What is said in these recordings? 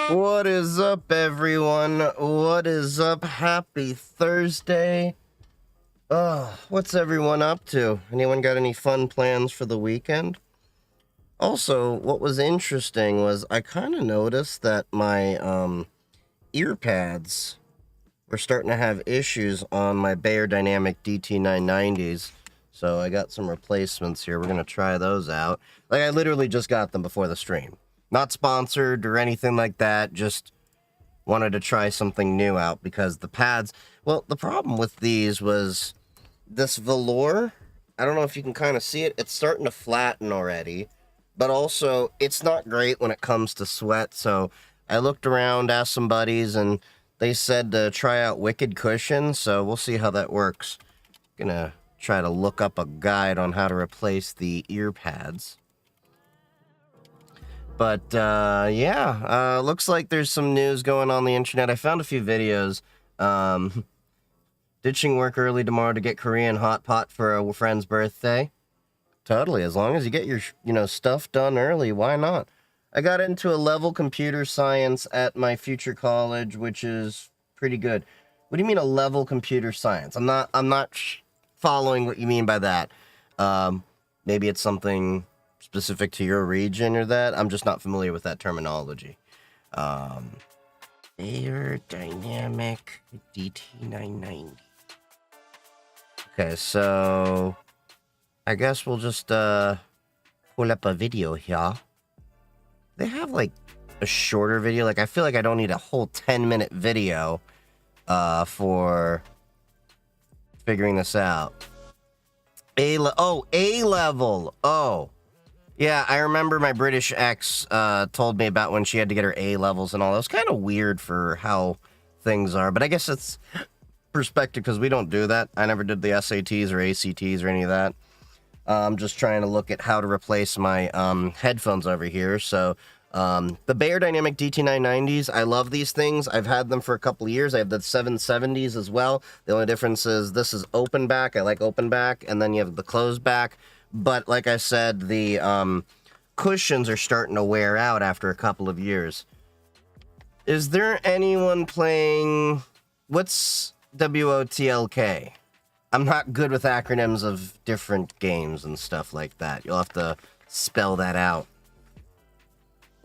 What is up, everyone? What is up? Happy Thursday. What's everyone up to? Anyone got any fun plans for the weekend? Also, what was interesting was I kind of noticed that my ear pads were starting to have issues on my Bayer Dynamic DT990s. So I got some replacements here. We're going to try those out. Like, I literally just got them before the stream. Not sponsored or anything like that. Just wanted to try something new out because the pads... Well, the problem with these was this velour. I don't know if you can kind of see it. It's starting to flatten already. But also, it's not great when it comes to sweat. So I looked around, asked some buddies, and they said to try out Wicked Cushion. So we'll see how that works. Gonna try to look up a guide on how to replace the ear pads. But, yeah, looks like there's some news going on the internet. I found a few videos. Ditching work early tomorrow to get Korean hot pot for a friend's birthday. Totally, as long as you get your, stuff done early, why not? I got into a level computer science at my future college, which is pretty good. What do you mean a level computer science? I'm not following what you mean by that. Maybe it's something specific to your region or that. I'm just not familiar with that terminology. Bayer Dynamic DT990. Okay, so I guess we'll just pull up a video here. They have like a shorter video. Like, I feel like I don't need a whole 10-minute video for figuring this out. A-level. Oh. Yeah, I remember my British ex told me about when she had to get her A-levels and all. It was kind of weird for how things are, but I guess it's perspective because we don't do that. I never did the SATs or ACTs or any of that. I'm just trying to look at how to replace my headphones over here. So the Bayer Dynamic DT990s, I love these things. I've had them for a couple of years. I have the 770s as well. The only difference is this is open back. I like open back, and then you have the closed back. But like I said, the cushions are starting to wear out after a couple of years. Is there anyone playing... What's WOTLK? I'm not good with acronyms of different games and stuff like that. You'll have to spell that out.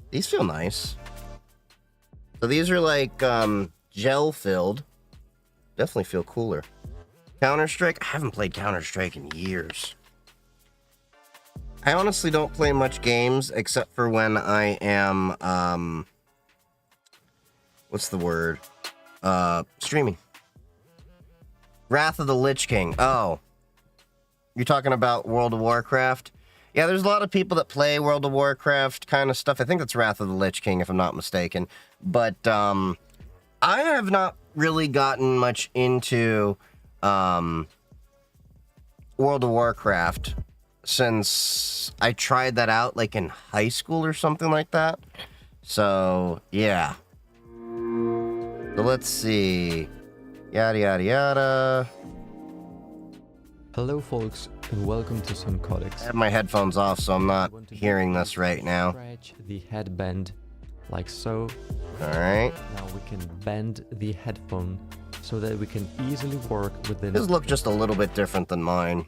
These feel nice. So these are like gel-filled. Definitely feel cooler. Counter-Strike? I haven't played Counter-Strike in years. I honestly don't play much games except for when I am, what's the word? Streaming. Wrath of the Lich King. Oh. You're talking about World of Warcraft? Yeah, there's a lot of people that play World of Warcraft kind of stuff. I think that's Wrath of the Lich King, if I'm not mistaken. But, I have not really gotten much into, World of Warcraft since I tried that out, like, in high school or something like that. So, yeah. So, let's see. Yada, yada, yada. Hello, folks, and welcome to Sun Codex. I have my headphones off, so I'm not hearing this right now. Stretch the headband, like so. Alright. Now we can bend the headphone so that we can easily work within... His look just a little bit different than mine.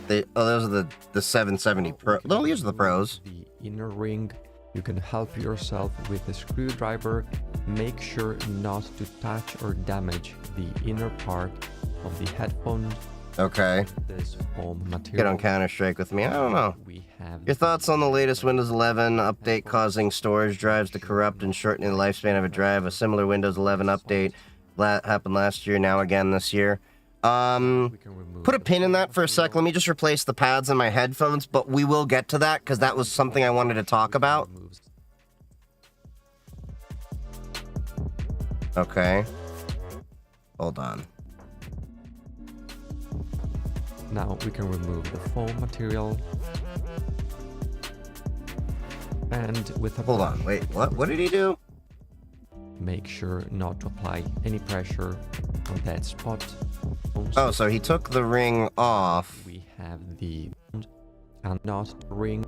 Those are the 770 Pro. No, these are the Pros. The inner ring. You can help yourself with a screwdriver. Make sure not to touch or damage the inner part of the headphone. Okay. This foam material. Get on Counter-Strike with me. I don't know. We have Your thoughts on the latest Windows 11 update causing storage drives to corrupt and shortening the lifespan of a drive? A similar Windows 11 update happened last year, now again this year. Put a pin in that for a sec. Let me just replace the pads in my headphones, but we will get to that because that was something I wanted to talk about. Okay. Hold on. Now we can remove the foam material. And with a Hold on, wait, what? What did he do? Make sure not to apply any pressure on that spot. Oh, so he took the ring off. We have the and not ring.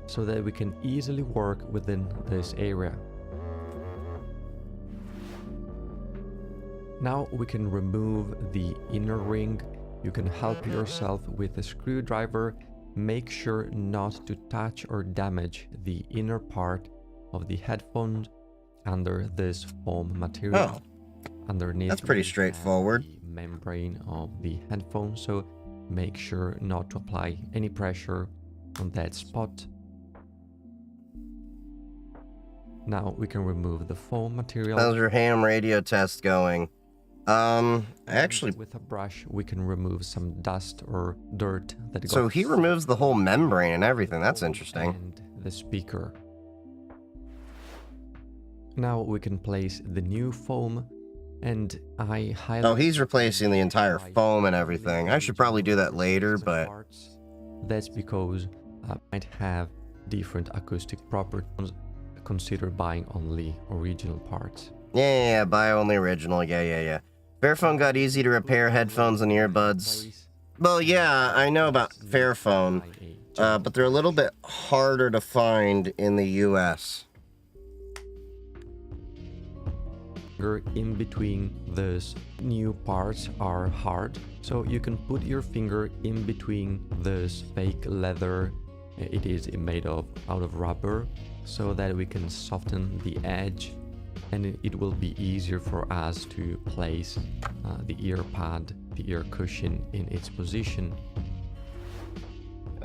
so that we can easily work within this area. Now we can remove the inner ring. You can help yourself with a screwdriver. Make sure not to touch or damage the inner part of the headphones under this foam material. Underneath, that's pretty straightforward. the membrane of the headphone, so make sure not to apply any pressure on that spot. Now we can remove the foam material. How's your ham radio test going? Actually, with a brush we can remove some dust or dirt that got so he removes the whole membrane and everything. That's interesting. and the speaker. Now we can place the new foam, and I highly... Oh, he's replacing the entire foam and everything. I should probably do that later, but that's because I might have different acoustic properties. Consider buying only original parts. yeah, buy only original. Yeah. Fairphone got easy to repair headphones and earbuds. Well, yeah, I know about Fairphone, but they're a little bit harder to find in the US. In between those new parts are hard, so you can put your finger in between this fake leather. It is made out of rubber, so that we can soften the edge, and it will be easier for us to place the ear pad, the ear cushion in its position.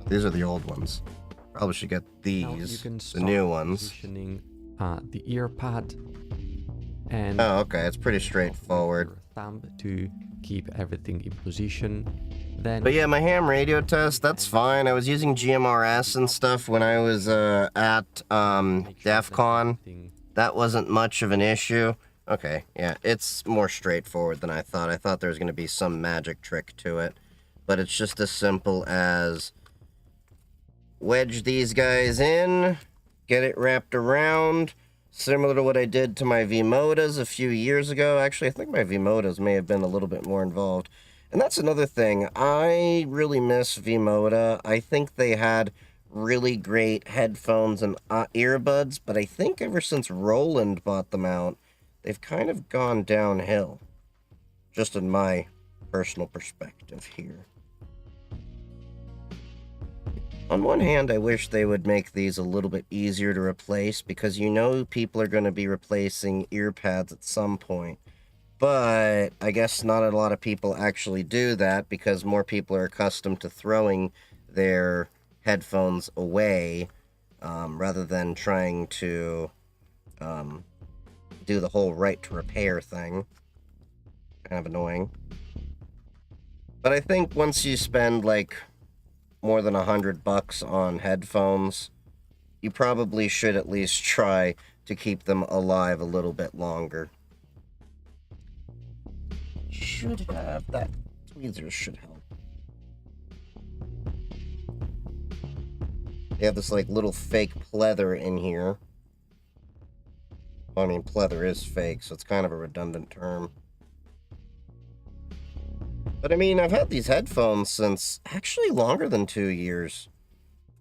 These are the old ones. Probably should get these, the new ones. Positioning the ear pad, and Oh, okay, it's pretty straightforward. your thumb to keep everything in position. Then, But yeah, my ham radio test, that's fine. I was using GMRS and stuff when I was at DEF CON. That wasn't much of an issue. Okay, yeah, it's more straightforward than I thought. I thought there was going to be some magic trick to it. But it's just as simple as wedge these guys in, get it wrapped around, similar to what I did to my V-Modas a few years ago. Actually, I think my V-Modas may have been a little bit more involved. And that's another thing. I really miss V-Moda. I think they had really great headphones and earbuds, but I think ever since Roland bought them out, they've kind of gone downhill. Just in my personal perspective here. On one hand, I wish they would make these a little bit easier to replace, because you know people are going to be replacing ear pads at some point. But I guess not a lot of people actually do that, because more people are accustomed to throwing their headphones away rather than trying to do the whole right to repair thing. Kind of annoying. But I think once you spend like more than $100 on headphones, you probably should at least try to keep them alive a little bit longer. Should have that. Tweezers should help. They have this like little fake pleather in here. Well, I mean, pleather is fake, so it's kind of a redundant term. But I mean, I've had these headphones since actually longer than 2 years.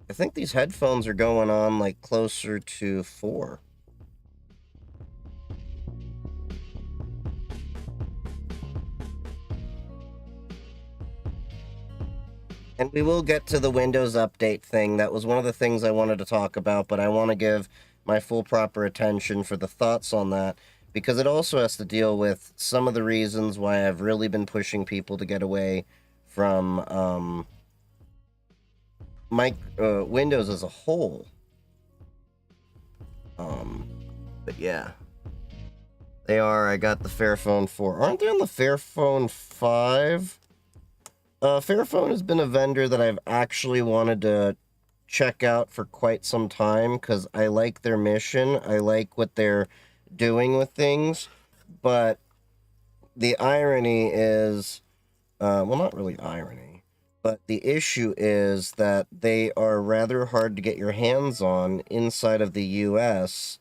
I think these headphones are going on like closer to 4. And we will get to the Windows Update thing. That was one of the things I wanted to talk about, but I want to give my full proper attention for the thoughts on that, because it also has to deal with some of the reasons why I've really been pushing people to get away from Windows as a whole. But yeah. They are. I got the Fairphone 4. Aren't they on the Fairphone 5? Fairphone has been a vendor that I've actually wanted to check out for quite some time, because I like their mission. I like what they're doing with things. But the irony is, well, not really irony, but the issue is that they are rather hard to get your hands on inside of the US.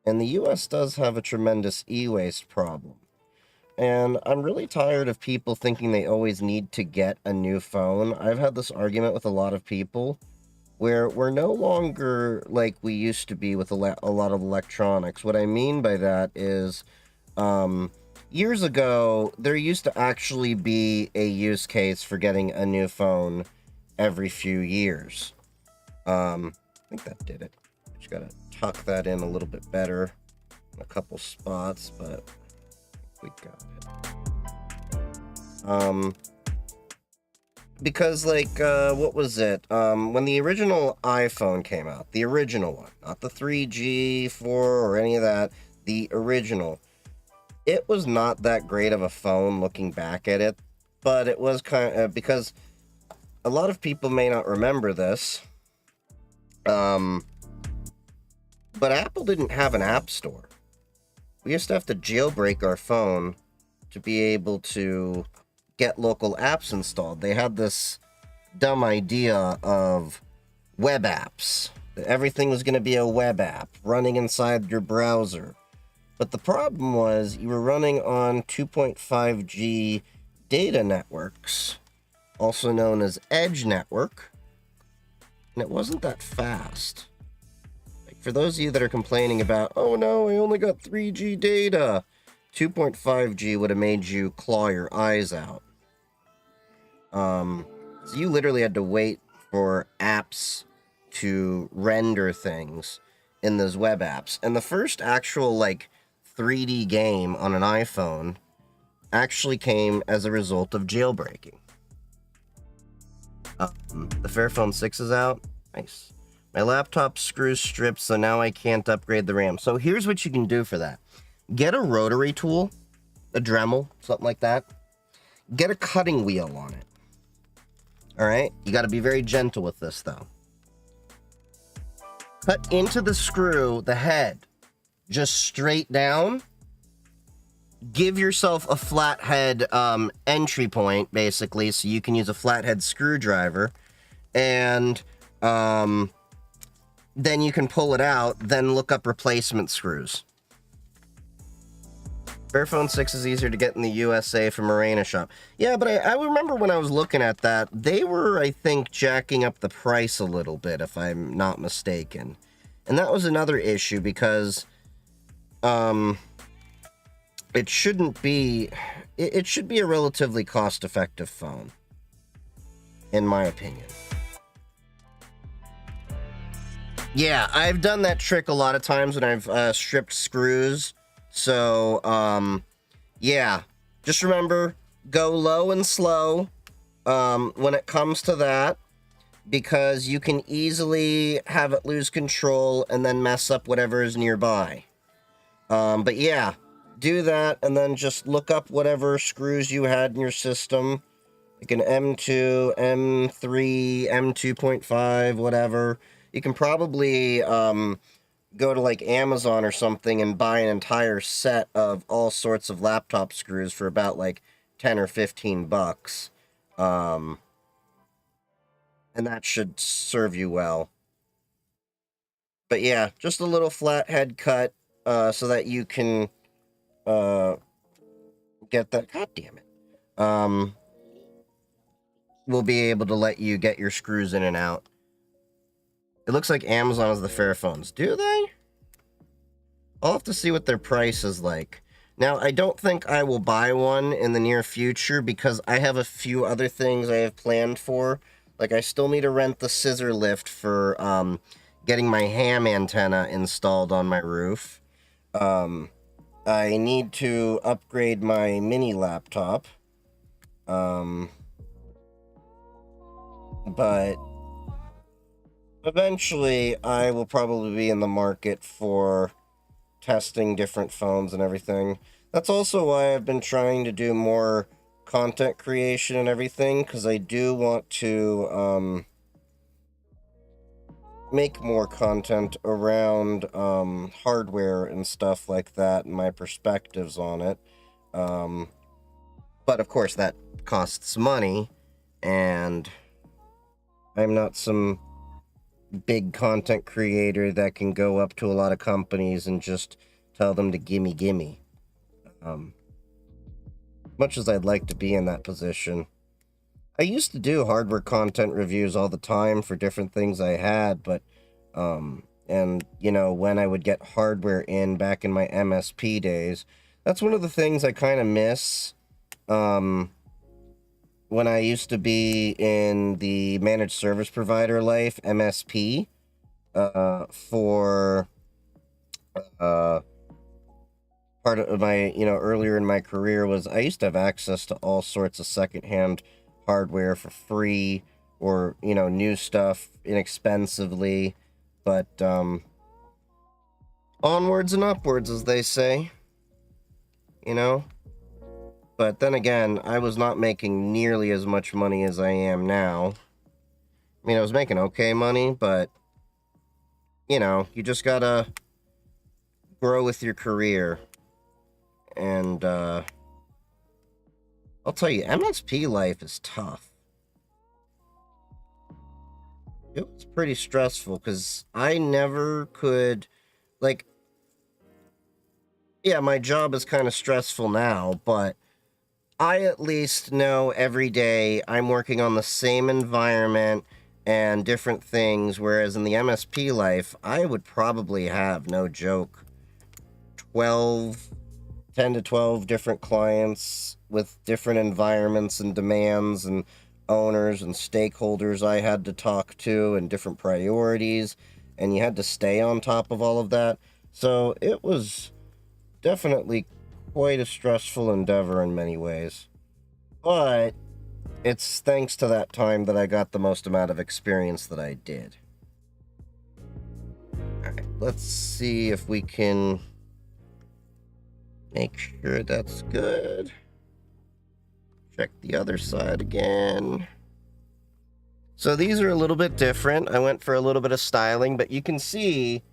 And the US does have a tremendous e-waste problem. And I'm really tired of people thinking they always need to get a new phone. I've had this argument with a lot of people. where we're no longer like we used to be with a lot of electronics. What I mean by that is, years ago, there used to actually be a use case for getting a new phone every few years. I think that did it. Just gotta tuck that in a little bit better in a couple spots, but we got it. Because, like, what was it? When the original iPhone came out, the original one, not the 3G, 4, or any of that, the original, it was not that great of a phone looking back at it, but it was kind of, because a lot of people may not remember this, but Apple didn't have an app store. We used to have to jailbreak our phone to be able to get local apps installed. They had this dumb idea of web apps. That everything was going to be a web app running inside your browser. But the problem was you were running on 2.5G data networks, also known as Edge network, and it wasn't that fast. Like, for those of you that are complaining about, oh no, I only got 3G data, 2.5G would have made you claw your eyes out. So you literally had to wait for apps to render things in those web apps. And the first actual, like, 3D game on an iPhone actually came as a result of jailbreaking. The Fairphone 6 is out. Nice. My laptop screws stripped, so now I can't upgrade the RAM. So here's what you can do for that. Get a rotary tool, a Dremel, something like that. Get a cutting wheel on it. All right? You got to be very gentle with this, though. Cut into the screw, the head, just straight down. Give yourself a flathead entry point, basically, so you can use a flathead screwdriver. And then you can pull it out, then look up replacement screws. Fairphone 6 is easier to get in the USA from Morena shop. Yeah, but I remember when I was looking at that, they were, I think, jacking up the price a little bit, if I'm not mistaken. And that was another issue, because it shouldn't be... It should be a relatively cost-effective phone, in my opinion. Yeah, I've done that trick a lot of times when I've stripped screws. So, yeah, just remember, go low and slow when it comes to that, because you can easily have it lose control and then mess up whatever is nearby. But yeah, do that, and then just look up whatever screws you had in your system, like an M2, M3, M2.5, whatever. You can probably go to like Amazon or something and buy an entire set of all sorts of laptop screws for about like 10 or 15 bucks. And that should serve you well. But yeah, just a little flathead cut so that you can get that. God damn it. We'll be able to let you get your screws in and out. It looks like Amazon has the Fairphones. Do they? I'll have to see what their price is like. Now, I don't think I will buy one in the near future because I have a few other things I have planned for. Like, I still need to rent the scissor lift for getting my ham antenna installed on my roof. I need to upgrade my mini laptop. But eventually, I will probably be in the market for testing different phones and everything. That's also why I've been trying to do more content creation and everything, because I do want to make more content around hardware and stuff like that and my perspectives on it. But of course that costs money, and I'm not some big content creator that can go up to a lot of companies and just tell them to gimme. Much as I'd like to be in that position. I used to do hardware content reviews all the time for different things I had, but, and, you know, when I would get hardware in back in my MSP days, that's one of the things I kind of miss, when I used to be in the managed service provider life, MSP, for, uh, part of my, you know, earlier in my career was I used to have access to all sorts of secondhand hardware for free or, you know, new stuff inexpensively. But onwards and upwards, as they say, you know. But then again, I was not making nearly as much money as I am now. I mean, I was making okay money, but, you know, you just gotta grow with your career. And, I'll tell you, MSP life is tough. It was pretty stressful because I never could, like, yeah, my job is kind of stressful now, but I at least know every day I'm working on the same environment and different things, whereas in the MSP life, I would probably have, no joke, 10 to 12 different clients with different environments and demands and owners and stakeholders I had to talk to and different priorities, and you had to stay on top of all of that. So it was definitely quite a stressful endeavor in many ways. But it's thanks to that time that I got the most amount of experience that I did. Alright, let's see if we can make sure that's good. Check the other side again. So these are a little bit different. I went for a little bit of styling, but you can see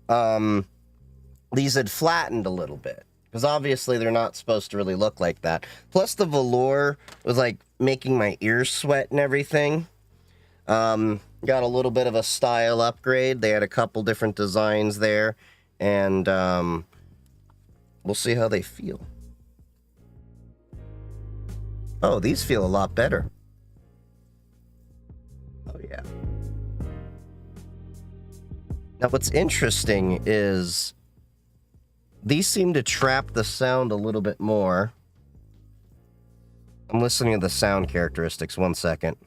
these had flattened a little bit because obviously they're not supposed to really look like that. Plus the velour was like making my ears sweat and everything. Got a little bit of a style upgrade. They had a couple different designs there, and we'll see how they feel. Oh, these feel a lot better. Oh, yeah. Now, what's interesting is these seem to trap the sound a little bit more. I'm listening to the sound characteristics. 1 second.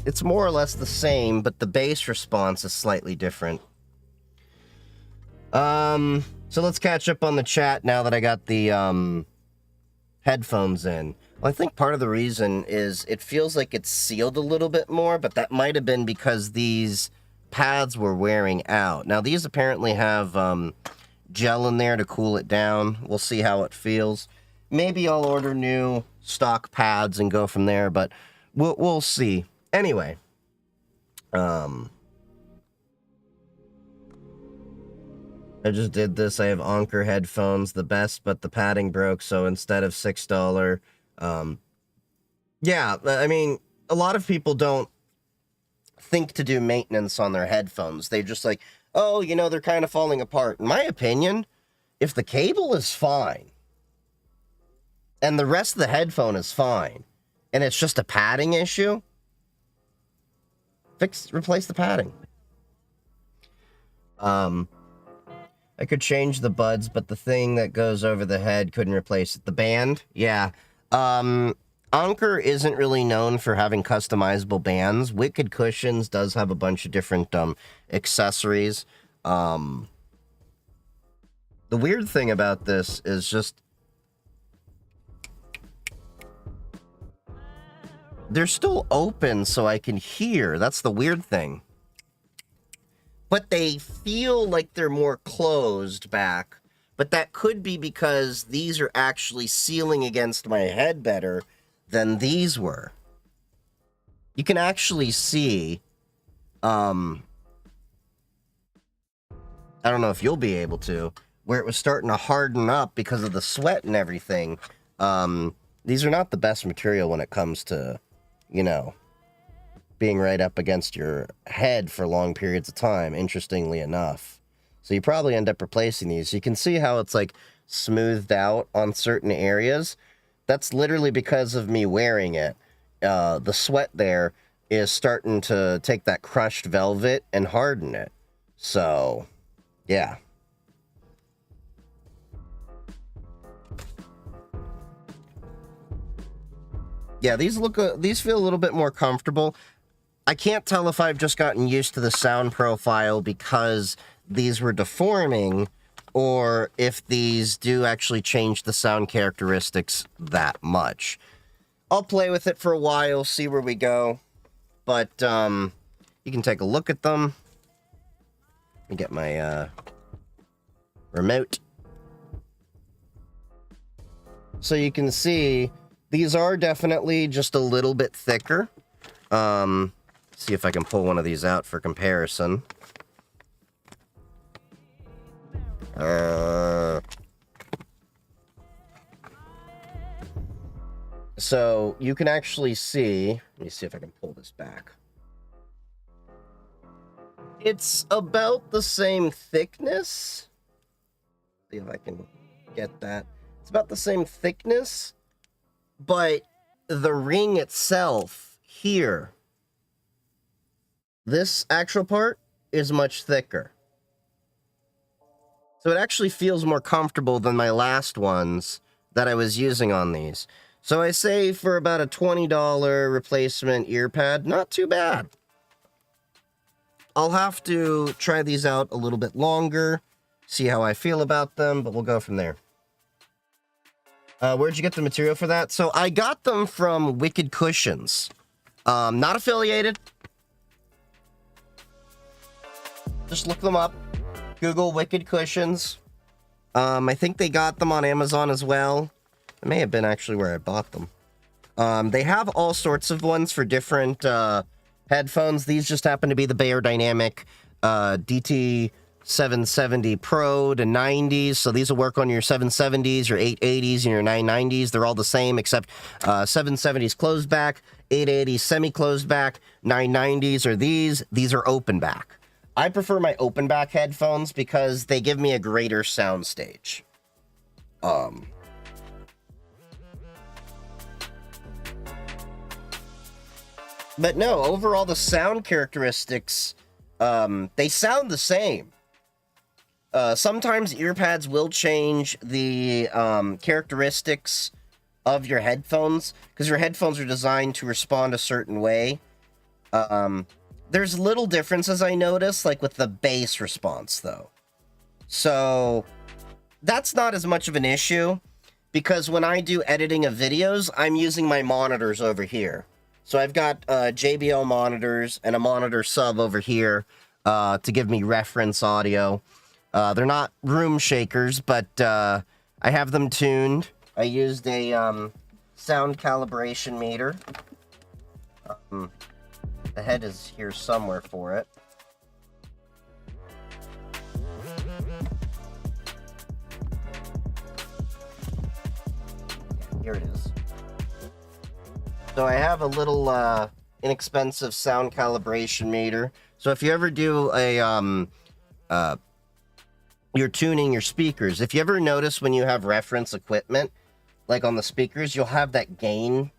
It's more or less the same, but the bass response is slightly different. So let's catch up on the chat now that I got the headphones in. Well, I think part of the reason is it feels like it's sealed a little bit more, but that might have been because these pads were wearing out. Now, these apparently have gel in there to cool it down. We'll see how it feels. Maybe I'll order new stock pads and go from there, but we'll see. Anyway, I just did this. I have Anker headphones, the best, but the padding broke, so instead of $6, yeah, I mean, a lot of people don't think to do maintenance on their headphones. They just like, oh, you know, they're kind of falling apart. In my opinion, if the cable is fine, and the rest of the headphone is fine, and it's just a padding issue, replace the padding. I could change the buds, but the thing that goes over the head couldn't replace it. The band? Yeah. Anker isn't really known for having customizable bands. Wicked Cushions does have a bunch of different accessories. The weird thing about this is just they're still open so I can hear. That's the weird thing. But they feel like they're more closed back. But that could be because these are actually sealing against my head better than these were. You can actually see, I don't know if you'll be able to, where it was starting to harden up because of the sweat and everything. These are not the best material when it comes to, you know, being right up against your head for long periods of time, interestingly enough. So you probably end up replacing these. You can see how it's like smoothed out on certain areas. That's literally because of me wearing it. The sweat there is starting to take that crushed velvet and harden it. So, yeah. Yeah, these feel a little bit more comfortable. I can't tell if I've just gotten used to the sound profile because these were deforming, or if these do actually change the sound characteristics that much. I'll play with it for a while, see where we go. But, you can take a look at them. Let me get my, remote. So you can see, these are definitely just a little bit thicker. See if I can pull one of these out for comparison. So you can actually see, let me see if I can pull this back. It's about the same thickness. See if I can get that. It's about the same thickness, but the ring itself here, this actual part is much thicker. So it actually feels more comfortable than my last ones that I was using on these. So I say for about a $20 replacement ear pad, not too bad. I'll have to try these out a little bit longer, see how I feel about them, but we'll go from there. Where'd you get the material for that? So I got them from Wicked Cushions. Not affiliated. Just look them up. Google Wicked Cushions. I think they got them on Amazon as well. It may have been actually where I bought them. They have all sorts of ones for different headphones. These just happen to be the Beyerdynamic DT770 Pro to 90s. So these will work on your 770s, your 880s, and your 990s. They're all the same, except 770s closed back, 880s semi-closed back, 990s are these. These are open back. I prefer my open back headphones because they give me a greater sound stage. But no, overall the sound characteristics, they sound the same. Sometimes earpads will change the characteristics of your headphones because your headphones are designed to respond a certain way. There's little differences I notice, like with the bass response, though. So that's not as much of an issue because when I do editing of videos, I'm using my monitors over here. So I've got JBL monitors and a monitor sub over here to give me reference audio. They're not room shakers, but I have them tuned. I used a sound calibration meter. The head is here somewhere for it. Yeah, here it is. So I have a little inexpensive sound calibration meter. So if you ever do a you're tuning your speakers, if you ever notice when you have reference equipment, like on the speakers, you'll have that gain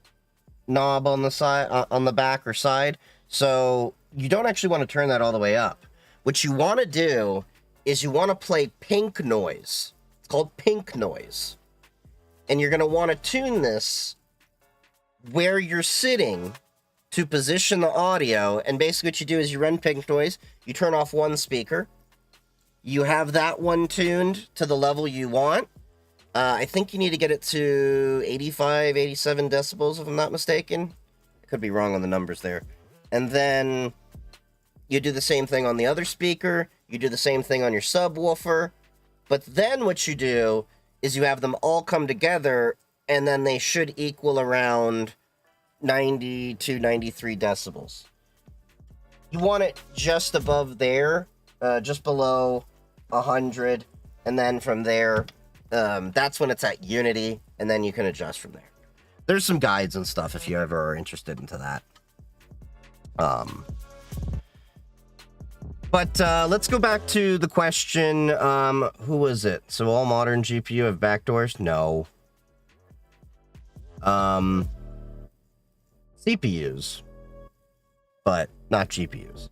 knob on the side, on the back or side. So you don't actually want to turn that all the way up. What you want to do is you want to play pink noise. It's called pink noise. And you're going to want to tune this where you're sitting to position the audio. And basically what you do is you run pink noise, you turn off one speaker, you have that one tuned to the level you want. I think you need to get it to 85, 87 decibels, if I'm not mistaken. I could be wrong on the numbers there. And then you do the same thing on the other speaker. You do the same thing on your subwoofer. But then what you do is you have them all come together, and then they should equal around 90 to 93 decibels. You want it just above there, just below 100. And then from there, that's when it's at unity, and then you can adjust from there. There's some guides and stuff if you ever are interested into that. But let's go back to the question, who was it? So all modern GPU have backdoors? No. CPUs, but not GPUs.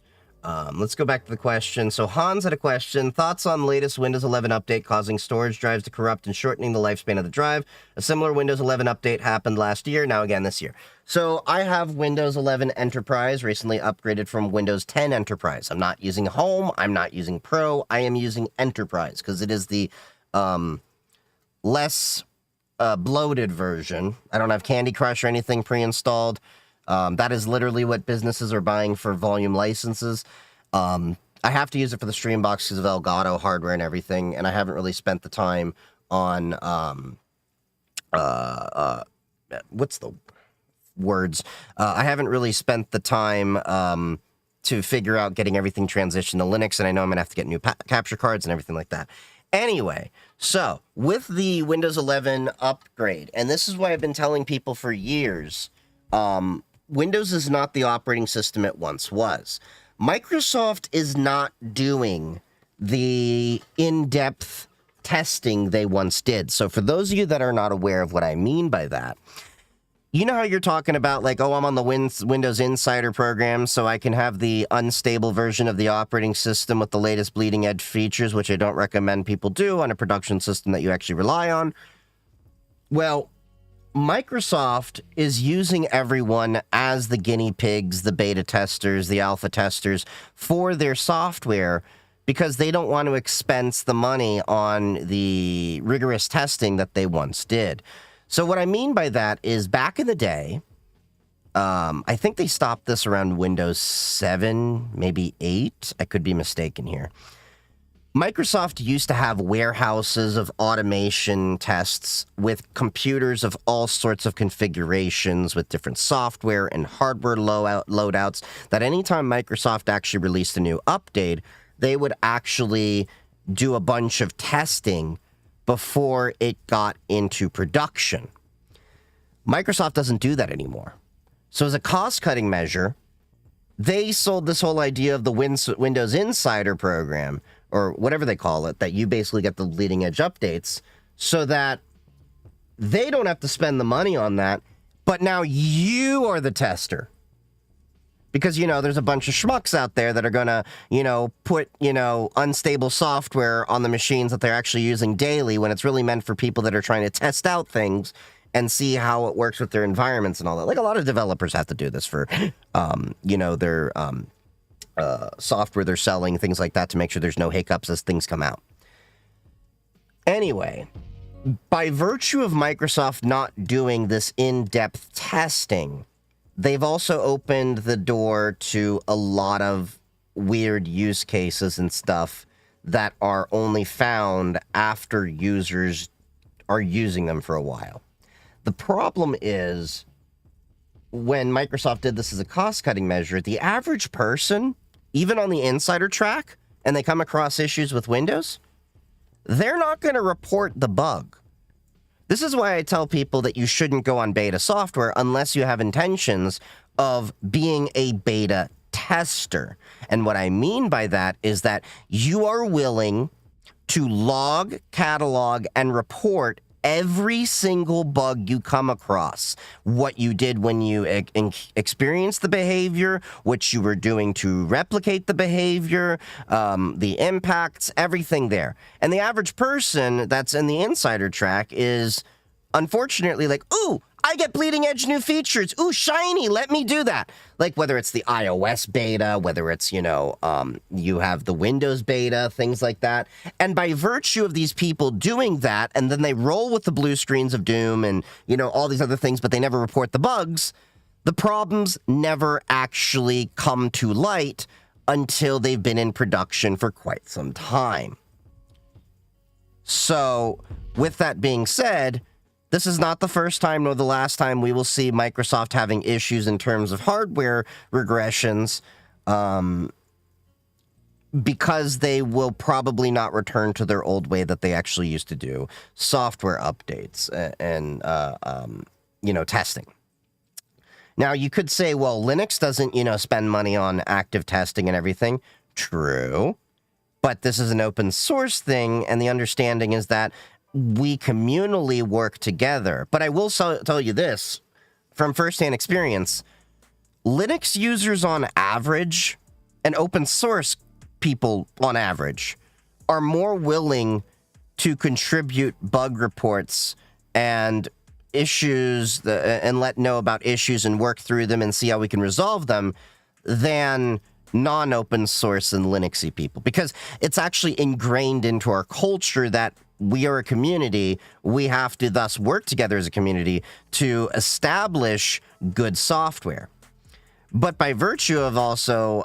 Let's go back to the question. So Hans had a question. Thoughts on latest Windows 11 update causing storage drives to corrupt and shortening the lifespan of the drive? A similar Windows 11 update happened last year, now again this year. So I have Windows 11 Enterprise, recently upgraded from Windows 10 Enterprise. I'm not using Home, I'm not using Pro, I am using Enterprise because it is the less bloated version. I don't have Candy Crush or anything pre-installed. That is literally what businesses are buying for volume licenses. I have to use it for the Streambox because of Elgato hardware and everything, and I haven't really spent the time on, what's the words? I haven't really spent the time to figure out getting everything transitioned to Linux, and I know I'm going to have to get new capture cards and everything like that. Anyway, so with the Windows 11 upgrade, and this is why I've been telling people for years, Windows is not the operating system it once was. Microsoft is not doing the in-depth testing they once did. So for those of you that are not aware of what I mean by that, you know how you're talking about, like, oh, I'm on the Windows Insider program, so I can have the unstable version of the operating system with the latest bleeding edge features, which I don't recommend people do on a production system that you actually rely on. Well, Microsoft is using everyone as the guinea pigs, the beta testers, the alpha testers for their software because they don't want to expense the money on the rigorous testing that they once did. So what I mean by that is back in the day, I think they stopped this around Windows 7, maybe 8. I could be mistaken here. Microsoft used to have warehouses of automation tests with computers of all sorts of configurations with different software and hardware loadouts that anytime Microsoft actually released a new update, they would actually do a bunch of testing before it got into production. Microsoft doesn't do that anymore. So as a cost-cutting measure, they sold this whole idea of the Windows Insider program, or whatever they call it, that you basically get the leading edge updates so that they don't have to spend the money on that, but now you are the tester. Because, you know, there's a bunch of schmucks out there that are going to, you know, put, you know, unstable software on the machines that they're actually using daily when it's really meant for people that are trying to test out things and see how it works with their environments and all that. Like a lot of developers have to do this for, you know, their software they're selling, things like that, to make sure there's no hiccups as things come out. Anyway, by virtue of Microsoft not doing this in-depth testing, they've also opened the door to a lot of weird use cases and stuff that are only found after users are using them for a while. The problem is, when Microsoft did this as a cost-cutting measure, the average person, even on the insider track, and they come across issues with Windows, they're not going to report the bug. This is why I tell people that you shouldn't go on beta software unless you have intentions of being a beta tester. And what I mean by that is that you are willing to log, catalog, and report every single bug you come across. What you did when you experienced the behavior, what you were doing to replicate the behavior, the impacts, everything there. And the average person that's in the insider track is unfortunately like, ooh, I get bleeding edge new features. Ooh, shiny, let me do that. Like whether it's the iOS beta, whether it's, you know, you have the Windows beta, things like that. And by virtue of these people doing that, and then they roll with the blue screens of doom and, you know, all these other things, but they never report the bugs, the problems never actually come to light until they've been in production for quite some time. So, with that being said, this is not the first time nor the last time we will see Microsoft having issues in terms of hardware regressions, because they will probably not return to their old way that they actually used to do software updates and you know, testing. Now, you could say, well, Linux doesn't, you know, spend money on active testing and everything. True. But this is an open source thing, and the understanding is that we communally work together. But I will tell you this, from firsthand experience, Linux users on average, and open source people on average, are more willing to contribute bug reports and issues and let know about issues and work through them and see how we can resolve them than non-open source and Linuxy people, because it's actually ingrained into our culture that we are a community. We have to thus work together as a community to establish good software. But by virtue of also,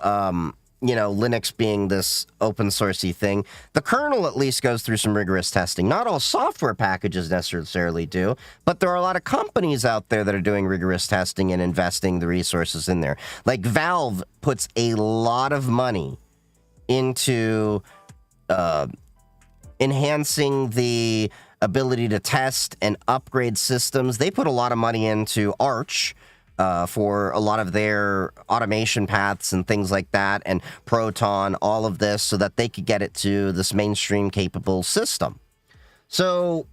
Linux being this open sourcey thing, the kernel at least goes through some rigorous testing. Not all software packages necessarily do, but there are a lot of companies out there that are doing rigorous testing and investing the resources in there. Like Valve puts a lot of money into enhancing the ability to test and upgrade systems. They put a lot of money into Arch, for a lot of their automation paths and things like that, and Proton, all of this, so that they could get it to this mainstream capable system. So,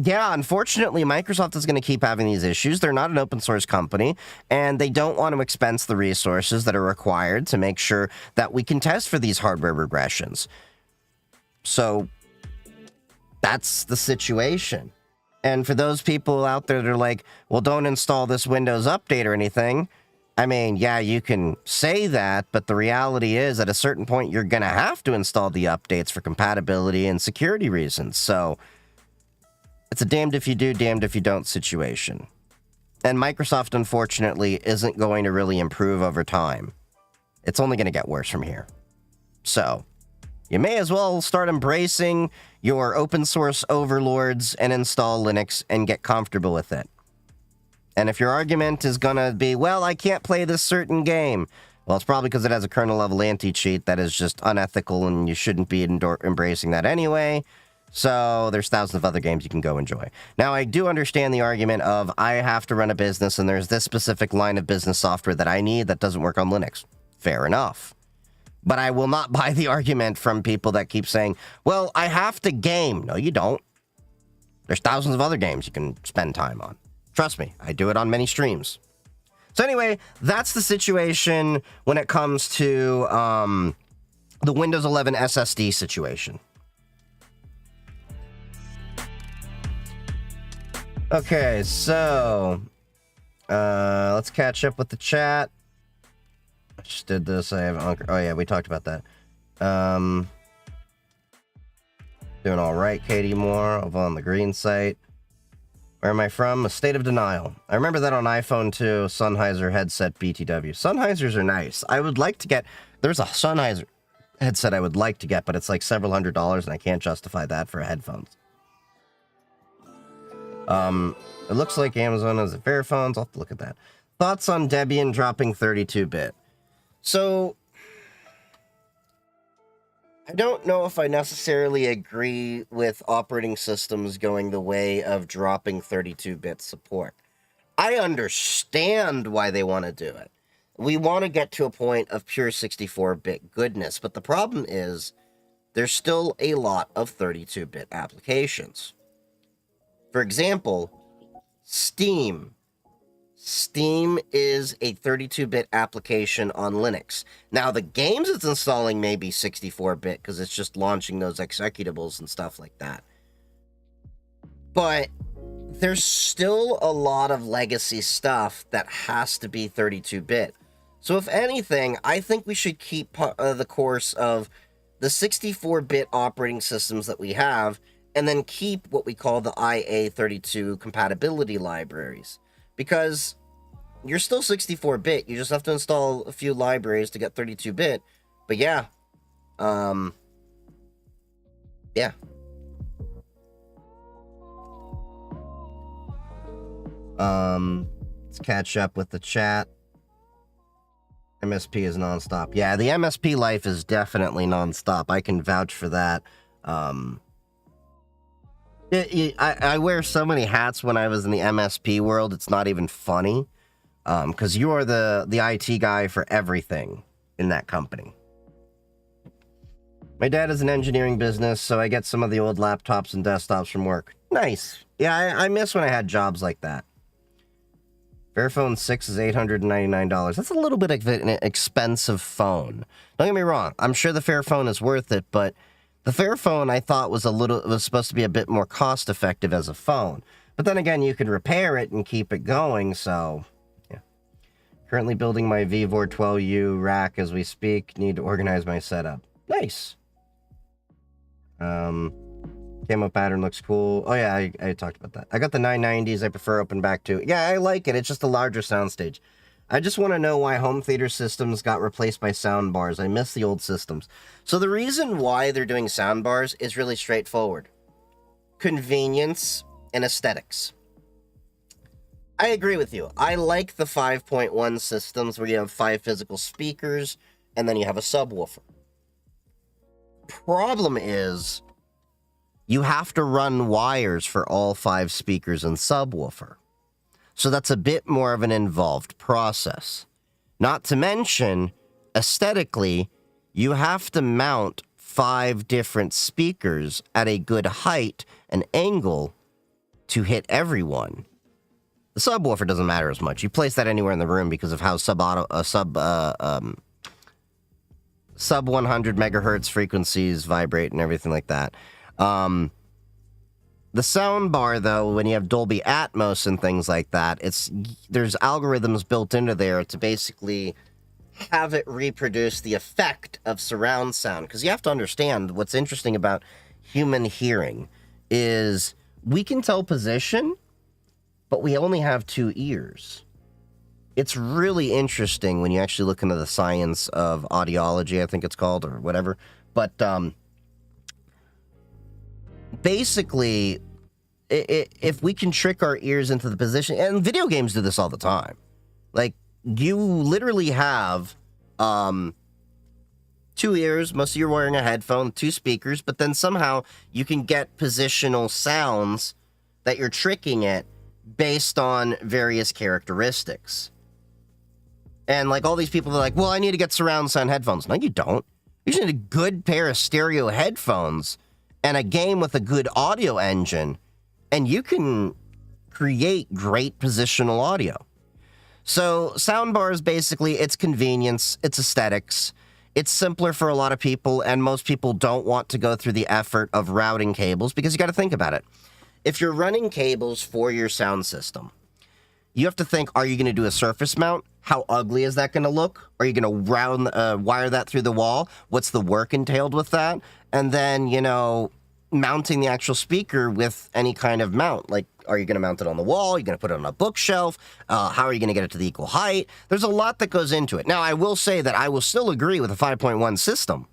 yeah, unfortunately, Microsoft is going to keep having these issues. They're not an open source company, and they don't want to expense the resources that are required to make sure that we can test for these hardware regressions. So, that's the situation. And for those people out there that are like, well, don't install this Windows update or anything, I mean, yeah, you can say that, but the reality is at a certain point, you're going to have to install the updates for compatibility and security reasons. So it's a damned if you do, damned if you don't situation. And Microsoft, unfortunately, isn't going to really improve over time. It's only going to get worse from here. So you may as well start embracing your open source overlords and install Linux and get comfortable with it. And if your argument is going to be, well, I can't play this certain game, well, it's probably because it has a kernel level anti-cheat that is just unethical and you shouldn't be embracing that anyway. So there's thousands of other games you can go enjoy. Now, I do understand the argument of I have to run a business and there's this specific line of business software that I need that doesn't work on Linux. Fair enough. But I will not buy the argument from people that keep saying, well, I have to game. No, you don't. There's thousands of other games you can spend time on. Trust me, I do it on many streams. So anyway, that's the situation when it comes to the Windows 11 SSD situation. Okay, so let's catch up with the chat. I just did this. I have oh yeah, we talked about that. Doing all right, Katie Moore, over on the green site. Where am I from? A state of denial. I remember that on iPhone 2, Sennheiser headset BTW. Sennheisers are nice. I would like to get, there's a Sennheiser headset I would like to get, but it's like several $100s and I can't justify that for headphones. It looks like Amazon has a Fairphones. I'll have to look at that. Thoughts on Debian dropping 32-bit? So, I don't know if I necessarily agree with operating systems going the way of dropping 32-bit support. I understand why they want to do it. We want to get to a point of pure 64-bit goodness, but the problem is there's still a lot of 32-bit applications. For example, Steam. Steam is a 32-bit application on Linux. Now, the games it's installing may be 64-bit because it's just launching those executables and stuff like that. But there's still a lot of legacy stuff that has to be 32-bit. So if anything, I think we should keep the course of the 64-bit operating systems that we have and then keep what we call the IA32 compatibility libraries. Because you're still 64-bit, you just have to install a few libraries to get 32-bit. But yeah, yeah. Let's catch up with the chat. MSP is nonstop. Yeah, the MSP life is definitely nonstop. I can vouch for that. I wear so many hats when I was in the MSP world, it's not even funny. Because you are the IT guy for everything in that company. My dad is an engineering business, so I get some of the old laptops and desktops from work. Nice. Yeah, I miss when I had jobs like that. Fairphone 6 is $899. That's a little bit of an expensive phone. Don't get me wrong. I'm sure the Fairphone is worth it, but the Fairphone I thought was supposed to be a bit more cost effective as a phone. But then again, you can repair it and keep it going, so yeah. Currently building my VVOR 12U rack as we speak. Need to organize my setup. Nice. Camo pattern looks cool. Oh yeah, I talked about that. I got the 990s. I prefer open back too. Yeah, I like it. It's just a larger soundstage. I just want to know why home theater systems got replaced by sound bars. I miss the old systems. So the reason why they're doing sound bars is really straightforward. Convenience and aesthetics. I agree with you. I like the 5.1 systems where you have 5 physical speakers and then you have a subwoofer. Problem is, you have to run wires for all 5 speakers and subwoofer. So that's a bit more of an involved process. Not to mention, aesthetically, you have to mount 5 different speakers at a good height and angle to hit everyone. The subwoofer doesn't matter as much. You place that anywhere in the room because of how sub 100 megahertz frequencies vibrate and everything like that. The sound bar, though, when you have Dolby Atmos and things like that, there's algorithms built into there to basically have it reproduce the effect of surround sound. Because you have to understand what's interesting about human hearing is we can tell position, but we only have 2 ears. It's really interesting when you actually look into the science of audiology, I think it's called, or whatever. But basically, if we can trick our ears into the position, and video games do this all the time. Like, you literally have 2 ears, most of you are wearing a headphone, 2 speakers, but then somehow you can get positional sounds that you're tricking it based on various characteristics. And like all these people are like, well, I need to get surround sound headphones. No, you don't. You just need a good pair of stereo headphones and a game with a good audio engine, and you can create great positional audio. So soundbars, basically, it's convenience, it's aesthetics. It's simpler for a lot of people, and most people don't want to go through the effort of routing cables because you got to think about it. If you're running cables for your sound system, you have to think, are you going to do a surface mount? How ugly is that going to look? Are you going to wire that through the wall? What's the work entailed with that? And then, mounting the actual speaker with any kind of mount. Like, are you going to mount it on the wall? Are you going to put it on a bookshelf? How are you going to get it to the equal height? There's a lot that goes into it. Now, I will say that I will still agree with a 5.1 system.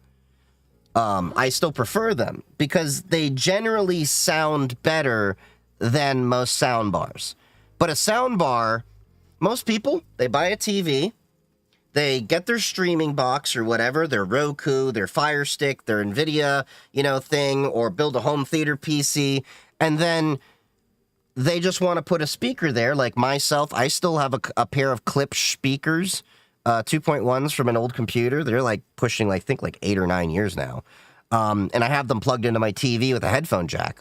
I still prefer them because they generally sound better than most sound bars. But a sound bar, most people, they buy a TV, they get their streaming box or whatever, their Roku, their Fire Stick, their NVIDIA, thing, or build a home theater PC, and then they just want to put a speaker there. Like myself, I still have a pair of Klipsch speakers, 2.1s from an old computer. They're like pushing, I think, 8 or 9 years now. And I have them plugged into my TV with a headphone jack.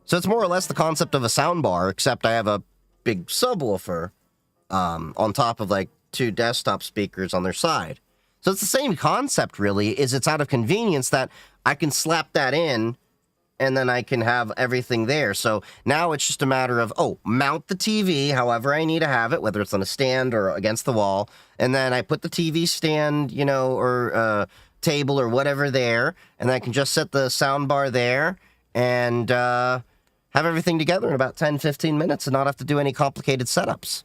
So it's more or less the concept of a sound bar, except I have a big subwoofer on top of 2 desktop speakers on their side. So it's the same concept, really, is it's out of convenience that I can slap that in and then I can have everything there. So now it's just a matter of, mount the TV however I need to have it, whether it's on a stand or against the wall, and then I put the TV stand, or table or whatever there, and I can just set the sound bar there and have everything together in about 10-15 minutes and not have to do any complicated setups.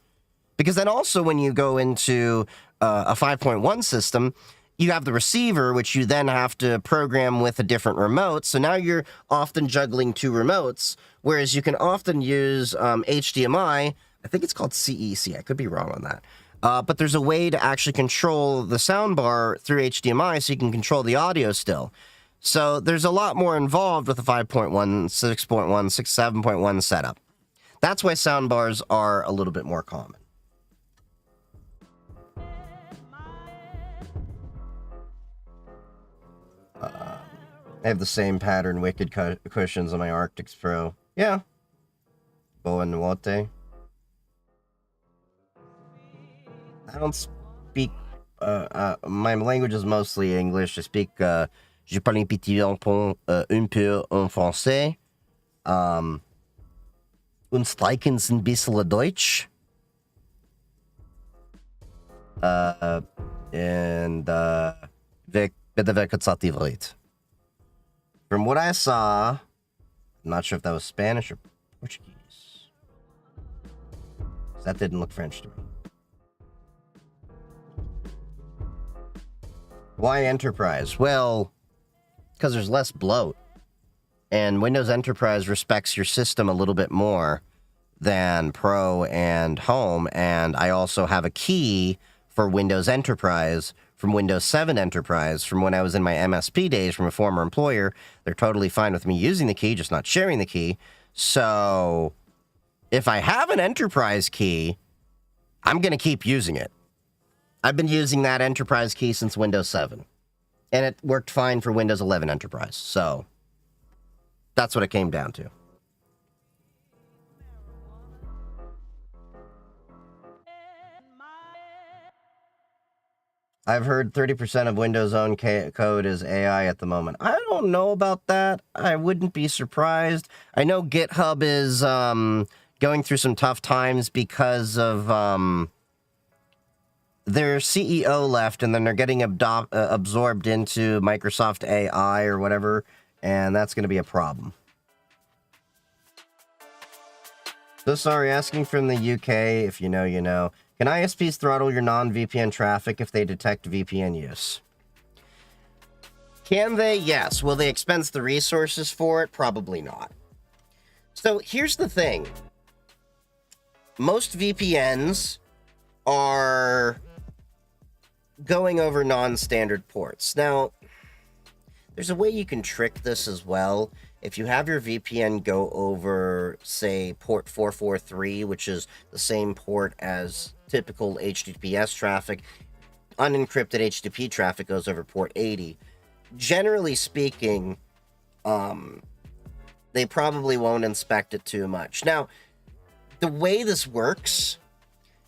Because then also when you go into a 5.1 system, you have the receiver, which you then have to program with a different remote. So now you're often juggling 2 remotes, whereas you can often use HDMI. I think it's called CEC. I could be wrong on that. But there's a way to actually control the soundbar through HDMI so you can control the audio still. So there's a lot more involved with the 5.1, 6.1, 7.1 setup. That's why soundbars are a little bit more common. I have the same pattern wicked cushions on my Arctics Pro. Yeah. Boa-Nuote. I don't speak... my language is mostly English. I speak... je parle un petit peu en français. Und streikens ein bisschen Deutsch. And bitte wer kurz right. From what I saw, I'm not sure if that was Spanish or Portuguese. That didn't look French to me. Why Enterprise? Well, because there's less bloat. And Windows Enterprise respects your system a little bit more than Pro and Home. And I also have a key for Windows Enterprise from Windows 7 Enterprise from when I was in my MSP days from a former employer. They're totally fine with me using the key, just not sharing the key. So if I have an Enterprise key, I'm going to keep using it. I've been using that Enterprise key since Windows 7. And it worked fine for Windows 11 Enterprise. So that's what it came down to. I've heard 30% of Windows own code is AI at the moment. I don't know about that. I wouldn't be surprised. I know GitHub is going through some tough times because of their CEO left, and then they're getting absorbed into Microsoft AI or whatever, and that's going to be a problem. So sorry, asking from the UK, if you know, you know. Can ISPs throttle your non-VPN traffic if they detect VPN use? Can they? Yes. Will they expense the resources for it? Probably not. So here's the thing. Most VPNs are going over non-standard ports. Now, there's a way you can trick this as well. If you have your VPN go over, say, port 443, which is the same port as typical HTTPS traffic, unencrypted HTTP traffic goes over port 80. Generally speaking, they probably won't inspect it too much. Now, the way this works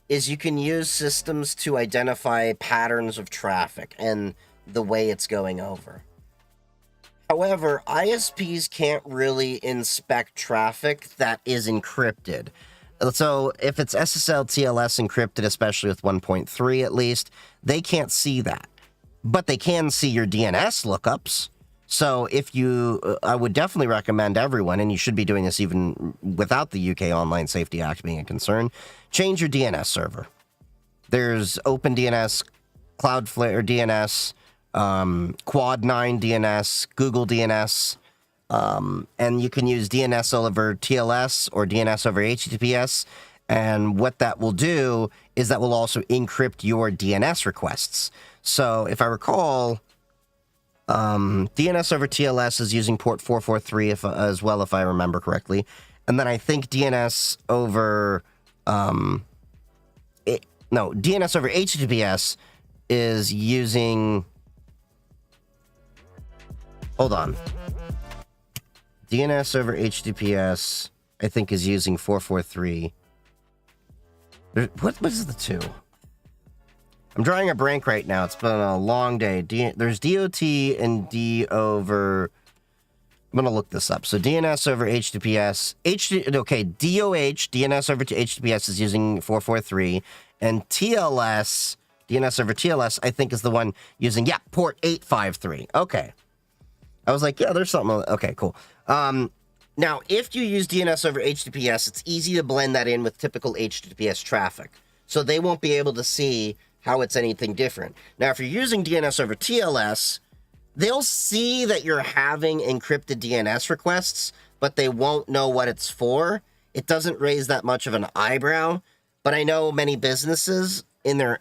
is you can use systems to identify patterns of traffic and the way it's going over. However, ISPs can't really inspect traffic that is encrypted. So if it's SSL TLS encrypted, especially with 1.3 at least, they can't see that. But they can see your DNS lookups. So if you, I would definitely recommend everyone, and you should be doing this even without the UK Online Safety Act being a concern, change your DNS server. There's OpenDNS, Cloudflare DNS, Quad9 DNS, Google DNS, and you can use DNS over TLS or DNS over HTTPS, and what that will do is that will also encrypt your DNS requests. So if I recall, DNS over TLS is using port 443 as well, if I remember correctly, and then I think DNS over DNS over HTTPS is using... Hold on. DNS over HTTPS, I think, is using 443. What is the two? I'm drawing a blank right now. It's been a long day. There's DOT and D over... I'm going to look this up. So DNS over HTTPS... DOH, DNS over to HTTPS is using 443. And TLS, DNS over TLS, I think is the one using, port 853. Okay. I was like, yeah, there's something. Okay, cool. Now, if you use DNS over HTTPS, it's easy to blend that in with typical HTTPS traffic. So they won't be able to see how it's anything different. Now, if you're using DNS over TLS, they'll see that you're having encrypted DNS requests, but they won't know what it's for. It doesn't raise that much of an eyebrow, but I know many businesses in their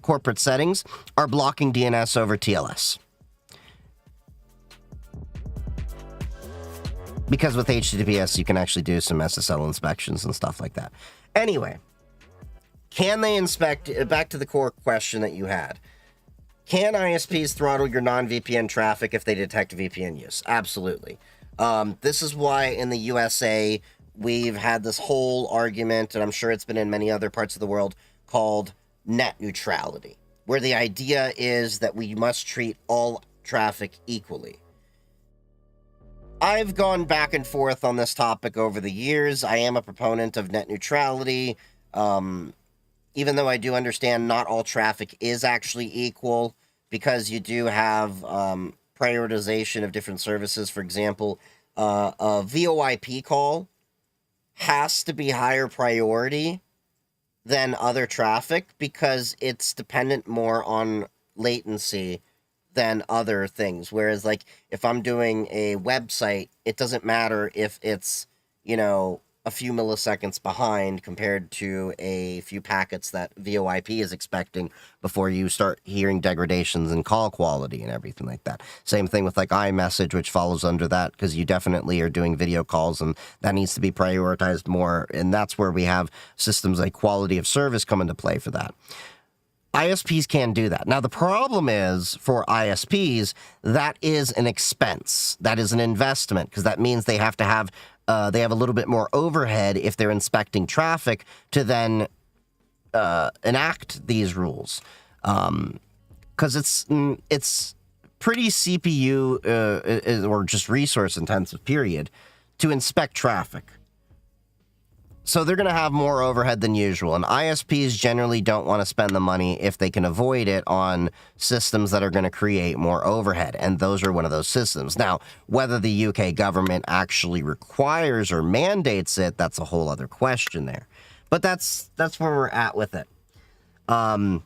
corporate settings are blocking DNS over TLS. Because with HTTPS, you can actually do some SSL inspections and stuff like that. Anyway, can they inspect, back to the core question that you had, Can ISPs throttle your non-VPN traffic if they detect VPN use? Absolutely. This is why in the USA, we've had this whole argument, and I'm sure it's been in many other parts of the world, called net neutrality, where the idea is that we must treat all traffic equally. I've gone back and forth on this topic over the years. I am a proponent of net neutrality. Even though I do understand not all traffic is actually equal, because you do have prioritization of different services. For example, a VoIP call has to be higher priority than other traffic because it's dependent more on latency than other things. Whereas, like, if I'm doing a website, it doesn't matter if it's, a few milliseconds behind compared to a few packets that VoIP is expecting before you start hearing degradations in call quality and everything like that. Same thing with like iMessage, which follows under that, because you definitely are doing video calls and that needs to be prioritized more. And that's where we have systems like quality of service come into play for that. ISPs can do that. Now, the problem is for ISPs, that is an expense. That is an investment, because that means they have to have they have a little bit more overhead if they're inspecting traffic to then enact these rules. Because it's pretty CPU or just resource intensive, period, to inspect traffic. So they're going to have more overhead than usual. And ISPs generally don't want to spend the money if they can avoid it on systems that are going to create more overhead. And those are one of those systems. Now, whether the UK government actually requires or mandates it, that's a whole other question there. But that's where we're at with it. Now,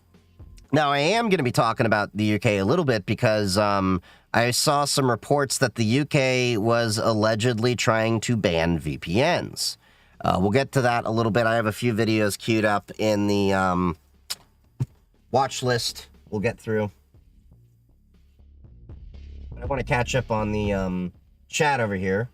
I am going to be talking about the UK a little bit because I saw some reports that the UK was allegedly trying to ban VPNs. We'll get to that a little bit. I have a few videos queued up in the watch list we'll get through. I want to catch up on the chat over here.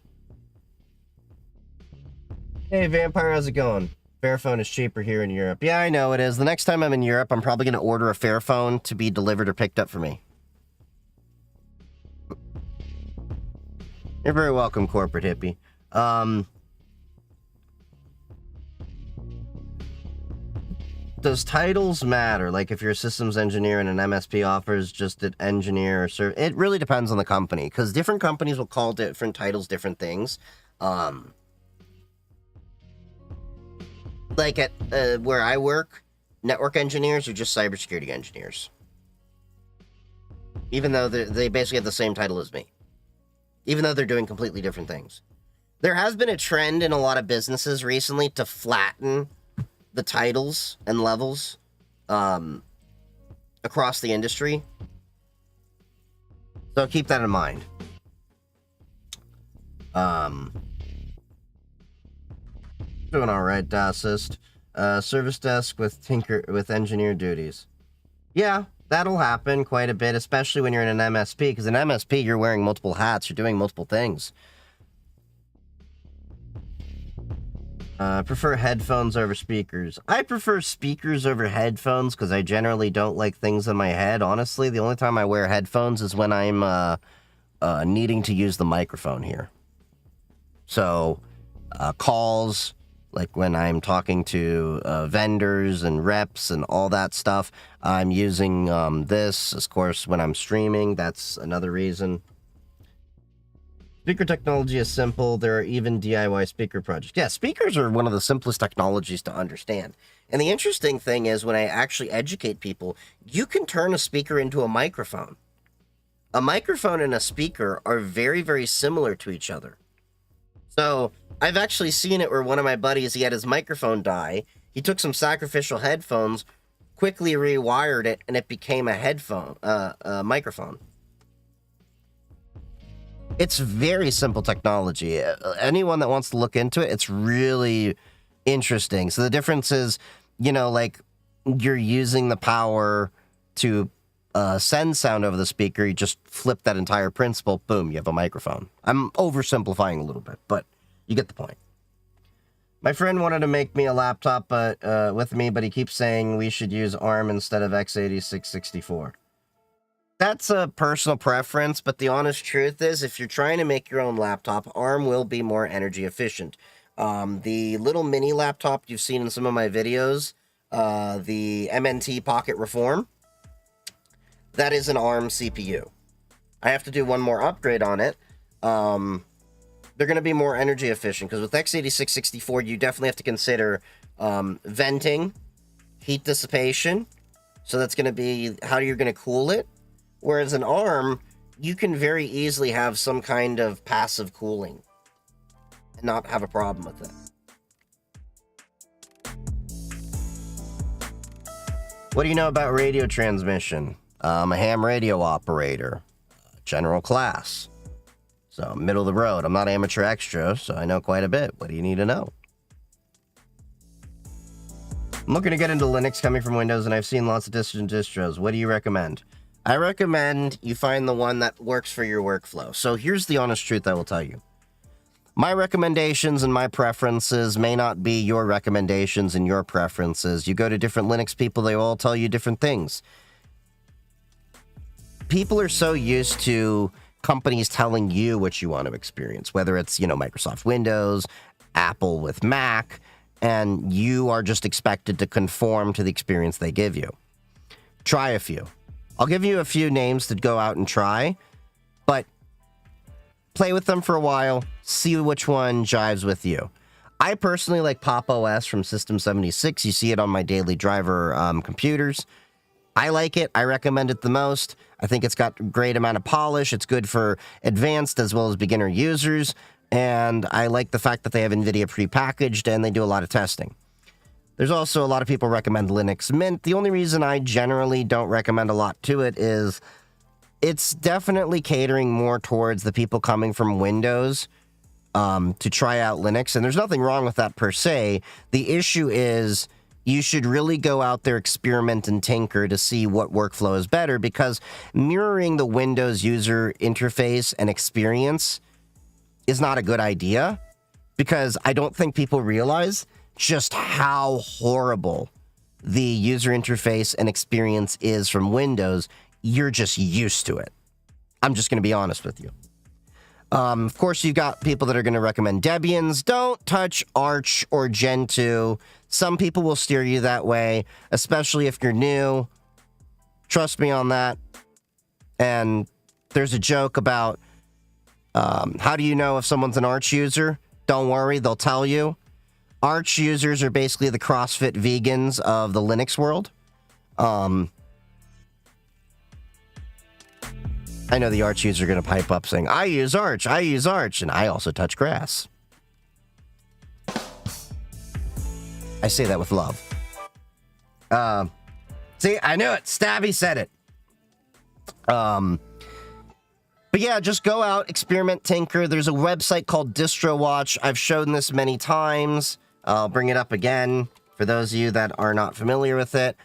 Hey, Vampire, how's it going? Fairphone is cheaper here in Europe. Yeah, I know it is. The next time I'm in Europe, I'm probably going to order a Fairphone to be delivered or picked up for me. You're very welcome, corporate hippie. Does titles matter? Like if you're a systems engineer and an MSP offers just an engineer or it really depends on the company, because different companies will call different titles different things. Like at where I work, network engineers are just cybersecurity engineers. Even though they basically have the same title as me. Even though they're doing completely different things. There has been a trend in a lot of businesses recently to flatten the titles and levels across the industry. So keep that in mind. Doing all right, Dassist. Service desk with engineer duties. Yeah, that'll happen quite a bit, especially when you're in an MSP, because in MSP you're wearing multiple hats, you're doing multiple things. I prefer headphones over speakers. I prefer speakers over headphones because I generally don't like things in my head. Honestly, the only time I wear headphones is when I'm needing to use the microphone here. So, calls, like when I'm talking to vendors and reps and all that stuff, I'm using this. Of course, when I'm streaming, that's another reason. Speaker technology is simple. There are even DIY speaker projects. Yeah, speakers are one of the simplest technologies to understand. And the interesting thing is when I actually educate people, you can turn a speaker into a microphone. A microphone and a speaker are very, very similar to each other. So I've actually seen it where one of my buddies, he had his microphone die. He took some sacrificial headphones, quickly rewired it, and it became a microphone. It's very simple technology. Anyone that wants to look into it, it's really interesting. So the difference is, like you're using the power to send sound over the speaker. You just flip that entire principle. Boom, you have a microphone. I'm oversimplifying a little bit, but you get the point. My friend wanted to make me a laptop with me, but he keeps saying we should use ARM instead of x86 64. That's a personal preference, but the honest truth is, if you're trying to make your own laptop, ARM will be more energy efficient. The little mini laptop you've seen in some of my videos, the MNT Pocket Reform, that is an ARM CPU. I have to do one more upgrade on it. They're going to be more energy efficient, because with x86-64, you definitely have to consider venting, heat dissipation. So that's going to be how you're going to cool it. Whereas an ARM, you can very easily have some kind of passive cooling and not have a problem with it. What do you know about radio transmission? I'm a ham radio operator, general class. So middle of the road. I'm not amateur extra, so I know quite a bit. What do you need to know? I'm looking to get into Linux coming from Windows, and I've seen lots of distros. What do you recommend? I recommend you find the one that works for your workflow. So here's the honest truth I will tell you. My recommendations and my preferences may not be your recommendations and your preferences. You go to different Linux people, they all tell you different things. People are so used to companies telling you what you want to experience, whether it's, Microsoft Windows, Apple with Mac, and you are just expected to conform to the experience they give you. Try a few. I'll give you a few names to go out and try, but play with them for a while, see which one jives with you. I personally like Pop! OS from System 76. You see it on my daily driver computers. I like it. I recommend it the most. I think it's got a great amount of polish. It's good for advanced as well as beginner users. And I like the fact that they have NVIDIA prepackaged and they do a lot of testing. There's also a lot of people recommend Linux Mint. The only reason I generally don't recommend a lot to it is it's definitely catering more towards the people coming from Windows to try out Linux. And there's nothing wrong with that per se. The issue is you should really go out there, experiment, and tinker to see what workflow is better, because mirroring the Windows user interface and experience is not a good idea, because I don't think people realize just how horrible the user interface and experience is from Windows. You're just used to it. I'm just going to be honest with you. Of course, you've got people that are going to recommend Debians. Don't touch Arch or Gentoo. Some people will steer you that way, especially if you're new. Trust me on that. And there's a joke about how do you know if someone's an Arch user? Don't worry, they'll tell you. Arch users are basically the CrossFit vegans of the Linux world. I know the Arch users are going to pipe up saying, I use Arch, and I also touch grass. I say that with love. See, I knew it. Stabby said it. But yeah, just go out, experiment, tinker. There's a website called DistroWatch. I've shown this many times. I'll bring it up again for those of you that are not familiar with it.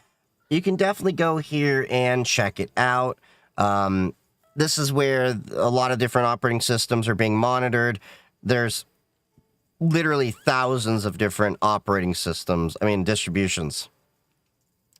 You can definitely go here and check it out. This is where a lot of different operating systems are being monitored. There's literally thousands of different operating systems, distributions.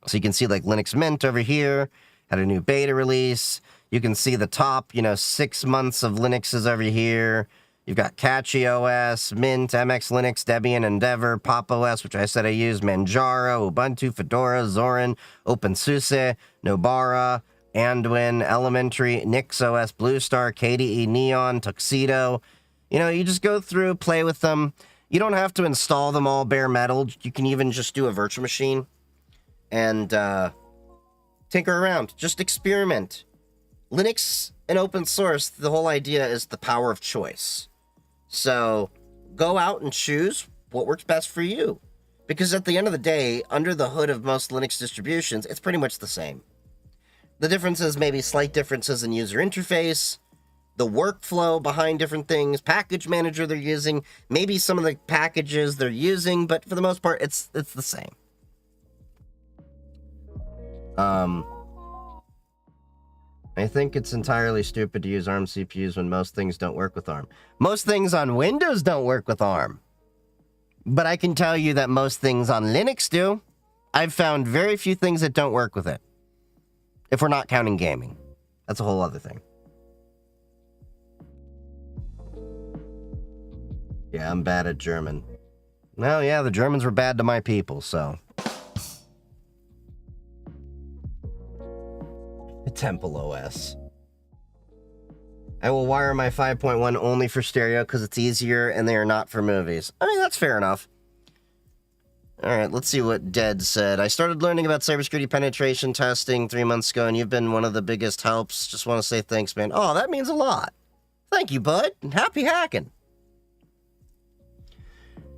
So you can see like Linux Mint over here, had a new beta release. You can see the top, 6 months of Linuxes over here. You've got Catchy OS, Mint, MX Linux, Debian, Endeavor, Pop! OS, which I said I use, Manjaro, Ubuntu, Fedora, Zorin, OpenSUSE, Nobara, Anduin, Elementary, Nix OS, Bluestar, KDE, Neon, Tuxedo. You just go through, play with them. You don't have to install them all bare metal. You can even just do a virtual machine and tinker around. Just experiment. Linux and open source, the whole idea is the power of choice. So go out and choose what works best for you. Because at the end of the day, under the hood of most Linux distributions, it's pretty much the same. The difference is maybe slight differences in user interface, the workflow behind different things, package manager they're using, maybe some of the packages they're using, but for the most part, it's the same. I think it's entirely stupid to use ARM CPUs when most things don't work with ARM. Most things on Windows don't work with ARM. But I can tell you that most things on Linux do. I've found very few things that don't work with it, if we're not counting gaming. That's a whole other thing. Yeah, I'm bad at German. Well, yeah, the Germans were bad to my people, so. Temple OS. I will wire my 5.1 only for stereo because it's easier and they are not for movies. I mean, that's fair enough. Alright, let's see what Dead said. I started learning about cybersecurity penetration testing 3 months ago, and you've been one of the biggest helps. Just want to say thanks, man. Oh, that means a lot. Thank you, bud. Happy hacking.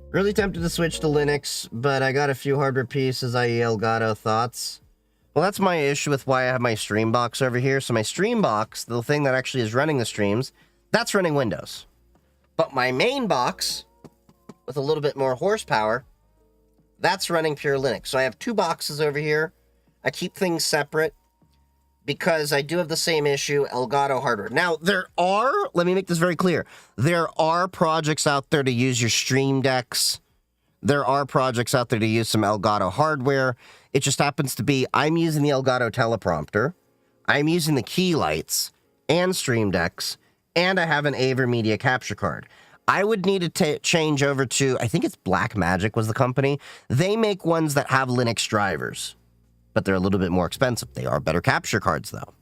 Really tempted to switch to Linux, but I got a few hardware pieces, i.e. Elgato. Thoughts? Well, that's my issue with why I have my Streambox over here. So my Streambox, the thing that actually is running the streams, that's running Windows. But my main box, with a little bit more horsepower, that's running pure Linux. So I have 2 boxes over here. I keep things separate because I do have the same issue, Elgato hardware. Now, let me make this very clear. There are projects out there to use your Stream Decks. There are projects out there to use some Elgato hardware. It just happens to be, I'm using the Elgato teleprompter, I'm using the key lights and Stream Decks, and I have an AverMedia capture card. I would need to change over to, I think it's Blackmagic was the company. They make ones that have Linux drivers, but they're a little bit more expensive. They are better capture cards, though.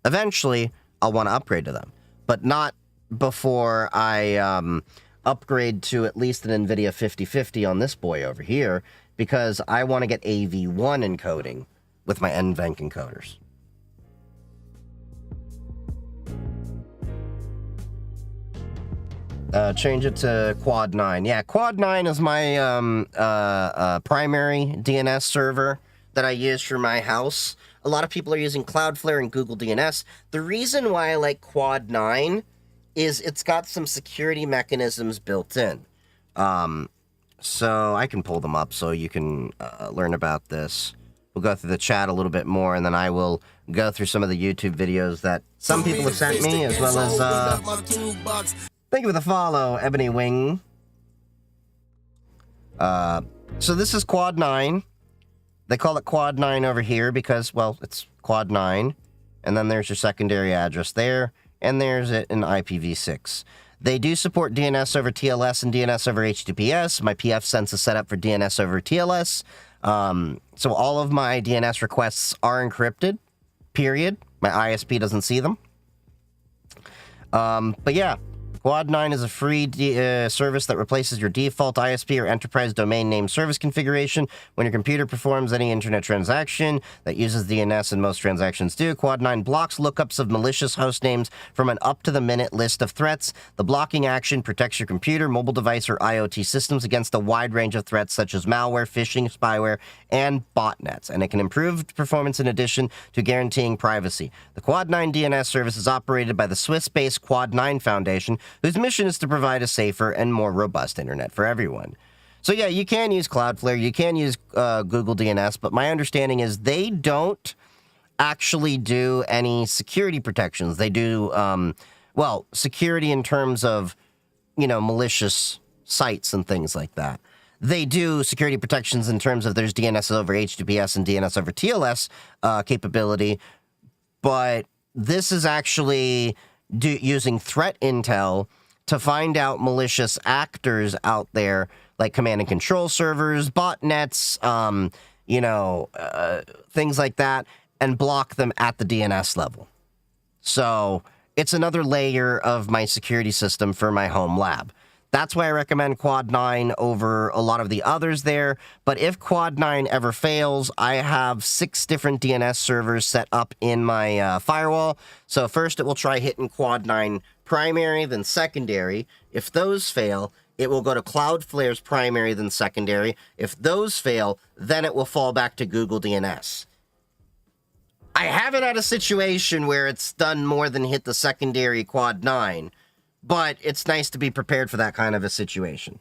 Eventually, I'll want to upgrade to them, but not before I upgrade to at least an NVIDIA 5050 on this boy over here, because I want to get AV1 encoding with my NVENC encoders. Change it to Quad 9. Yeah, Quad 9 is my primary DNS server that I use for my house. A lot of people are using Cloudflare and Google DNS. The reason why I like Quad 9 is it's got some security mechanisms built in. So I can pull them up so you can learn about this. We'll go through the chat a little bit more, and then I will go through some of the YouTube videos that some people have sent me, as well as... Thank you for the follow, Ebony Wing. So this is Quad 9. They call it Quad 9 over here because, well, it's Quad 9. And then there's your secondary address there. And there's it in IPv6. They do support DNS over TLS and DNS over HTTPS. My pfSense is set up for DNS over TLS. So all of my DNS requests are encrypted, period. My ISP doesn't see them. But yeah, Quad 9 is a free service that replaces your default ISP or enterprise domain name service configuration when your computer performs any internet transaction that uses DNS, and most transactions do. Quad 9 blocks lookups of malicious host names from an up-to-the-minute list of threats. The blocking action protects your computer, mobile device, or IoT systems against a wide range of threats such as malware, phishing, spyware, and botnets, and it can improve performance in addition to guaranteeing privacy. The Quad 9 DNS service is operated by the Swiss-based Quad 9 Foundation, whose mission is to provide a safer and more robust internet for everyone. So yeah, you can use Cloudflare, you can use Google DNS, but my understanding is they don't actually do any security protections. They do, well, security in terms of, you know, malicious sites and things like that. They do security protections in terms of there's DNS over HTTPS and DNS over TLS capability, but this is actually using threat intel to find out malicious actors out there, like command and control servers, botnets, you know, things like that, and block them at the DNS level. So it's another layer of my security system for my home lab. That's why I recommend Quad 9 over a lot of the others there. But if Quad 9 ever fails, I have 6 different DNS servers set up in my firewall. So first it will try hitting Quad 9 primary, then secondary. If those fail, it will go to Cloudflare's primary, then secondary. If those fail, then it will fall back to Google DNS. I haven't had a situation where it's done more than hit the secondary Quad 9. But it's nice to be prepared for that kind of a situation.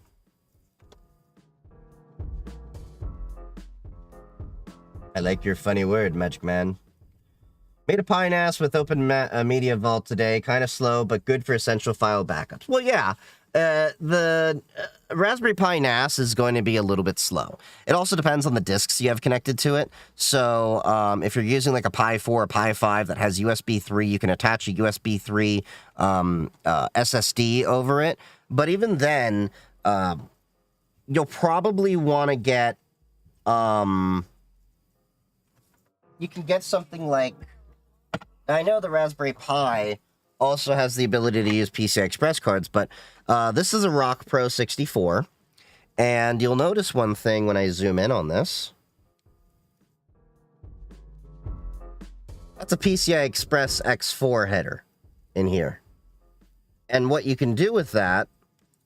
I like your funny word, Magic Man. Made a Pine-Ass with Open Media Vault today. Kind of slow, but good for essential file backups. Well, yeah. The Raspberry Pi NAS is going to be a little bit slow. It also depends on the disks you have connected to it. So if you're using like a Pi 4 or Pi 5 that has USB 3, you can attach a USB 3 SSD over it. But even then, you'll probably want to get... you can get something like... I know the Raspberry Pi also has the ability to use PCI Express cards, but this is a Rock Pro 64, and you'll notice one thing when I zoom in on this. That's a PCI Express X4 header in here. And what you can do with that...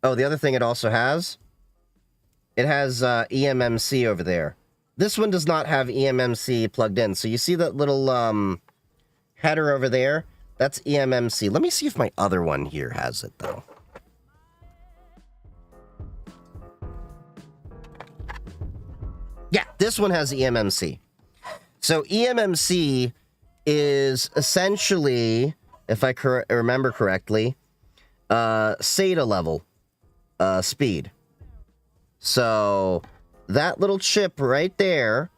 Oh, the other thing it also has... It has eMMC over there. This one does not have eMMC plugged in, so you see that little header over there? That's eMMC. Let me see if my other one here has it, though. Yeah, this one has eMMC. So eMMC is essentially, if I remember correctly, SATA level speed. So that little chip right there,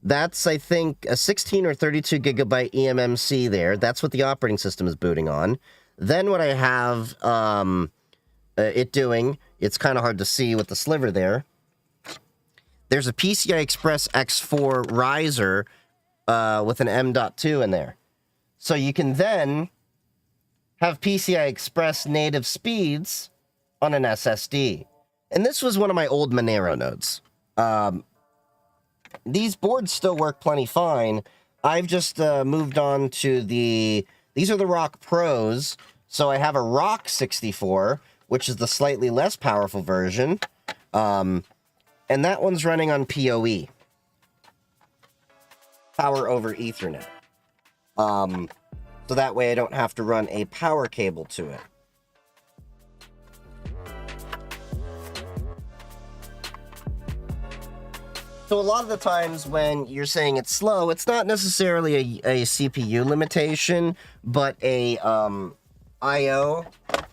that's, I think, a 16 or 32 gigabyte eMMC there. That's what the operating system is booting on. Then what I have it doing, it's kind of hard to see with the sliver there. There's a PCI Express X4 riser with an M.2 in there. So you can then have PCI Express native speeds on an SSD. And this was one of my old Monero nodes. These boards still work plenty fine. I've just moved on to these are the Rock Pros. So I have a Rock 64, which is the slightly less powerful version. And that one's running on PoE. Power over Ethernet. So that way I don't have to run a power cable to it. So a lot of the times when you're saying it's slow, it's not necessarily a CPU limitation, but a I/O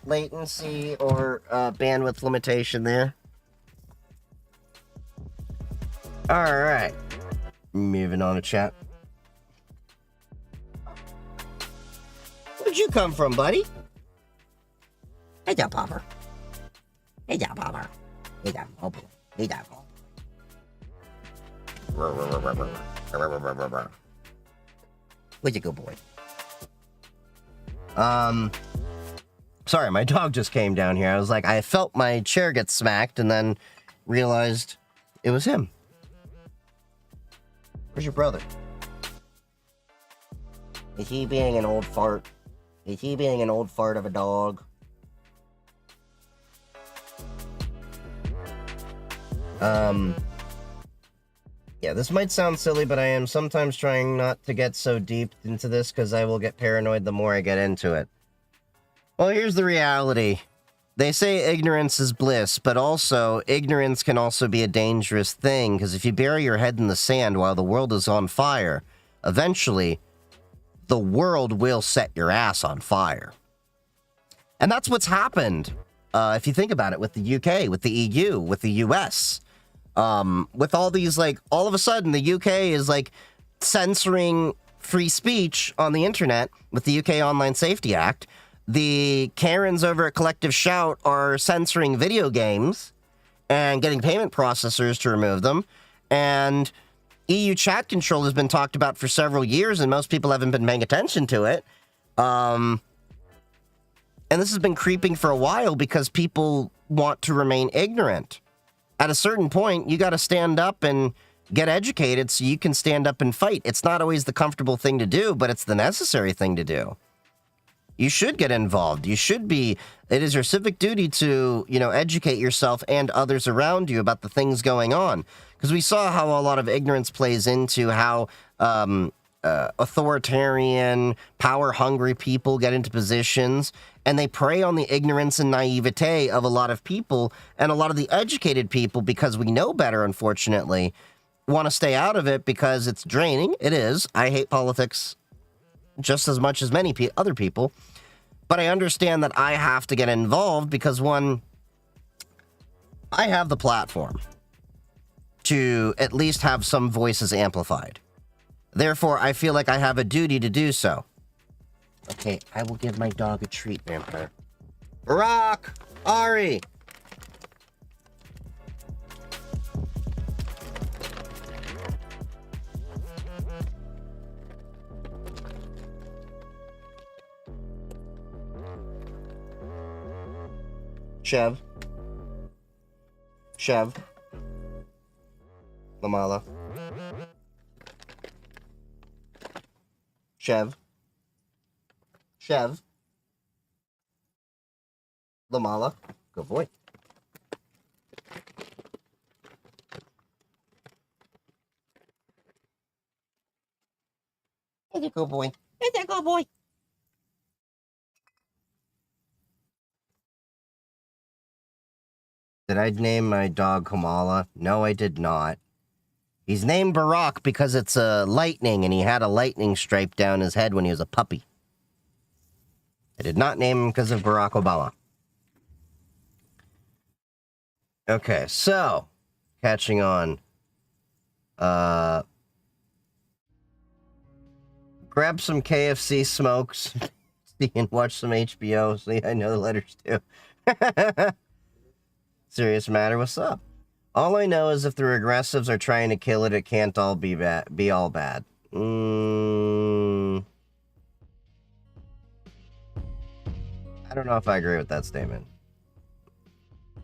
latency or bandwidth limitation there. All right, moving on to chat. Where'd you come from, buddy? Hey, down, Popper. Hey, down, Popper. Hey, down, Popper. Hey, down, Popper. Where'd you go, boy? Sorry, my dog just came down here. I was like, I felt my chair get smacked and then realized it was him. Where's your brother? Is he being an old fart? Is he being an old fart of a dog? Yeah, this might sound silly, but I am sometimes trying not to get so deep into this because I will get paranoid the more I get into it. Well, here's the reality. They say ignorance is bliss, but also ignorance can also be a dangerous thing because if you bury your head in the sand while the world is on fire, eventually the world will set your ass on fire. And that's what's happened, if you think about it, with the UK, with the EU, with the US. With all these, like, all of a sudden the UK is, like, censoring free speech on the internet with the UK Online Safety Act. The Karens over at Collective Shout are censoring video games and getting payment processors to remove them. And EU chat control has been talked about for several years, and most people haven't been paying attention to it. And this has been creeping for a while because people want to remain ignorant. At a certain point, you got to stand up and get educated so you can stand up and fight. It's not always the comfortable thing to do, but it's the necessary thing to do. You should get involved. You should be, it is your civic duty to, educate yourself and others around you about the things going on. Because we saw how a lot of ignorance plays into how authoritarian, power-hungry people get into positions, and they prey on the ignorance and naivete of a lot of people, and a lot of the educated people, because we know better, unfortunately, want to stay out of it because it's draining. It is. I hate politics just as much as many other people. But I understand that I have to get involved because, one, I have the platform to at least have some voices amplified. Therefore, I feel like I have a duty to do so. Okay, I will give my dog a treat, Vampire. Barack! Ari! Chev. Chev. Lamala. Chev. Chev. Lamala. Good boy. That's a good boy. That's a good boy. Did I name my dog Kamala? No, I did not. He's named Barack because it's a lightning, and he had a lightning stripe down his head when he was a puppy. I did not name him because of Barack Obama. Okay, so, catching on. Grab some KFC smokes and watch some HBO. See, I know the letters too. Serious matter, what's up? All I know is if the regressives are trying to kill it, it can't all be bad. All bad. I don't know if I agree with that statement.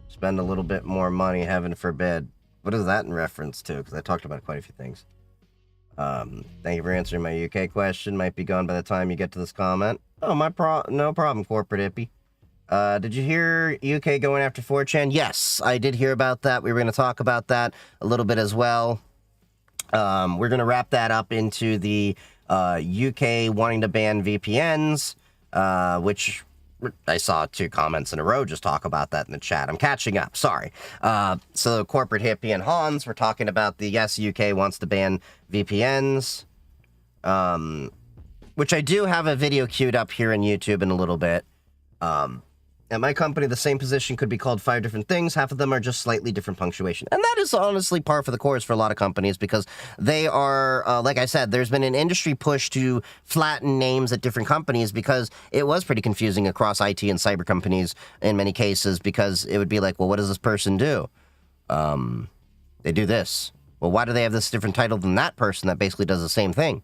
Spend a little bit more money, heaven forbid. What is that in reference to? Because I talked about quite a few things. Thank you for answering my UK question. Might be gone by the time you get to this comment. Oh, no problem, corporate hippie. Did you hear UK going after 4chan? Yes, I did hear about that. We were going to talk about that a little bit as well. We're going to wrap that up into the UK wanting to ban VPNs, which I saw 2 comments in a row just talk about that in the chat. I'm catching up, sorry. So corporate hippie and Hans were talking about the yes, UK wants to ban VPNs, which I do have a video queued up here in YouTube in a little bit. At my company, the same position could be called 5 different things. Half of them are just slightly different punctuation. And that is honestly par for the course for a lot of companies because they are, like I said, there's been an industry push to flatten names at different companies because it was pretty confusing across IT and cyber companies in many cases because it would be like, well, what does this person do? They do this. Well, why do they have this different title than that person that basically does the same thing?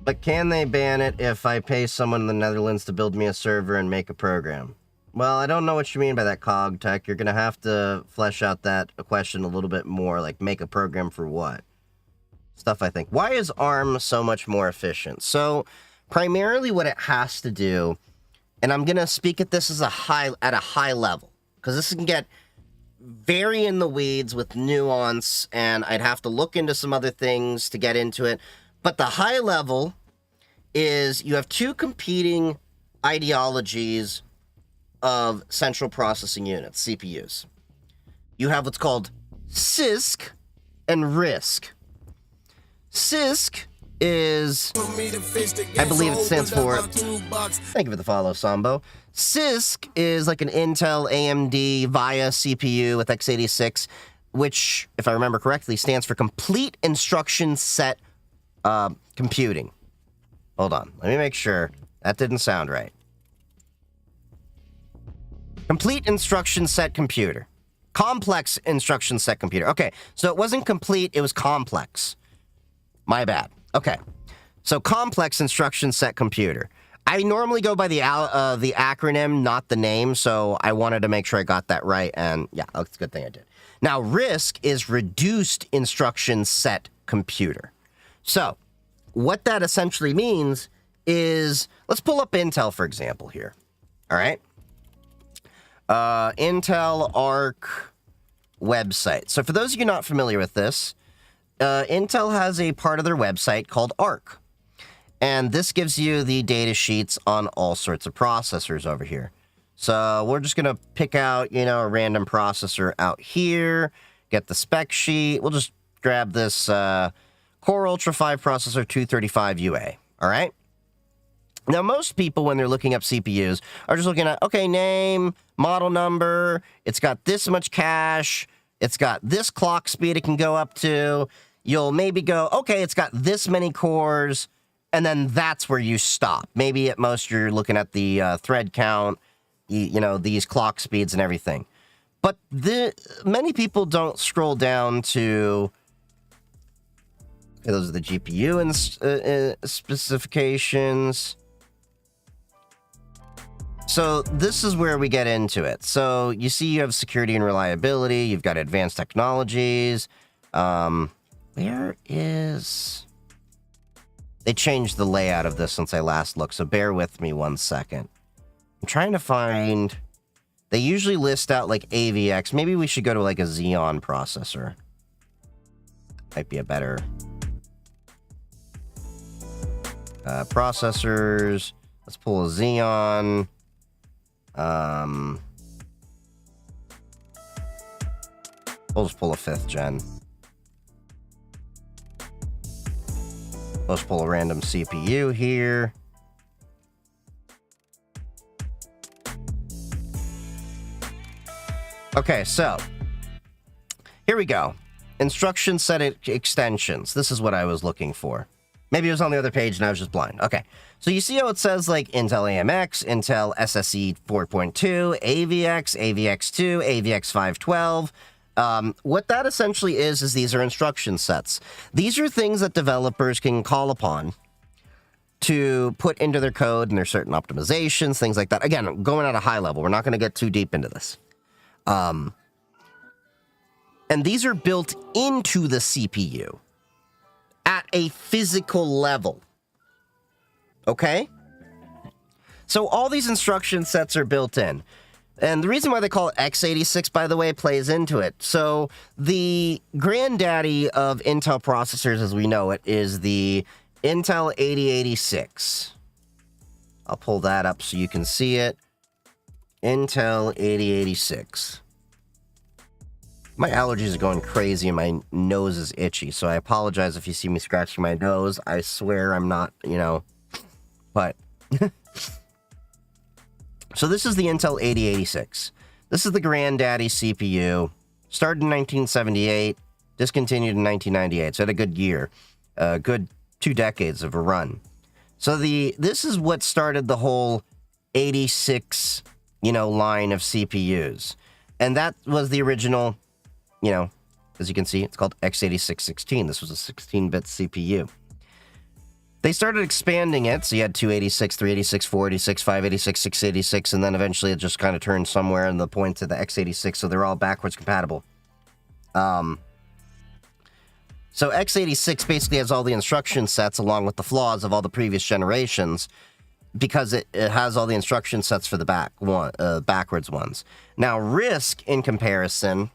But can they ban it if I pay someone in the Netherlands to build me a server and make a program? Well, I don't know what you mean by that, Cog Tech. You're going to have to flesh out that question a little bit more, like make a program for what? Stuff I think. Why is ARM so much more efficient? So, primarily what it has to do, and I'm going to speak at this as at a high level, because this can get very in the weeds with nuance, and I'd have to look into some other things to get into it. But the high level is you have 2 competing ideologies of central processing units, CPUs. You have what's called CISC and RISC. CISC is, I believe it stands for, thank you for the follow, Sambo. CISC is like an Intel AMD VIA CPU with x86, which, if I remember correctly, stands for Complete Instruction Set computing. Hold on. Let me make sure. That didn't sound right. Complete instruction set computer. Complex instruction set computer. Okay, so it wasn't complete, it was complex. My bad. Okay. So complex instruction set computer. I normally go by the acronym, not the name, so I wanted to make sure I got that right, and yeah, it's a good thing I did. Now, RISC is reduced instruction set computer. So, what that essentially means is, let's pull up Intel, for example, here. All right? Intel Arc website. So, for those of you not familiar with this, Intel has a part of their website called Arc. And this gives you the data sheets on all sorts of processors over here. So, we're just going to pick out, a random processor out here, get the spec sheet. We'll just grab this Core Ultra 5 processor 235 UA. All right. Now, most people, when they're looking up CPUs, are just looking at, okay, name, model number, it's got this much cache, it's got this clock speed it can go up to. You'll maybe go, okay, it's got this many cores, and then that's where you stop. Maybe at most you're looking at the thread count, you know, these clock speeds and everything. But many people don't scroll down to... Okay, those are the GPU and specifications. So this is where we get into it. So you see you have security and reliability. You've got advanced technologies. Where is... They changed the layout of this since I last looked, so bear with me 1 second. I'm trying to find... They usually list out like AVX. Maybe we should go to like a Xeon processor. Might be a better... processors. Let's pull a Xeon. We'll just pull a 5th gen. Let's pull a random CPU here. Okay, so here we go. Instruction set extensions. This is what I was looking for. Maybe it was on the other page and I was just blind. Okay, so you see how it says like Intel AMX, Intel SSE 4.2, AVX, AVX2, AVX 512. What that essentially is these are instruction sets. These are things that developers can call upon to put into their code and there's certain optimizations, things like that. Again, going at a high level, we're not going to get too deep into this. And these are built into the CPU at a physical level. Okay? So all these instruction sets are built in. And the reason why they call it x86, by the way, plays into it. So the granddaddy of Intel processors as we know it is the Intel 8086. I'll pull that up so you can see it. Intel 8086. My allergies are going crazy and my nose is itchy, so I apologize if you see me scratching my nose. I swear I'm not, you know, but... So this is the Intel 8086. This is the granddaddy CPU. Started in 1978, discontinued in 1998, so it had a good year. A good 2 decades of a run. So this is what started the whole 86, you know, line of CPUs. And that was the original, you know, as you can see, it's called x86-16. This was a 16-bit CPU. They started expanding it, so you had 286, 386, 486, 586, 686, and then eventually it just kind of turned somewhere in the point to the x86, so they're all backwards compatible. So x86 basically has all the instruction sets along with the flaws of all the previous generations because it has all the instruction sets for the backwards ones. Now, RISC, in comparison,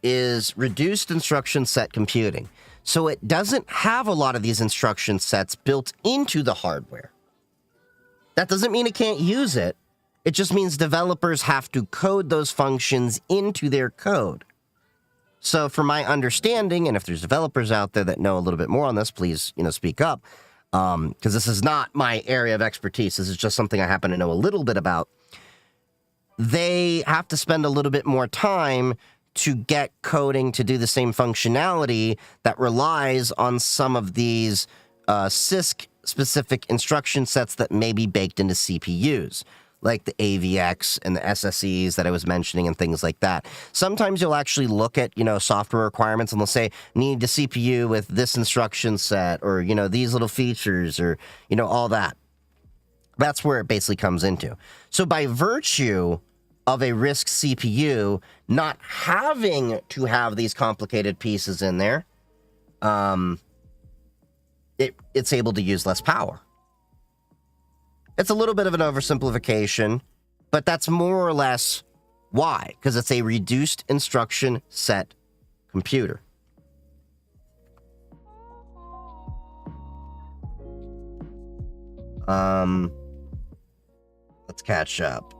is reduced instruction set computing. So it doesn't have a lot of these instruction sets built into the hardware. That doesn't mean it can't use it. It just means developers have to code those functions into their code. So from my understanding, and if there's developers out there that know a little bit more on this, please, you know, speak up. Because this is not my area of expertise. This is just something I happen to know a little bit about. They have to spend a little bit more time to get coding to do the same functionality that relies on some of these CISC-specific instruction sets that may be baked into CPUs, like the AVX and the SSEs that I was mentioning and things like that. Sometimes you'll actually look at, you know, software requirements and they'll say, need a CPU with this instruction set or, you know, these little features or, you know, all that. That's where it basically comes into. So by virtue of a RISC CPU not having to have these complicated pieces in there, it's able to use less power. It's a little bit of an oversimplification, but that's more or less why, because it's a reduced instruction set computer. Let's catch up.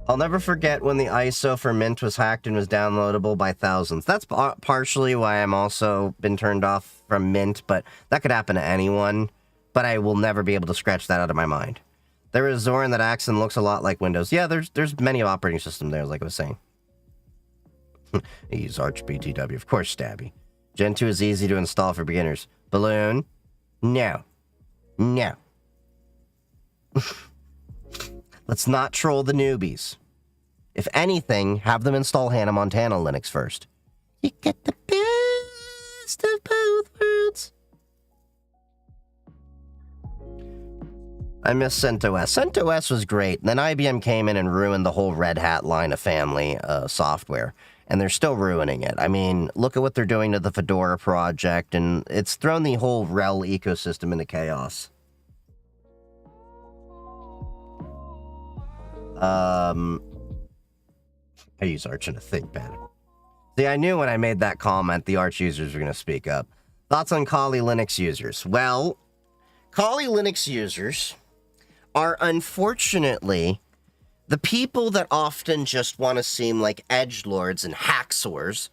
I'll never forget when the ISO for Mint was hacked and was downloadable by thousands. That's partially why I'm also been turned off from Mint, but that could happen to anyone. But I will never be able to scratch that out of my mind. There is Zorin that acts and looks a lot like Windows. Yeah, there's many operating systems there, like I was saying. I use Arch BTW, of course, Stabby. Gen 2 is easy to install for beginners. Balloon? No. No. Let's not troll the newbies. If anything, have them install Hannah Montana Linux first. You get the best of both worlds. I miss CentOS. CentOS was great. Then IBM came in and ruined the whole Red Hat line of family software. And they're still ruining it. I mean, look at what they're doing to the Fedora project, and it's thrown the whole RHEL ecosystem into chaos. I use Arch in a ThinkPad. See, I knew when I made that comment the Arch users were going to speak up. Thoughts on Kali Linux users? Well, Kali Linux users are unfortunately the people that often just want to seem like edgelords and hacksaws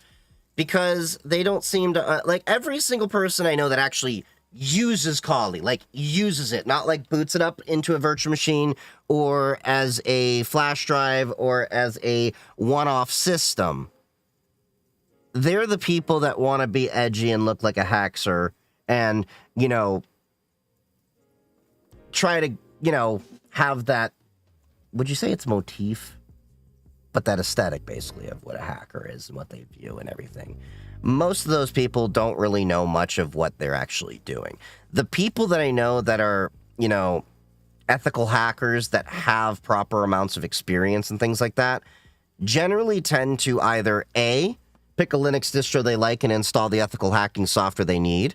because they don't seem to, like every single person I know that actually uses Kali, like uses it, not like boots it up into a virtual machine or as a flash drive or as a one-off system. They're the people that want to be edgy and look like a hacksaw and, you know, try to, you know, have that, would you say it's motif? But that aesthetic, basically, of what a hacker is and what they view and everything. Most of those people don't really know much of what they're actually doing. The people that I know that are, you know, ethical hackers that have proper amounts of experience and things like that, generally tend to either A, pick a Linux distro they like and install the ethical hacking software they need,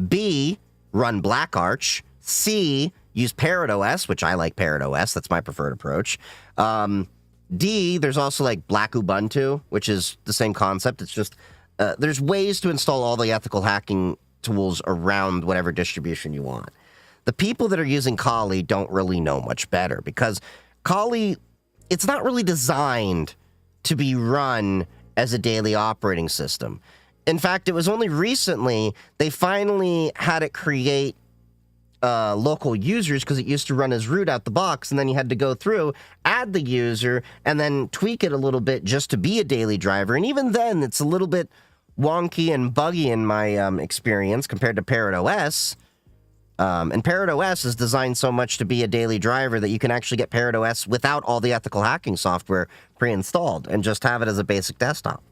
B, run BlackArch, C, use Parrot OS, which I like Parrot OS. That's my preferred approach. D, there's also like Black Ubuntu, which is the same concept. It's just, there's ways to install all the ethical hacking tools around whatever distribution you want. The people that are using Kali don't really know much better because Kali, it's not really designed to be run as a daily operating system. In fact, it was only recently they finally had it create local users because it used to run as root out the box, and then you had to go through, add the user, and then tweak it a little bit just to be a daily driver. And even then, it's a little bit wonky and buggy in my experience compared to Parrot OS. And Parrot OS is designed so much to be a daily driver that you can actually get Parrot OS without all the ethical hacking software pre-installed and just have it as a basic desktop.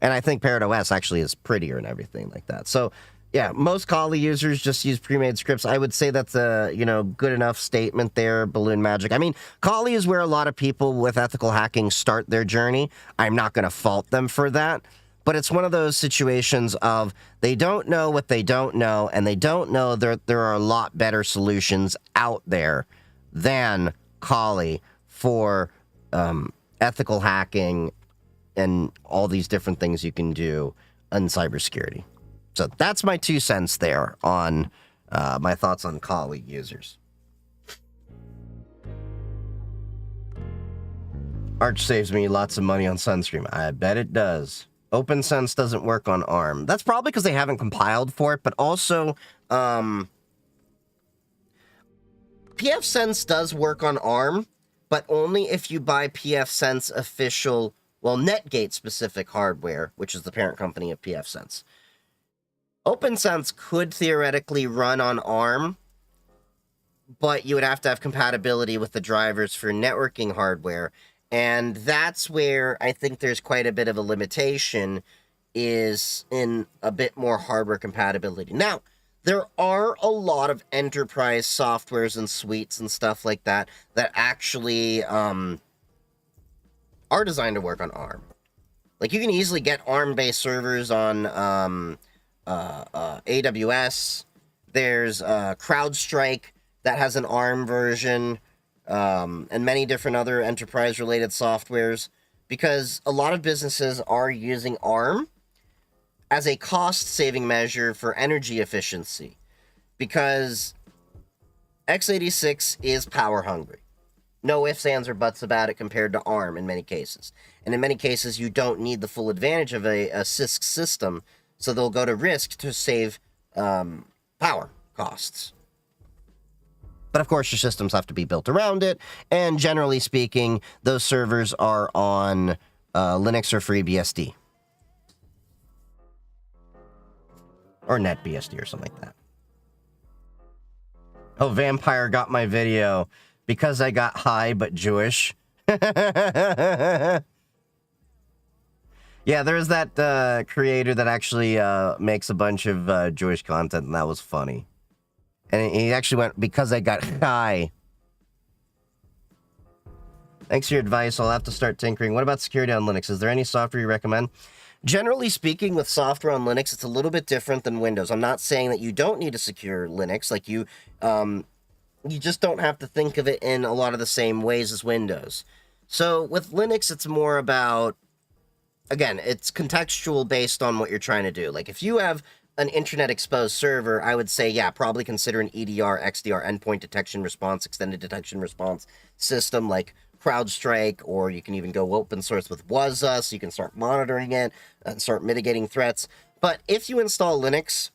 And I think Parrot OS actually is prettier and everything like that. So yeah, most Kali users just use pre-made scripts. I would say that's a, you know, good enough statement there, Balloon Magic. I mean, Kali is where a lot of people with ethical hacking start their journey. I'm not going to fault them for that, but it's one of those situations of they don't know what they don't know, and they don't know there are a lot better solutions out there than Kali for ethical hacking and all these different things you can do in cybersecurity. So that's my 2 cents there on my thoughts on Kali users. Arch saves me lots of money on Sunstream. I bet it does. OpenSense doesn't work on ARM. That's probably because they haven't compiled for it, but also pfSense does work on ARM, but only if you buy pfSense official, well, Netgate specific hardware, which is the parent company of pfSense. OpenSense could theoretically run on ARM, but you would have to have compatibility with the drivers for networking hardware. And that's where I think there's quite a bit of a limitation, is in a bit more hardware compatibility. Now, there are a lot of enterprise softwares and suites and stuff like that that actually are designed to work on ARM. Like, you can easily get ARM-based servers on AWS. There's CrowdStrike that has an ARM version, and many different other enterprise-related softwares, because a lot of businesses are using ARM as a cost-saving measure for energy efficiency, because x86 is power-hungry. No ifs, ands, or buts about it compared to ARM in many cases. And in many cases, you don't need the full advantage of a CISC system, so they'll go to RISC to save power costs. But of course, your systems have to be built around it, and generally speaking, those servers are on Linux or FreeBSD. Or NetBSD or something like that. Oh, Vampire got my video because I got high but Jewish. Yeah, there's that creator that actually makes a bunch of Jewish content, and that was funny. And he actually went, because I got high. Thanks for your advice. I'll have to start tinkering. What about security on Linux? Is there any software you recommend? Generally speaking, with software on Linux, it's a little bit different than Windows. I'm not saying that you don't need to secure Linux. Like you just don't have to think of it in a lot of the same ways as Windows. So with Linux, it's more about, again, it's contextual based on what you're trying to do. Like if you have an internet exposed server, I would say, yeah, probably consider an EDR, XDR, endpoint detection response, extended detection response system like CrowdStrike, or you can even go open source with Wazza, so you can start monitoring it and start mitigating threats. But if you install Linux,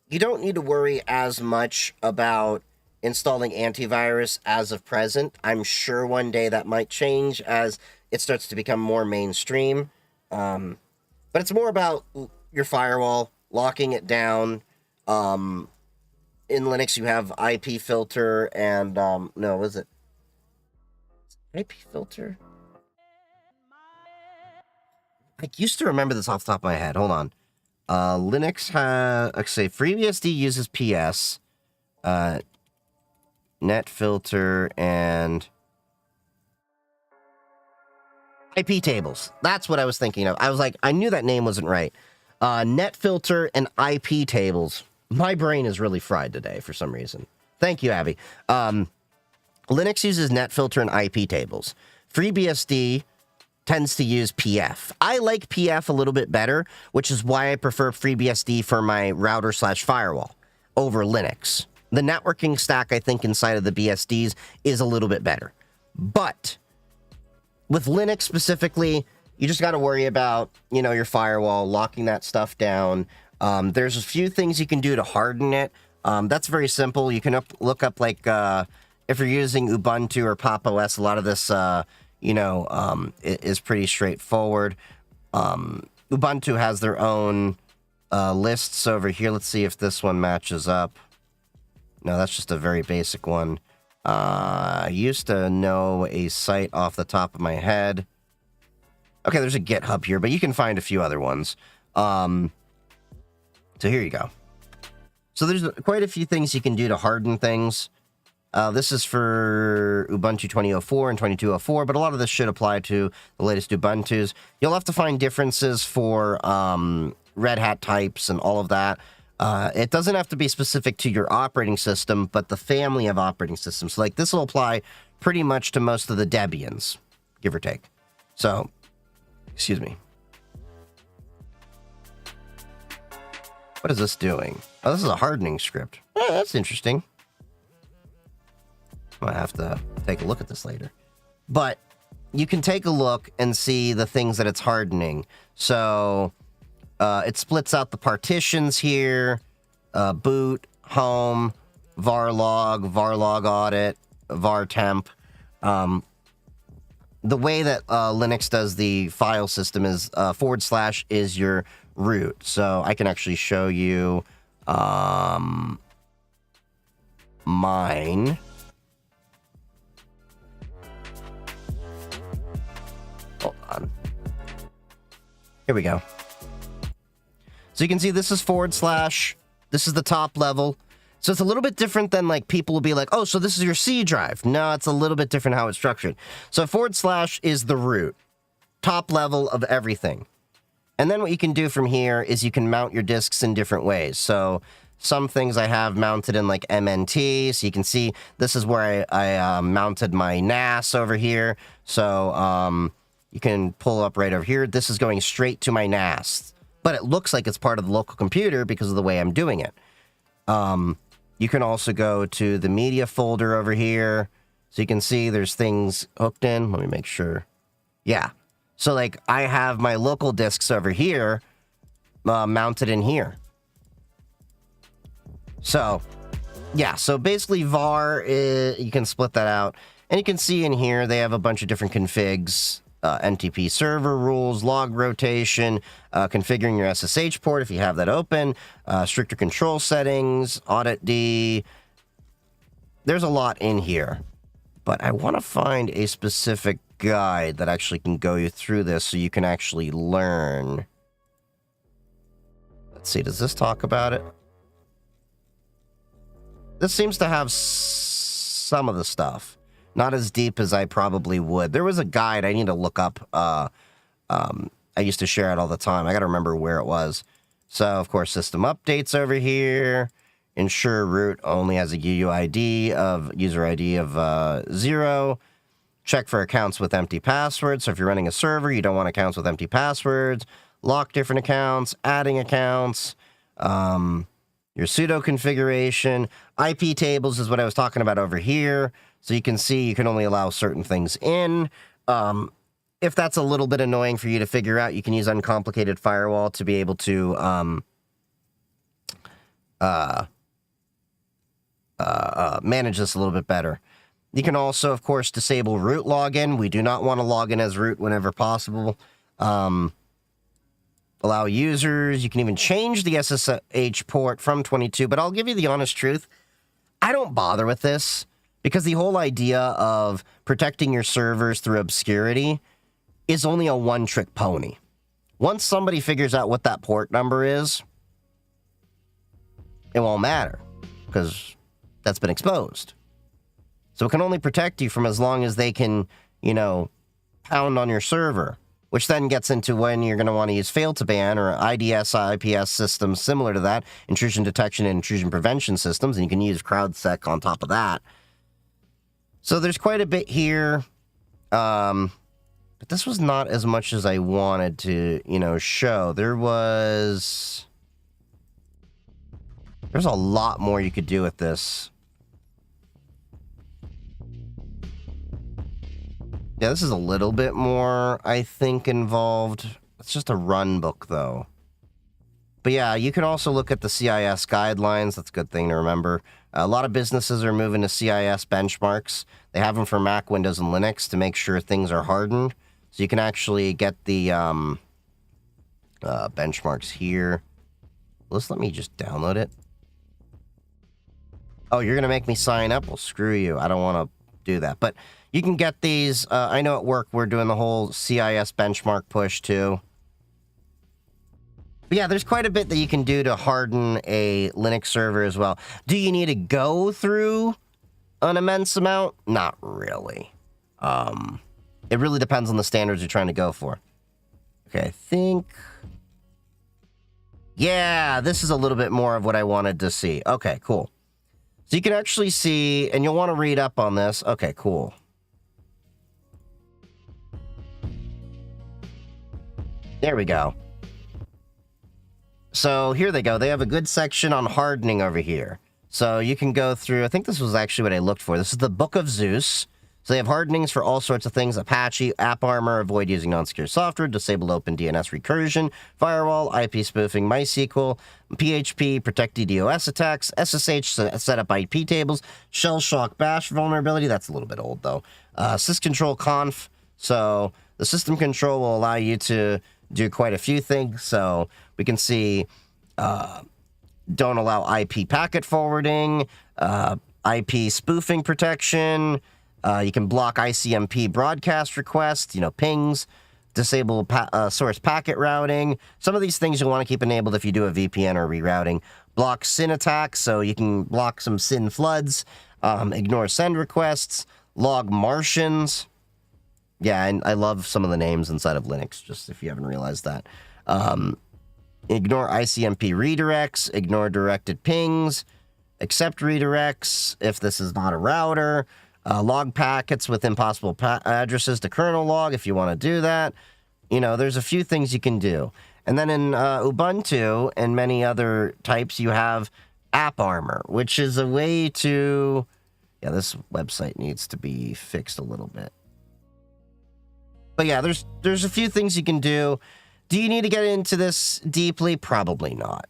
you don't need to worry as much about installing antivirus as of present. I'm sure one day that might change as it starts to become more mainstream. But it's more about your firewall, locking it down. In Linux, you have IP filter and, no, was it IP filter? I used to remember this off the top of my head. Hold on. Linux has, let's say, FreeBSD uses PS, net filter, and IP tables. That's what I was thinking of. I was like, I knew that name wasn't right. Net filter and IP tables. My brain is really fried today for some reason. Thank you, Abby. Linux uses net filter and IP tables. FreeBSD tends to use PF. I like PF a little bit better, which is why I prefer FreeBSD for my router/firewall over Linux. The networking stack, I think, inside of the BSDs is a little bit better. But with Linux specifically, you just got to worry about, you know, your firewall, locking that stuff down. There's a few things you can do to harden it. That's very simple. You can look up, like, if you're using Ubuntu or Pop! OS, a lot of this, is pretty straightforward. Ubuntu has their own lists over here. Let's see if this one matches up. No, that's just a very basic one. I used to know a site off the top of my head. Okay, there's a GitHub here, but you can find a few other ones. So here you go. So there's quite a few things you can do to harden things. This is for Ubuntu 2004 and 2204, but a lot of this should apply to the latest Ubuntus. You'll have to find differences for Red Hat types and all of that. It doesn't have to be specific to your operating system, but the family of operating systems. So, like, this will apply pretty much to most of the Debians, give or take. So, excuse me. What is this doing? Oh, this is a hardening script. Oh, that's interesting. I might have to take a look at this later. But you can take a look and see the things that it's hardening. So it splits out the partitions here, boot, home, varlog, varlog audit, vartemp. The way that Linux does the file system is / is your root. So I can actually show you mine. Hold on. Here we go. So you can see this is / this is the top level. So it's a little bit different than, like, people will be like, oh, so this is your C drive. No, it's a little bit different how it's structured. So / is the root, top level of everything. And then what you can do from here is you can mount your disks in different ways. So some things I have mounted in, like, MNT. So you can see this is where I mounted my NAS over here. So you can pull up right over here. This is going straight to my NAS. But it looks like it's part of the local computer because of the way I'm doing it. You can also go to the media folder over here. So you can see there's things hooked in. Let me make sure. Yeah. So like I have my local disks over here mounted in here. So yeah, so basically VAR, you can split that out. And you can see in here, they have a bunch of different configs, NTP server rules, log rotation, configuring your SSH port if you have that open, stricter control settings, audit D. There's a lot in here. But I want to find a specific guide that actually can go you through this so you can actually learn. Let's see, does this talk about it? This seems to have some of the stuff. Not as deep as I probably would. There was a guide I need to look up. I used to share it all the time. I got to remember where it was. So, of course, system updates over here. Ensure root only has a user ID of 0. Check for accounts with empty passwords. So if you're running a server, you don't want accounts with empty passwords. Lock different accounts, adding accounts, your sudo configuration. IP tables is what I was talking about over here. So you can see you can only allow certain things in. If that's a little bit annoying for you to figure out, you can use uncomplicated firewall to be able to manage this a little bit better. You can also, of course, disable root login. We do not want to log in as root whenever possible. Allow users. You can even change the SSH port from 22, but I'll give you the honest truth. I don't bother with this because the whole idea of protecting your servers through obscurity is only a one-trick pony. Once somebody figures out what that port number is, it won't matter because that's been exposed. So it can only protect you from as long as they can, pound on your server, which then gets into when you're going to want to use fail-to-ban or IDS, IPS systems similar to that, intrusion detection and intrusion prevention systems, and you can use CrowdSec on top of that. So there's quite a bit here, but this was not as much as I wanted to, show. There's a lot more you could do with this. Yeah, this is a little bit more, I think, involved. It's just a run book, though. But yeah, you can also look at the CIS guidelines. That's a good thing to remember. A lot of businesses are moving to CIS benchmarks. They have them for Mac, Windows, and Linux to make sure things are hardened. So you can actually get the benchmarks here. Let's let me just download it. Oh, you're going to make me sign up? Well, screw you. I don't want to do that. But you can get these. I know at work we're doing the whole CIS benchmark push too. But yeah, there's quite a bit that you can do to harden a Linux server as well. Do you need to go through an immense amount? Not really. It really depends on the standards you're trying to go for. Okay, I think... Yeah, this is a little bit more of what I wanted to see. Okay, cool. So you can actually see, and you'll want to read up on this. Okay, cool. There we go. So here they go. They have a good section on hardening over here. So you can go through, I think this was actually what I looked for. This is the Book of Zeus. So they have hardenings for all sorts of things. Apache, AppArmor, avoid using non-secure software, disable open DNS recursion, firewall, IP spoofing, MySQL, PHP, protect DDoS attacks, SSH, set up IP tables, shell shock bash vulnerability. That's a little bit old though. Syscontrol conf. So the system control will allow you to do quite a few things. So we can see don't allow IP packet forwarding, IP spoofing protection. You can block ICMP broadcast requests, pings, disable source packet routing. Some of these things you'll want to keep enabled if you do a VPN or rerouting. Block SYN attacks, so you can block some SYN floods. Ignore send requests. Log Martians. Yeah, and I love some of the names inside of Linux, just if you haven't realized that. Ignore ICMP redirects. Ignore directed pings. Accept redirects if this is not a router. Log packets with impossible addresses to kernel log if you want to do that. There's a few things you can do. And then in Ubuntu and many other types, you have AppArmor, which is a way to Yeah, this website needs to be fixed a little bit. But yeah, there's a few things you can do. Do you need to get into this deeply? Probably not.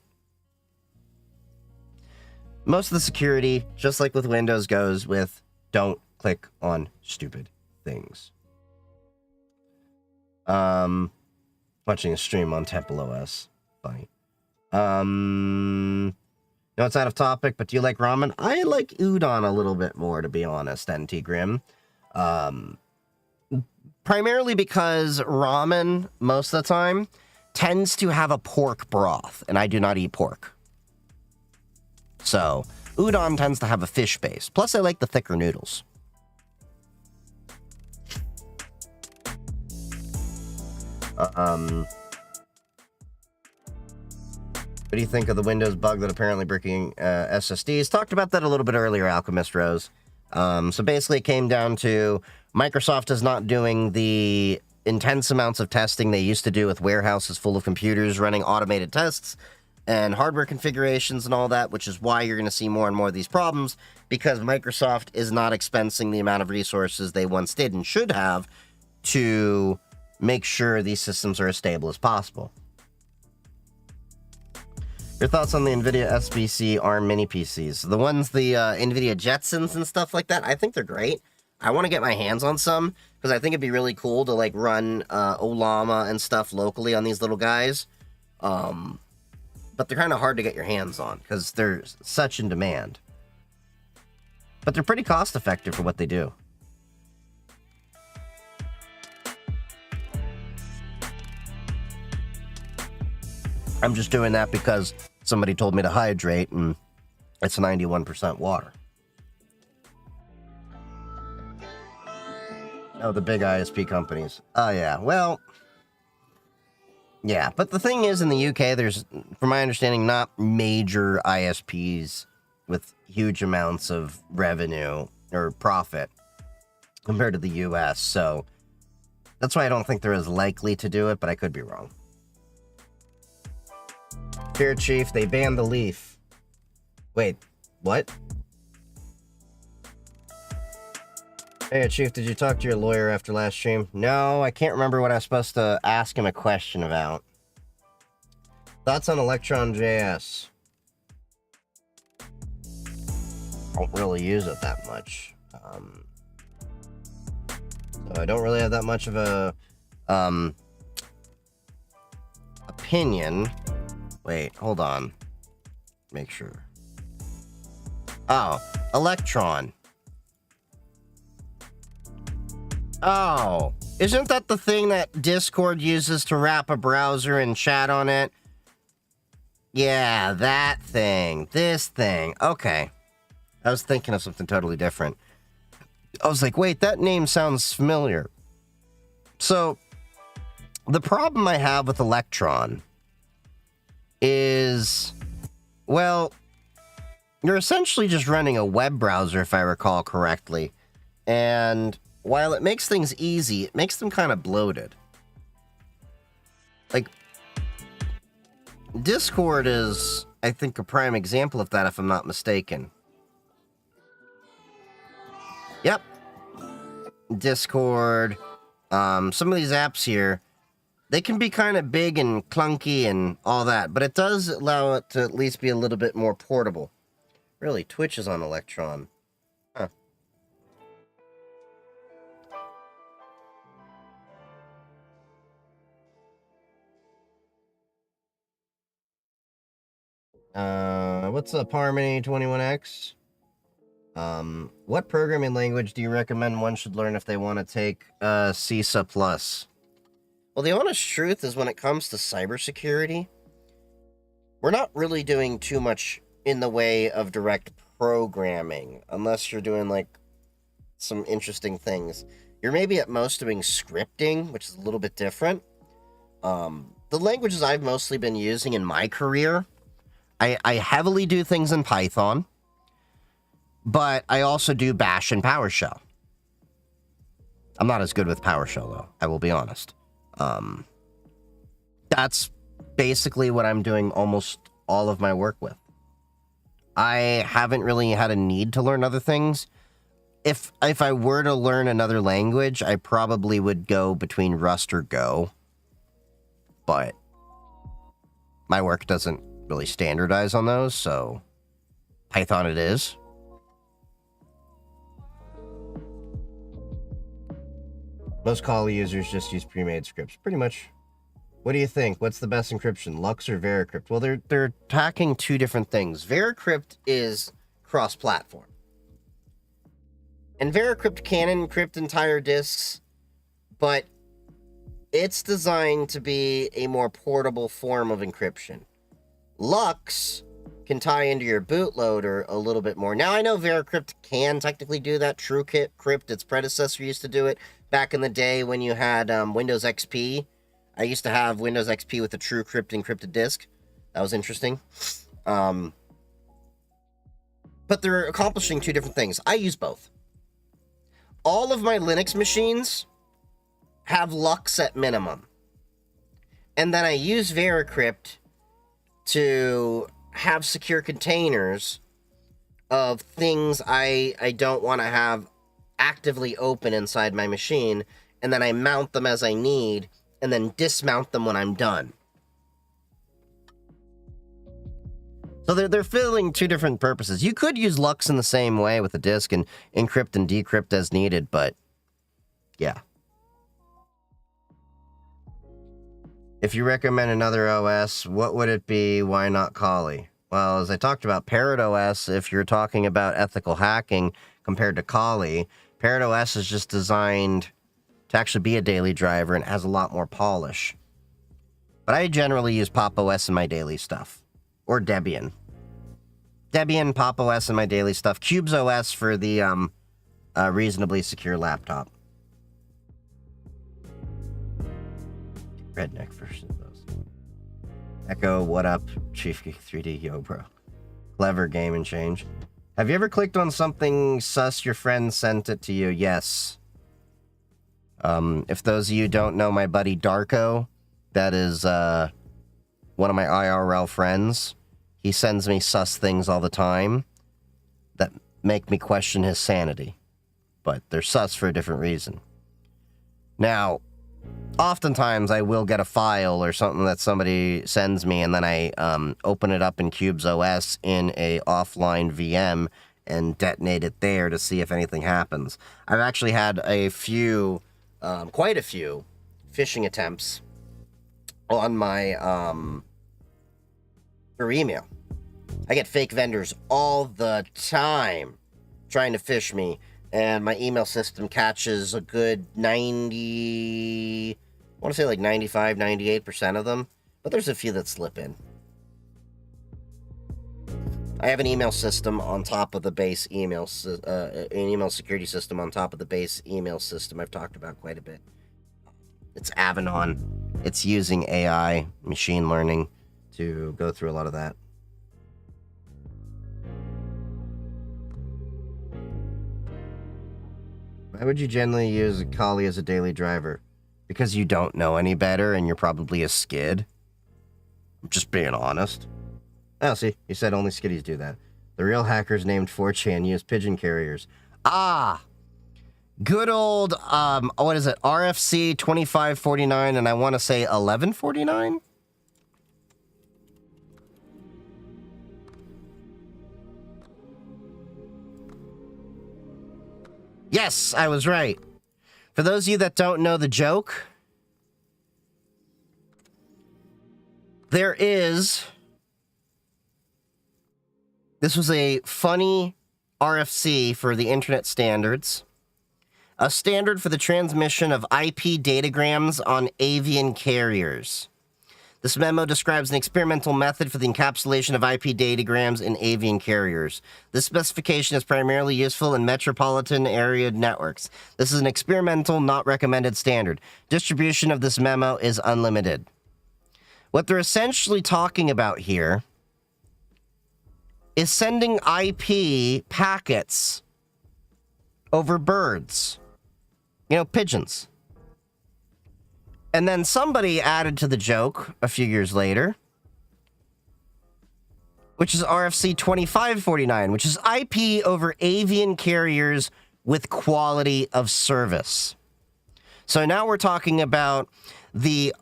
Most of the security, just like with Windows, goes with don't click on stupid things. Watching a stream on Temple OS. Funny. No, it's out of topic, but do you like ramen? I like udon a little bit more, to be honest, NT Grim. Primarily because ramen, most of the time, tends to have a pork broth, and I do not eat pork. So, udon tends to have a fish base. Plus, I like the thicker noodles. What do you think of the Windows bug that apparently breaking SSDs? Talked about that a little bit earlier, Alchemist Rose. So basically it came down to Microsoft is not doing the intense amounts of testing they used to do with warehouses full of computers running automated tests and hardware configurations and all that, which is why you're going to see more and more of these problems, because Microsoft is not expensing the amount of resources they once did and should have to make sure these systems are as stable as possible. Your thoughts on the NVIDIA SBC ARM mini PCs? The ones, the NVIDIA Jetsons and stuff like that, I think they're great. I want to get my hands on some, because I think it'd be really cool to, like, run Olama and stuff locally on these little guys. But they're kind of hard to get your hands on, because they're such in demand. But they're pretty cost-effective for what they do. I'm just doing that because somebody told me to hydrate, and it's 91% water. Oh, the big ISP companies. Oh, yeah. Well, yeah. But the thing is, in the UK, there's, from my understanding, not major ISPs with huge amounts of revenue or profit compared to the US. So that's why I don't think they're as likely to do it, but I could be wrong. Fear Chief, they banned the Leaf. Wait, what? Hey, Chief, did you talk to your lawyer after last stream? No, I can't remember what I was supposed to ask him a question about. Thoughts on Electron.js? Don't really use it that much. So I don't really have that much of a opinion. Wait, hold on. Make sure. Oh, Electron. Oh, isn't that the thing that Discord uses to wrap a browser and chat on it? Yeah, that thing. This thing. Okay. I was thinking of something totally different. I was like, wait, that name sounds familiar. So, the problem I have with Electron is, well, you're essentially just running a web browser, if I recall correctly. And while it makes things easy, it makes them kind of bloated. Like, Discord is, I think, a prime example of that, if I'm not mistaken. Yep. Discord. Some of these apps here, they can be kind of big and clunky and all that, but it does allow it to at least be a little bit more portable. Really, Twitch is on Electron. Huh. What's up, Harmony 21X? What programming language do you recommend one should learn if they want to take CISA Plus? Well, the honest truth is when it comes to cybersecurity, we're not really doing too much in the way of direct programming, unless you're doing, like, some interesting things. You're maybe at most doing scripting, which is a little bit different. The languages I've mostly been using in my career, I heavily do things in Python, but I also do Bash and PowerShell. I'm not as good with PowerShell, though, I will be honest. That's basically what I'm doing almost all of my work with. I haven't really had a need to learn other things, if I were to learn another language, I probably would go between Rust or Go. But my work doesn't really standardize on those, so Python it is. Most Kali users just use pre-made scripts. Pretty much. What do you think? What's the best encryption, Lux or Veracrypt? Well, they're attacking two different things. Veracrypt is cross-platform. And Veracrypt can encrypt entire disks, but it's designed to be a more portable form of encryption. Lux can tie into your bootloader a little bit more. Now, I know Veracrypt can technically do that. TrueCrypt, its predecessor, used to do it back in the day when you had Windows XP. I used to have Windows XP with a TrueCrypt encrypted disk. That was interesting. But they're accomplishing two different things. I use both. All of my Linux machines have Lux at minimum. And then I use Veracrypt to have secure containers of things I don't want to have actively open inside my machine, and then I mount them as I need, and then dismount them when I'm done. So they're filling two different purposes. You could use Lux in the same way with a disk and encrypt and decrypt as needed, but yeah. If you recommend another OS, what would it be? Why not Kali? Well, as I talked about, Parrot OS, if you're talking about ethical hacking compared to Kali, Parrot OS is just designed to actually be a daily driver and has a lot more polish. But I generally use Pop OS in my daily stuff. Or Debian. Debian, Pop OS in my daily stuff. Cubes OS for the reasonably secure laptop. Redneck version of those. Echo, what up? Chief Geek 3D, yo bro. Clever game and change. Have you ever clicked on something sus your friend sent it to you? Yes. If those of you don't know my buddy Darko, that is one of my IRL friends. He sends me sus things all the time that make me question his sanity. But they're sus for a different reason. Now, oftentimes I will get a file or something that somebody sends me, and then I open it up in Cubes OS in a offline VM and detonate it there to see if anything happens. I've actually had a few, quite a few, phishing attempts on my for email. I get fake vendors all the time trying to phish me, and my email system catches a good 90, I want to say like 95, 98% of them, but there's a few that slip in. I have an email system on top of the base email, an email security system on top of the base email system I've talked about quite a bit. It's Avanon. It's using AI, machine learning, to go through a lot of that. Why would you generally use a Kali as a daily driver? Because you don't know any better and you're probably a skid? I'm just being honest. Oh, see, you said only skiddies do that. The real hackers named 4chan use pigeon carriers. Ah! Good old, what is it? RFC 2549, and I want to say 1149? Yes, I was right. For those of you that don't know the joke, there is... This was a funny RFC for the internet standards. A standard for the transmission of IP datagrams on avian carriers. This memo describes an experimental method for the encapsulation of IP datagrams in avian carriers. This specification is primarily useful in metropolitan area networks. This is an experimental, not recommended standard. Distribution of this memo is unlimited. What they're essentially talking about here is sending IP packets over birds. You know, pigeons. And then somebody added to the joke a few years later, which is RFC 2549, which is IP over avian carriers with quality of service. So now we're talking about the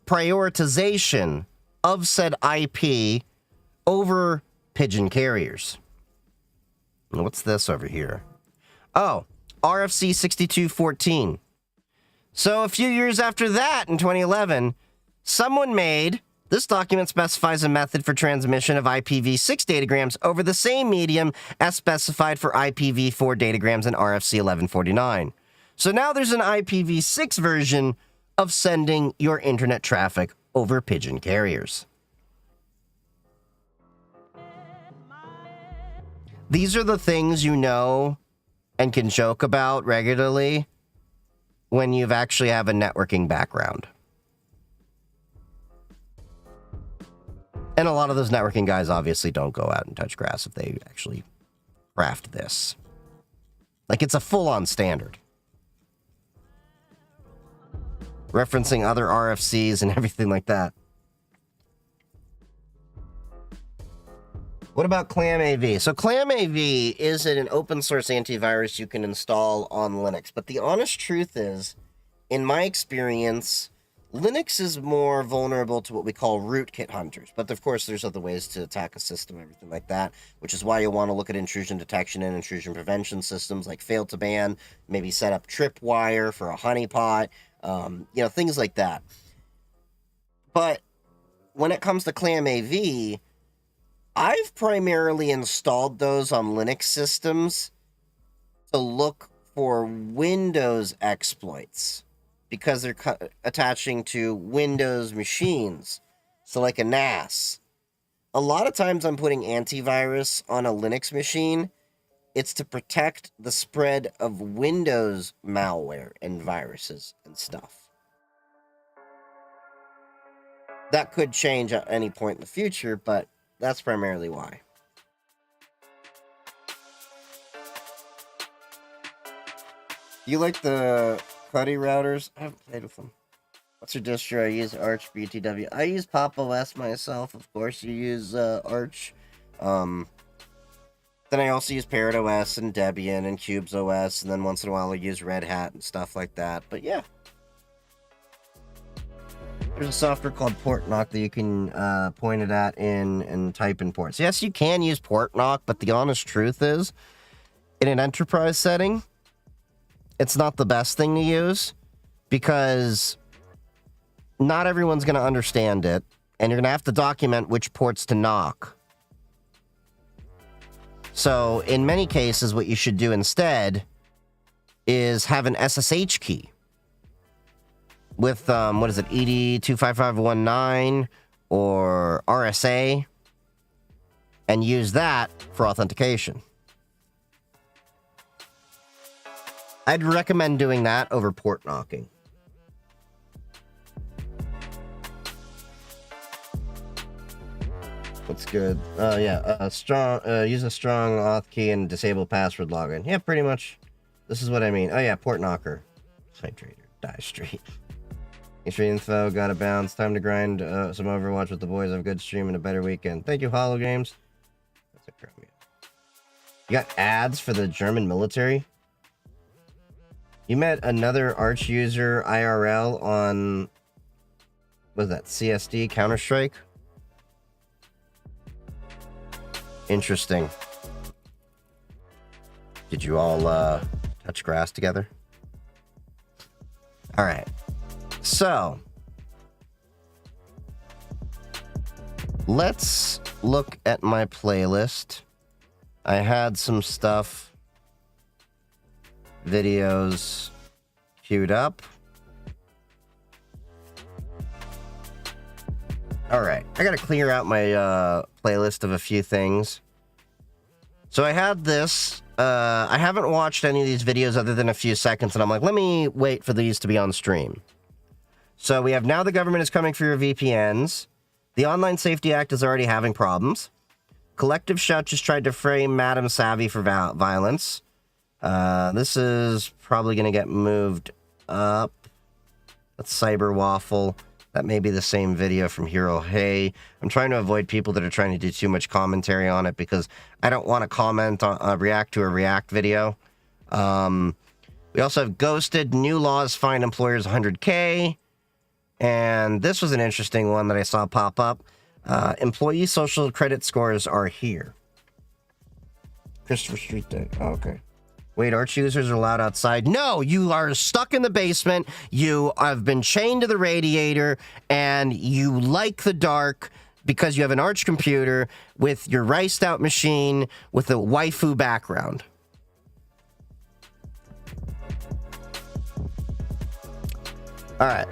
prioritization of said IP over pigeon carriers. What's this over here? Oh, RFC 6214. So a few years after that, in 2011, someone made... This document specifies a method for transmission of IPv6 datagrams over the same medium as specified for IPv4 datagrams in RFC 1149. So now there's an IPv6 version of sending your internet traffic over pigeon carriers. These are the things you know and can joke about regularly when you've actually have a networking background. And a lot of those networking guys obviously don't go out and touch grass if they actually craft this. Like, it's a full-on standard. Referencing other RFCs and everything like that. What about ClamAV? So ClamAV is an open source antivirus you can install on Linux. But the honest truth is, in my experience, Linux is more vulnerable to what we call rootkit hunters. But of course, there's other ways to attack a system, everything like that, which is why you want to look at intrusion detection and intrusion prevention systems like fail to ban, maybe set up tripwire for a honeypot, things like that. But when it comes to ClamAV, I've primarily installed those on Linux systems to look for Windows exploits, because they're attaching to Windows machines, so like a NAS. A lot of times I'm putting antivirus on a Linux machine. It's to protect the spread of Windows malware and viruses and stuff. That could change at any point in the future, but that's primarily why. You like the Putty routers? I haven't played with them. What's your distro? I use Arch BTW. I use Pop! OS myself. Of course, you use Arch. Then I also use Parrot OS and Debian and Cubes OS, and then once in a while I use Red Hat and stuff like that. But yeah. There's a software called PortNock that you can point it at and type in ports. Yes, you can use PortNock, but the honest truth is, in an enterprise setting, it's not the best thing to use, because not everyone's going to understand it, and you're going to have to document which ports to knock. So, in many cases, what you should do instead is have an SSH key with, ED25519 or RSA, and use that for authentication. I'd recommend doing that over port knocking. What's good? Use a strong auth key and disable password login. Yeah, pretty much. This is what I mean. Oh yeah, port knocker. Hydrator. Die straight. Stream info, gotta bounce. Time to grind some Overwatch with the boys. Have a good stream and a better weekend. Thank you, Hollow Games. That's a Chromia. You got ads for the German military? You met another Arch user IRL on, what was that, CSD, Counter-Strike? Interesting. Did you all touch grass together? All right. So, let's look at my playlist. I had some stuff, videos queued up. All right, I gotta clear out my playlist of a few things. So I had this. I haven't watched any of these videos other than a few seconds, and I'm like, let me wait for these to be on stream. So we have Now the Government is Coming for Your VPNs. The Online Safety Act is already having problems. Collective Shout just tried to frame Madam Savvy for violence. This is probably going to get moved up. That's Cyber Waffle. That may be the same video from Hero Hey. I'm trying to avoid people that are trying to do too much commentary on it, because I don't want to comment on react to a React video. We also have ghosted. New laws fine employers $100K. And this was an interesting one that I saw pop up. Employee social credit scores are here. Christopher Street Day. Oh, okay. Wait, arch users are allowed outside? No, you are stuck in the basement. You have been chained to the radiator, and you like the dark because you have an arch computer with your riced out machine with a waifu background. All right.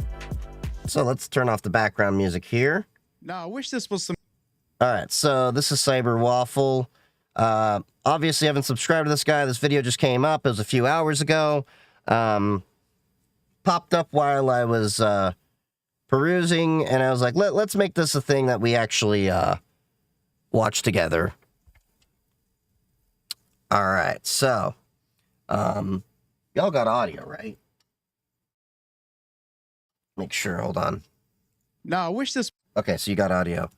So let's turn off the background music here. No, I wish this was some. All right, so this is Cyber Waffle. Obviously, I haven't subscribed to this guy. This video just came up. It was a few hours ago. Popped up while I was perusing, and I was like, let's make this a thing that we actually watch together. All right, so y'all got audio, right? Make sure, hold on. No, I wish this. Okay, so you got audio.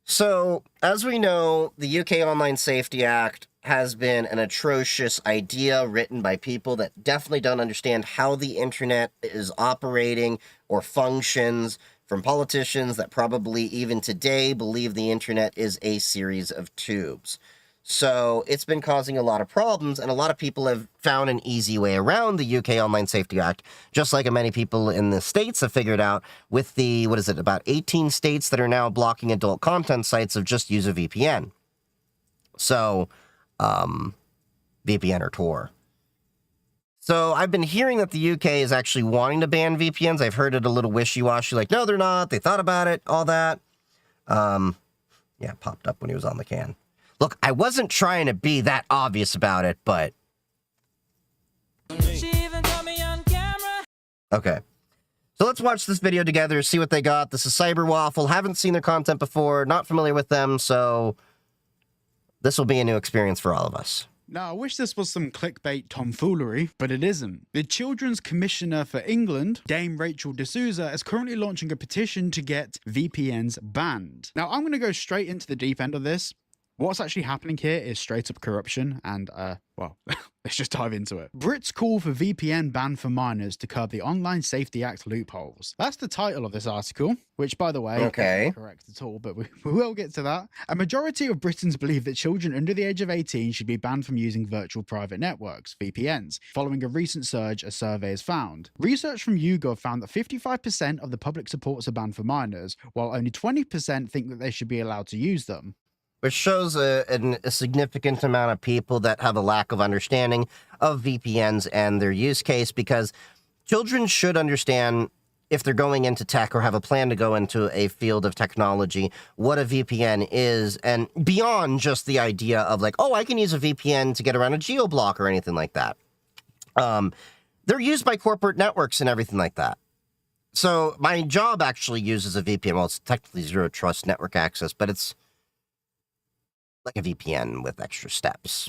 So, as we know, the UK Online Safety Act has been an atrocious idea written by people that definitely don't understand how the internet is operating or functions, from politicians that probably even today believe the internet is a series of tubes. So it's been causing a lot of problems, and a lot of people have found an easy way around the UK Online Safety Act, just like many people in the States have figured out with the, what is it, about 18 states that are now blocking adult content sites of just use a VPN. So, VPN or Tor. So I've been hearing that the UK is actually wanting to ban VPNs. I've heard it a little wishy-washy, like, no, they're not. They thought about it, all that. Yeah, it popped up when he was on the can. Look, I wasn't trying to be that obvious about it, but... Okay. So let's watch this video together, see what they got. This is Cyber Waffle. Haven't seen their content before, not familiar with them, so this will be a new experience for all of us. No, I wish this was some clickbait tomfoolery, but it isn't. The Children's Commissioner for England, Dame Rachel D'Souza, is currently launching a petition to get VPNs banned. Now, I'm going to go straight into the deep end of this. What's actually happening here is straight up corruption, and, well, let's just dive into it. Brits call for VPN ban for minors to curb the Online Safety Act loopholes. That's the title of this article, which, by the way, isn't correct at all, but we will get to that. A majority of Britons believe that children under the age of 18 should be banned from using virtual private networks, VPNs, following a recent surge, a survey has found. Research from YouGov found that 55% of the public supports a ban for minors, while only 20% think that they should be allowed to use them. Which shows a significant amount of people that have a lack of understanding of VPNs and their use case, because children should understand, if they're going into tech or have a plan to go into a field of technology, what a VPN is, and beyond just the idea of like, oh, I can use a VPN to get around a geo-block or anything like that. They're used by corporate networks and everything like that. So my job actually uses a VPN. Well, it's technically zero trust network access, but it's like a VPN with extra steps.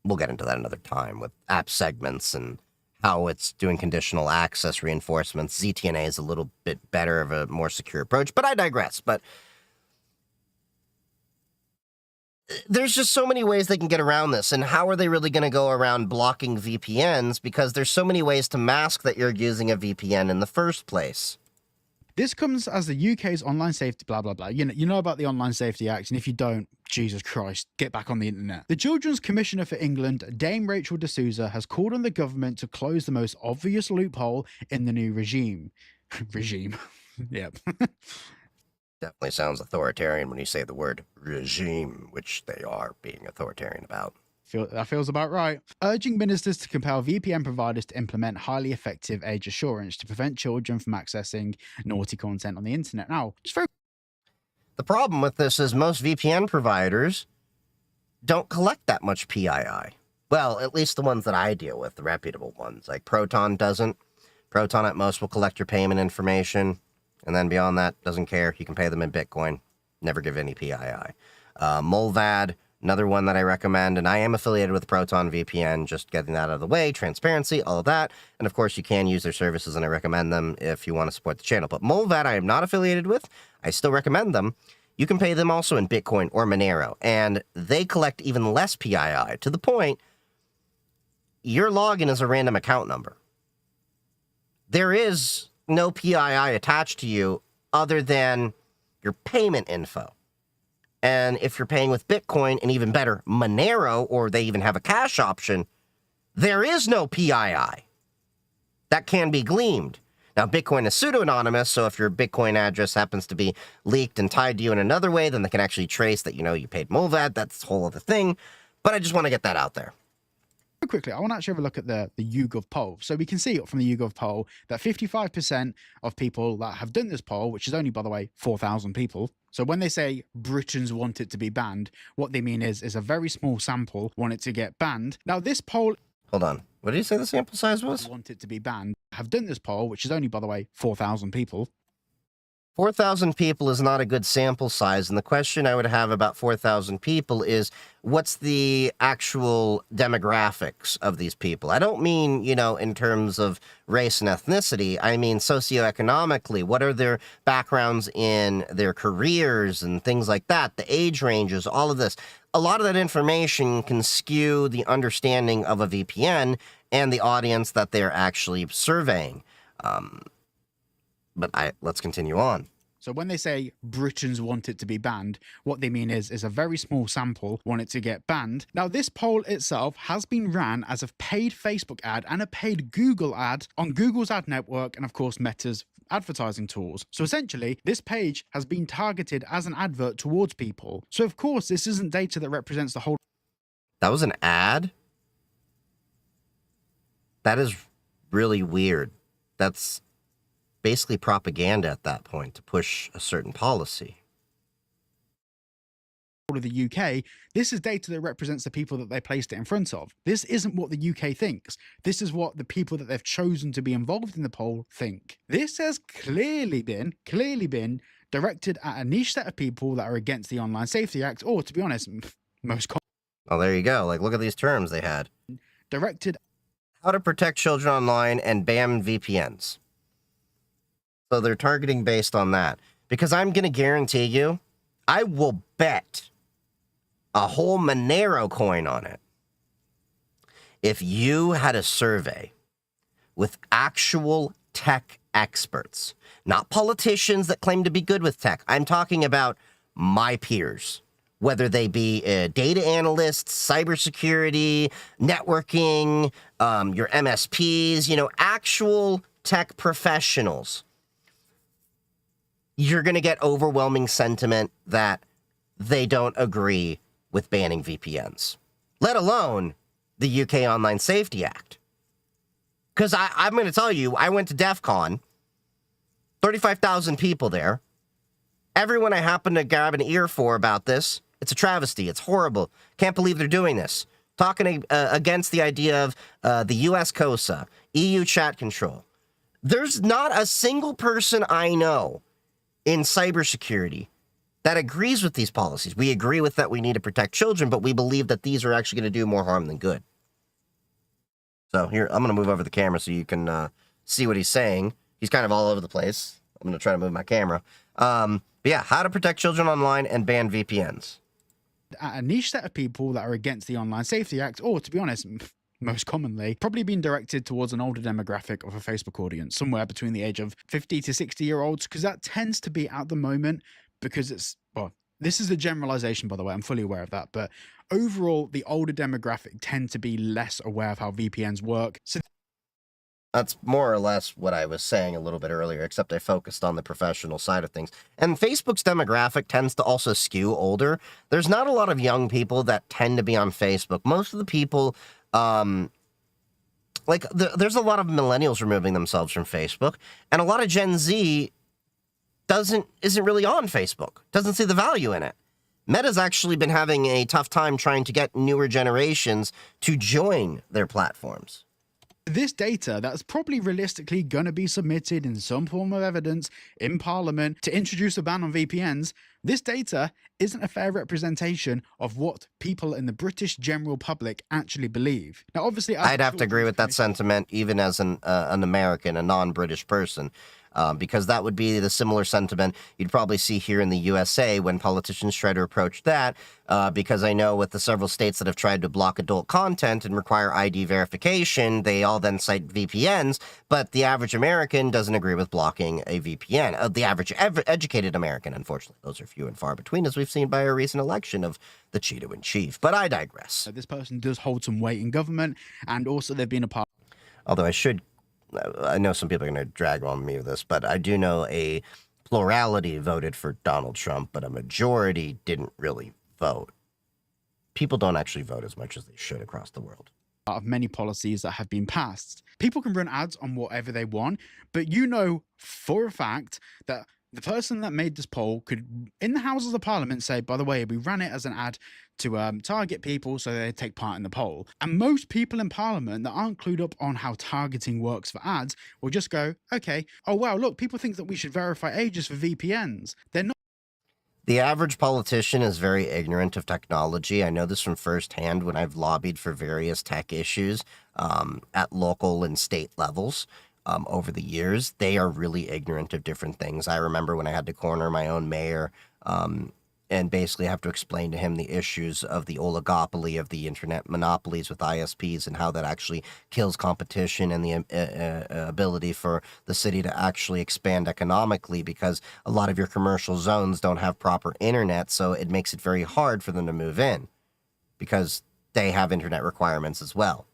We'll get into that another time with app segments and how it's doing conditional access reinforcements. ZTNA is a little bit better of a more secure approach, but I digress. But there's just so many ways they can get around this, and how are they really going to go around blocking VPNs? Because there's so many ways to mask that you're using a VPN in the first place. This comes as the UK's online safety blah, blah, blah. You know about the Online Safety Act, and if you don't, Jesus Christ, get back on the internet. The Children's Commissioner for England, Dame Rachel D'Souza, has called on the government to close the most obvious loophole in the new regime. Yep. Definitely sounds authoritarian when you say the word regime, which they are being authoritarian about. That feels about right. Urging ministers to compel VPN providers to implement highly effective age assurance to prevent children from accessing naughty content on the internet. Now, the problem with this is most VPN providers don't collect that much PII. Well, at least the ones that I deal with, the reputable ones. Like Proton doesn't. Proton at most will collect your payment information, and then beyond that, doesn't care. You can pay them in Bitcoin. Never give any PII. Molvad, another one that I recommend, and I am affiliated with Proton VPN, just getting that out of the way, transparency, all of that. And of course, you can use their services, and I recommend them if you want to support the channel. But Molvad, I am not affiliated with. I still recommend them. you can pay them also in Bitcoin or Monero, and they collect even less PII, to the point your login is a random account number. There is no PII attached to you other than your payment info. And if you're paying with Bitcoin, and even better, Monero, or they even have a cash option, there is no PII that can be gleaned. Now, Bitcoin is pseudo-anonymous, so if your Bitcoin address happens to be leaked and tied to you in another way, then they can actually trace that, you paid MOLVAD. That's a whole other thing. But I just want to get that out there. Quickly, I want to actually have a look at the YouGov poll. So we can see from the YouGov poll that 55% of people that have done this poll, which is only, by the way, 4,000 people. So when they say Britons want it to be banned, what they mean is a very small sample want it to get banned. Now, this poll... Hold on. What did you say the sample size was? Want it to be banned. Have done this poll, which is only, by the way, 4,000 people. 4,000 people is not a good sample size, and the question I would have about 4,000 people is, what's the actual demographics of these people? I don't mean, in terms of race and ethnicity. I mean socioeconomically. What are their backgrounds in their careers and things like that? The age ranges, all of this. A lot of that information can skew the understanding of a VPN and the audience that they're actually surveying. But let's continue on. So when they say Britons want it to be banned, what they mean is a very small sample want it to get banned. Now, this poll itself has been ran as a paid Facebook ad and a paid Google ad on Google's ad network and, of course, Meta's advertising tools. So essentially, this page has been targeted as an advert towards people. So, of course, this isn't data that represents the whole... That was an ad? That is really weird. That's basically propaganda at that point to push a certain policy. Of the UK, this is data that represents the people that they placed it in front of. This isn't what the UK thinks. This is what the people that they've chosen to be involved in the poll think. This has clearly been directed at a niche set of people that are against the Online Safety Act, or, to be honest, most... Oh, there you go. Look at these terms they had. Directed... How to protect children online and ban VPNs. So they're targeting based on that. Because I'm going to guarantee you, I will bet a whole Monero coin on it. If you had a survey with actual tech experts, not politicians that claim to be good with tech. I'm talking about my peers, whether they be data analysts, cybersecurity, networking, your MSPs, actual tech professionals. You're going to get overwhelming sentiment that they don't agree with banning VPNs, let alone the UK Online Safety Act. Because I'm going to tell you, I went to DEF CON, 35,000 people there. Everyone I happened to grab an ear for about this, it's a travesty. It's horrible. Can't believe they're doing this. Talking against the idea of the US COSA, EU chat control. There's not a single person I know in cybersecurity that agrees with these policies. We agree with that we need to protect children, but we believe that these are actually going to do more harm than good. So here, I'm going to move over the camera so you can see what he's saying. He's kind of all over the place. I'm going to try to move my camera. But yeah, how to protect children online and ban VPNs. A niche set of people that are against the Online Safety Act, or, to be honest, most commonly, probably being directed towards an older demographic of a Facebook audience, somewhere between the age of 50 to 60-year-olds, because that tends to be at the moment, because it's, well, this is a generalization, by the way, I'm fully aware of that, but overall, the older demographic tend to be less aware of how VPNs work. So that's more or less what I was saying a little bit earlier, except I focused on the professional side of things. And Facebook's demographic tends to also skew older. There's not a lot of young people that tend to be on Facebook. Most of the people, there's a lot of millennials removing themselves from Facebook, and a lot of Gen Z isn't really on Facebook, doesn't see the value in it. Meta's actually been having a tough time trying to get newer generations to join their platforms. this data that's probably realistically going to be submitted in some form of evidence in Parliament to introduce a ban on VPNs, this data isn't a fair representation of what people in the British general public actually believe. Now, obviously, I'd have to agree with that sentiment, even as an American, a non-British person. because that would be the similar sentiment you'd probably see here in the USA when politicians try to approach that, because I know with the several states that have tried to block adult content and require ID verification, they all then cite VPNs, but the average American doesn't agree with blocking a VPN. The average educated American, unfortunately. Those are few and far between, as we've seen by our recent election of the Cheeto-in-Chief. But I digress. This person does hold some weight in government, and also they've been a part. Although I know some people are going to drag on me with this, but I do know a plurality voted for Donald Trump, but a majority didn't really vote. People don't actually vote as much as they should across the world. Of many policies that have been passed. People can run ads on whatever they want, but you know for a fact that the person that made this poll could, in the Houses of Parliament, say, by the way, we ran it as an ad to target people so they take part in the poll. And most people in Parliament that aren't clued up on how targeting works for ads will just go, okay, oh wow, look, people think that we should verify ages for VPNs. They're not. The average politician is very ignorant of technology. I know this from firsthand when I've lobbied for various tech issues at local and state levels over the years. They are really ignorant of different things. I remember when I had to corner my own mayor and basically have to explain to him the issues of the oligopoly of the internet monopolies with ISPs and how that actually kills competition and the ability for the city to actually expand economically, because a lot of your commercial zones don't have proper internet, so it makes it very hard for them to move in because they have internet requirements as well.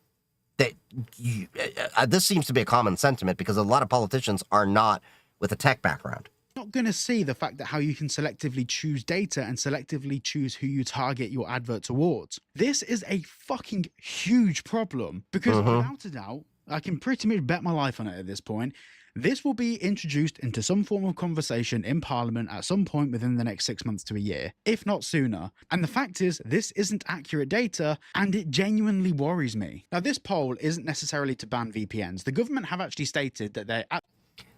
This seems to be a common sentiment because a lot of politicians are not with a tech background. Not going to see the fact that how you can selectively choose data and selectively choose who you target your advert towards. This is a fucking huge problem because without a doubt, I can pretty much bet my life on it at this point. This will be introduced into some form of conversation in Parliament at some point within the next 6 months to a year, if not sooner. And the fact is, this isn't accurate data, and it genuinely worries me. Now, this poll isn't necessarily to ban VPNs. The government have actually stated that they're...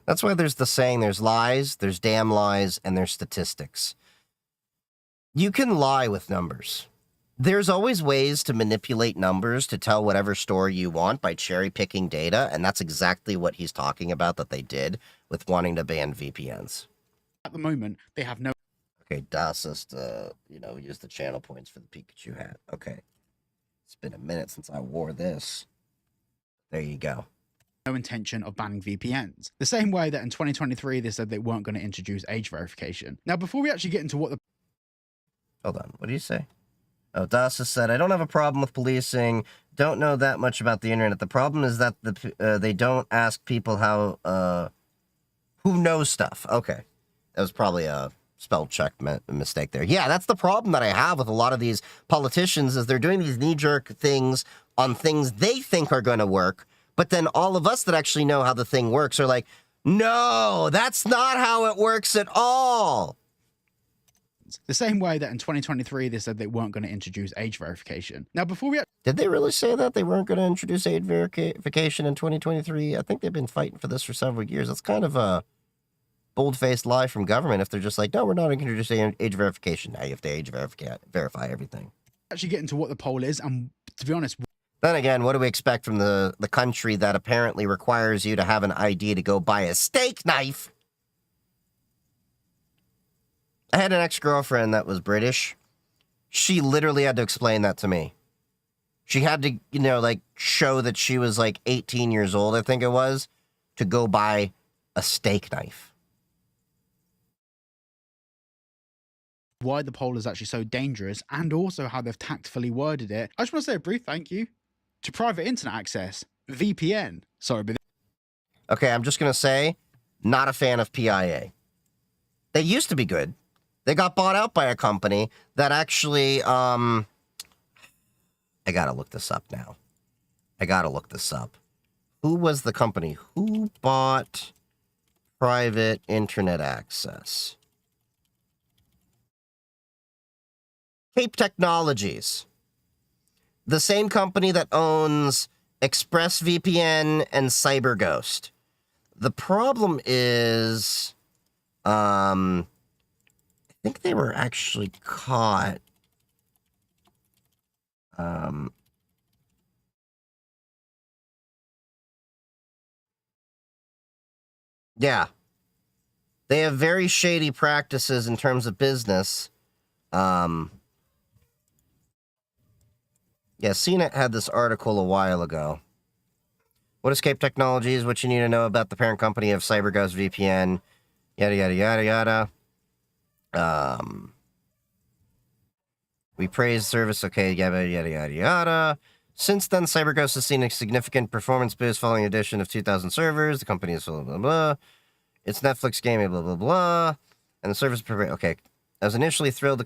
That's why there's the saying, there's lies, there's damn lies, and there's statistics. You can lie with numbers. There's always ways to manipulate numbers to tell whatever story you want by cherry-picking data, and that's exactly what he's talking about that they did with wanting to ban VPNs. At the moment, they have no... Okay, Das is to, use the channel points for the Pikachu hat. Okay. It's been a minute since I wore this. There you go. No intention of banning VPNs. The same way that in 2023, they said they weren't going to introduce age verification. Now, before we actually get into what the... Hold on, what do you say? Oh, Das said, I don't have a problem with policing, don't know that much about the internet. The problem is that they don't ask people how, who knows stuff. Okay, that was probably a spell check mistake there. Yeah, that's the problem that I have with a lot of these politicians is they're doing these knee-jerk things on things they think are going to work, but then all of us that actually know how the thing works are like, no, that's not how it works at all. The same way that in 2023, they said they weren't going to introduce age verification. Now, before we... Did they really say that they weren't going to introduce age verification in 2023? I think they've been fighting for this for several years. That's kind of a bold-faced lie from government if they're just like, no, we're not going to introduce age verification. Now you have to age verify everything. Actually get into what the poll is, and to be honest... Then again, what do we expect from the country that apparently requires you to have an ID to go buy a steak knife? I had an ex-girlfriend that was British. She literally had to explain that to me. She had to, show that she was 18 years old, I think it was, to go buy a steak knife. Why the poll is actually so dangerous, and also how they've tactfully worded it. I just want to say a brief thank you to private internet access, VPN. Sorry, but... Okay, I'm just going to say, not a fan of PIA. They used to be good. They got bought out by a company that actually, I gotta look this up now. Who was the company? Who bought private internet access? Cape Technologies. The same company that owns ExpressVPN and CyberGhost. The problem is, I think they were actually caught. Yeah, They have very shady practices in terms of business. Yeah, CNET had this article a while ago. What Escape Technologies? What you need to know about the parent company of CyberGhost VPN? Yada, yada, yada, yada. We praise service. Okay, yada, yada, yada, yada. Since then, CyberGhost has seen a significant performance boost following the addition of 2,000 servers. The company is blah, blah, blah. It's Netflix gaming, blah, blah, blah. And the service... Okay. I was initially thrilled the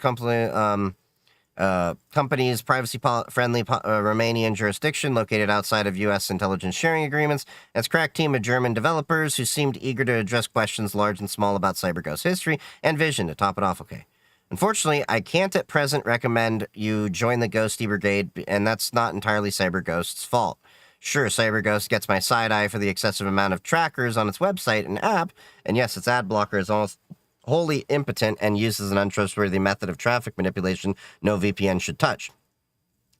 company's privacy-friendly Romanian jurisdiction located outside of U.S. intelligence sharing agreements. Its crack team of German developers who seemed eager to address questions large and small about CyberGhost history and vision to top it off. Okay. Unfortunately, I can't at present recommend you join the Ghosty Brigade, and that's not entirely CyberGhost's fault. Sure, CyberGhost gets my side eye for the excessive amount of trackers on its website and app, and yes, its ad blocker is almost wholly impotent and uses an untrustworthy method of traffic manipulation no VPN should touch.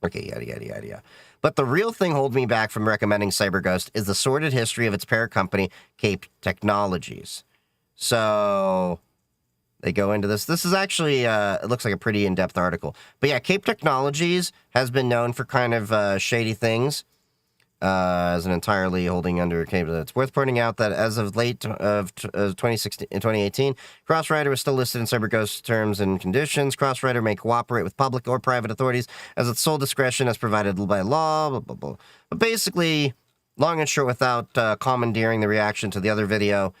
Okay, yada, yada, yada, yada. But the real thing holding me back from recommending CyberGhost is the sordid history of its parent company, Cape Technologies. So... they go into this. This is actually, it looks like a pretty in-depth article. But yeah, Cape Technologies has been known for kind of shady things as an entirely holding under Cape. It's worth pointing out that as of late of 2018, Crossrider was still listed in CyberGhost terms and conditions. Crossrider may cooperate with public or private authorities as its sole discretion as provided by law, blah, blah, blah. But basically, long and short, without commandeering the reaction to the other video,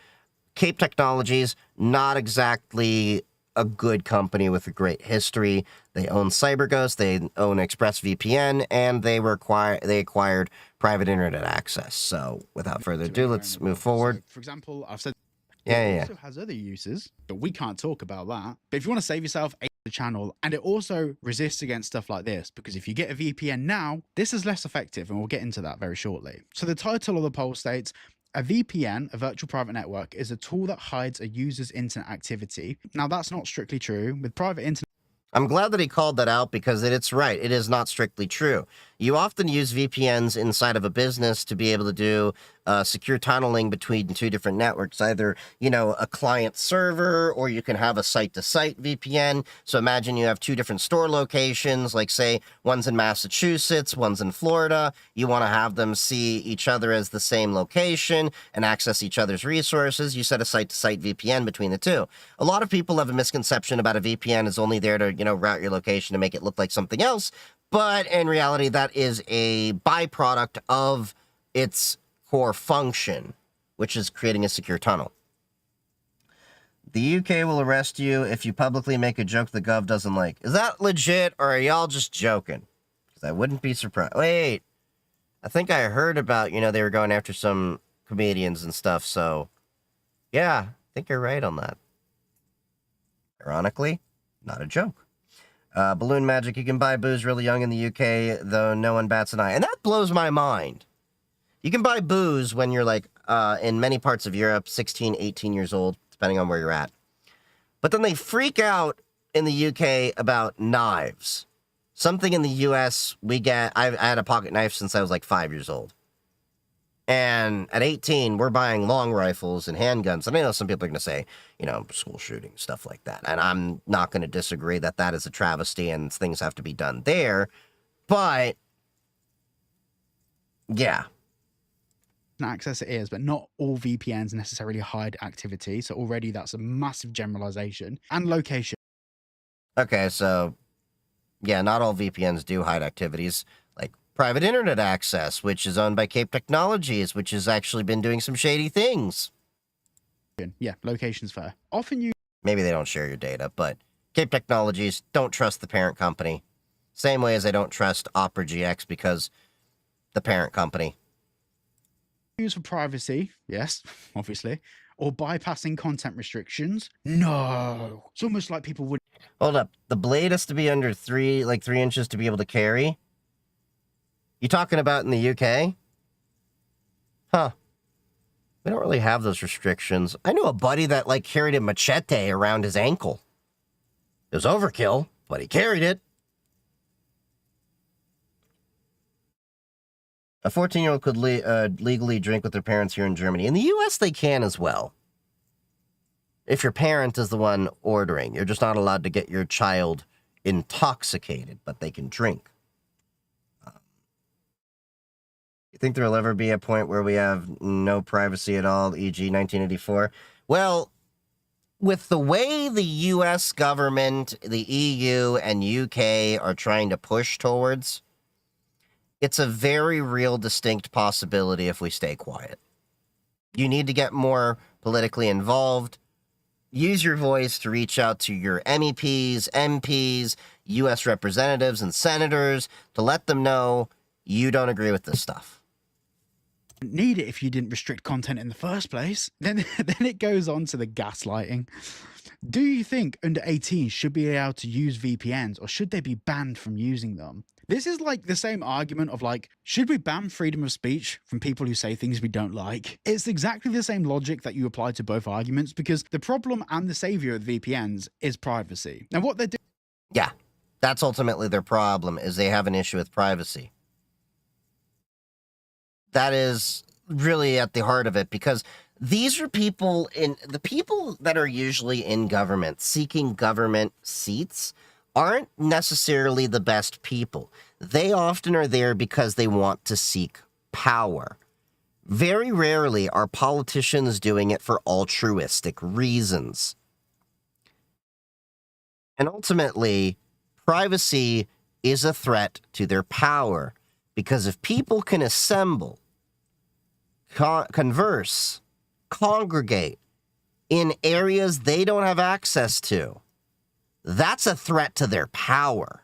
Cape Technologies, not exactly a good company with a great history. They own CyberGhost, they own ExpressVPN, and they acquired private internet access. So, without further ado, let's move forward. So, for example, I've said it also has other uses, but we can't talk about that. But if you want to save yourself the channel, and it also resists against stuff like this, because if you get a VPN now, this is less effective, and we'll get into that very shortly. So the title of the poll states, a VPN, a virtual private network, is a tool that hides a user's internet activity. Now, that's not strictly true. With private internet... I'm glad that he called that out because it's right. It is not strictly true. You often use VPNs inside of a business to be able to do secure tunneling between two different networks, either, you know, a client server, or you can have a site-to-site VPN. So imagine you have two different store locations, like say one's in Massachusetts, one's in Florida. You want to have them see each other as the same location and access each other's resources. You set a site-to-site VPN between the two. A lot of people have a misconception about a VPN is only there to, you know, route your location to make it look like something else. But in reality, that is a byproduct of its core function, which is creating a secure tunnel. The UK will arrest you if you publicly make a joke the Gov doesn't like. Is that legit, or are y'all just joking? Because I wouldn't be surprised. Wait, I think I heard about, you know, they were going after some comedians and stuff, so yeah, I think you're right on that. Ironically, not a joke. Balloon Magic, you can buy booze really young in the UK, though no one bats an eye. And that blows my mind. You can buy booze when you're like, in many parts of Europe, 16, 18 years old, depending on where you're at. But then they freak out in the UK about knives. Something in the US, I had a pocket knife since I was like 5 years old. And at 18, we're buying long rifles and handguns. And I know some people are going to say, you know, school shooting, stuff like that. And I'm not going to disagree that that is a travesty and things have to be done there. But, yeah. Access it is, but not all VPNs necessarily hide activity. So already that's a massive generalization. And location. Okay, so, yeah, not all VPNs do hide activities. Like private internet access, which is owned by Cape Technologies, which has actually been doing some shady things. Yeah, location's fair. Often you... Maybe they don't share your data, but Cape Technologies, don't trust the parent company. Same way as I don't trust Opera GX because the parent company. Use for privacy, yes, obviously, or bypassing content restrictions. No, it's almost like people would... Hold up, the blade has to be under 3 inches to be able to carry? You talking about in the UK? Huh. We don't really have those restrictions. I knew a buddy that, like, carried a machete around his ankle. It was overkill, but he carried it. A 14-year-old could legally drink with their parents here in Germany. In the U.S., they can as well. if your parent is the one ordering. You're just not allowed to get your child intoxicated, but they can drink. You think there'll ever be a point where we have no privacy at all, e.g. 1984? Well, with the way the US government, the EU, and UK are trying to push towards, it's a very real, distinct possibility if we stay quiet. You need to get more politically involved. Use your voice to reach out to your MEPs, MPs, US representatives, and senators to let them know you don't agree with this stuff. Need it if you didn't restrict content in the first place. Then it goes on to the gaslighting. Do you think under 18 should be able to use VPNs, or should they be banned from using them? This is like the same argument of like, should we ban freedom of speech from people who say things we don't like? It's exactly the same logic that you apply to both arguments, because the problem and the savior of VPNs is privacy. Now what they're doing... Yeah, that's ultimately their problem, is they have an issue with privacy. That is really at the heart of it, because these are people the people that are usually in government, seeking government seats, aren't necessarily the best people. They often are there because they want to seek power. Very rarely are politicians doing it for altruistic reasons. And ultimately, privacy is a threat to their power. Because if people can assemble, converse, congregate in areas they don't have access to, that's a threat to their power.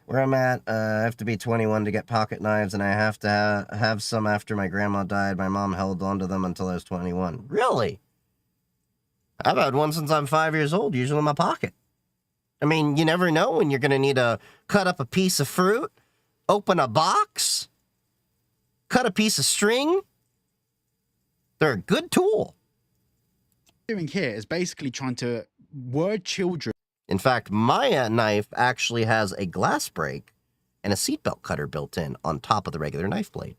Where I'm at, I have to be 21 to get pocket knives, and I have to have some after my grandma died. My mom held onto them until I was 21. Really? I've had one since I'm 5 years old, usually in my pocket. I mean, you never know when you're going to need to cut up a piece of fruit, open a box, cut a piece of string. They're a good tool. Doing here is basically trying to word children. In fact, my knife actually has a glass break and a seatbelt cutter built in on top of the regular knife blade.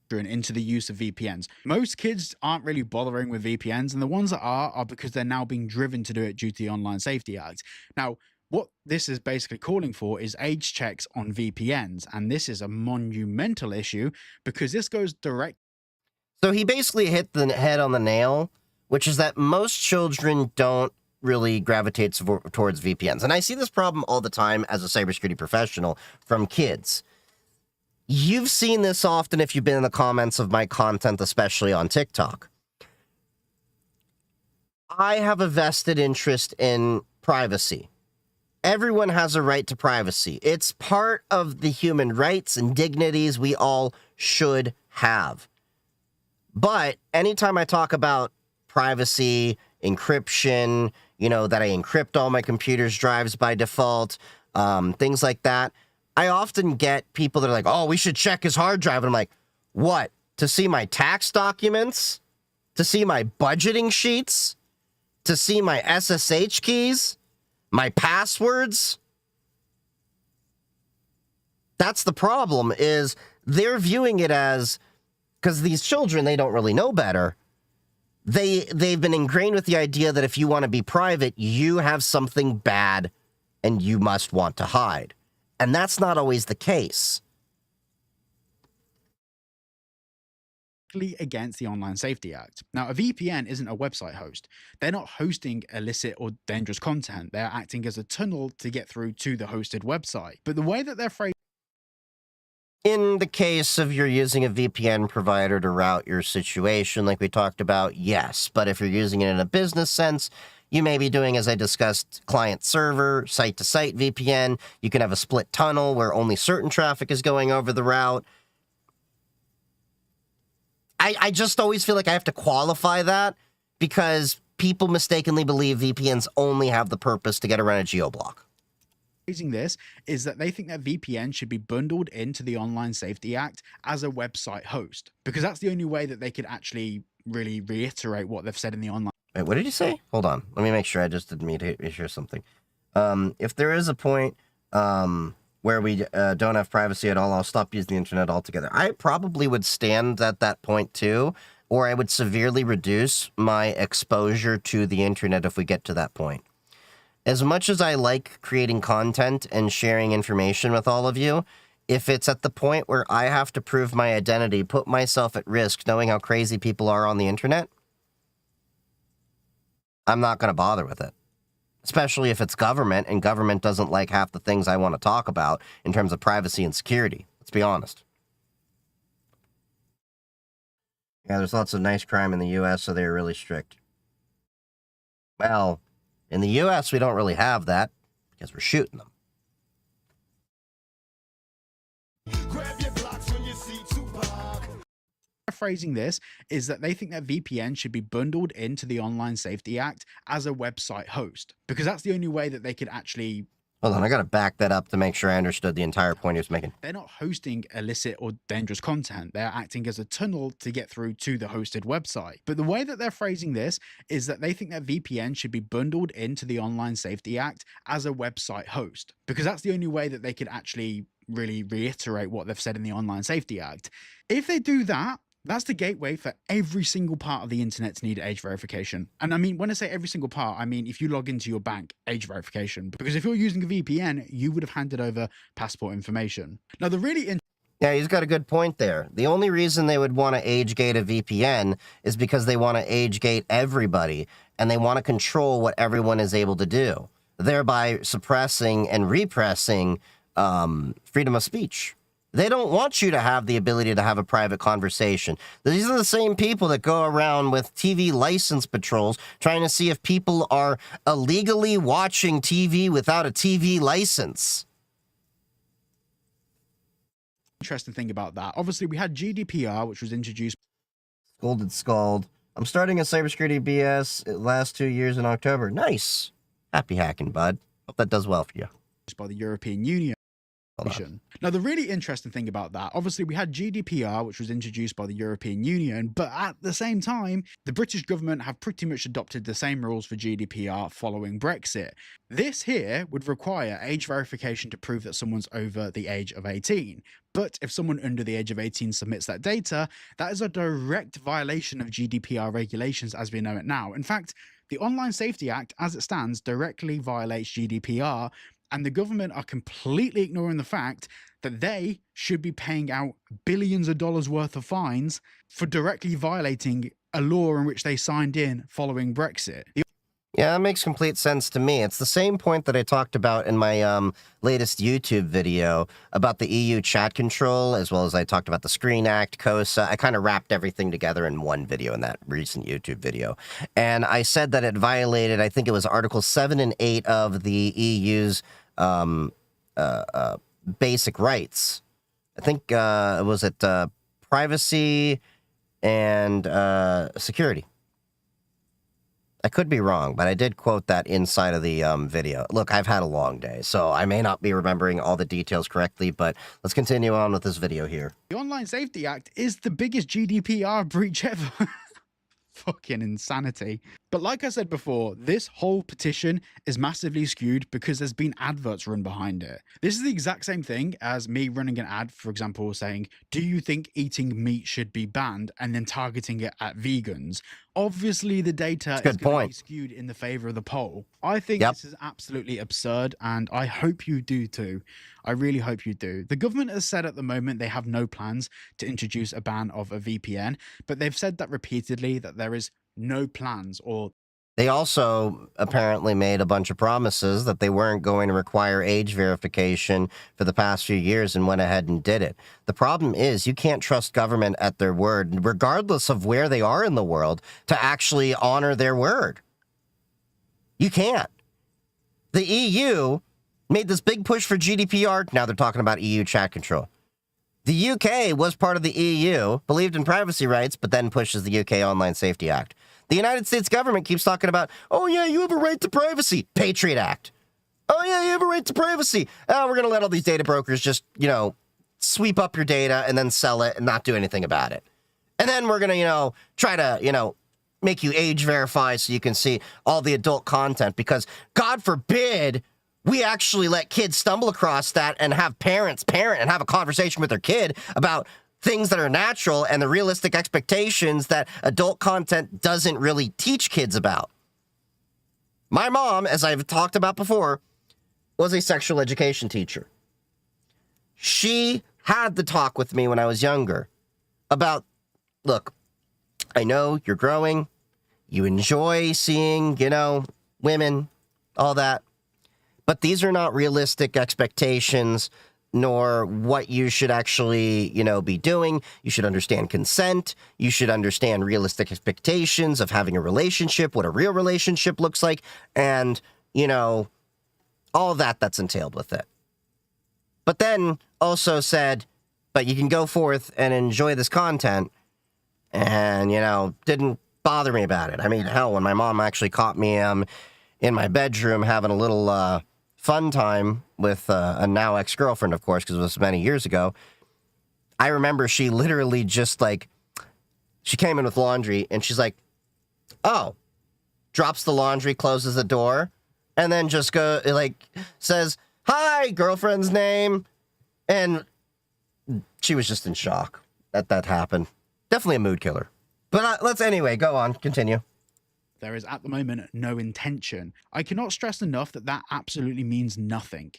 Into the use of VPNs. Most kids aren't really bothering with VPNs, and the ones that are because they're now being driven to do it due to the Online Safety Act. Now, what this is basically calling for is age checks on VPNs, and this is a monumental issue because this goes direct. So he basically hit the head on the nail, which is that most children don't really gravitate towards VPNs. And I see this problem all the time as a cybersecurity professional from kids. You've seen this often if you've been in the comments of my content, especially on TikTok. I have a vested interest in privacy. Everyone has a right to privacy. It's part of the human rights and dignities we all should have. But anytime I talk about privacy, encryption, that I encrypt all my computer's drives by default, things like that, I often get people that are like, oh, we should check his hard drive. And I'm like, what? To see my tax documents? To see my budgeting sheets? To see my SSH keys? My passwords? That's the problem, is they're viewing it as, because these children, they don't really know better. They've been ingrained with the idea that if you want to be private, you have something bad and you must want to hide. And that's not always the case. Against the Online Safety Act. Now, a VPN isn't a website host. They're not hosting illicit or dangerous content. They're acting as a tunnel to get through to the hosted website. But the way that they're phrased... In the case of you're using a VPN provider to route your situation, like we talked about, yes. But if you're using it in a business sense, you may be doing, as I discussed, client-server, site-to-site VPN. You can have a split tunnel where only certain traffic is going over the route. I just always feel like I have to qualify that because people mistakenly believe VPNs only have the purpose to get around a geoblock. This is that they think that VPN should be bundled into the Online Safety Act as a website host, because that's the only way that they could actually really reiterate what they've said in the online. Wait, what did you say? Hold on. Let me make sure I just didn't mean to hear something. If there is a point where we don't have privacy at all, I'll stop using the internet altogether. I probably would stand at that point too. or I would severely reduce my exposure to the internet if we get to that point. As much as I like creating content and sharing information with all of you, if it's at the point where I have to prove my identity, put myself at risk, knowing how crazy people are on the internet, I'm not going to bother with it. Especially if it's government, and government doesn't like half the things I want to talk about in terms of privacy and security. Let's be honest. Yeah, there's lots of nice crime in the U.S., so they're really strict. Well, in the U.S., we don't really have that because we're shooting them. Phrasing this is that they think that VPN should be bundled into the Online Safety Act as a website host, because that's the only way that they could actually... Hold on, I gotta back that up to make sure I understood the entire point he was making. They're not hosting illicit or dangerous content. They're acting as a tunnel to get through to the hosted website. But the way that they're phrasing this is that they think that VPN should be bundled into the Online Safety Act as a website host, because that's the only way that they could actually really reiterate what they've said in the Online Safety Act. If they do that, that's the gateway for every single part of the internet to need age verification. And I mean, when I say every single part, I mean, if you log into your bank, age verification, because if you're using a VPN, you would have handed over passport information. Now, yeah, he's got a good point there. The only reason they would want to age gate a VPN is because they want to age gate everybody, and they want to control what everyone is able to do, thereby suppressing and repressing freedom of speech. They don't want you to have the ability to have a private conversation. These are the same people that go around with TV license patrols trying to see if people are illegally watching TV without a TV license. interesting thing about that, obviously we had GDPR, which was introduced... Scolded Scald. I'm starting a cybersecurity BS last 2 years in October. Nice. Happy hacking, bud. Hope that does well for you. ...by the European Union. Now, the really interesting thing about that, obviously we had GDPR, which was introduced by the European Union, but at the same time, the British government have pretty much adopted the same rules for GDPR following Brexit. This here would require age verification to prove that someone's over the age of 18. But if someone under the age of 18 submits that data, that is a direct violation of GDPR regulations as we know it now. In fact, the Online Safety Act, as it stands, directly violates GDPR, and the government are completely ignoring the fact that they should be paying out billions of dollars worth of fines for directly violating a law in which they signed in following Brexit. Yeah, that makes complete sense to me. It's the same point that I talked about in my latest YouTube video about the EU chat control, as well as I talked about the Screen Act, COSA. I kind of wrapped everything together in one video in that recent YouTube video. And I said that it violated, I think it was Article 7 and 8 of the EU's basic rights. I think, was it privacy and security? I could be wrong, but I did quote that inside of the video. Look, I've had a long day, so I may not be remembering all the details correctly, but let's continue on with this video here. The Online Safety Act is the biggest GDPR breach ever. Fucking insanity. But like I said before, this whole petition is massively skewed because there's been adverts run behind it. This is the exact same thing as me running an ad, for example, saying, do you think eating meat should be banned, and then targeting it at vegans? Obviously, the data is going to be skewed in the favor of the poll. I think this is absolutely absurd, and I hope you do too. I really hope you do. The government has said at the moment they have no plans to introduce a ban of a VPN, but they've said that repeatedly, that there is no plans. Or they also apparently made a bunch of promises that they weren't going to require age verification for the past few years and went ahead and did it. The problem is you can't trust government at their word, regardless of where they are in the world, to actually honor their word. You can't. The EU made this big push for GDPR. Now they're talking about EU chat control. The UK was part of the EU, believed in privacy rights, but then pushes the UK Online Safety Act. The United States government keeps talking about, oh yeah, you have a right to privacy. Patriot Act. Oh yeah, you have a right to privacy. Oh, we're going to let all these data brokers just, sweep up your data and then sell it and not do anything about it. And then we're going to, try to, make you age verify so you can see all the adult content, because God forbid we actually let kids stumble across that and have parents parent and have a conversation with their kid about things that are natural and the realistic expectations that adult content doesn't really teach kids about. My mom, as I've talked about before, was a sexual education teacher. She had the talk with me when I was younger about, look, I know you're growing, you enjoy seeing, women, all that, but these are not realistic expectations, nor what you should actually, be doing. You should understand consent. You should understand realistic expectations of having a relationship, what a real relationship looks like, and, all that's entailed with it. But then also said, but you can go forth and enjoy this content, and, didn't bother me about it. I mean, hell, when my mom actually caught me in my bedroom having a little fun time with a now ex-girlfriend, of course, because it was many years ago, I remember she literally just, she came in with laundry, and she's like, oh, drops the laundry, closes the door, and then just says, hi, girlfriend's name, and she was just in shock that happened. Definitely a mood killer. But let's anyway, go on, continue. There is at the moment no intention. I cannot stress enough that absolutely means nothing.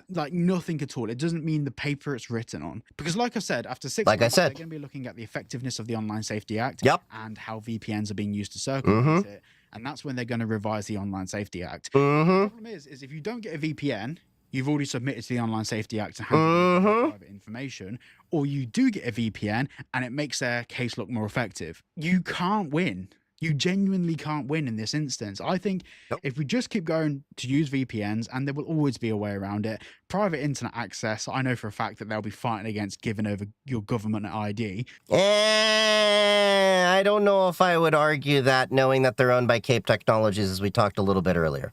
Nothing at all. It doesn't mean the paper it's written on. Because like I said, after 6 months, they're going to be looking at the effectiveness of the Online Safety Act and how VPNs are being used to circumvent it. And that's when they're going to revise the Online Safety Act. The problem is if you don't get a VPN, you've already submitted to the Online Safety Act to handle private information, or you do get a VPN and it makes their case look more effective. You can't win. You genuinely can't win in this instance. I think if we just keep going to use VPNs, and there will always be a way around it, private internet access, I know for a fact that they'll be fighting against giving over your government ID. I don't know if I would argue that, knowing that they're owned by Cape Technologies, as we talked a little bit earlier.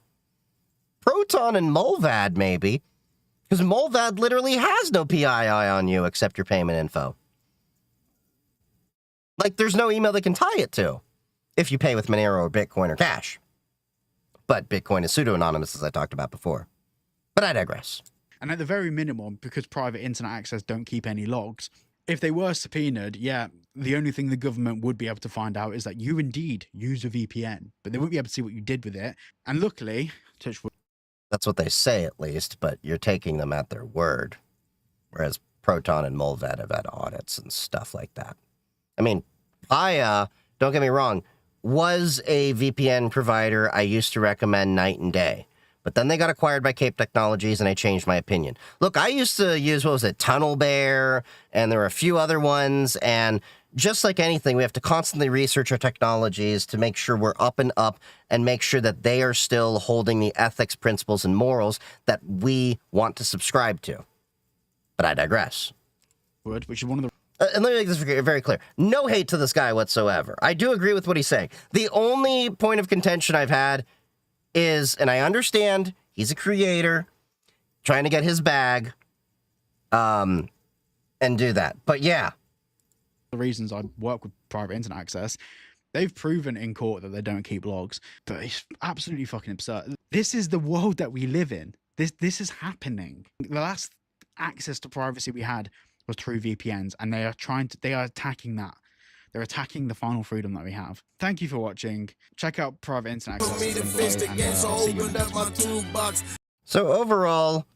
Proton and Mulvad, maybe. Because Mulvad literally has no PII on you except your payment info. There's no email they can tie it to if you pay with Monero or Bitcoin or cash. But Bitcoin is pseudo-anonymous, as I talked about before. But I digress. And at the very minimum, because private internet access don't keep any logs, if they were subpoenaed, the only thing the government would be able to find out is that you indeed use a VPN, but they wouldn't be able to see what you did with it. And luckily, touch wood. That's what they say, at least, but you're taking them at their word. Whereas Proton and Mulvad have had audits and stuff like that. I mean, I, don't get me wrong, was a VPN provider I used to recommend night and day. But then they got acquired by Cape Technologies, and I changed my opinion. Look, I used to use, Tunnel Bear, and there were a few other ones, and just like anything, we have to constantly research our technologies to make sure we're up and up and make sure that they are still holding the ethics, principles, and morals that we want to subscribe to. But I digress. Which is one of the... And let me make this very clear. No hate to this guy whatsoever. I do agree with what he's saying. The only point of contention I've had is, and I understand he's a creator trying to get his bag, and do that. But yeah. The reasons I work with private internet access, they've proven in court that they don't keep logs, but it's absolutely fucking absurd. This is the world that we live in. This is happening. The last access to privacy we had was through VPNs, and they are attacking that. They're attacking the final freedom that we have. Thank you for watching. Check out private internet access. So overall,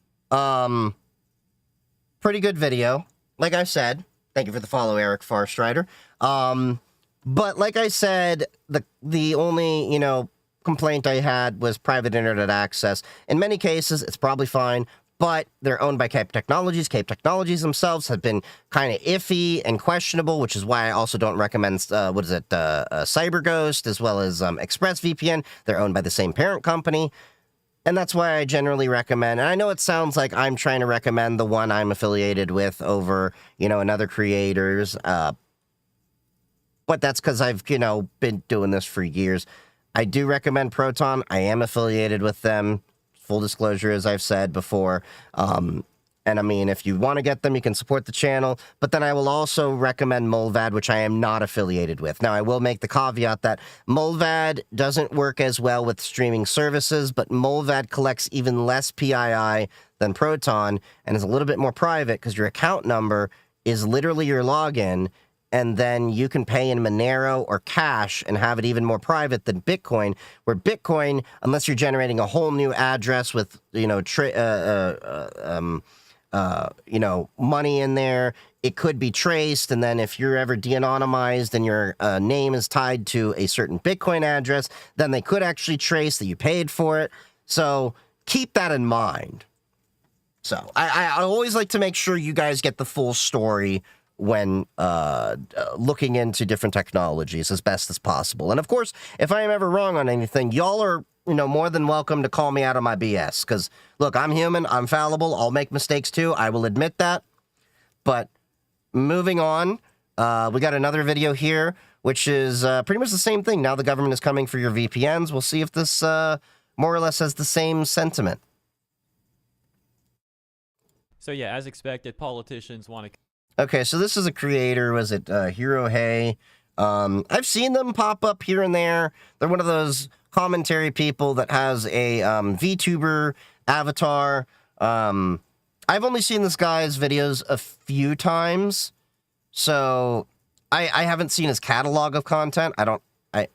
pretty good video. Like I said, thank you for the follow, Eric Farstrider. But like I said, the only, complaint I had was private internet access. In many cases, it's probably fine, but they're owned by Cape Technologies. Cape Technologies themselves have been kind of iffy and questionable, which is why I also don't recommend, CyberGhost, as well as ExpressVPN. They're owned by the same parent company. And that's why I generally recommend, and I know it sounds like I'm trying to recommend the one I'm affiliated with over, another creators. But that's because I've, been doing this for years. I do recommend Proton. I am affiliated with them. Full disclosure, as I've said before. And I mean, if you want to get them, you can support the channel. But then I will also recommend Mulvad, which I am not affiliated with. Now, I will make the caveat that Mulvad doesn't work as well with streaming services, but Mulvad collects even less PII than Proton and is a little bit more private because your account number is literally your login, and then you can pay in Monero or cash and have it even more private than Bitcoin, where Bitcoin, unless you're generating a whole new address with, money in there, it could be traced. And then if you're ever de-anonymized and your name is tied to a certain Bitcoin address, then they could actually trace that you paid for it. So keep that in mind. So I always like to make sure you guys get the full story when looking into different technologies as best as possible. And of course, if I am ever wrong on anything, y'all are, more than welcome to call me out on my BS. Because, look, I'm human, I'm fallible, I'll make mistakes too, I will admit that. But moving on, we got another video here, which is pretty much the same thing. Now the government is coming for your VPNs. We'll see if this more or less has the same sentiment. So yeah, as expected, politicians want to... Okay, so this is a creator. Was it Hero Hey? I've seen them pop up here and there. They're one of those commentary people that has a VTuber avatar. I've only seen this guy's videos a few times, so I haven't seen his catalog of content. I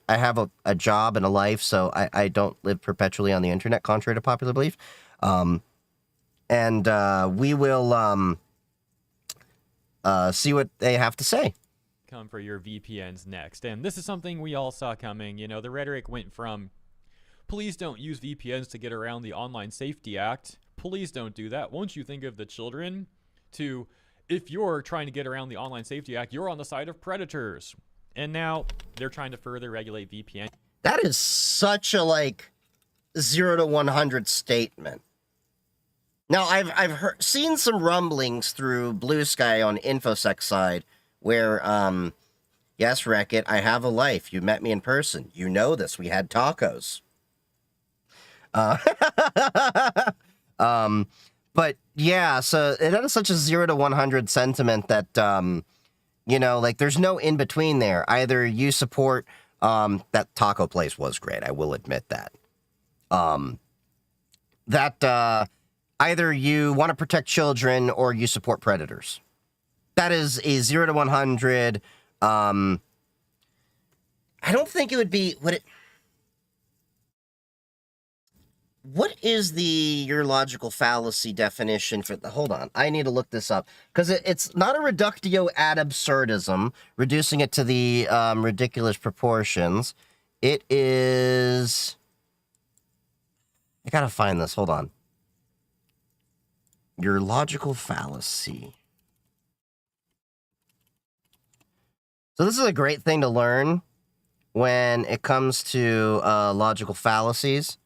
have a job and a life, so I don't live perpetually on the internet, contrary to popular belief. And we will see what they have to say. Come for your VPNs next. And this is something we all saw coming. The rhetoric went from, please don't use VPNs to get around the Online Safety Act. Please don't do that. Won't you think of the children? To, if you're trying to get around the Online Safety Act, you're on the side of predators. And now they're trying to further regulate VPN. That is such a, 0 to 100 statement. Now, I've seen some rumblings through Blue Sky on InfoSec side where, yes, Wreck-It, I have a life. You met me in person. You know this. We had tacos. But yeah, so that is such a 0 to 100 sentiment that, there's no in between there. Either you support, that taco place was great. I will admit that. Either you want to protect children or you support predators. That is a 0 to 100. I don't think it would be... What is your logical fallacy definition for... Hold on. I need to look this up. Because it's not a reductio ad absurdism, reducing it to the ridiculous proportions. It is... I gotta find this. Hold on. Your logical fallacy. So this is a great thing to learn when it comes to logical fallacies.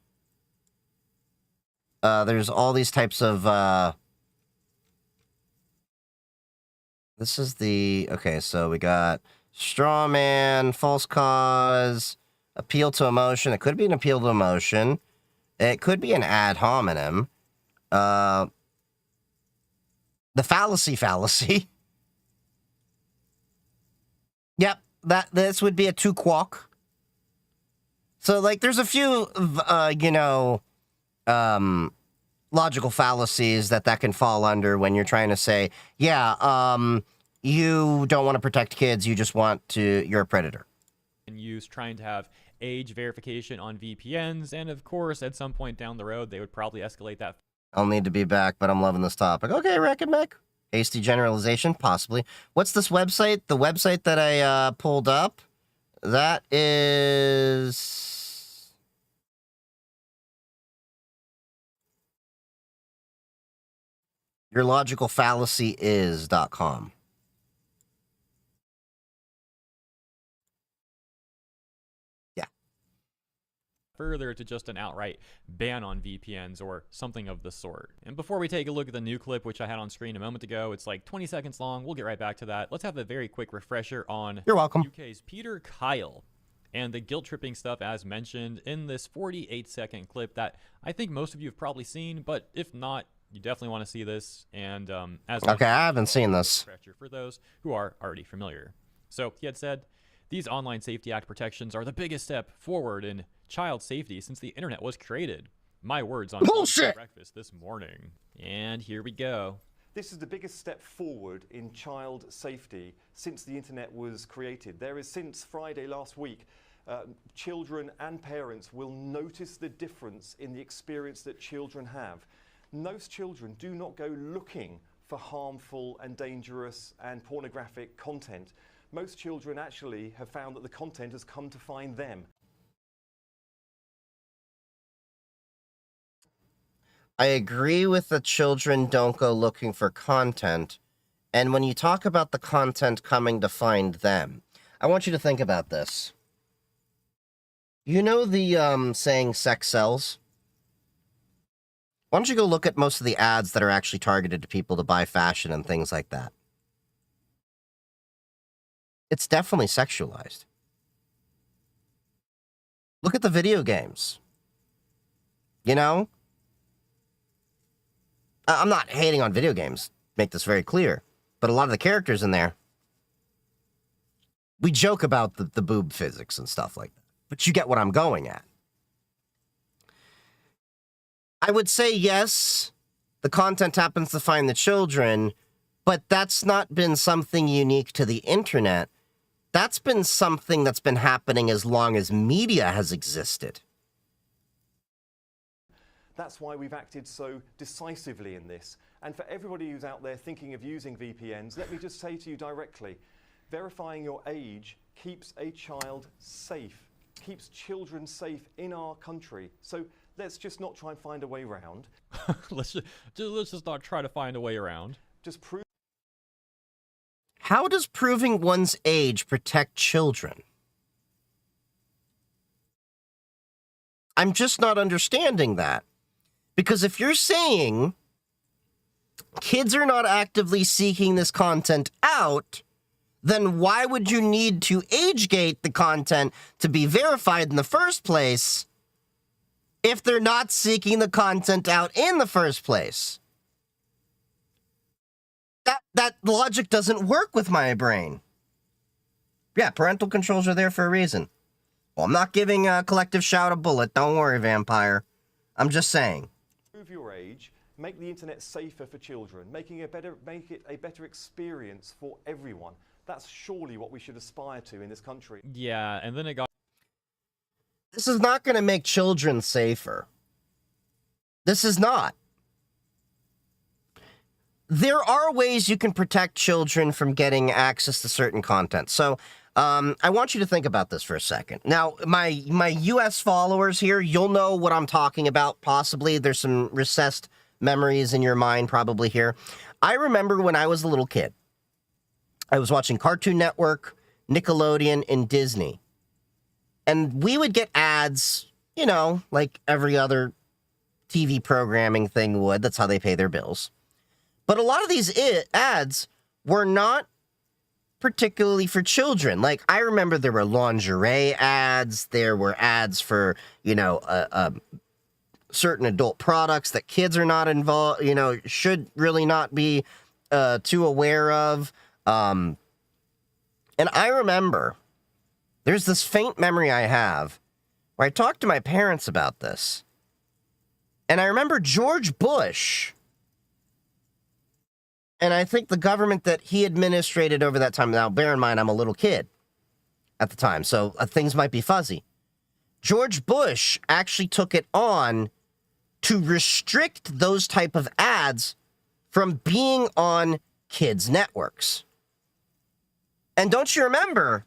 There's all these types of... This is the... Okay, so we got straw man, false cause, appeal to emotion. It could be an appeal to emotion. It could be an ad hominem. The fallacy. Yep, this would be a two quack. So, there's a few, logical fallacies that can fall under when you're trying to say, yeah, you don't want to protect kids, you're a predator. And use trying to have age verification on VPNs, and of course, at some point down the road, they would probably escalate that. I'll need to be back, but I'm loving this topic. Okay, Wreck-It. Hasty generalization, possibly. What's this website? The website that I pulled up? That is... yourlogicalfallacyis.com. Further to just an outright ban on VPNs or something of the sort. And before we take a look at the new clip, which I had on screen a moment ago, it's 20 seconds long. We'll get right back to that. Let's have a very quick refresher on You're welcome. UK's Peter Kyle and the guilt-tripping stuff as mentioned in this 48-second clip that I think most of you have probably seen, but if not, you definitely want to see this. And okay, I haven't seen this. For those who are already familiar. So he had said, these Online Safety Act protections are the biggest step forward in child safety since the internet was created. My words on bullshit breakfast this morning. And here we go. This is the biggest step forward in child safety since the internet was created. There is, since Friday last week, children and parents will notice the difference in the experience that children have. Most children do not go looking for harmful and dangerous and pornographic content. Most children actually have found that the content has come to find them. I agree with the children don't go looking for content. And when you talk about the content coming to find them, I want you to think about this. You know the saying sex sells? Why don't you go look at most of the ads that are actually targeted to people to buy fashion and things like that? It's definitely sexualized. Look at the video games. You know? I'm not hating on video games, make this very clear. But a lot of the characters in there, we joke about the boob physics and stuff like that. But you get what I'm going at. I would say yes, the content happens to find the children, but that's not been something unique to the internet. That's been something that's been happening as long as media has existed. That's why we've acted so decisively in this. And for everybody who's out there thinking of using VPNs, let me just say to you directly, verifying your age keeps a child safe, keeps children safe in our country. So let's just not try and find a way around. let's just not try to find a way around. Just prove. How does proving one's age protect children? I'm just not understanding that. Because if you're saying kids are not actively seeking this content out, then why would you need to age gate the content to be verified in the first place if they're not seeking the content out in the first place? That logic doesn't work with my brain. Yeah, parental controls are there for a reason. Well, I'm not giving Collective Shout a bullet. Don't worry, Vampire. I'm just saying. Prove your age, make the internet safer for children, make it a better experience for everyone. That's surely what we should aspire to in this country. Yeah, and then it got... This is not going to make children safer. This is not. There are ways you can protect children from getting access to certain content. So, I want you to think about this for a second. Now, my US followers here, you'll know what I'm talking about, possibly. There's some recessed memories in your mind probably here. I remember when I was a little kid, I was watching Cartoon Network, Nickelodeon, and Disney. And we would get ads, you know, like every other TV programming thing would. That's how they pay their bills. But a lot of these ads were not particularly for children. Like, I remember there were lingerie ads. There were ads for, you know, certain adult products that kids are not involved, you know, should really not be too aware of. And I remember there's this faint memory I have where I talked to my parents about this. And I remember George Bush, and I think the government that he administrated over that time, now bear in mind I'm a little kid at the time, so things might be fuzzy. George Bush actually took it on to restrict those type of ads from being on kids' networks. And don't you remember,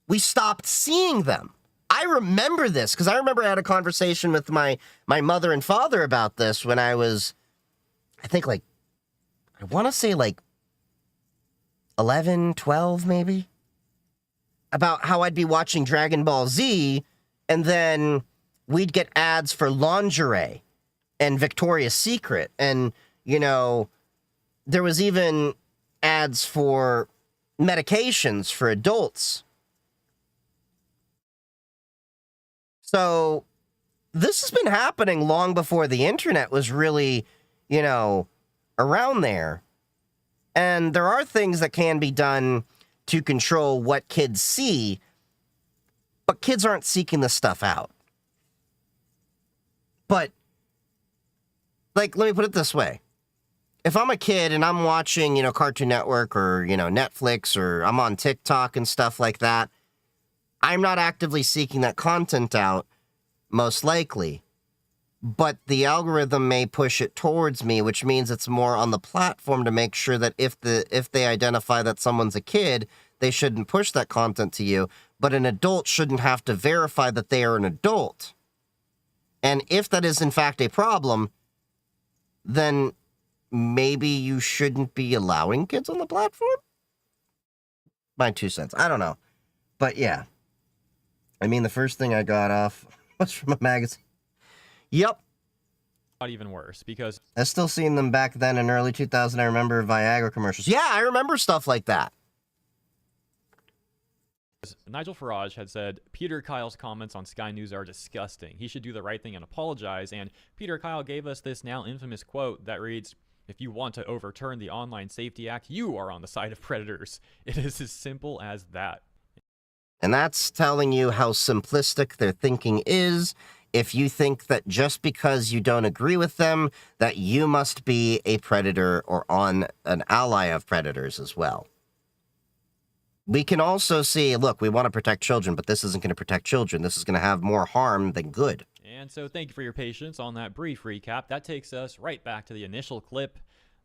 we stopped seeing them. I remember this because I remember I had a conversation with my mother and father about this when I was, I think like, I want to say like 11, 12 maybe, about how I'd be watching Dragon Ball Z and then we'd get ads for lingerie and Victoria's Secret. And, you know, there was even ads for medications for adults. So this has been happening long before the internet was really, you know, around there. And there are things that can be done to control what kids see, but kids aren't seeking this stuff out. But, like, let me put it this way. if I'm a kid and I'm watching, Cartoon Network or, Netflix, or I'm on TikTok and stuff like that, I'm not actively seeking that content out, most likely. But the algorithm may push it towards me, which means it's more on the platform to make sure that if they identify that someone's a kid, they shouldn't push that content to you. But an adult shouldn't have to verify that they are an adult. And if that is in fact a problem, then maybe you shouldn't be allowing kids on the platform? My 2 cents. I don't know. But yeah. I mean, the first thing I got off was from a magazine. Yep. Not even worse, because I still seen them back then in early 2000. I remember Viagra commercials. Yeah, I remember stuff like that. Nigel Farage had said Peter Kyle's comments on Sky News are disgusting. He should do the right thing and apologize. And Peter Kyle gave us this now infamous quote that reads, "If you want to overturn the Online Safety Act, you are on the side of predators." It is as simple as that. And that's telling you how simplistic their thinking is. If you think that just because you don't agree with them, that you must be a predator or on an ally of predators as well. We can also see, look, we want to protect children, but this isn't going to protect children. This is going to have more harm than good. And so thank you for your patience on that brief recap. That takes us right back to the initial clip.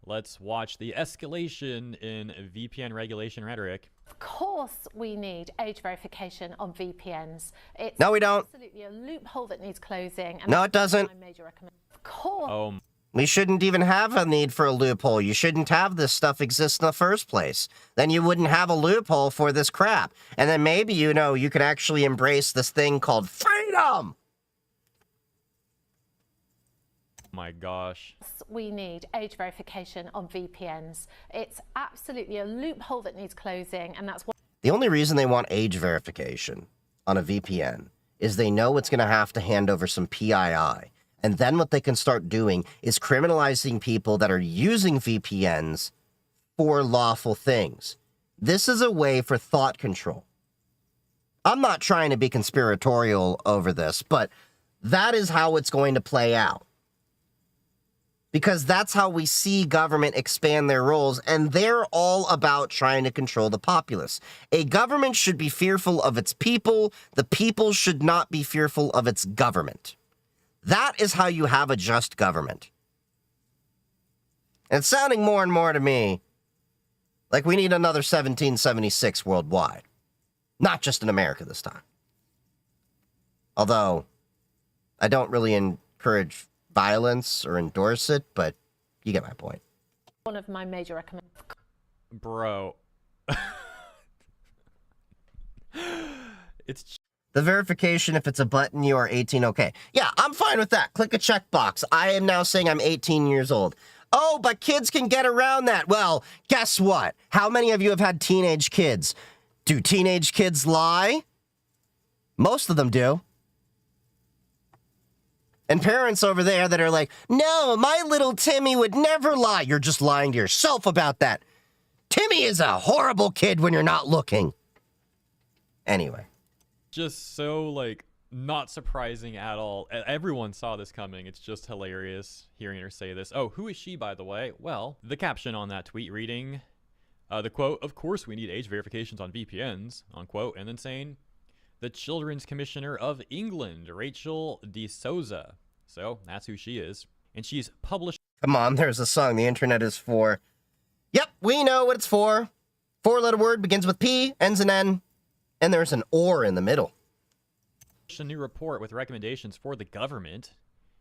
Let's watch the escalation in VPN regulation rhetoric. Of course we need age verification on VPNs. It's No, we don't. absolutely a loophole that needs closing. And No, it doesn't. my major recommendation. Of course. Oh, We shouldn't even have a need for a loophole. You shouldn't have this stuff exist in the first place. Then you wouldn't have a loophole for this crap. And then maybe, you could actually embrace this thing called freedom. my gosh. We need age verification on VPNs. It's absolutely a loophole that needs closing, and that's what. The only reason they want age verification on a VPN is they know it's going to have to hand over some PII. And then what they can start doing is criminalizing people that are using VPNs for lawful things. This is a way for thought control. I'm not trying to be conspiratorial over this, but that is how it's going to play out. Because that's how we see government expand their roles, and they're all about trying to control the populace. A government should be fearful of its people. The people should not be fearful of its government. That is how you have a just government. And it's sounding more and more to me like we need another 1776 worldwide. Not just in America this time. Although, I don't really encourage violence or endorse it, but you get my point. One of my major recommendations. Bro. It's The verification, if it's a button, you are 18, okay. Yeah, I'm fine with that. Click a checkbox. I am now saying I'm 18 years old. Oh, but kids can get around that. Well, guess what? How many of you have had teenage kids? Do teenage kids lie? Most of them do. And parents over there that are like, no, my little Timmy would never lie. You're just lying to yourself about that. Timmy is a horrible kid when you're not looking. Anyway. just so, like, not surprising at all. Everyone saw this coming. It's just hilarious hearing her say this. Oh, who is she, by the way? Well, the caption on that tweet reading, the quote, "Of course we need age verifications on VPNs," unquote, and then saying, "The Children's Commissioner of England, Rachel de Souza." So that's who she is. And she's published. Come on, there's a song the internet is for. Yep, we know what it's for. Four-letter word begins with P, ends in N, and there's an or in the middle. A new report with recommendations for the government.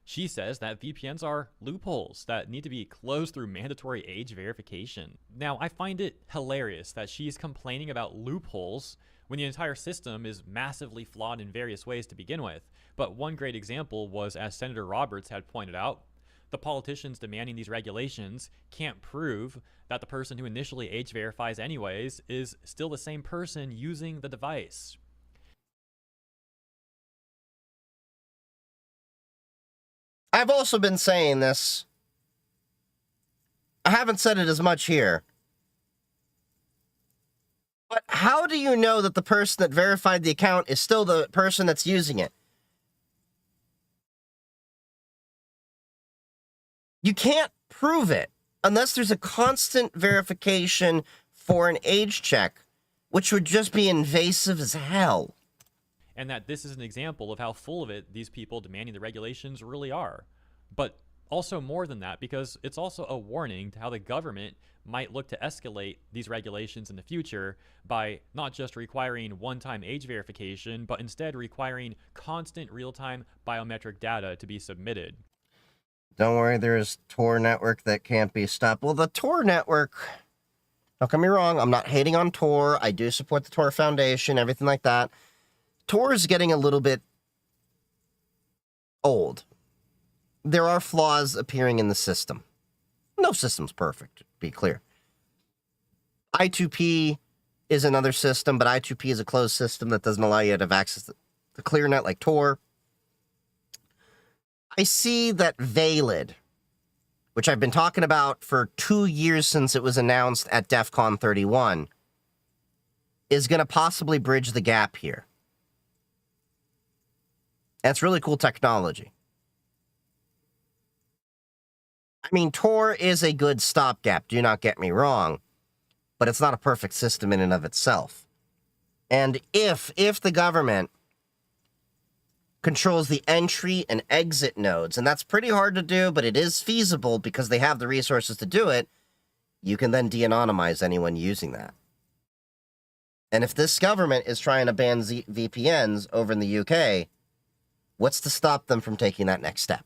She says that VPNs are loopholes that need to be closed through mandatory age verification. Now, I find it hilarious that she's complaining about loopholes when the entire system is massively flawed in various ways to begin with. But one great example was, as Senator Roberts had pointed out, the politicians demanding these regulations can't prove that the person who initially age verifies anyways is still the same person using the device. I've also been saying this. I haven't said it as much here. But how do you know that the person that verified the account is still the person that's using it? You can't prove it. unless there's a constant verification for an age check, which would just be invasive as hell. And that this is an example of how full of it these people demanding the regulations really are. But also more than that, because it's also a warning to how the government might look to escalate these regulations in the future by not just requiring one-time age verification, but instead requiring constant real-time biometric data to be submitted. Don't worry, there's Tor network that can't be stopped. Well, the Tor network, don't get me wrong, I'm not hating on Tor. I do support the Tor Foundation, everything like that. Tor is getting a little bit old. There are flaws appearing in the system. No system's perfect, to be clear. I2P is another system, but I2P is a closed system that doesn't allow you to have access to ClearNet like Tor. I see that Valid, which I've been talking about for 2 years since it was announced at DEF CON 31, is going to possibly bridge the gap here. That's really cool technology. I mean, Tor is a good stopgap, do not get me wrong, but it's not a perfect system in and of itself. And if the government controls the entry and exit nodes, and that's pretty hard to do, but it is feasible because they have the resources to do it, you can then de-anonymize anyone using that. And if this government is trying to ban VPNs over in the UK, what's to stop them from taking that next step?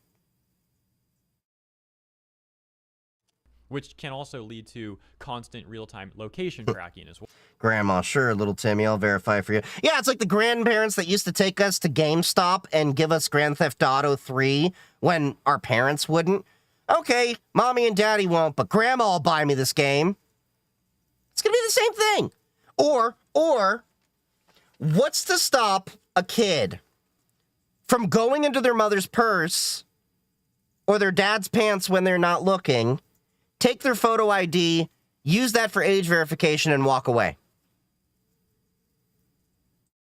Which can also lead to constant real-time location tracking as well. Grandma, sure, little Timmy, I'll verify for you. Yeah, it's like the grandparents that used to take us to GameStop and give us Grand Theft Auto 3 when our parents wouldn't. Okay, mommy and daddy won't, but grandma will buy me this game. It's gonna be the same thing. Or, what's to stop a kid from going into their mother's purse or their dad's pants when they're not looking, take their photo ID, use that for age verification, and walk away?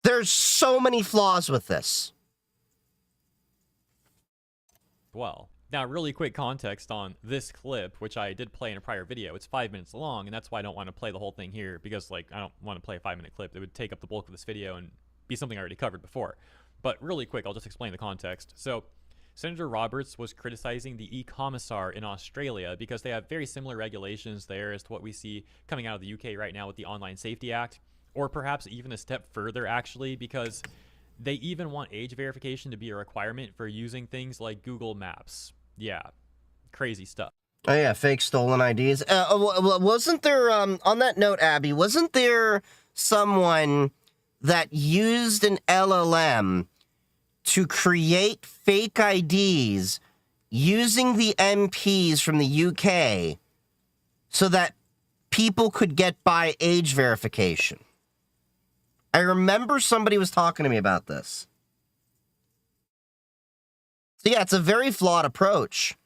There's so many flaws with this. Well, now really quick context on this clip, which I did play in a prior video. It's 5 minutes long, and that's why I don't want to play the whole thing here, because like I don't want to play a 5-minute clip. It would take up the bulk of this video and be something I already covered before. But really quick, I'll just explain the context. So Senator Roberts was criticizing the e-commissar in Australia because they have very similar regulations there as to what we see coming out of the UK right now with the Online Safety Act, or perhaps even a step further actually, because they even want age verification to be a requirement for using things like Google Maps. Yeah, crazy stuff. Oh yeah, fake stolen IDs. Wasn't there, on that note, Abby, wasn't there someone that used an LLM to create fake IDs using the MPs from the UK so that people could get by age verification? I remember somebody was talking to me about this. So yeah, it's a very flawed approach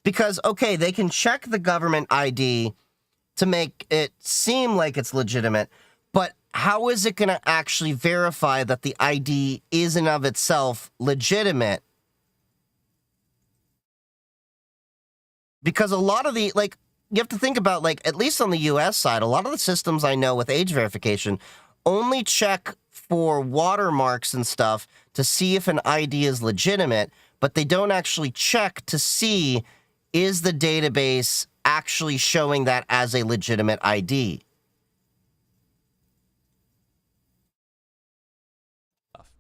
because, okay, they can check the government ID to make it seem like it's legitimate, but how is it going to actually verify that the ID is in of itself legitimate? Because a lot of the, like, you have to think about, like, at least on the US side, a lot of the systems I know with age verification only check for watermarks and stuff to see if an ID is legitimate, but they don't actually check to see is the database actually showing that as a legitimate ID.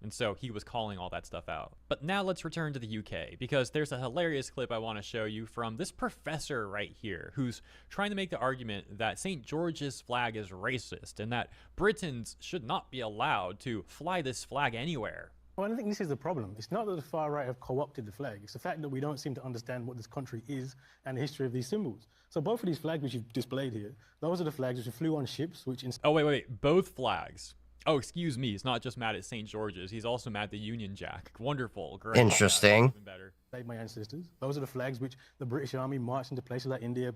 And so he was calling all that stuff out. But now let's return to the UK, because there's a hilarious clip I want to show you from this professor right here, who's trying to make the argument that St. George's flag is racist and that Britons should not be allowed to fly this flag anywhere. Well, I think this is the problem. It's not that the far right have co-opted the flag. It's the fact that we don't seem to understand what this country is and the history of these symbols. So both of these flags which you've displayed here, those are the flags which flew on ships, which... Oh, wait. Both flags. Oh, excuse me. He's not just mad at St. George's. He's also mad at the Union Jack. Wonderful. Great. Interesting. Even better. My ancestors. Those are the flags which the British Army marched into places like India,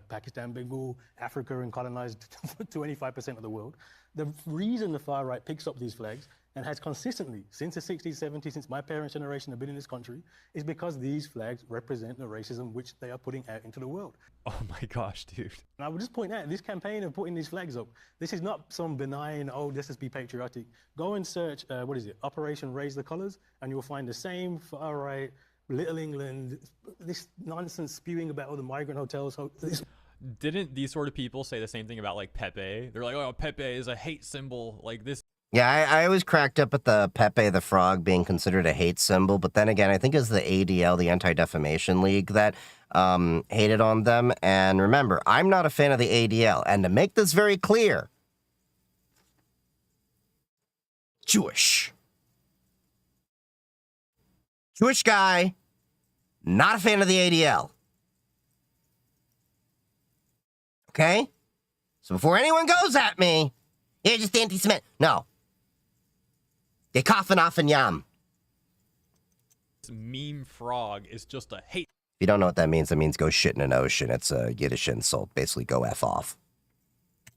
Pakistan, Bengal, Africa, and colonized 25% of the world. The reason the far right picks up these flags and has consistently, since the 60s, 70s, since my parents' generation have been in this country, is because these flags represent the racism which they are putting out into the world. Oh my gosh, dude. And I would just point out, this campaign of putting these flags up, this is not some benign, oh, let's just be patriotic. Go and search, what is it, Operation Raise the Colours, and you'll find the same far-right, Little England, this nonsense spewing about all the migrant hotels. Didn't these sort of people say the same thing about like Pepe? They're like, oh, Pepe is a hate symbol. Like this. Yeah, I always cracked up at the Pepe the Frog being considered a hate symbol, but then again, I think it's the ADL, the Anti-Defamation League, that hated on them. And remember, I'm not a fan of the ADL. And to make this very clear, Jewish guy, not a fan of the ADL. Okay? So before anyone goes at me, you're just anti-Semitic. No. They coughin' off and yum. This meme frog is just a hate. If you don't know what that means go shit in an ocean. It's a Yiddish insult. Basically, go F off.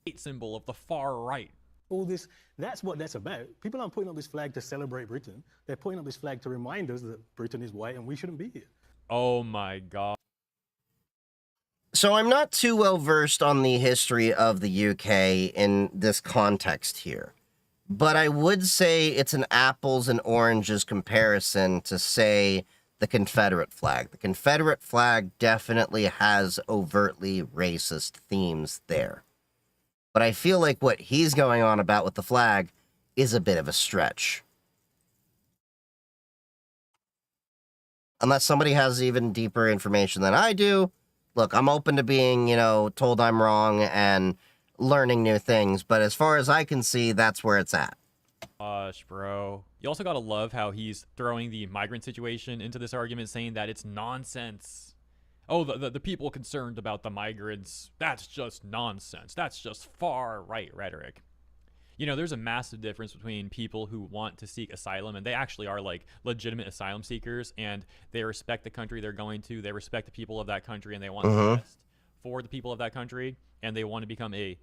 Hate symbol of the far right. All this, that's what that's about. People aren't putting up this flag to celebrate Britain. They're putting up this flag to remind us that Britain is white and we shouldn't be here. Oh my God. So I'm not too well versed on the history of the UK in this context here. But I would say it's an apples and oranges comparison to, say, the Confederate flag. The Confederate flag definitely has overtly racist themes there. But I feel like what he's going on about with the flag is a bit of a stretch. Unless somebody has even deeper information than I do, look, I'm open to being, told I'm wrong and learning new things. But as far as I can see, that's where it's at. Gosh, bro. You also gotta love how he's throwing the migrant situation into this argument, saying that it's nonsense. Oh, the people concerned about the migrants, that's just nonsense. That's just far-right rhetoric. There's a massive difference between people who want to seek asylum, and they actually are like legitimate asylum seekers, and they respect the country they're going to, they respect the people of that country, and they want the best for the people of that country, and they want to become a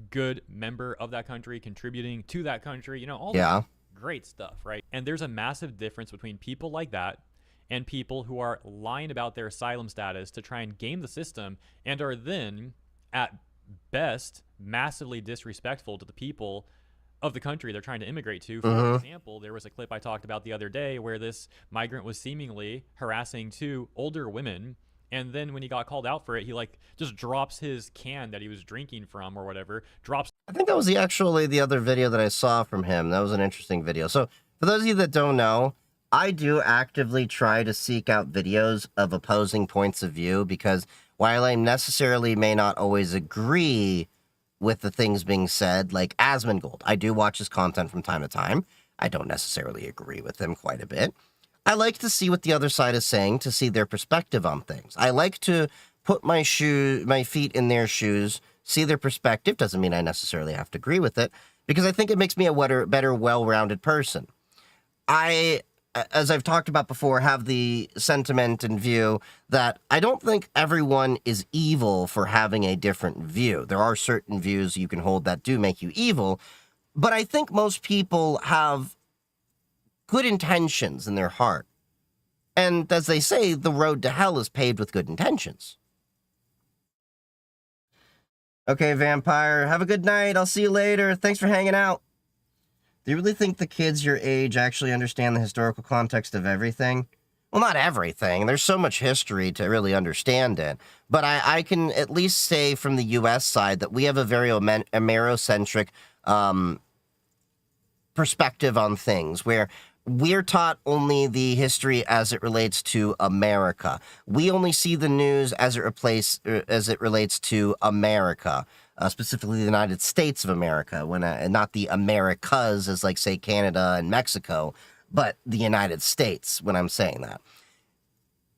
good member of that country, contributing to that country, all that great stuff, right? And there's a massive difference between people like that and people who are lying about their asylum status to try and game the system and are then, at best, massively disrespectful to the people of the country they're trying to immigrate to. For example, there was a clip I talked about the other day where this migrant was seemingly harassing two older women, and then when he got called out for it, he just drops his can that he was drinking from or whatever, I think that was the other video that I saw from him. That was an interesting video. So for those of you that don't know, I do actively try to seek out videos of opposing points of view, because while I necessarily may not always agree with the things being said, like Asmongold, I do watch his content from time to time. I don't necessarily agree with him quite a bit. I like to see what the other side is saying, to see their perspective on things. I like to put my feet in their shoes, see their perspective. Doesn't mean I necessarily have to agree with it, because I think it makes me a better, well-rounded person. I, as I've talked about before, have the sentiment and view that I don't think everyone is evil for having a different view. There are certain views you can hold that do make you evil, but I think most people have good intentions in their heart. And as they say, the road to hell is paved with good intentions. Okay, Vampire, have a good night. I'll see you later. Thanks for hanging out. Do you really think the kids your age actually understand the historical context of everything? Well, not everything. There's so much history to really understand it. But I can at least say from the U.S. side that we have a very Amerocentric perspective on things, where we're taught only the history as it relates to America. We only see the news as it relates to America, specifically the United States of America, and not the Americas as like, say, Canada and Mexico, but the United States when I'm saying that.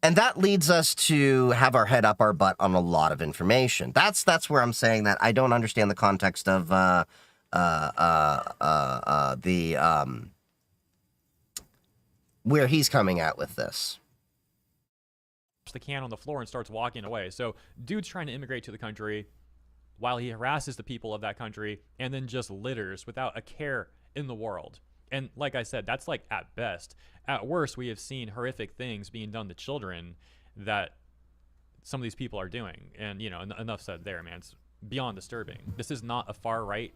And that leads us to have our head up our butt on a lot of information. That's where I'm saying that I don't understand the context of where he's coming at with this. The can on the floor and starts walking away. So dude's trying to immigrate to the country while he harasses the people of that country and then just litters without a care in the world. And like I said, that's like at best. At worst, we have seen horrific things being done to children that some of these people are doing. And, you know, enough said there, man. It's beyond disturbing. This is not a far right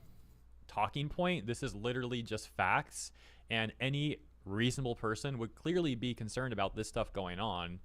talking point. This is literally just facts. And any reasonable person would clearly be concerned about this stuff going on.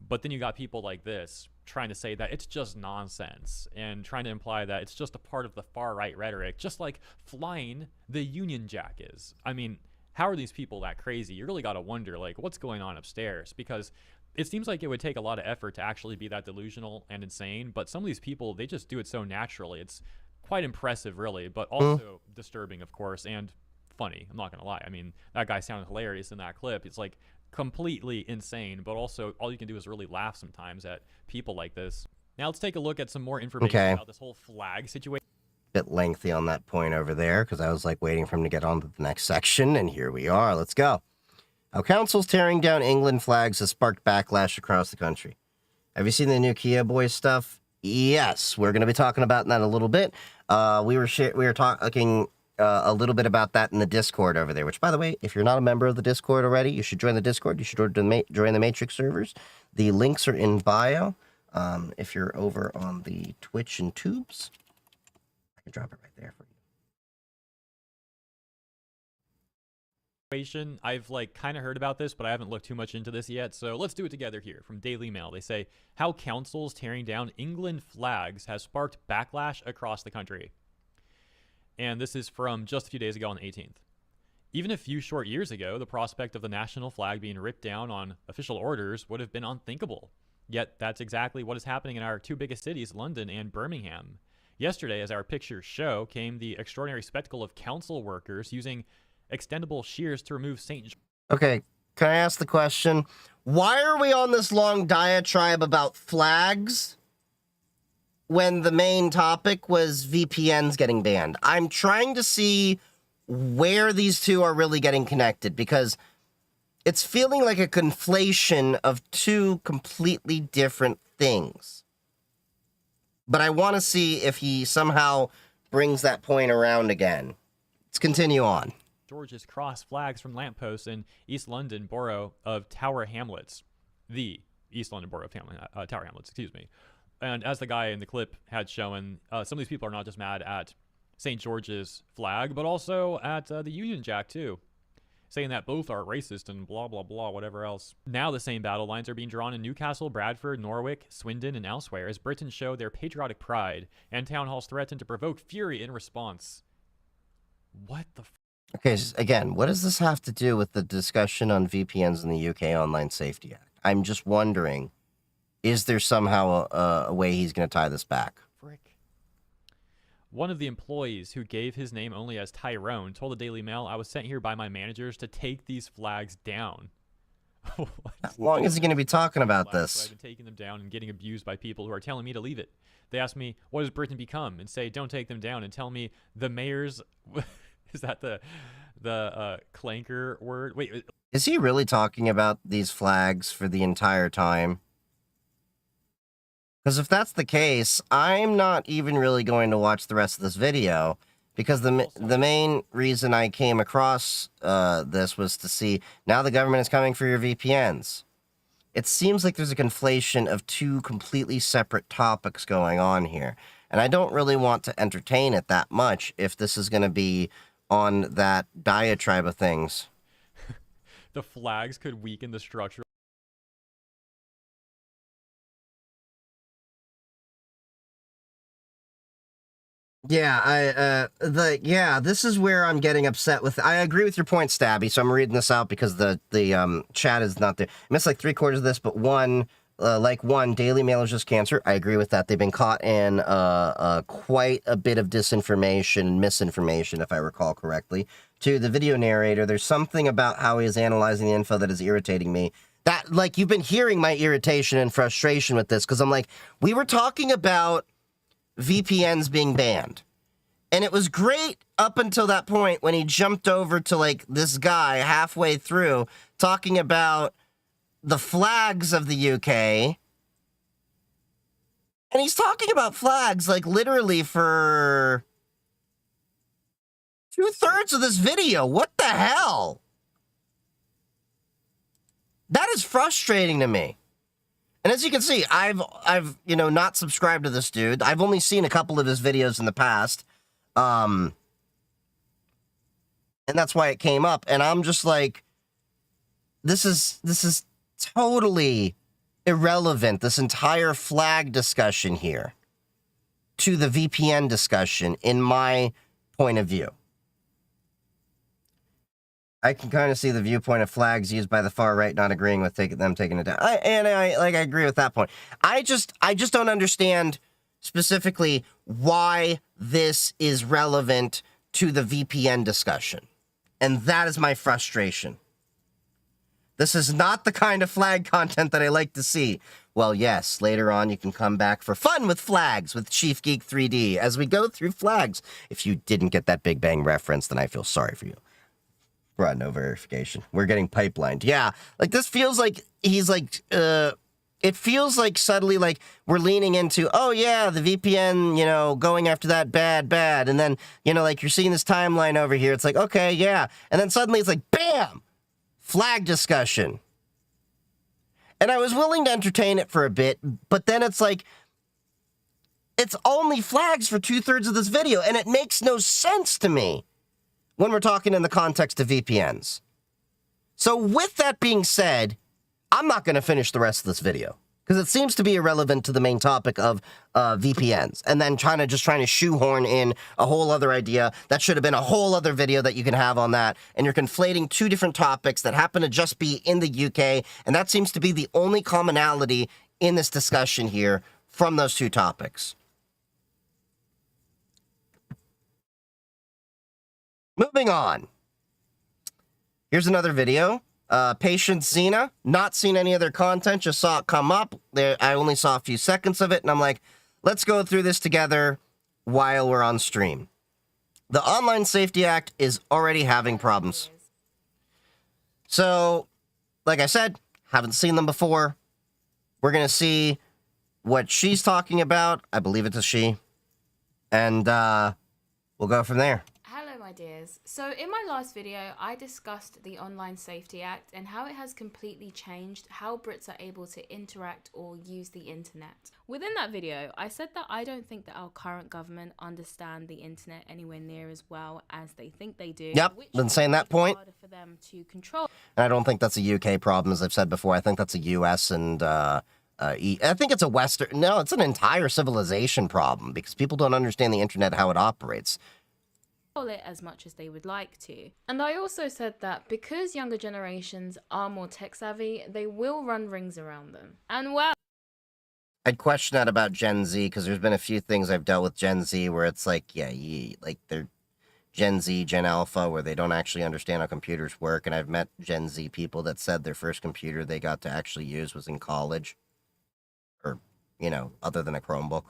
But then you got people like this trying to say that it's just nonsense and trying to imply that it's just a part of the far right rhetoric, just like flying the Union Jack is. I mean, how are these people that crazy? You really got to wonder, like, what's going on upstairs? Because it seems like it would take a lot of effort to actually be that delusional and insane. But some of these people, they just do it so naturally. It's quite impressive, really, but also disturbing, of course, and funny. I'm not going to lie. I mean, that guy sounded hilarious in that clip. It's like completely insane, but also all you can do is really laugh sometimes at people like this. Now let's take a look at some more information about this whole flag situation. Bit lengthy on that point over there because I was like waiting for him to get on to the next section, and here we are. Let's go. How councils tearing down England flags has sparked backlash across the country. Have you seen the new Kia Boys stuff? Yes, we're going to be talking about that in a little bit. We were talking a little bit about that in the Discord over there, which, by the way, if you're not a member of the Discord already, you should join the Discord. You should join the Matrix servers. The links are in bio. If you're over on the Twitch and Tubes, I can drop it right there for you. I've like kind of heard about this, but I haven't looked too much into this yet. So let's do it together here. From Daily Mail, they say how councils tearing down England flags has sparked backlash across the country. And this is from just a few days ago on the 18th. Even a few short years ago, the prospect of the national flag being ripped down on official orders would have been unthinkable. Yet that's exactly what is happening in our two biggest cities, London and Birmingham. Yesterday, as our pictures show, came the extraordinary spectacle of council workers using extendable shears to remove St. Okay, can I ask the question? Why are we on this long diatribe about flags when the main topic was VPNs getting banned? I'm trying to see where these two are really getting connected, because it's feeling like a conflation of two completely different things. But I want to see if he somehow brings that point around again. Let's continue on. George's cross flags from lampposts in East London borough of Tower Hamlets. The East London borough of Tower Hamlets, excuse me. And as the guy in the clip had shown, some of these people are not just mad at St. George's flag, but also at the Union Jack too, saying that both are racist and blah, blah, blah, whatever else. Now the same battle lines are being drawn in Newcastle, Bradford, Norwich, Swindon, and elsewhere as Britons show their patriotic pride and town halls threaten to provoke fury in response. What the Okay, again, what does this have to do with the discussion on VPNs in the UK Online Safety Act? I'm just wondering, is there somehow a way he's going to tie this back? frick? One of the employees who gave his name only as Tyrone told the Daily Mail, I was sent here by my managers to take these flags down. How long is he going to be talking about So this? I've been taking them down and getting abused by people who are telling me to leave it. They ask me, what does Britain become? And say, don't take them down, and tell me the mayor's... Is that the clanker word? Wait. Is he really talking about these flags for the entire time? Because if that's the case, I'm not even really going to watch the rest of this video, because the main reason I came across this was to see, now the government is coming for your VPNs. It seems like there's a conflation of two completely separate topics going on here, and I don't really want to entertain it that much if this is going to be on that diatribe of things. The flags could weaken the structure. Yeah, this is where I'm getting upset with. I agree with your point, Stabby, so I'm reading this out because the chat is not there. I missed like 3/4 of this, but one, Daily Mail is just cancer. I agree with that. They've been caught in quite a bit of disinformation and misinformation, if I recall correctly. To the video narrator, there's something about how he is analyzing the info that is irritating me. That, like, you've been hearing my irritation and frustration with this, because I'm like, we were talking about VPNs being banned. And it was great up until that point when he jumped over to, like, this guy halfway through talking about the flags of the UK. And he's talking about flags, like, literally for 2/3 of this video. What the hell? That is frustrating to me. And as you can see, I've not subscribed to this dude. I've only seen a couple of his videos in the past. And that's why it came up. And I'm just like, this is totally irrelevant, this entire flag discussion here, to the VPN discussion, in my point of view. I can kind of see the viewpoint of flags used by the far right not agreeing with them taking it down. I agree with that point. I just don't understand specifically why this is relevant to the VPN discussion. And that is my frustration. This is not the kind of flag content that I like to see. Well, yes, later on you can come back for fun with flags with Chief Geek 3D as we go through flags. If you didn't get that Big Bang reference, then I feel sorry for you. Brought no verification. We're getting pipelined. Yeah, like this feels like he's like, it feels like suddenly like we're leaning into, oh yeah, the VPN, going after that bad. And then, like you're seeing this timeline over here. It's like, okay, yeah. And then suddenly it's like, bam, flag discussion. And I was willing to entertain it for a bit, but then it's like, it's only flags for 2/3 of this video. And it makes no sense to me when we're talking in the context of VPNs. So with that being said, I'm not going to finish the rest of this video because it seems to be irrelevant to the main topic of VPNs, and then trying to shoehorn in a whole other idea that should have been a whole other video that you can have on that, and you're conflating two different topics that happen to just be in the UK, and that seems to be the only commonality in this discussion here from those two topics. Moving on. Here's another video. Patient Xena, not seen any other content, just saw it come up. I only saw a few seconds of it, and I'm like, let's go through this together while we're on stream. The Online Safety Act is already having problems. So, like I said, haven't seen them before. We're going to see what she's talking about. I believe it's a she. And we'll go from there. Hello my dears. So in my last video I discussed the Online Safety Act and how it has completely changed how Brits are able to interact or use the internet. Within that video I said that I don't think that our current government understand the internet anywhere near as well as they think they do. Yep, been saying that point. Harder for them to control. And I don't think that's a UK problem, as I've said before. I think that's a US and I think it's a Western, no, it's an entire civilization problem because people don't understand the internet, how it operates. It as much as they would like to. And I also said that because younger generations are more tech savvy, they will run rings around them. And well, I'd question that about Gen Z because there's been a few things I've dealt with Gen Z where it's like, yeah, like they're Gen Z, Gen Alpha, where they don't actually understand how computers work. And I've met Gen Z people that said their first computer they got to actually use was in college, or, other than a Chromebook.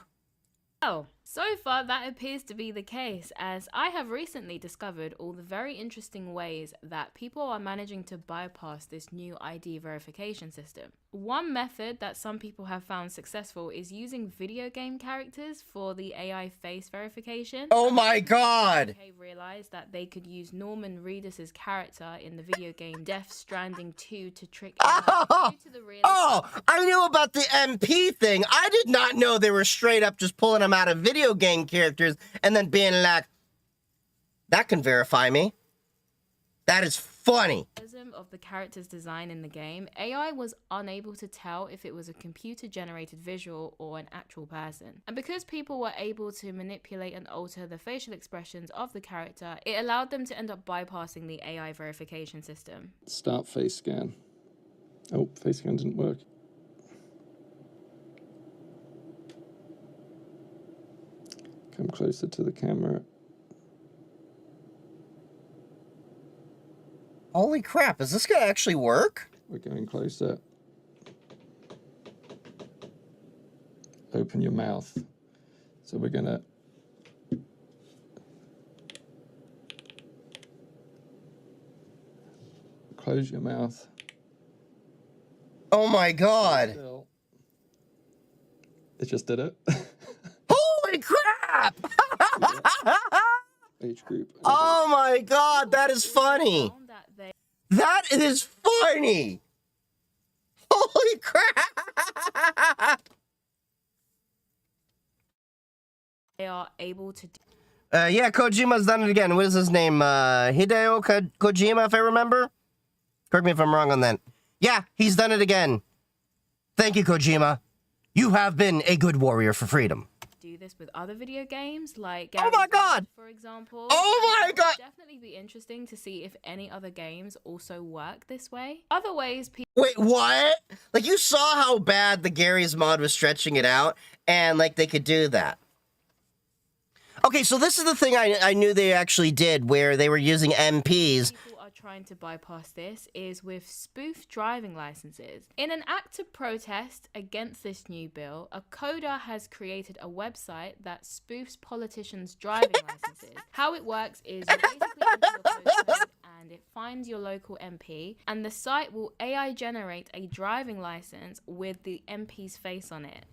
oh, so far that appears to be the case, as I have recently discovered all the very interesting ways that people are managing to bypass this new ID verification system. One method that some people have found successful is using video game characters for the AI face verification. Oh my god! They realized that they could use Norman Reedus' character in the video game Death Stranding 2 to trick AI due to the real. Oh, I knew about the MP thing. I did not know they were straight up just pulling them out of video game characters and then being like, that can verify me. That is funny. Of the character's design in the game, AI was unable to tell if it was a computer-generated visual or an actual person. And because people were able to manipulate and alter the facial expressions of the character, it allowed them to end up bypassing the AI verification system. Start face scan. Oh, face scan didn't work. Come closer to the camera. Holy crap, is this gonna actually work? We're going closer. Open your mouth. So we're gonna close your mouth. Oh my god. Still. It just did it. Holy crap! age group. Oh my god, that is funny. That is funny. Holy crap. They are able to do. Yeah, Kojima's done it again. What is his name? Hideo Kojima, if I remember. Correct me if I'm wrong on that. Yeah, he's done it again. Thank you, Kojima. You have been a good warrior for freedom. Do this with other video games like Oh my god, for example. Oh my god. It would definitely be interesting to see if any other games also work this way. Other ways people Wait, what? Like, you saw how bad the Gary's mod was stretching it out, and like they could do that. Okay, so this is the thing I knew they actually did, where they were using MPs. people are trying to bypass this is with spoof driving licenses. In an act of protest against this new bill, a coder has created a website that spoofs politicians' driving licenses. How it works is you basically enter your postcode and it finds your local MP, and the site will AI generate a driving license with the MP's face on it.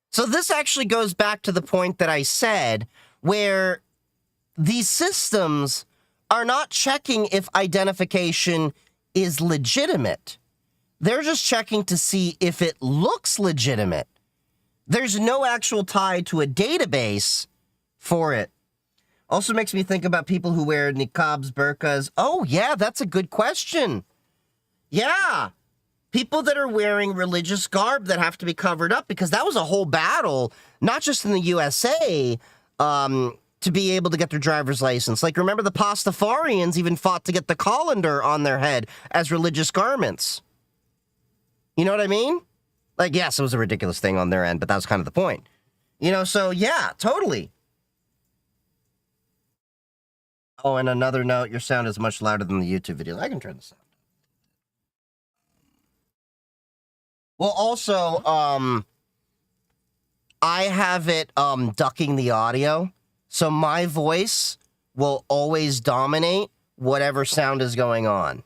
So this actually goes back to the point that I said, where these systems are not checking if identification is legitimate. They're just checking to see if it looks legitimate. There's no actual tie to a database for it. Also makes me think about people who wear niqabs, burqas. Oh, yeah, that's a good question. Yeah. People that are wearing religious garb that have to be covered up, because that was a whole battle, not just in the USA, to be able to get their driver's license. Like, remember the Pastafarians even fought to get the colander on their head as religious garments. You know what I mean? Like, yes, it was a ridiculous thing on their end, but that was kind of the point. You know, so yeah, totally. Oh, and another note, your sound is much louder than the YouTube video. I can turn the sound. Well, also, I have it ducking the audio, so my voice will always dominate whatever sound is going on.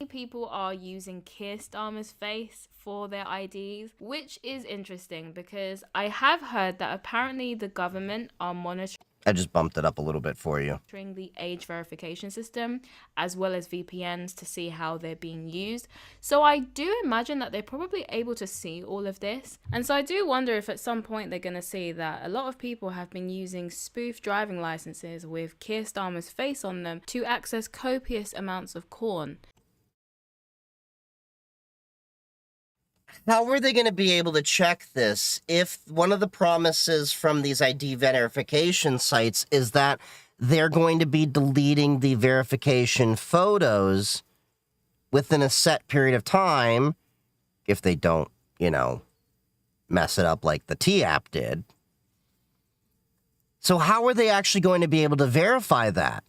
People are using Keir Starmer's face for their IDs, which is interesting because I have heard that apparently the government are monitoring I just bumped it up a little bit for you. the age verification system as well as VPNs to see how they're being used. So I do imagine that they're probably able to see all of this. And so I do wonder if at some point they're going to see that a lot of people have been using spoof driving licenses with Keir Starmer's face on them to access copious amounts of corn. How are they going to be able to check this if one of the promises from these ID verification sites is that they're going to be deleting the verification photos within a set period of time if they don't, you know, mess it up like the T-app did? So how are they actually going to be able to verify that?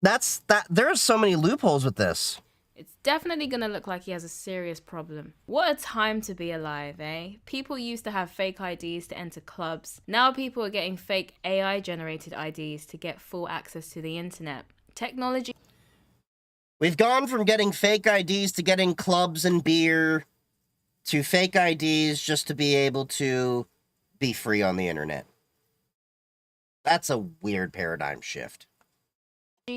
There are so many loopholes with this. It's definitely gonna look like he has a serious problem. What a time to be alive, eh? People used to have fake IDs to enter clubs. Now people are getting fake AI generated IDs to get full access to the internet. Technology. We've gone from getting fake IDs to getting clubs and beer to fake IDs just to be able to be free on the internet. That's a weird paradigm shift.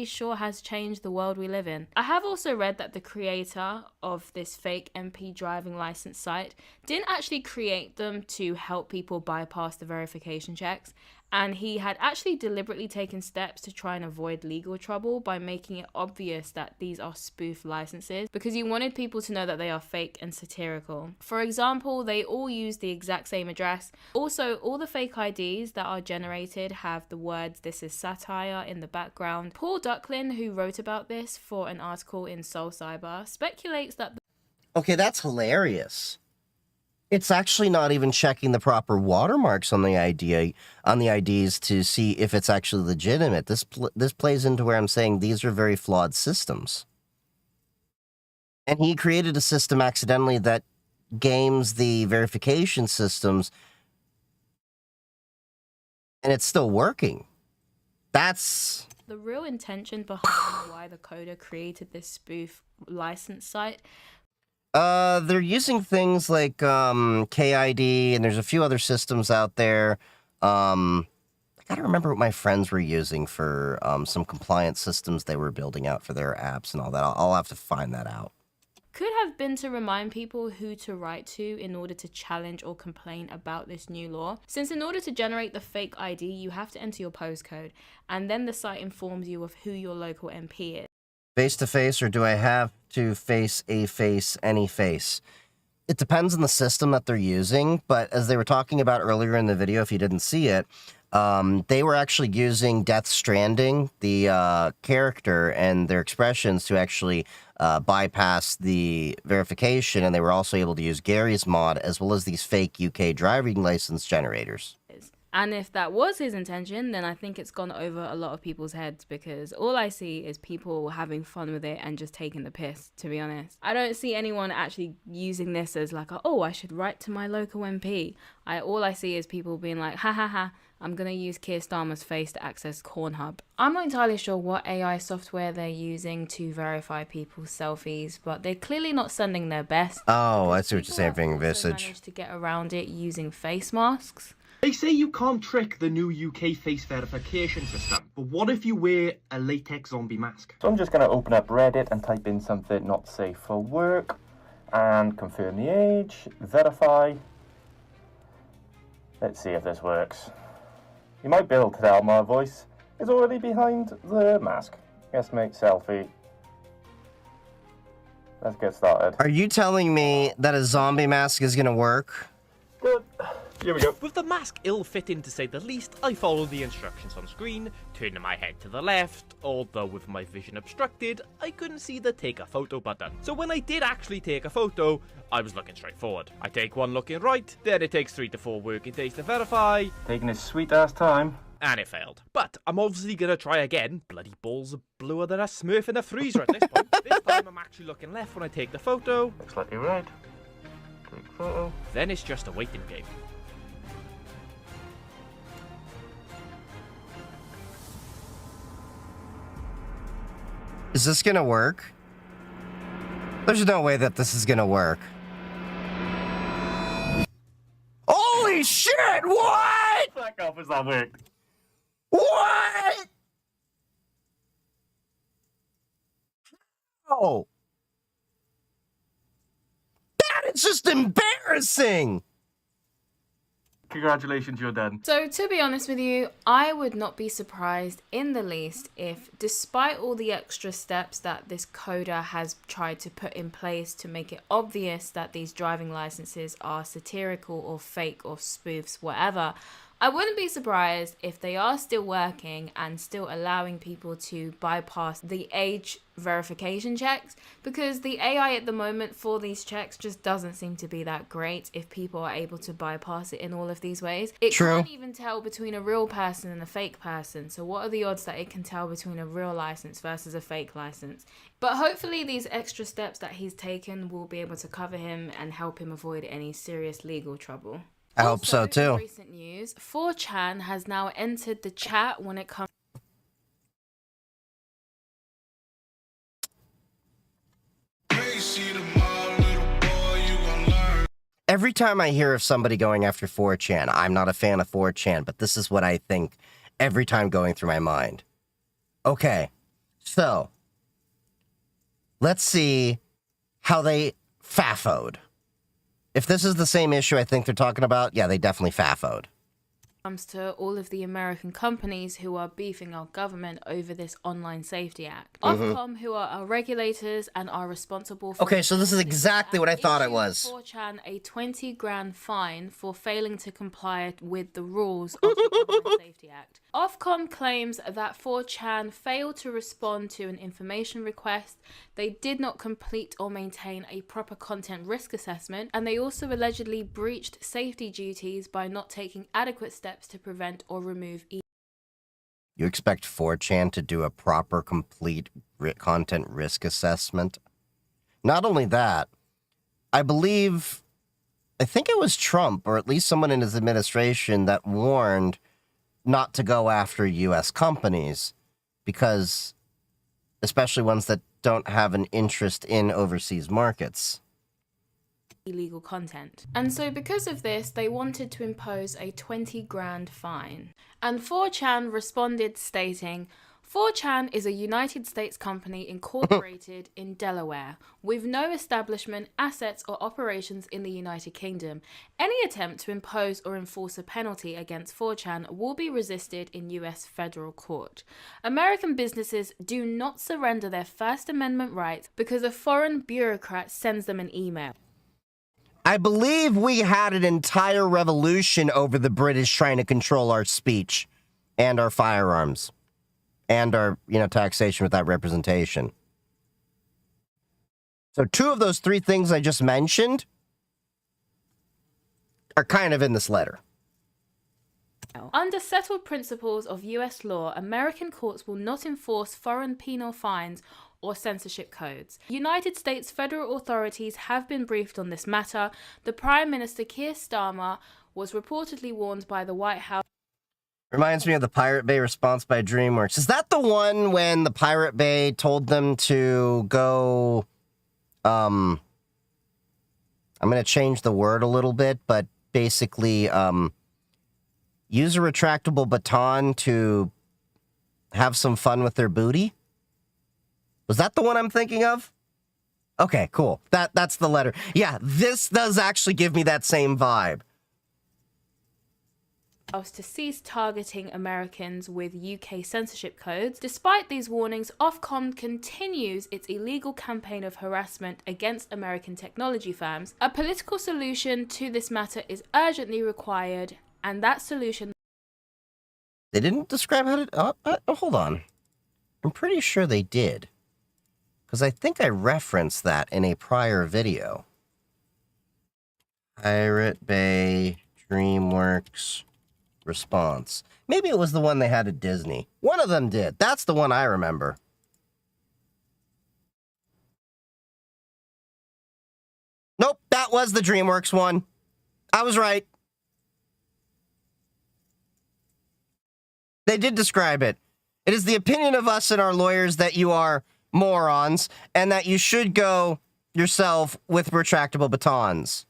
Sure has changed the world we live in. I have also read that the creator of this fake MP driving license site didn't actually create them to help people bypass the verification checks, and he had actually deliberately taken steps to try and avoid legal trouble by making it obvious that these are spoof licenses because he wanted people to know that they are fake and satirical. For example, they all use the exact same address. Also, all the fake IDs that are generated have the words "this is satire" in the background. Paul Ducklin, who wrote about this for an article in Soul Cyber, speculates that Okay, that's hilarious. It's actually not even checking the proper watermarks on the IDs to see if it's actually legitimate. This plays into where I'm saying these are very flawed systems. And he created a system accidentally that games the verification systems, and it's still working. That's the real intention behind why the coder created this spoof license site. They're using things like KID, and there's a few other systems out there I gotta remember what my friends were using for some compliance systems they were building out for their apps and all that. I'll have to find that out. Could have been to remind people who to write to in order to challenge or complain about this new law. Since in order to generate the fake ID, you have to enter your postcode, and then the site informs you of who your local MP is. Face to face, or do I have to face a face, any face? It depends on the system that they're using, but as they were talking about earlier in the video, if you didn't see it, they were actually using Death Stranding, the character, and their expressions to actually bypass the verification, and they were also able to use Gary's mod as well as these fake UK driving license generators. And if that was his intention, then I think it's gone over a lot of people's heads, because all I see is people having fun with it and just taking the piss, to be honest. I don't see anyone actually using this as like, oh, I should write to my local MP. All I see is people being like, ha ha ha, I'm going to use Keir Starmer's face to access Cornhub. I'm not entirely sure what AI software they're using to verify people's selfies, but they're clearly not sending their best. Oh, I see what you're saying, being Visage. Visage. Managed to get around it using face masks. They say you can't trick the new UK face verification system, but what if you wear a latex zombie mask? So I'm just going to open up Reddit and type in something not safe for work and confirm the age, verify. Let's see if this works. You might be able to tell my voice is already behind the mask. Yes, mate, selfie. Let's get started. Are you telling me that a zombie mask is going to work? Good. Here we go. With the mask ill-fitting to say the least, I followed the instructions on screen, turning my head to the left, although with my vision obstructed, I couldn't see the take a photo button. So when I did actually take a photo, I was looking straight forward. I take one looking right, then it takes 3 to 4 working days to verify. Taking his sweet ass time. And it failed. But I'm obviously gonna try again. Bloody balls are bluer than a smurf in a freezer at this point. This time I'm actually looking left when I take the photo. Looks like you're right. Take photo. Then it's just a waiting game. Is this gonna work? There's no way that this is gonna work. Holy shit! What? Fuck off, has that worked? What? Oh. That is just embarrassing! Congratulations, you're done. So, to be honest with you, I would not be surprised in the least if, despite all the extra steps that this coder has tried to put in place to make it obvious that these driving licenses are satirical or fake or spoofs, whatever, I wouldn't be surprised if they are still working and still allowing people to bypass the age verification checks, because the AI at the moment for these checks just doesn't seem to be that great if people are able to bypass it in all of these ways. It can't even tell between a real person and a fake person, so what are the odds that it can tell between a real license versus a fake license? But hopefully these extra steps that he's taken will be able to cover him and help him avoid any serious legal trouble. I hope so too. In recent news, 4chan has now entered the chat when it comes. Every time I hear of somebody going after 4chan, I'm not a fan of 4chan, but this is what I think every time going through my mind. Okay, so let's see how they fafoed. If this is the same issue I think they're talking about, yeah, they definitely fafoed. Comes to all of the American companies who are beefing our government over this Online Safety Act. Ofcom, who are our regulators and are responsible for... Okay, so this is exactly what I thought it was. 4chan a 20 grand fine for failing to comply with the rules of the Online Safety Act. Ofcom claims that 4chan failed to respond to an information request, they did not complete or maintain a proper content risk assessment, and they also allegedly breached safety duties by not taking adequate steps to prevent or remove. You expect 4chan to do a proper, complete content risk assessment? Not only that, I think it was Trump, or at least someone in his administration, that warned not to go after U.S. companies, because, especially ones that don't have an interest in overseas markets. illegal content. And so because of this, they wanted to impose a 20 grand fine. And 4chan responded stating, 4chan is a United States company incorporated in Delaware, with no establishment, assets, or operations in the United Kingdom. Any attempt to impose or enforce a penalty against 4chan will be resisted in US federal court. American businesses do not surrender their First Amendment rights because a foreign bureaucrat sends them an email. I believe we had an entire revolution over the British trying to control our speech and our firearms. And our, taxation without representation. So 2 of those 3 things I just mentioned are kind of in this letter. Under settled principles of US law, American courts will not enforce foreign penal fines or censorship codes. United States federal authorities have been briefed on this matter. The Prime Minister Keir Starmer was reportedly warned by the White House. Reminds me of the Pirate Bay response by DreamWorks. Is that the one when the Pirate Bay told them to go, I'm going to change the word a little bit, but basically, use a retractable baton to have some fun with their booty? Was that the one I'm thinking of? Okay, cool. That's the letter. Yeah, this does actually give me that same vibe. To cease targeting Americans with UK censorship codes. Despite these warnings, Ofcom continues its illegal campaign of harassment against American technology firms. A political solution to this matter is urgently required, and that solution... They didn't describe how to... hold on. I'm pretty sure they did. Because I think I referenced that in a prior video. Pirate Bay, DreamWorks... response. Maybe it was the one they had at Disney. One of them did. That's the one I remember. Nope, that was the DreamWorks one. I was right. They did describe it. It is the opinion of us and our lawyers that you are morons and that you should go yourself with retractable batons.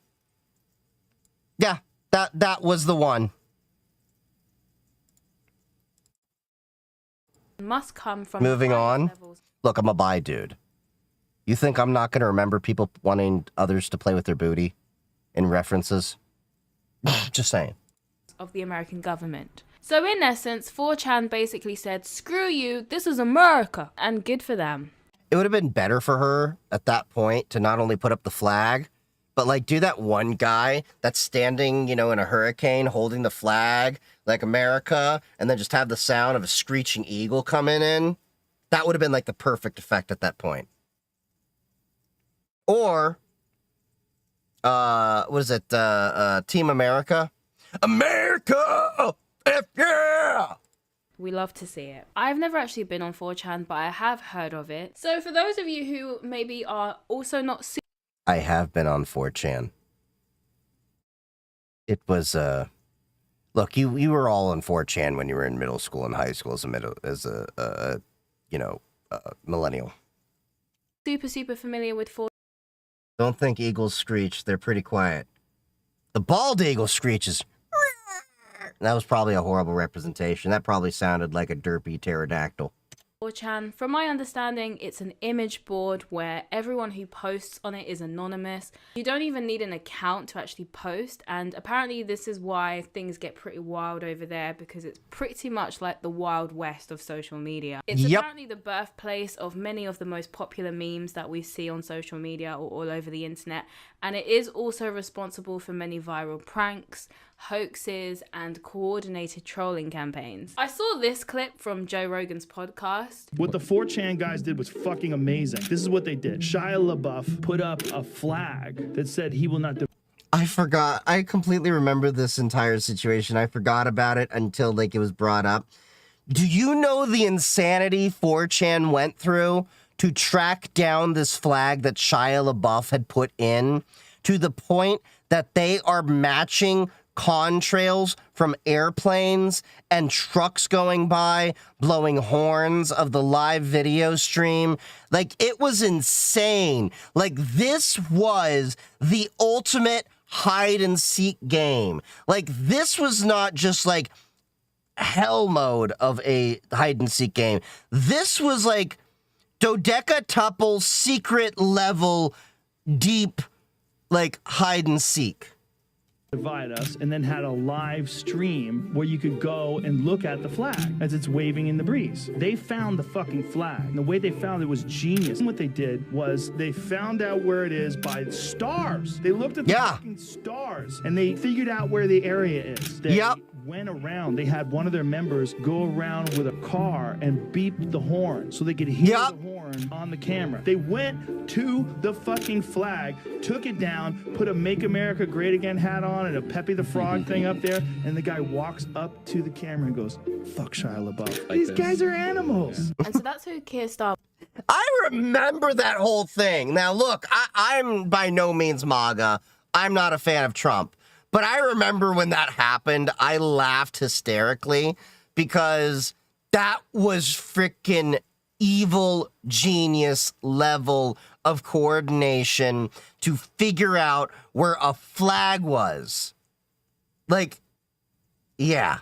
Yeah, that was the one. Must come from moving on. Levels. Look, I'm a bi dude. You think I'm not going to remember people wanting others to play with their booty in references? Just saying. Of the American government. So in essence, 4chan basically said, screw you, this is America, and good for them. It would have been better for her at that point to not only put up the flag, but like do that one guy that's standing, in a hurricane holding the flag like America, and then just have the sound of a screeching eagle coming in. That would have been like the perfect effect at that point. Or, what is it? Team America? America! F yeah! We love to see it. I've never actually been on 4chan, but I have heard of it. So for those of you who maybe are also not I have been on 4chan. It was, look, you were all on 4chan when you were in middle school and high school as a millennial. super familiar with 4chan. Don't think eagles screech. They're pretty quiet. The bald eagle screeches. That was probably a horrible representation. That probably sounded like a derpy pterodactyl. 4chan, from my understanding, it's an image board where everyone who posts on it is anonymous. You don't even need an account to actually post, and apparently this is why things get pretty wild over there, because it's pretty much like the Wild West of social media. It's apparently the birthplace of many of the most popular memes that we see on social media or all over the internet, and it is also responsible for many viral pranks, hoaxes, and coordinated trolling campaigns. I saw this clip from Joe Rogan's podcast. What the 4chan guys did was fucking amazing. This is what they did. Shia LaBeouf put up a flag that said he will not... I forgot. I completely remember this entire situation. I forgot about it until it was brought up. Do you know the insanity 4chan went through to track down this flag that Shia LaBeouf had put in, to the point that they are matching contrails from airplanes and trucks going by, blowing horns of the live video stream. Like, it was insane. Like, this was the ultimate hide and seek game. Like, this was not just like hell mode of a hide and seek game. This was like dodeca-tuple secret level deep, like, hide and seek. Divide us, and then had a live stream where you could go and look at the flag as it's waving in the breeze. They found the fucking flag, and the way they found it was genius. And what they did was they found out where it is by stars. They looked at the fucking stars, and they figured out where the area is. They went around. They had one of their members go around with a car and beep the horn so they could hear the horn on the camera. They went to the fucking flag, took it down, put a Make America Great Again hat on and a Pepe the Frog thing up there, and the guy walks up to the camera and goes, "Fuck Shia LaBeouf. These guys are animals." And so that's who Keir Starmer. I remember that whole thing. Now, look, I'm by no means MAGA. I'm not a fan of Trump. But I remember when that happened, I laughed hysterically because that was freaking evil genius level of coordination to figure out where a flag was. Like, yeah.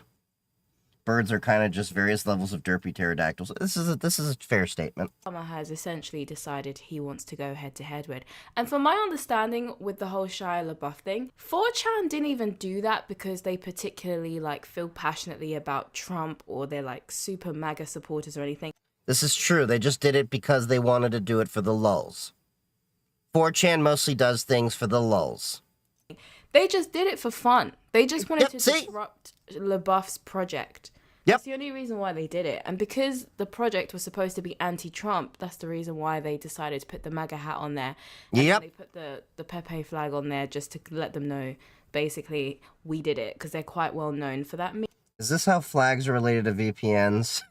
Birds are kind of just various levels of derpy pterodactyls. This is a fair statement. Obama has essentially decided he wants to go head to head with. And from my understanding with the whole Shia LaBeouf thing, 4chan didn't even do that because they particularly like feel passionately about Trump or they're like super MAGA supporters or anything. This is true. They just did it because they wanted to do it for the lulz. 4chan mostly does things for the lulz. They just did it for fun. They just wanted to disrupt LaBeouf's project. That's the only reason why they did it. And because the project was supposed to be anti-Trump, that's the reason why they decided to put the MAGA hat on there. And then they put the Pepe flag on there just to let them know, basically, we did it. Because they're quite well known for that. Is this how flags are related to VPNs?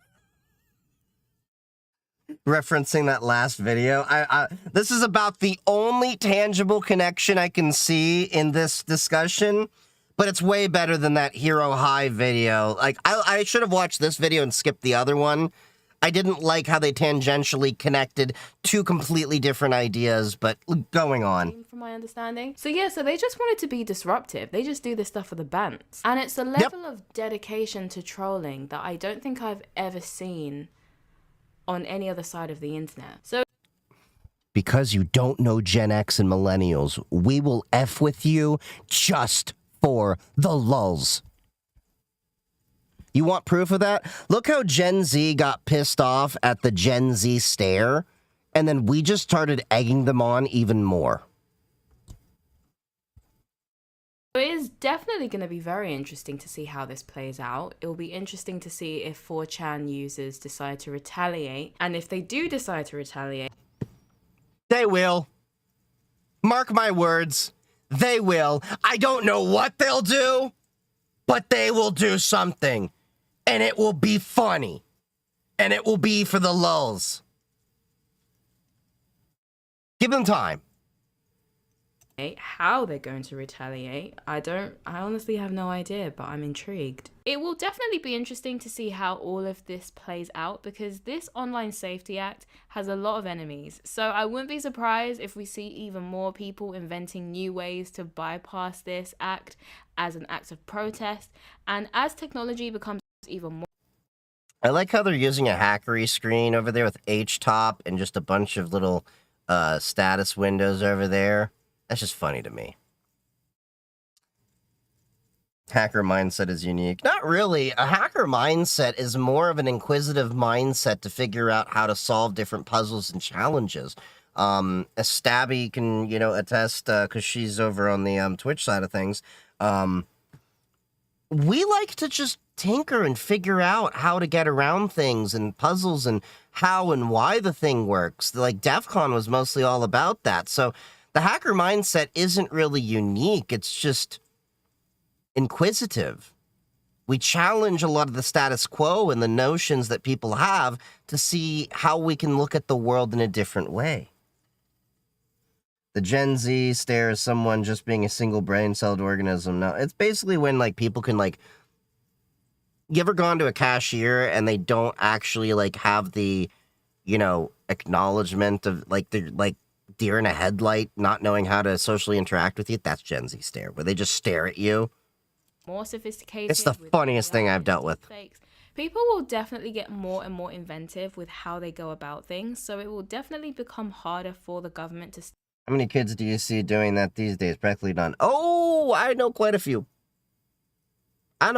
Referencing that last video. This is about the only tangible connection I can see in this discussion, but it's way better than that Hero High video. Like, I should have watched this video and skipped the other one. I didn't like how they tangentially connected two completely different ideas, but going on. From my understanding. So yeah, so they just wanted to be disruptive. They just do this stuff for the bants. And it's a level of dedication to trolling that I don't think I've ever seen on any other side of the internet. So because you don't know Gen X and millennials, we will F with you just for the lulz. You want proof of that? Look how Gen Z got pissed off at the Gen Z stare, and then we just started egging them on even more. it is definitely going to be very interesting to see how this plays out. It will be interesting to see if 4chan users decide to retaliate. And if they do decide to retaliate... They will. Mark my words. They will. I don't know what they'll do, but they will do something. And it will be funny. And it will be for the lulz. Give them time. How they're going to retaliate, I honestly have no idea, but I'm intrigued. It will definitely be interesting to see how all of this plays out, because this Online Safety Act has a lot of enemies. So I wouldn't be surprised if we see even more people inventing new ways to bypass this act as an act of protest. And as technology becomes even more... I like how they're using a hackery screen over there with H-top and just a bunch of little status windows over there. That's just funny to me. Hacker mindset is unique. Not really. A hacker mindset is more of an inquisitive mindset to figure out how to solve different puzzles and challenges. Stabby can, attest, because she's over on the Twitch side of things. We like to just tinker and figure out how to get around things and puzzles and how and why the thing works. Like, DEF CON was mostly all about that. So the hacker mindset isn't really unique. It's just inquisitive. We challenge a lot of the status quo and the notions that people have to see how we can look at the world in a different way. The Gen Z stare as someone just being a single brain-celled organism. No, it's basically when, like, people can, like... You ever gone to a cashier and they don't actually, like, have the, you know, acknowledgement of, like, they're, like, deer in a headlight, not knowing how to socially interact with you? That's Gen Z stare, where they just stare at you. More sophisticated. It's the funniest thing I've dealt with. People will definitely get more and more inventive with how they go about things, so it will definitely become harder for the government to... How many kids do you see doing that these days? Practically none. Oh, I know quite a few. I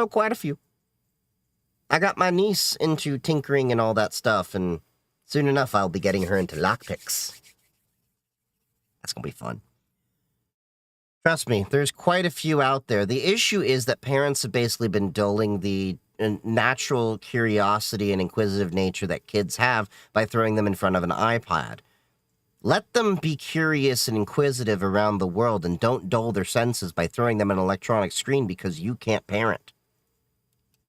got my niece into tinkering and all that stuff, and soon enough I'll be getting her into lockpicks. That's gonna be fun. Trust me, there's quite a few out there. The issue is that parents have basically been dulling the natural curiosity and inquisitive nature that kids have by throwing them in front of an iPad. Let them be curious and inquisitive around the world, and don't dull their senses by throwing them an electronic screen because you can't parent.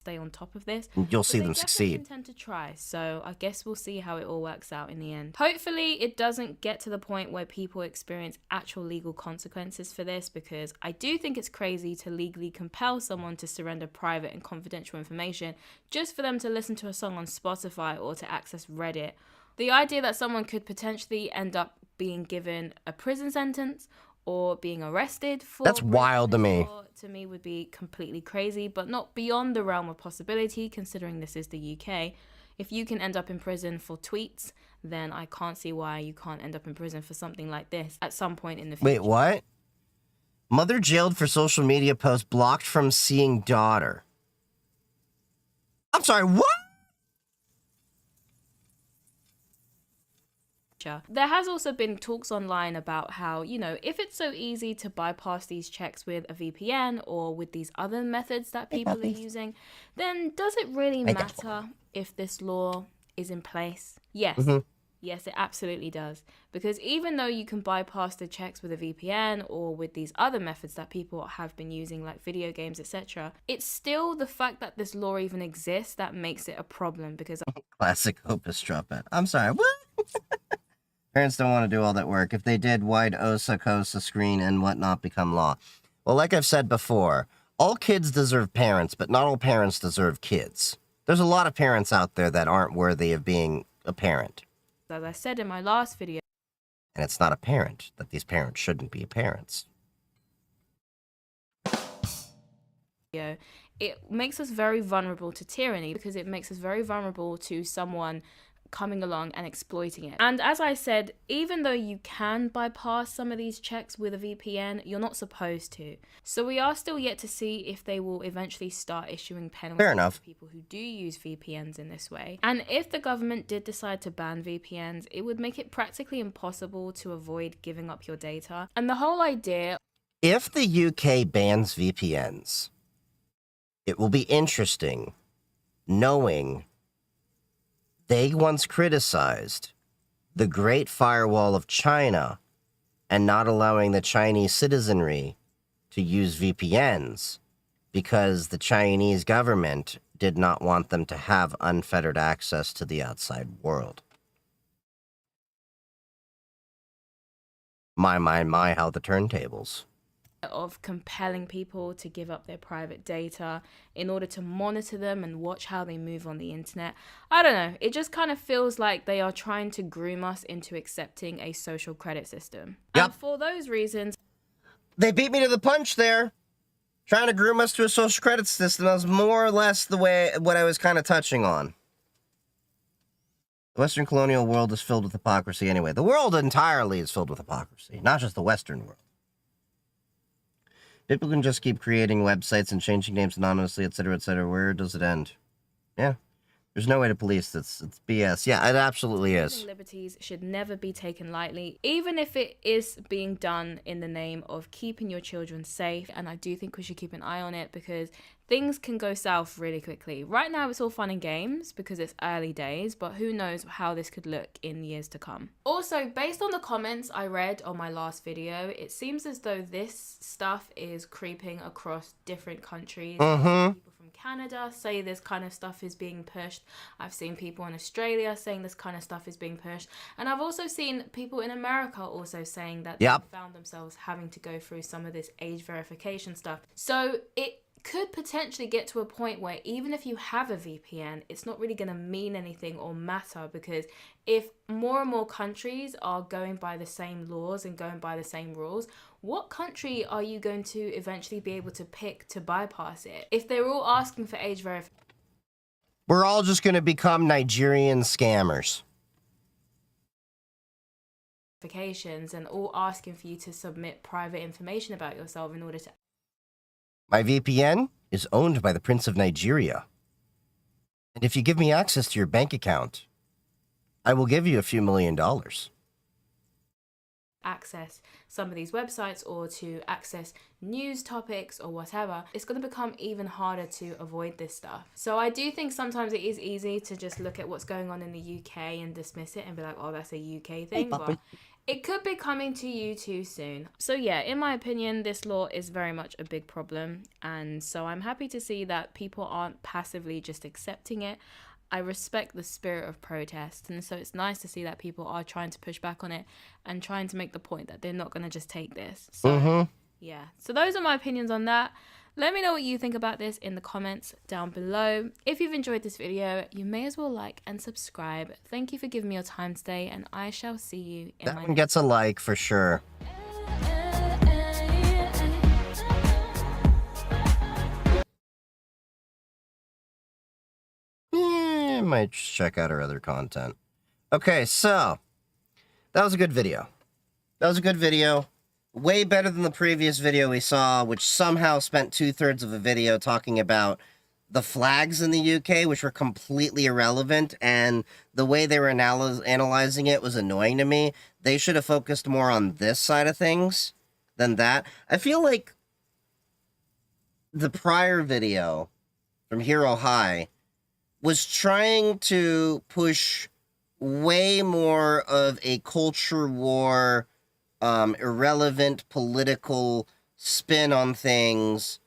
Stay on top of this. You'll see them succeed. They intend to try, so I guess we'll see how it all works out in the end. Hopefully it doesn't get to the point where people experience actual legal consequences for this, because I do think it's crazy to legally compel someone to surrender private and confidential information just for them to listen to a song on Spotify or to access Reddit. The idea that someone could potentially end up being given a prison sentence or being arrested for... That's wild to me. To me would be completely crazy, but not beyond the realm of possibility, considering this is the UK. If you can end up in prison for tweets, then I can't see why you can't end up in prison for something like this at some point in the future. Wait, what? Mother jailed for social media post blocked from seeing daughter. I'm sorry, what? There has also been talks online about how, you know, if it's so easy to bypass these checks with a VPN or with these other methods that people are using, then does it really matter if this law is in place? Yes. Yes, it absolutely does. Because even though you can bypass the checks with a VPN or with these other methods that people have been using, like video games, etc., it's still the fact that this law even exists that makes it a problem. Because classic Opus Trumpet. I'm sorry, what? Parents don't want to do all that work. If they did, why'd OSA, COSA, screen, and whatnot become law? Well, like I've said before, all kids deserve parents, but not all parents deserve kids. There's a lot of parents out there that aren't worthy of being a parent. as I said in my last video, and it's not apparent that these parents shouldn't be parents. It makes us very vulnerable to tyranny, because it makes us very vulnerable to someone coming along and exploiting it. And as I said, even though you can bypass some of these checks with a VPN, you're not supposed to. So we are still yet to see if they will eventually start issuing penalties to people who do use VPNs in this way. And if the government did decide to ban VPNs, it would make it practically impossible to avoid giving up your data. And the whole idea... If the UK bans VPNs, it will be interesting knowing they once criticized the Great Firewall of China and not allowing the Chinese citizenry to use VPNs because the Chinese government did not want them to have unfettered access to the outside world. My, how the turntables. Of compelling people to give up their private data in order to monitor them and watch how they move on the internet. I don't know, it just kind of feels like they are trying to groom us into accepting a social credit system. Yep. And for those reasons... They beat me to the punch there. Trying to groom us to a social credit system. That was more or less what I was kind of touching on. The Western colonial world is filled with hypocrisy anyway. The world entirely is filled with hypocrisy, not just the Western world. People can just keep creating websites and changing names anonymously, etc., etc. Where does it end? Yeah. There's no way to police this. It's BS. Yeah, it absolutely is. Liberties should never be taken lightly, even if it is being done in the name of keeping your children safe. And I do think we should keep an eye on it, because things can go south really quickly. Right now, it's all fun and games because it's early days, but who knows how this could look in years to come. Also, based on the comments I read on my last video, it seems as though this stuff is creeping across different countries. People from Canada say this kind of stuff is being pushed. I've seen people in Australia saying this kind of stuff is being pushed. And I've also seen people in America also saying that they found themselves having to go through some of this age verification stuff. So it could potentially get to a point where even if you have a VPN, it's not really going to mean anything or matter, because if more and more countries are going by the same laws and going by the same rules, what country are you going to eventually be able to pick to bypass it? If they're all asking for age verification, we're all just going to become Nigerian scammers. And all asking for you to submit private information about yourself in order to... My VPN is owned by the Prince of Nigeria. And if you give me access to your bank account, I will give you a few $1 million. Access some of these websites or to access news topics or whatever, it's going to become even harder to avoid this stuff. So I do think sometimes it is easy to just look at what's going on in the UK and dismiss it and be like, oh, that's a UK thing. But it could be coming to you too soon. So yeah, in my opinion, this law is very much a big problem. And so I'm happy to see that people aren't passively just accepting it. I respect the spirit of protest, and so it's nice to see that people are trying to push back on it and trying to make the point that they're not going to just take this. So yeah, so those are my opinions on that. Let me know what you think about this in the comments down below. If you've enjoyed this video, you may as well like and subscribe. Thank you for giving me your time today, and I shall see you in that one gets a like for sure. I might check out our other content. Okay, so that was a good video. Way better than the previous video we saw, which somehow spent 2/3 of the video talking about the flags in the UK, which were completely irrelevant, and the way they were analyzing it was annoying to me. They should have focused more on this side of things than that. I feel like the prior video from Hero High was trying to push way more of a culture war, irrelevant political spin on things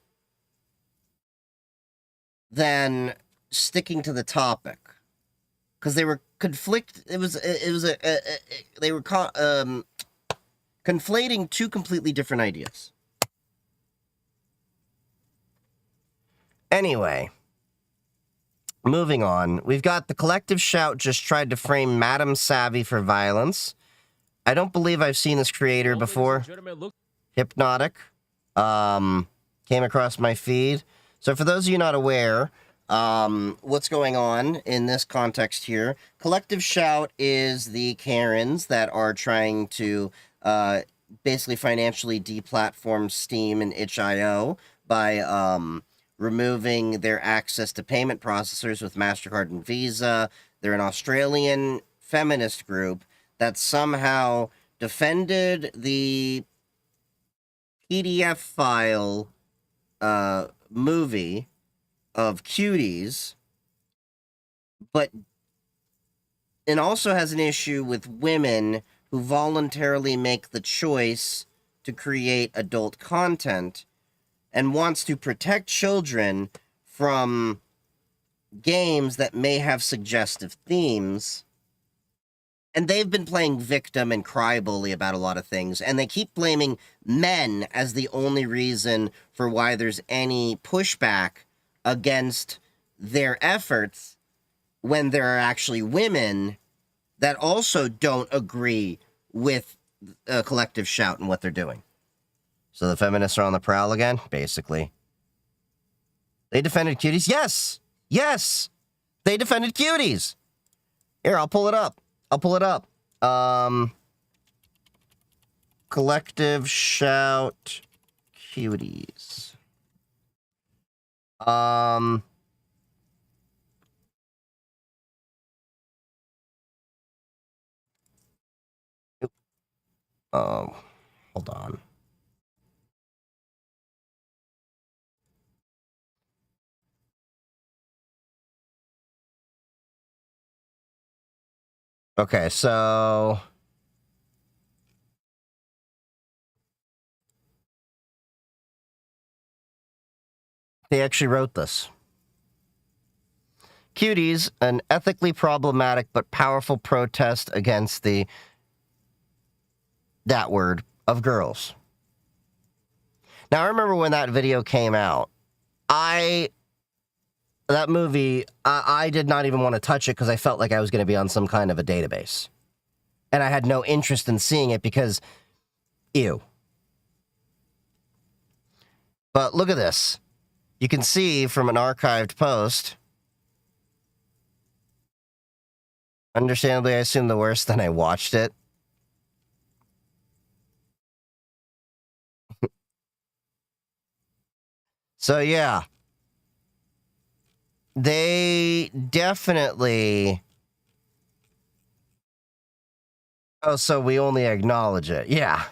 than sticking to the topic, because they were conflating two completely different ideas. Anyway, moving on, we've got the collective shout just tried to frame Madam Savvy for violence. I don't believe I've seen this creator before. Hypnotic. Came across my feed. So for those of you not aware, what's going on in this context here, collective shout is the Karens that are trying to basically financially deplatform Steam and itch.io by removing their access to payment processors with MasterCard and Visa. They're an Australian feminist group that somehow defended the PDF file movie of Cuties, and also has an issue with women who voluntarily make the choice to create adult content, and wants to protect children from games that may have suggestive themes. And they've been playing victim and crybaby about a lot of things, and they keep blaming men as the only reason for why there's any pushback against their efforts, when there are actually women that also don't agree with a collective shout and what they're doing. So the feminists are on the prowl again, basically. They defended Cuties? Yes! Yes! They defended Cuties! Here, I'll pull it up. Collective shout Cuties. Oh, hold on. Okay, so they actually wrote this. Cuties, an ethically problematic but powerful protest against that word of girls. Now, I remember when that video came out, that movie, I did not even want to touch it because I felt like I was going to be on some kind of a database. And I had no interest in seeing it because, ew. But look at this. You can see from an archived post. Understandably, I assumed the worst, then I watched it. So, yeah. They definitely... Oh, so we only acknowledge it. Yeah.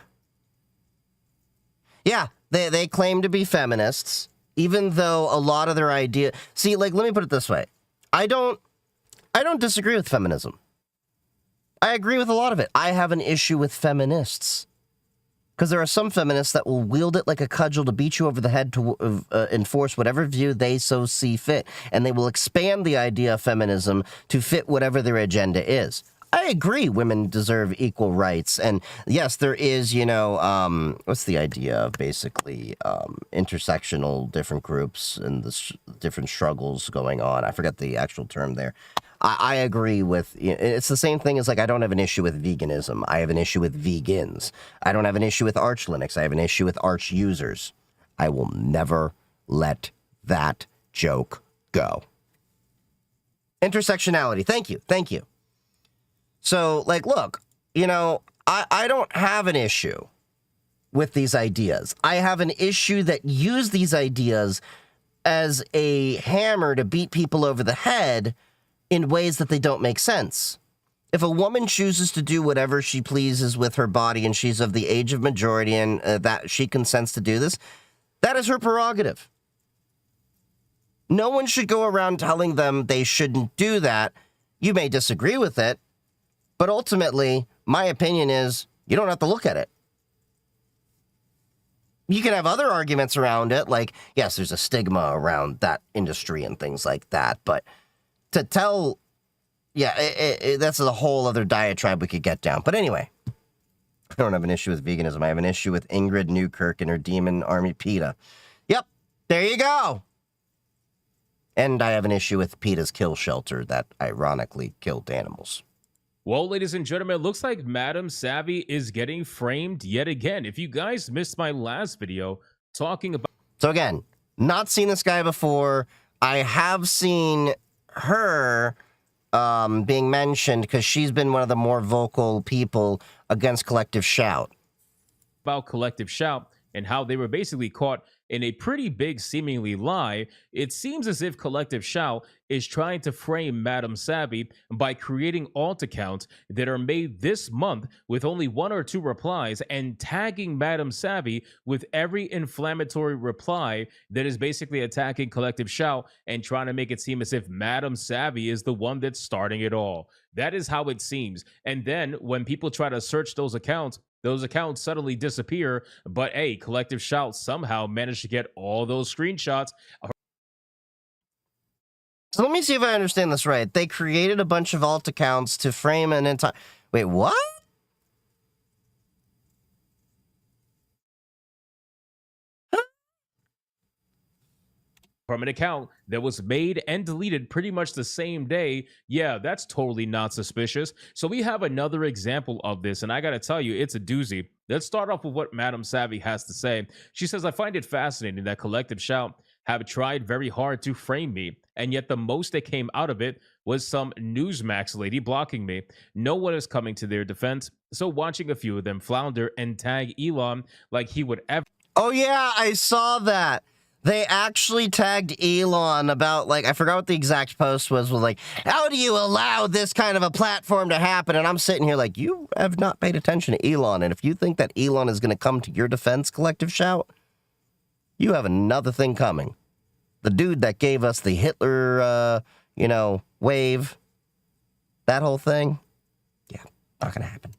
Yeah, they claim to be feminists, even though a lot of their idea... See, like, let me put it this way. I don't disagree with feminism. I agree with a lot of it. I have an issue with feminists. Because there are some feminists that will wield it like a cudgel to beat you over the head to enforce whatever view they so see fit. And they will expand the idea of feminism to fit whatever their agenda is. I agree women deserve equal rights. And yes, there is, you know, what's the idea of basically intersectional different groups and the different struggles going on. I forget the actual term there. I agree with, it's the same thing as like, I don't have an issue with veganism. I have an issue with vegans. I don't have an issue with Arch Linux. I have an issue with Arch users. I will never let that joke go. Intersectionality. Thank you. Thank you. So, like, look, you know, I don't have an issue with these ideas. I have an issue that use these ideas as a hammer to beat people over the head in ways that they don't make sense. If a woman chooses to do whatever she pleases with her body and she's of the age of majority and that she consents to do this, that is her prerogative. No one should go around telling them they shouldn't do that. You may disagree with it, but ultimately, my opinion is you don't have to look at it. You can have other arguments around it, like, yes, there's a stigma around that industry and things like that, but to tell, yeah, that's a whole other diatribe we could get down. But anyway, I don't have an issue with veganism. I have an issue with Ingrid Newkirk and her Demon Army PETA. Yep, there you go. And I have an issue with PETA's kill shelter that ironically killed animals. Well, ladies and gentlemen, it looks like Madam Savvy is getting framed yet again. If you guys missed my last video talking about... So again, not seen this guy before. I have seen her being mentioned because she's been one of the more vocal people against Collective Shout. About Collective Shout and how they were basically caught in a pretty big seemingly lie. It seems as if Collective Shout is trying to frame Madam Savvy by creating alt accounts that are made this month with only 1 or 2 replies and tagging Madam Savvy with every inflammatory reply that is basically attacking Collective Shout and trying to make it seem as if Madam Savvy is the one that's starting it all. That is how it seems. And then when people try to search those accounts suddenly disappear, but hey, Collective Shout somehow managed to get all those screenshots. So let me see if I understand this right. They created a bunch of alt accounts to frame an entire... Wait, what? From an account that was made and deleted pretty much the same day. Yeah, that's totally not suspicious. So we have another example of this, and I gotta tell you, it's a doozy. Let's start off with what Madam Savvy has to say. She says, I find it fascinating that Collective Shout have tried very hard to frame me, and yet the most that came out of it was some Newsmax lady blocking me. No one is coming to their defense, so watching a few of them flounder and tag Elon like he would ever... Oh yeah, I saw that. They actually tagged Elon about, like, I forgot what the exact post was like, how do you allow this kind of a platform to happen? And I'm sitting here like, you have not paid attention to Elon. And if you think that Elon is going to come to your defense, Collective Shout, you have another thing coming. The dude that gave us the Hitler, wave, that whole thing, yeah, not going to happen.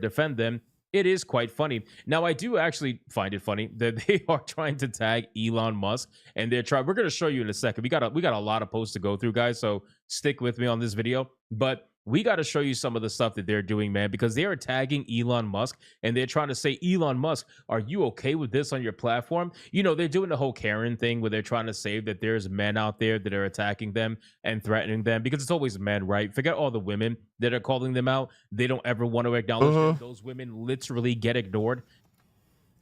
Defend them It is quite funny. Now, I do actually find it funny that they are trying to tag Elon Musk, and they're trying. We're going to show you in a second. We got a lot of posts to go through, guys. So stick with me on this video. But we got to show you some of the stuff that they're doing, man, because they are tagging Elon Musk, and they're trying to say, Elon Musk, are you okay with this on your platform? You know, they're doing the whole Karen thing where they're trying to say that there's men out there that are attacking them and threatening them, because it's always men, right? Forget all the women that are calling them out. They don't ever want to acknowledge that those women literally get ignored.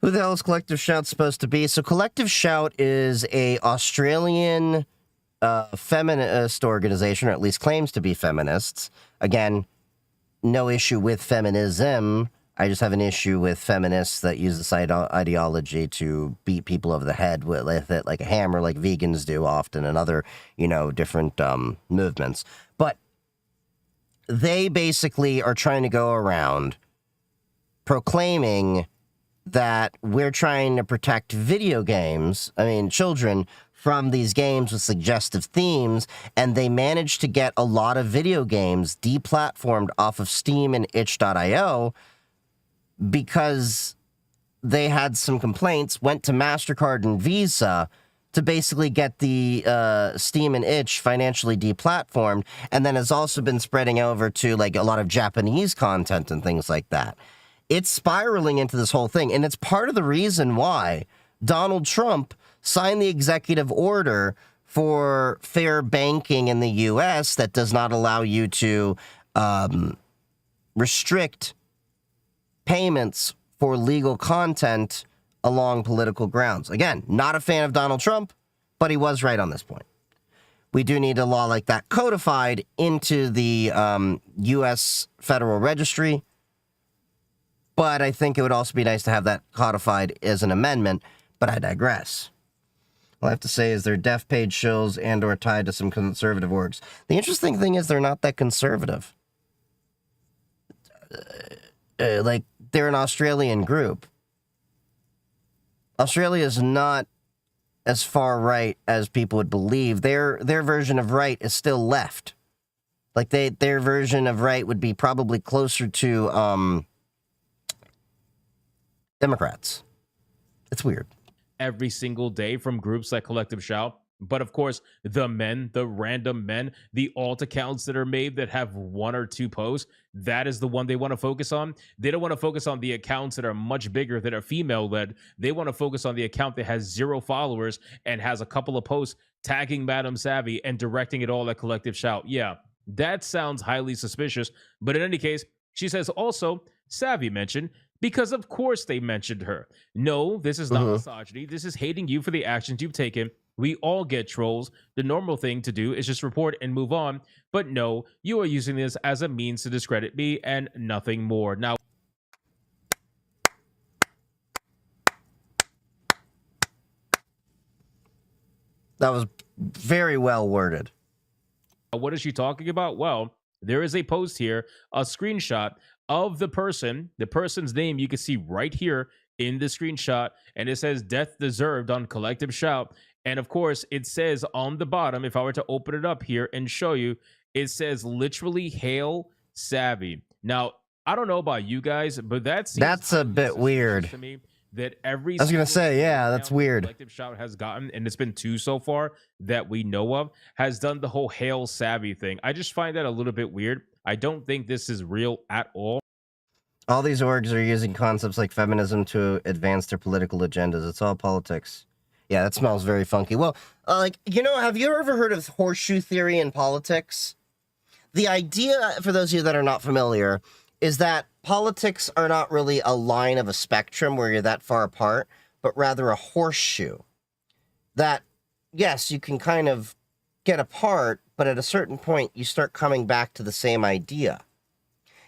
Who the hell is Collective Shout supposed to be? So Collective Shout is a Australian feminist organization, or at least claims to be feminists. Again, no issue with feminism. I just have an issue with feminists that use this ideology to beat people over the head with it like a hammer, like vegans do often, and other, you know, different movements. But they basically are trying to go around proclaiming that we're trying to protect video games, children, from these games with suggestive themes, and they managed to get a lot of video games deplatformed off of Steam and itch.io because they had some complaints, went to MasterCard and Visa to basically get the Steam and itch financially deplatformed, and then has also been spreading over to like a lot of Japanese content and things like that. It's spiraling into this whole thing, and it's part of the reason why Donald Trump signed the executive order for fair banking in the U.S. that does not allow you to restrict payments for legal content along political grounds. Again, not a fan of Donald Trump, but he was right on this point. We do need a law like that codified into the U.S. Federal Registry, but I think it would also be nice to have that codified as an amendment, but I digress. All I have to say is they're deaf page shills and or tied to some conservative orgs. The interesting thing is they're not that conservative. Like, they're an Australian group. Australia is not as far right as people would believe. Their version of right is still left. Like, their version of right would be probably closer to Democrats. It's weird. Every single day from groups like Collective Shout. But of course, the men, the random men, the alt accounts that are made that have one or two posts, that is the one they want to focus on. They don't want to focus on the accounts that are much bigger, that are female-led. They want to focus on the account that has 0 followers and has a couple of posts tagging Madam Savvy and directing it all at Collective Shout. Yeah, that sounds highly suspicious. But in any case, she says also, Savvy mentioned, because of course they mentioned her. No, this is not misogyny. This is hating you for the actions you've taken. We all get trolls. The normal thing to do is just report and move on. But no, you are using this as a means to discredit me and nothing more. Now, that was very well worded. What is she talking about? Well, there is a post here, a screenshot of the person's name you can see right here in the screenshot, and it says death deserved on Collective Shout. And of course, it says on the bottom, if I were to open it up here and show you, it says literally hail Savvy. Now, I don't know about you guys, but that's a bit weird to me. That every I was gonna say, yeah, that's weird. Collective Shout has gotten, and it's been 2 so far that we know of, has done the whole hail Savvy thing. I just find that a little bit weird. I don't think this is real at all. All these orgs are using concepts like feminism to advance their political agendas. It's all politics. Yeah, that smells very funky. Well, have you ever heard of horseshoe theory in politics? The idea, for those of you that are not familiar, is that politics are not really a line of a spectrum where you're that far apart, but rather a horseshoe. That, yes, you can kind of get apart, but at a certain point, you start coming back to the same idea.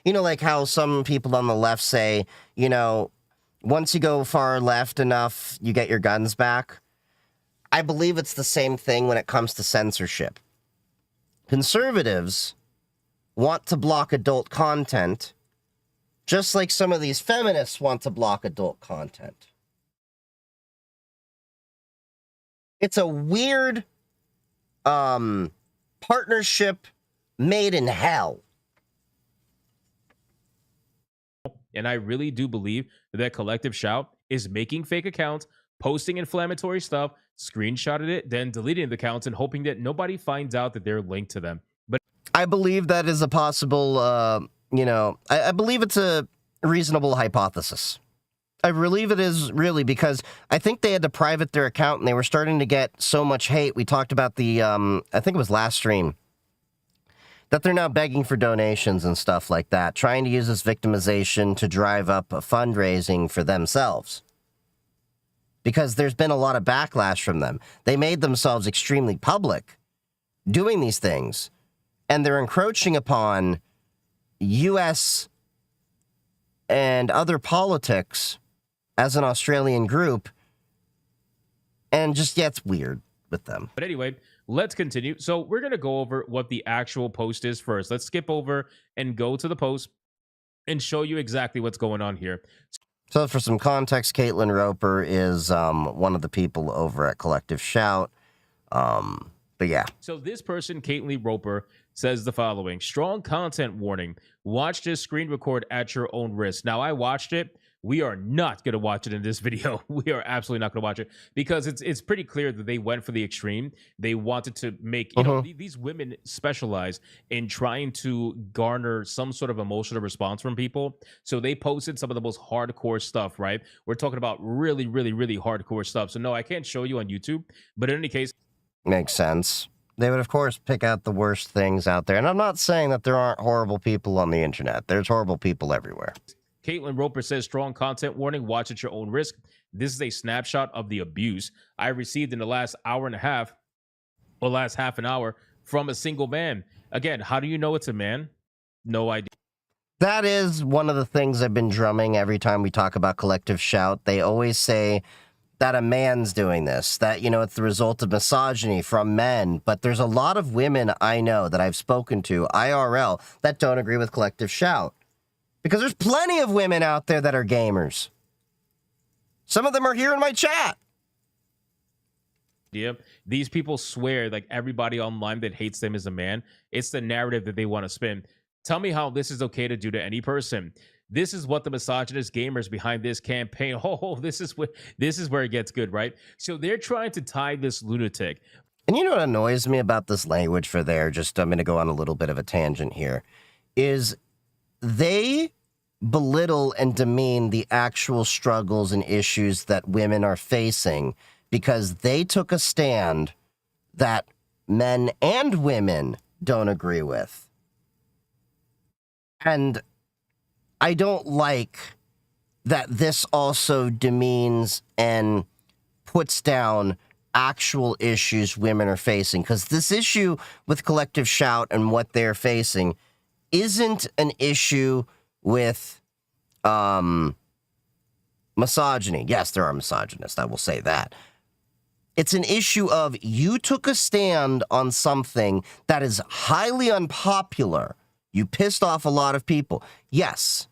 You know, like how some people on the left say, once you go far left enough, you get your guns back. I believe it's the same thing when it comes to censorship. Conservatives want to block adult content, just like some of these feminists want to block adult content. It's a weird partnership made in hell. And I really do believe that Collective Shout is making fake accounts, posting inflammatory stuff, screenshotted it, then deleting the accounts and hoping that nobody finds out that they're linked to them. But I believe that is a possible, I believe it's a reasonable hypothesis. I believe it is, really, because I think they had to private their account and they were starting to get so much hate. We talked about the, I think it was last stream, that they're now begging for donations and stuff like that, trying to use this victimization to drive up a fundraising for themselves. Because there's been a lot of backlash from them. They made themselves extremely public doing these things, and they're encroaching upon U.S. and other politics as an Australian group, and just gets weird with them. But anyway, let's continue. So we're going to go over what the actual post is first. Let's skip over and go to the post and show you exactly what's going on here. So for some context, Caitlin Roper is one of the people over at Collective Shout. But yeah. So this person, Caitlin Roper, says the following: strong content warning. Watch this screen record at your own risk. Now, I watched it. We are not going to watch it in this video. We are absolutely not going to watch it because it's pretty clear that they went for the extreme. They wanted to make, you know, these women specialize in trying to garner some sort of emotional response from people. So they posted some of the most hardcore stuff, right? We're talking about really, really, really hardcore stuff. So no, I can't show you on YouTube, but in any case. Makes sense. They would, of course, pick out the worst things out there. And I'm not saying that there aren't horrible people on the internet. There's horrible people everywhere. Caitlin Roper says, strong content warning, watch at your own risk. This is a snapshot of the abuse I received in the last hour and a half, or last half an hour, from a single man. Again, how do you know it's a man? No idea. That is one of the things I've been drumming every time we talk about Collective Shout. They always say that a man's doing this, that, you know, it's the result of misogyny from men. But there's a lot of women I know that I've spoken to, IRL, that don't agree with Collective Shout. Because there's plenty of women out there that are gamers. Some of them are here in my chat. Yeah, these people swear like everybody online that hates them is a man. It's the narrative that they want to spin. Tell me how this is okay to do to any person. This is what the misogynist gamers behind this campaign. Oh, this is where it gets good, right? So they're trying to tie this lunatic. And you know what annoys me about this language for there, just I'm going to go on a little bit of a tangent here, is they belittle and demean the actual struggles and issues that women are facing because they took a stand that men and women don't agree with. And I don't like that this also demeans and puts down actual issues women are facing, because this issue with Collective Shout and what they're facing isn't an issue with misogyny. Yes, there are misogynists, I will say that. It's an issue of you took a stand on something that is highly unpopular. You pissed off a lot of people. Yes,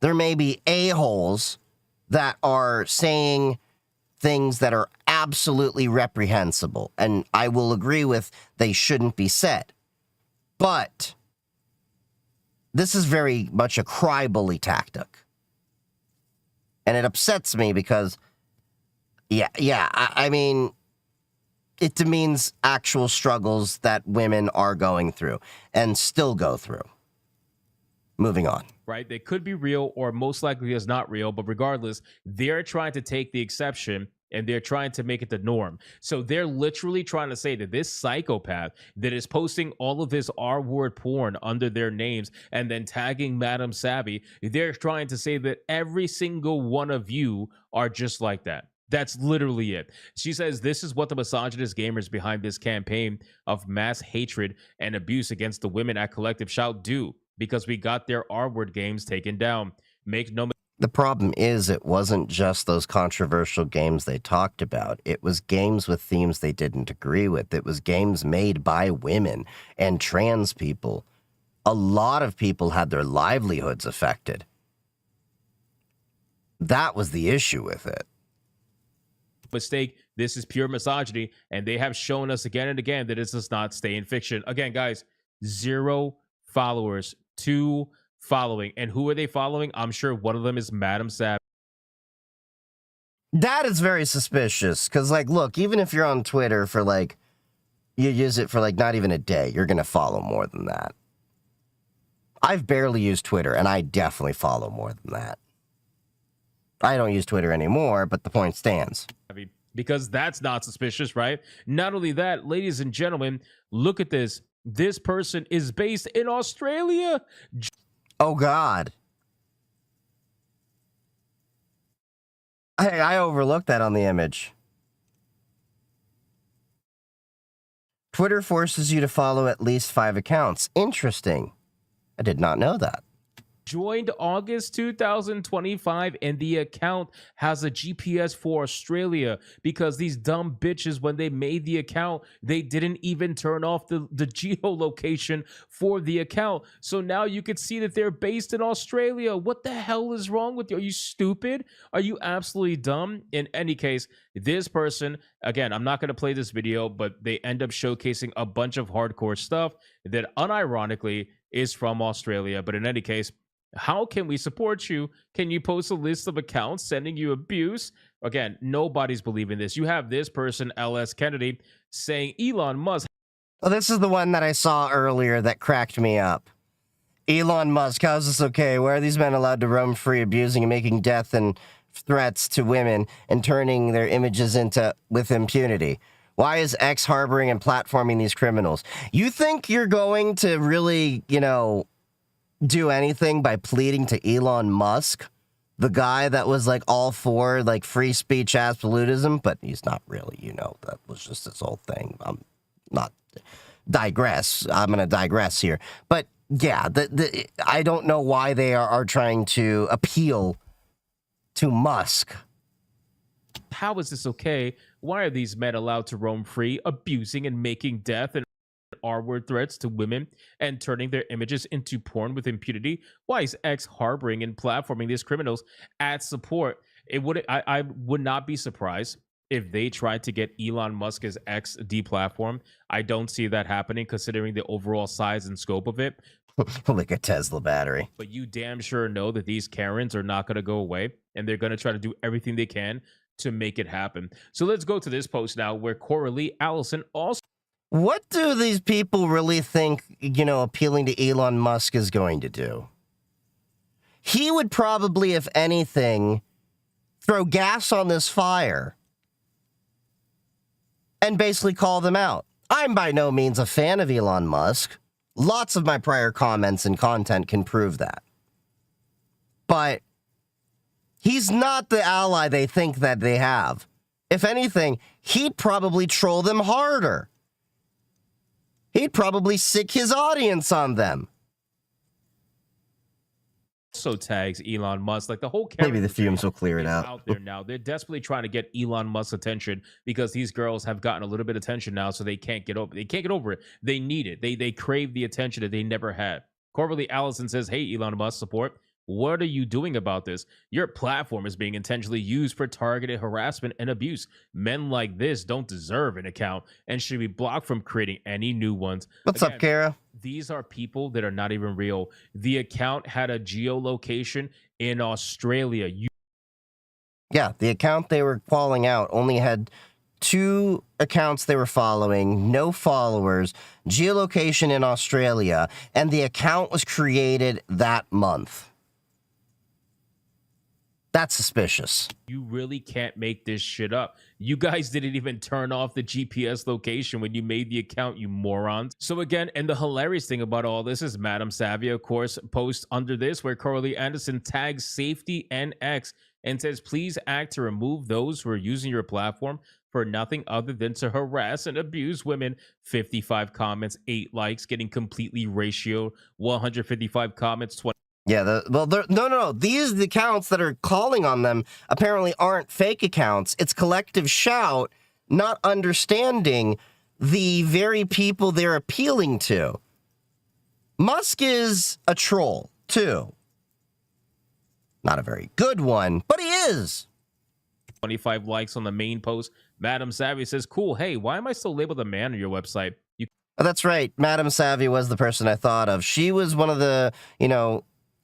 there may be a-holes that are saying things that are absolutely reprehensible, and I will agree with they shouldn't be said. But this is very much a cry-bully tactic. And it upsets me because, I mean, it demeans actual struggles that women are going through and still go through. Moving on. Right? They could be real or most likely is not real, but regardless, they're trying to take the exception and they're trying to make it the norm. So they're literally trying to say that this psychopath that is posting all of this R-word porn under their names and then tagging Madam Savvy, they're trying to say that every single one of you are just like that. That's literally it. She says this is what the misogynist gamers behind this campaign of mass hatred and abuse against the women at Collective Shout do, because we got their R-word games taken down. Make no mistake. The problem is it wasn't just those controversial games they talked about. It was games with themes they didn't agree with. It was games made by women and trans people. A lot of people had their livelihoods affected. That was the issue with it. Mistake. This is pure misogyny, and they have shown us again and again that it does not stay in fiction. Again, guys, 0 followers, 2 following. And who are they following? I'm sure one of them is Madam Savvy. That is very suspicious. Because, like, look, even if you're on Twitter for, like, you use it for, like, not even a day, you're going to follow more than that. I've barely used Twitter, and I definitely follow more than that. I don't use Twitter anymore, but the point stands. Because that's not suspicious, right? Not only that, ladies and gentlemen, look at this. This person is based in Australia. Oh, God. I overlooked that on the image. Twitter forces you to follow at least 5 accounts. Interesting. I did not know that. Joined August 2025, and the account has a GPS for Australia because these dumb bitches, when they made the account, they didn't even turn off the geolocation for the account. So now you can see that they're based in Australia. What the hell is wrong with you? Are you stupid? Are you absolutely dumb? In any case, this person, again, I'm not going to play this video, but they end up showcasing a bunch of hardcore stuff that unironically is from Australia. But in any case, how can we support you? Can you post a list of accounts sending you abuse? Again, nobody's believing this. You have this person, LS Kennedy, saying Elon Musk. Well, this is the one that I saw earlier that cracked me up. Elon Musk, how is this okay? Why are these men allowed to roam free, abusing and making death and threats to women and turning their images into with impunity? Why is X harboring and platforming these criminals? You think you're going to really, do anything by pleading to Elon Musk, the guy that was like all for like free speech absolutism, but he's not really, that was just his whole thing. I'm going to digress here. But yeah, I don't know why they are trying to appeal to Musk. How is this okay? Why are these men allowed to roam free, abusing and making death and R-word threats to women and turning their images into porn with impunity? Why is X harboring and platforming these criminals at support? I would not be surprised if they tried to get Elon Musk's X deplatformed. I don't see that happening considering the overall size and scope of it. Like a Tesla battery. But you damn sure know that these Karens are not going to go away, and they're going to try to do everything they can to make it happen. So let's go to this post now where Coralie Allison also... What do these people really think, appealing to Elon Musk is going to do? He would probably, if anything, throw gas on this fire and basically call them out. I'm by no means a fan of Elon Musk. Lots of my prior comments and content can prove that. But he's not the ally they think that they have. If anything, he'd probably troll them harder. He'd probably sick his audience on them. Also tags Elon Musk, like the whole... Maybe the fumes will clear it out there now. They're desperately trying to get Elon Musk's attention because these girls have gotten a little bit of attention now, so they can't get over. They can't get over it. They need it. They crave the attention that they never had. Coralie Allison says, "Hey, Elon Musk support. What are you doing about this? Your platform is being intentionally used for targeted harassment and abuse. Men like this don't deserve an account and should be blocked from creating any new ones." What's up, Kara? These are people that are not even real. The account had a geolocation in Australia. Yeah, the account they were calling out only had 2 accounts they were following, no followers, geolocation in Australia, and the account was created that month. That's suspicious. You really can't make this shit up. You guys didn't even turn off the GPS location when you made the account, you morons. So again, and the hilarious thing about all this is Madam Savvy, of course, posts under this where Coralie Anderson tags Safety and X and says, "Please act to remove those who are using your platform for nothing other than to harass and abuse women." 55 comments, 8 likes, getting completely ratioed. 155 comments, 20. Yeah, no. These accounts that are calling on them apparently aren't fake accounts. It's collective shout, not understanding the very people they're appealing to. Musk is a troll, too. Not a very good one, but he is. 25 likes on the main post. Madam Savvy says, "Cool, hey, why am I still labeled a man on your website?" Oh, that's right. Madam Savvy was the person I thought of. She was one of the,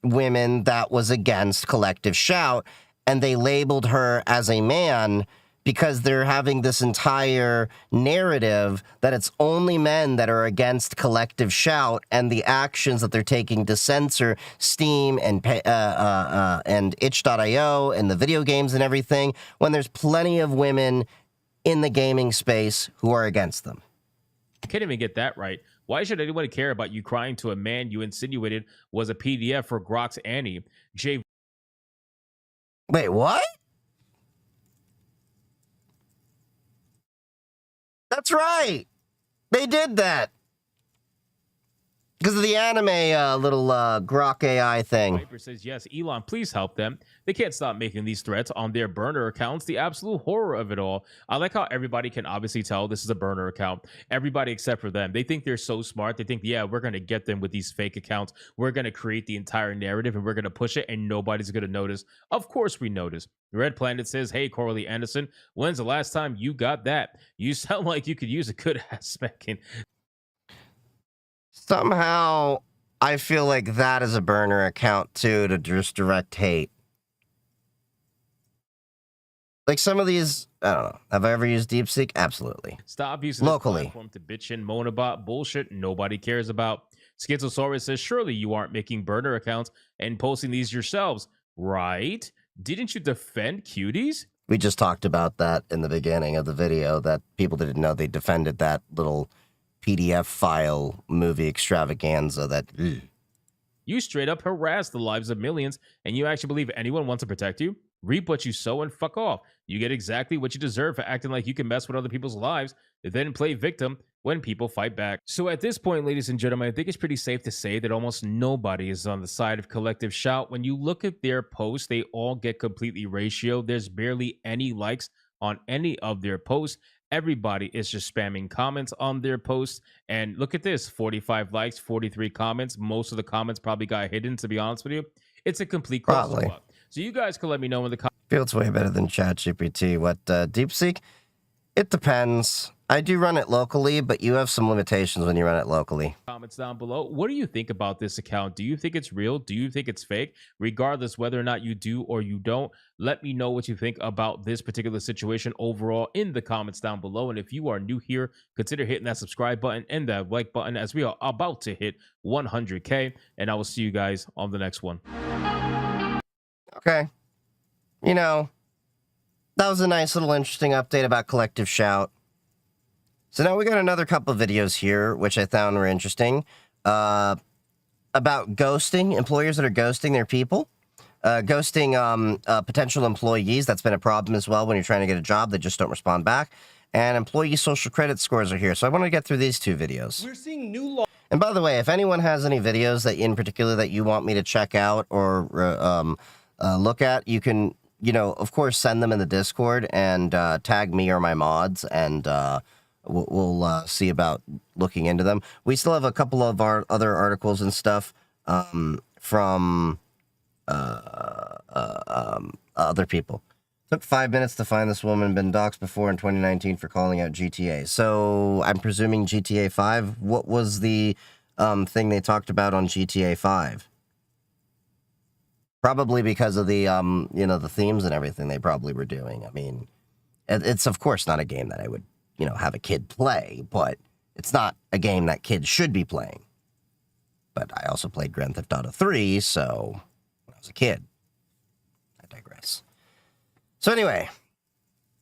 women that was against Collective Shout, and they labeled her as a man because they're having this entire narrative that it's only men that are against Collective Shout and the actions that they're taking to censor Steam and itch.io and the video games and everything, when there's plenty of women in the gaming space who are against them. I can't even get that right. Why should anyone care about you crying to a man you insinuated was a PDF for Grok's Annie? Wait, what? That's right. They did that. Because of the anime little Grok AI thing. Viper says, yes, Elon, please help them. They can't stop making these threats on their burner accounts. The absolute horror of it all. I like how everybody can obviously tell this is a burner account. Everybody except for them. They think they're so smart. They think, yeah, we're going to get them with these fake accounts. We're going to create the entire narrative and we're going to push it and nobody's going to notice. Of course we notice. Red Planet says, hey, Coralie Anderson, when's the last time you got that? You sound like you could use a good ass smacking. Somehow, I feel like that is a burner account, too, to just direct hate. Like some of these, I don't know. Have I ever used DeepSeek? Absolutely. Stop using locally this platform to bitch and moan about bullshit nobody cares about. Schizosaurus says, surely you aren't making burner accounts and posting these yourselves, right? Didn't you defend cuties? We just talked about that in the beginning of the video, that people didn't know they defended that little PDF file movie extravaganza that... You straight up harass the lives of millions, and you actually believe anyone wants to protect you? Reap what you sow and fuck off. You get exactly what you deserve for acting like you can mess with other people's lives, then play victim when people fight back. So at this point, ladies and gentlemen, I think it's pretty safe to say that almost nobody is on the side of Collective Shout. When you look at their posts, they all get completely ratio. There's barely any likes on any of their posts. Everybody is just spamming comments on their posts. And look at this, 45 likes, 43 comments. Most of the comments probably got hidden, to be honest with you. It's a complete clusterfuck. So you guys can let me know in the comments. Feels way better than ChatGPT. What, DeepSeek? It depends. I do run it locally, but you have some limitations when you run it locally. Comments down below. What do you think about this account? Do you think it's real? Do you think it's fake? Regardless whether or not you do or you don't, let me know what you think about this particular situation overall in the comments down below. And if you are new here, consider hitting that subscribe button and that like button as we are about to hit 100K. And I will see you guys on the next one. Okay. You know, that was a nice little interesting update about Collective Shout. So now we got another couple of videos here, which I found were interesting, about ghosting, employers that are ghosting their people, ghosting potential employees. That's been a problem as well when you're trying to get a job. They just don't respond back. And employee social credit scores are here. So I want to get through these two videos. We're seeing new law. And by the way, if anyone has any videos that in particular that you want me to check out or look at, you can, you know, of course, send them in the Discord and tag me or my mods, and we'll see about looking into them. We still have a couple of our other articles and stuff from other people. Took 5 minutes to find this woman, been doxxed before in 2019 for calling out GTA. So I'm presuming GTA 5. What was the thing they talked about on GTA 5? Probably because of the, you know, the themes and everything they probably were doing. I mean, it's of course not a game that I would, you know, have a kid play, but it's not a game that kids should be playing. But I also played Grand Theft Auto 3, so when I was a kid. I digress. So anyway,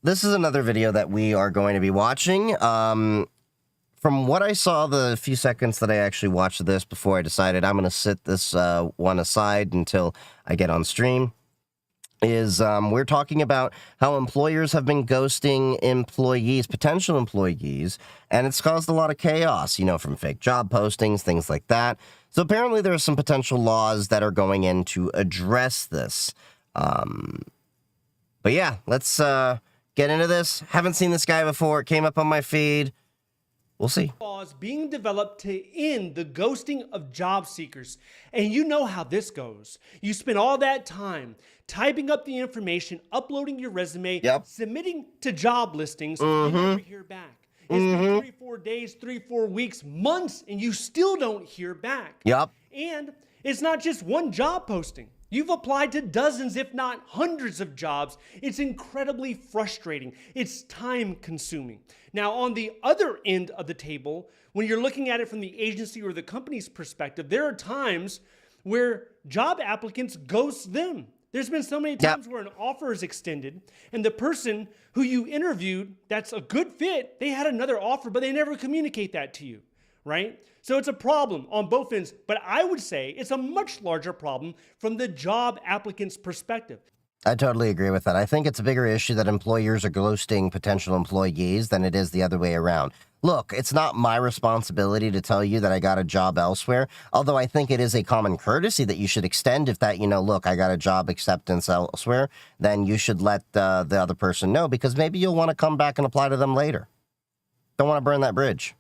this is another video that we are going to be watching. From what I saw, the few seconds that I actually watched this before I decided I'm going to sit this one aside until I get on stream, is we're talking about how employers have been ghosting employees, potential employees, and it's caused a lot of chaos, you know, from fake job postings, things like that. So apparently there are some potential laws that are going in to address this. But yeah, let's get into this. Haven't seen this guy before. It came up on my feed. We'll see. Laws being developed to end the ghosting of job seekers. And you know how this goes. You spend all that time typing up the information, uploading your resume, submitting to job listings, and you never hear back. It's been 3-4 days, 3-4 weeks, months, and you still don't hear back. And It's not just one job posting. You've applied to dozens, if not hundreds of jobs. It's incredibly frustrating. It's time consuming. Now, on the other end of the table, when you're looking at it from the agency or the company's perspective, there are times where job applicants ghost them. There's been so many times where an offer is extended and the person who you interviewed that's a good fit, they had another offer, but they never communicate that to you, right? So it's a problem on both ends, but I would say it's a much larger problem from the job applicant's perspective. I totally agree with that. I think it's a bigger issue that employers are ghosting potential employees than it is the other way around. Look, it's not my responsibility to tell you that I got a job elsewhere, although I think it is a common courtesy that you should extend if that, look, I got a job acceptance elsewhere, then you should let the other person know because maybe you'll want to come back and apply to them later. Don't want to burn that bridge.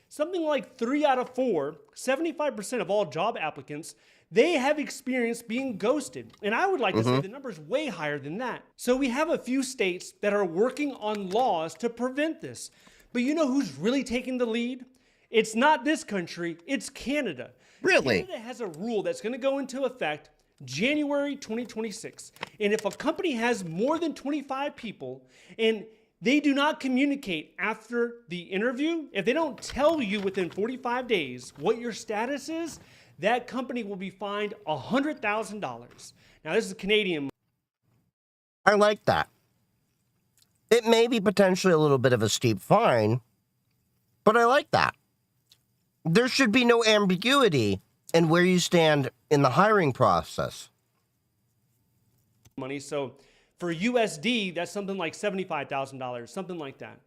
Something like 3 out of 4, 75% of all job applicants, they have experienced being ghosted. And I would like to say the number is way higher than that. So we have a few states that are working on laws to prevent this. But you know who's really taking the lead? It's not this country, it's Canada. Really? Canada has a rule that's going to go into effect January 2026. And if a company has more than 25 people and they do not communicate after the interview, if they don't tell you within 45 days what your status is, that company will be fined $100,000. Now, this is Canadian. I like that. It may be potentially a little bit of a steep fine, but I like that. There should be no ambiguity in where you stand in the hiring process. Money, so for USD, that's something like $75,000, something like that.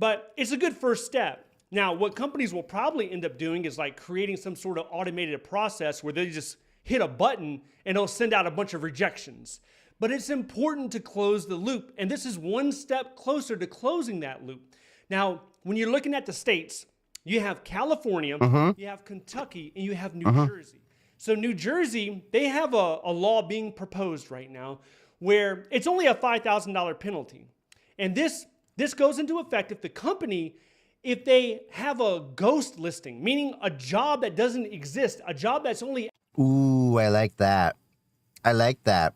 But it's a good first step. Now, what companies will probably end up doing is like creating some sort of automated process where they just hit a button and it'll send out a bunch of rejections. But it's important to close the loop, and this is one step closer to closing that loop. Now, when you're looking at the states, you have California, you have Kentucky, and you have New Jersey. So New Jersey, they have a law being proposed right now where it's only a $5,000 penalty. And this goes into effect if the company, if they have a ghost listing, meaning a job that doesn't exist, a job that's only... Ooh, I like that. I like that.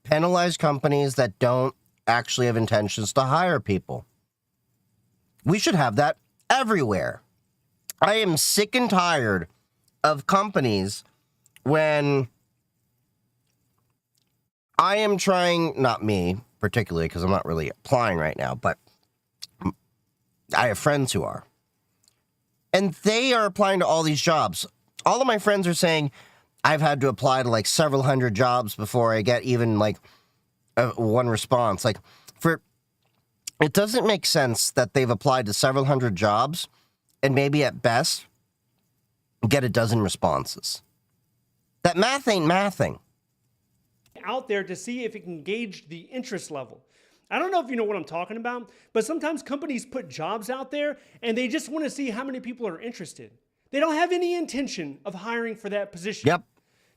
Penalize companies that don't actually have intentions to hire people. We should have that everywhere. I am sick and tired of companies when I am trying, not me particularly, because I'm not really applying right now, but I have friends who are. And they are applying to all these jobs. All of my friends are saying, I've had to apply to like several hundred jobs before I get even like one response. Like, it doesn't make sense that they've applied to several hundred jobs and maybe at best get a dozen responses. That math ain't mathing. Out there to see if it can gauge the interest level. I don't know if you know what I'm talking about, but sometimes companies put jobs out there and they just want to see how many people are interested. They don't have any intention of hiring for that position. Yep.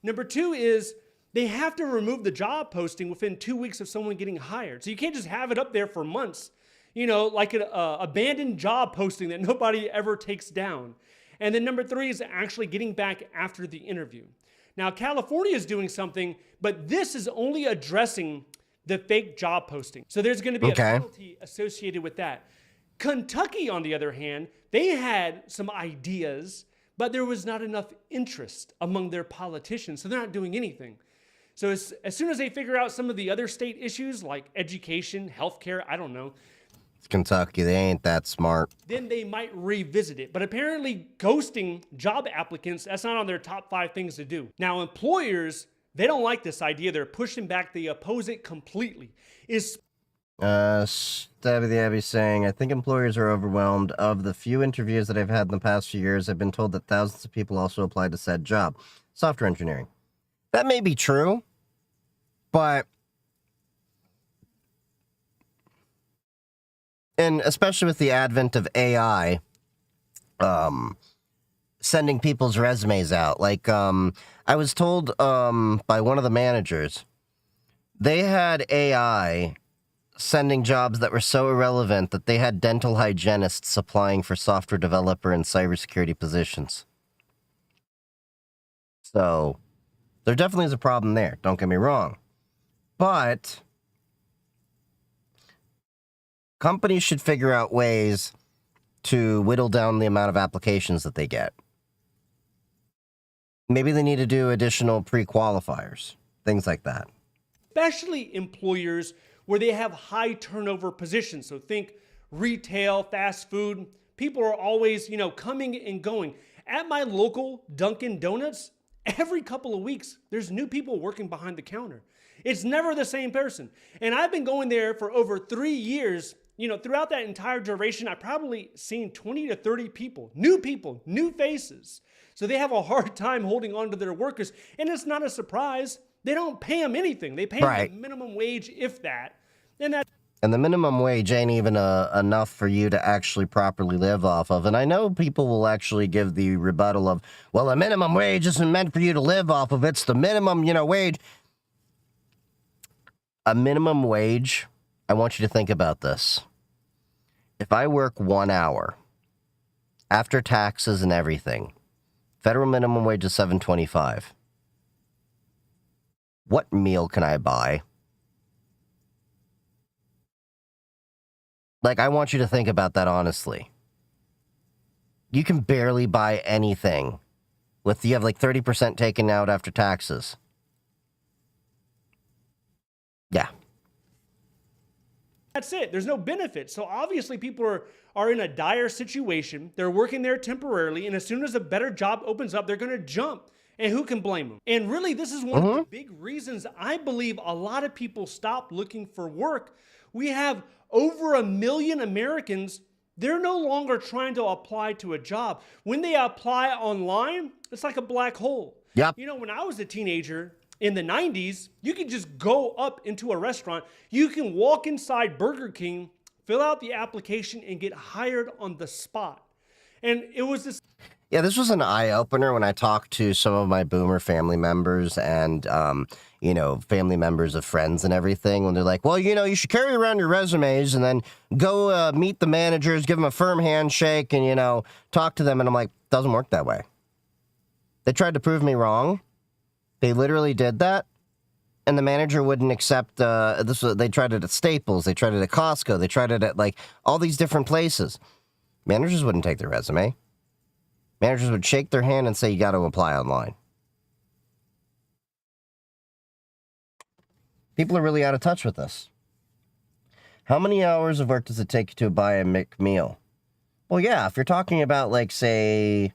Number 2 is they have to remove the job posting within 2 weeks of someone getting hired. So you can't just have it up there for months, like an abandoned job posting that nobody ever takes down. And then number 3 is actually getting back after the interview. Now, California is doing something, but this is only addressing the fake job posting. So there's going to be a penalty associated with that. Kentucky, on the other hand, they had some ideas, but there was not enough interest among their politicians, so they're not doing anything. So as soon as they figure out some of the other state issues like education, healthcare, I don't know. Kentucky, they ain't that smart. Then they might revisit it. But apparently ghosting job applicants, that's not on their top 5 things to do. Now, employers, they don't like this idea. They're pushing back. They oppose it completely. Stabby the Abbey saying, I think employers are overwhelmed. Of the few interviews that I've had in the past few years, I've been told that thousands of people also applied to said job. Software engineering. That may be true, but... And especially with the advent of AI, sending people's resumes out. Like, I was told by one of the managers, they had AI sending jobs that were so irrelevant that they had dental hygienists applying for software developer and cybersecurity positions. So, There definitely is a problem there. Don't get me wrong. But companies should figure out ways to whittle down the amount of applications that they get. Maybe they need to do additional pre-qualifiers, things like that. Especially employers where they have high turnover positions. So think retail, fast food. People are always, coming and going. At my local Dunkin' Donuts, every couple of weeks, there's new people working behind the counter. It's never the same person. And I've been going there for over 3 years. Throughout that entire duration, I've probably seen 20 to 30 people, new faces. So they have a hard time holding on to their workers. And it's not a surprise. They don't pay them anything. They pay them the minimum wage, if that. And the minimum wage ain't even enough for you to actually properly live off of. And I know people will actually give the rebuttal of, well, a minimum wage isn't meant for you to live off of. It's the minimum, wage. A minimum wage, I want you to think about this. If I work 1 hour, after taxes and everything, federal minimum wage is $7.25. What meal can I buy? Like, I want you to think about that honestly. You can barely buy anything you have like 30% taken out after taxes. Yeah. That's it. There's no benefit. So obviously people are in a dire situation. They're working there temporarily, and as soon as a better job opens up, they're going to jump. And who can blame them? And really, this is one of the big reasons I believe a lot of people stop looking for work. We have over 1 million Americans. They're no longer trying to apply to a job. When they apply online, it's like a black hole. Yep. When I was a teenager, in the 90s, you could just go up into a restaurant. You can walk inside Burger King, fill out the application, and get hired on the spot. And it was this... Yeah, this was an eye-opener when I talked to some of my boomer family members and, family members of friends and everything. When they're like, well, you should carry around your resumes and then go meet the managers, give them a firm handshake and, talk to them. And I'm like, doesn't work that way. They tried to prove me wrong. They literally did that, and the manager wouldn't accept this. They tried it at Staples, they tried it at Costco, they tried it at like all these different places. Managers wouldn't take their resume. Managers would shake their hand and say, you got to apply online. People are really out of touch with this. How many hours of work does it take you to buy a McMeal? Well, yeah, if you're talking about like, say,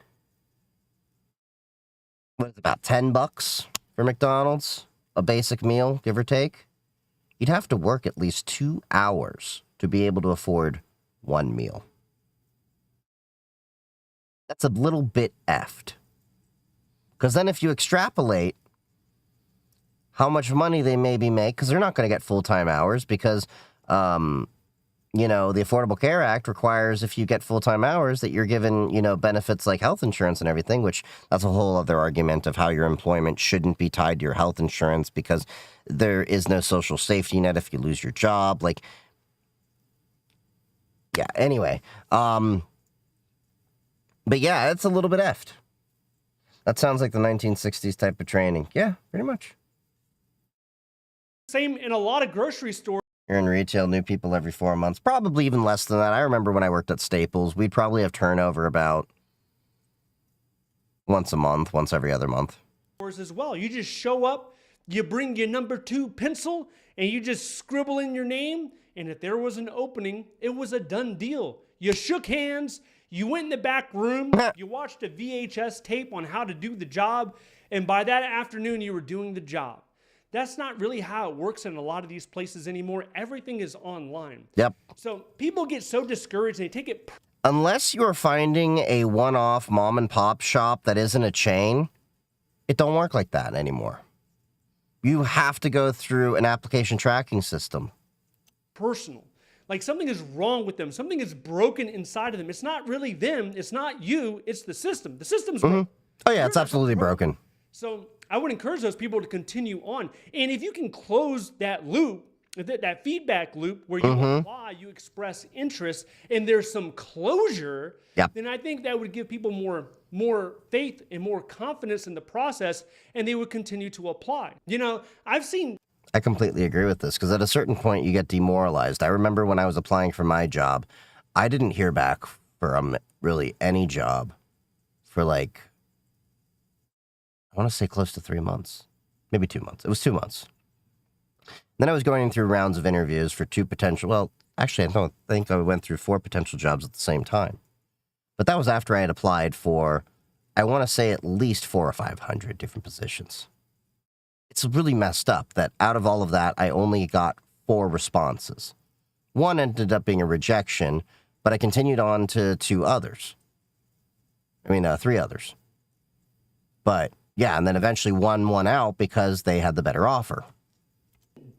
what is it, about $10 for McDonald's, a basic meal, give or take, you'd have to work at least 2 hours to be able to afford one meal. That's a little bit effed. Because then if you extrapolate how much money they maybe make, because they're not going to get full-time hours because, the Affordable Care Act requires if you get full-time hours that you're given, benefits like health insurance and everything, which that's a whole other argument of how your employment shouldn't be tied to your health insurance because there is no social safety net if you lose your job. Like, yeah, anyway. But yeah, it's a little bit effed. That sounds like the 1960s type of training. Yeah, pretty much. Same in a lot of grocery stores. You're in retail, new people every 4 months. Probably even less than that. I remember when I worked at Staples, we'd probably have turnover about once a month, once every other month. As well. You just show up, you bring your number 2 pencil, and you just scribble in your name. And if there was an opening, it was a done deal. You shook hands, you went in the back room, you watched a VHS tape on how to do the job, and by that afternoon, you were doing the job. That's not really how it works in a lot of these places anymore. Everything is online. Yep. So people get so discouraged, they take it... Unless you're finding a one-off mom and pop shop that isn't a chain, it don't work like that anymore. You have to go through an application tracking system. Personal. Like something is wrong with them. Something is broken inside of them. It's not really them. It's not you. It's the system. The system's broken. Oh yeah, it's absolutely broken. So I would encourage those people to continue on. And if you can close that loop that feedback loop where you apply, you express interest, and there's some closure, then I think that would give people more faith and more confidence in the process, and they would continue to apply. You know, I completely agree with this, because at a certain point you get demoralized. I remember when I was applying for my job, I didn't hear back from really any job for like, I want to say close to 3 months, maybe 2 months. It was 2 months. Then I was going through rounds of interviews for 2 potential, well, actually I don't think I went through 4 potential jobs at the same time. But that was after I had applied for, I want to say at least 400 or 500 different positions. It's really messed up that out of all of that, I only got 4 responses. One ended up being a rejection, but I continued on to 2 others. 3 others. But yeah, and then eventually one won out because they had the better offer.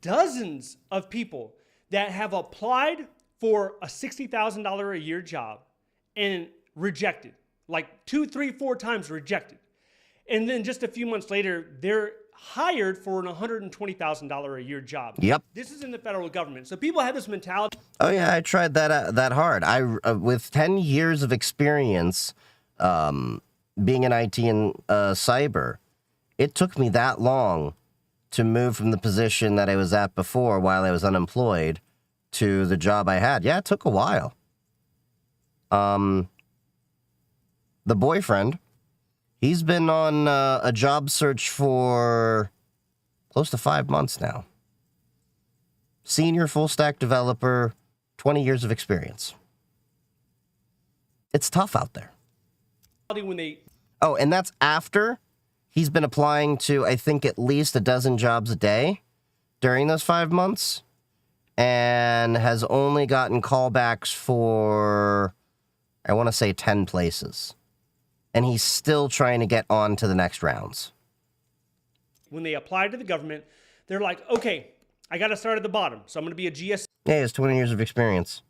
Dozens of people that have applied for a $60,000 a year job and rejected, like 2, 3, 4 times rejected. And then just a few months later, they're hired for an $120,000 a year job. Yep. This is in the federal government. So people have this mentality. Oh yeah, I tried that hard. With 10 years of experience being in IT and cyber, it took me that long to move from the position that I was at before while I was unemployed to the job I had. Yeah, it took a while. The boyfriend, he's been on a job search for close to 5 months now. Senior full stack developer, 20 years of experience. It's tough out there. Oh, and that's after he's been applying to, I think, at least a dozen jobs a day during those 5 months, and has only gotten callbacks for, I want to say, 10 places. And he's still trying to get on to the next rounds. When they apply to the government, they're like, okay, I got to start at the bottom. So I'm going to be a GS. Yeah, he has 20 years of experience.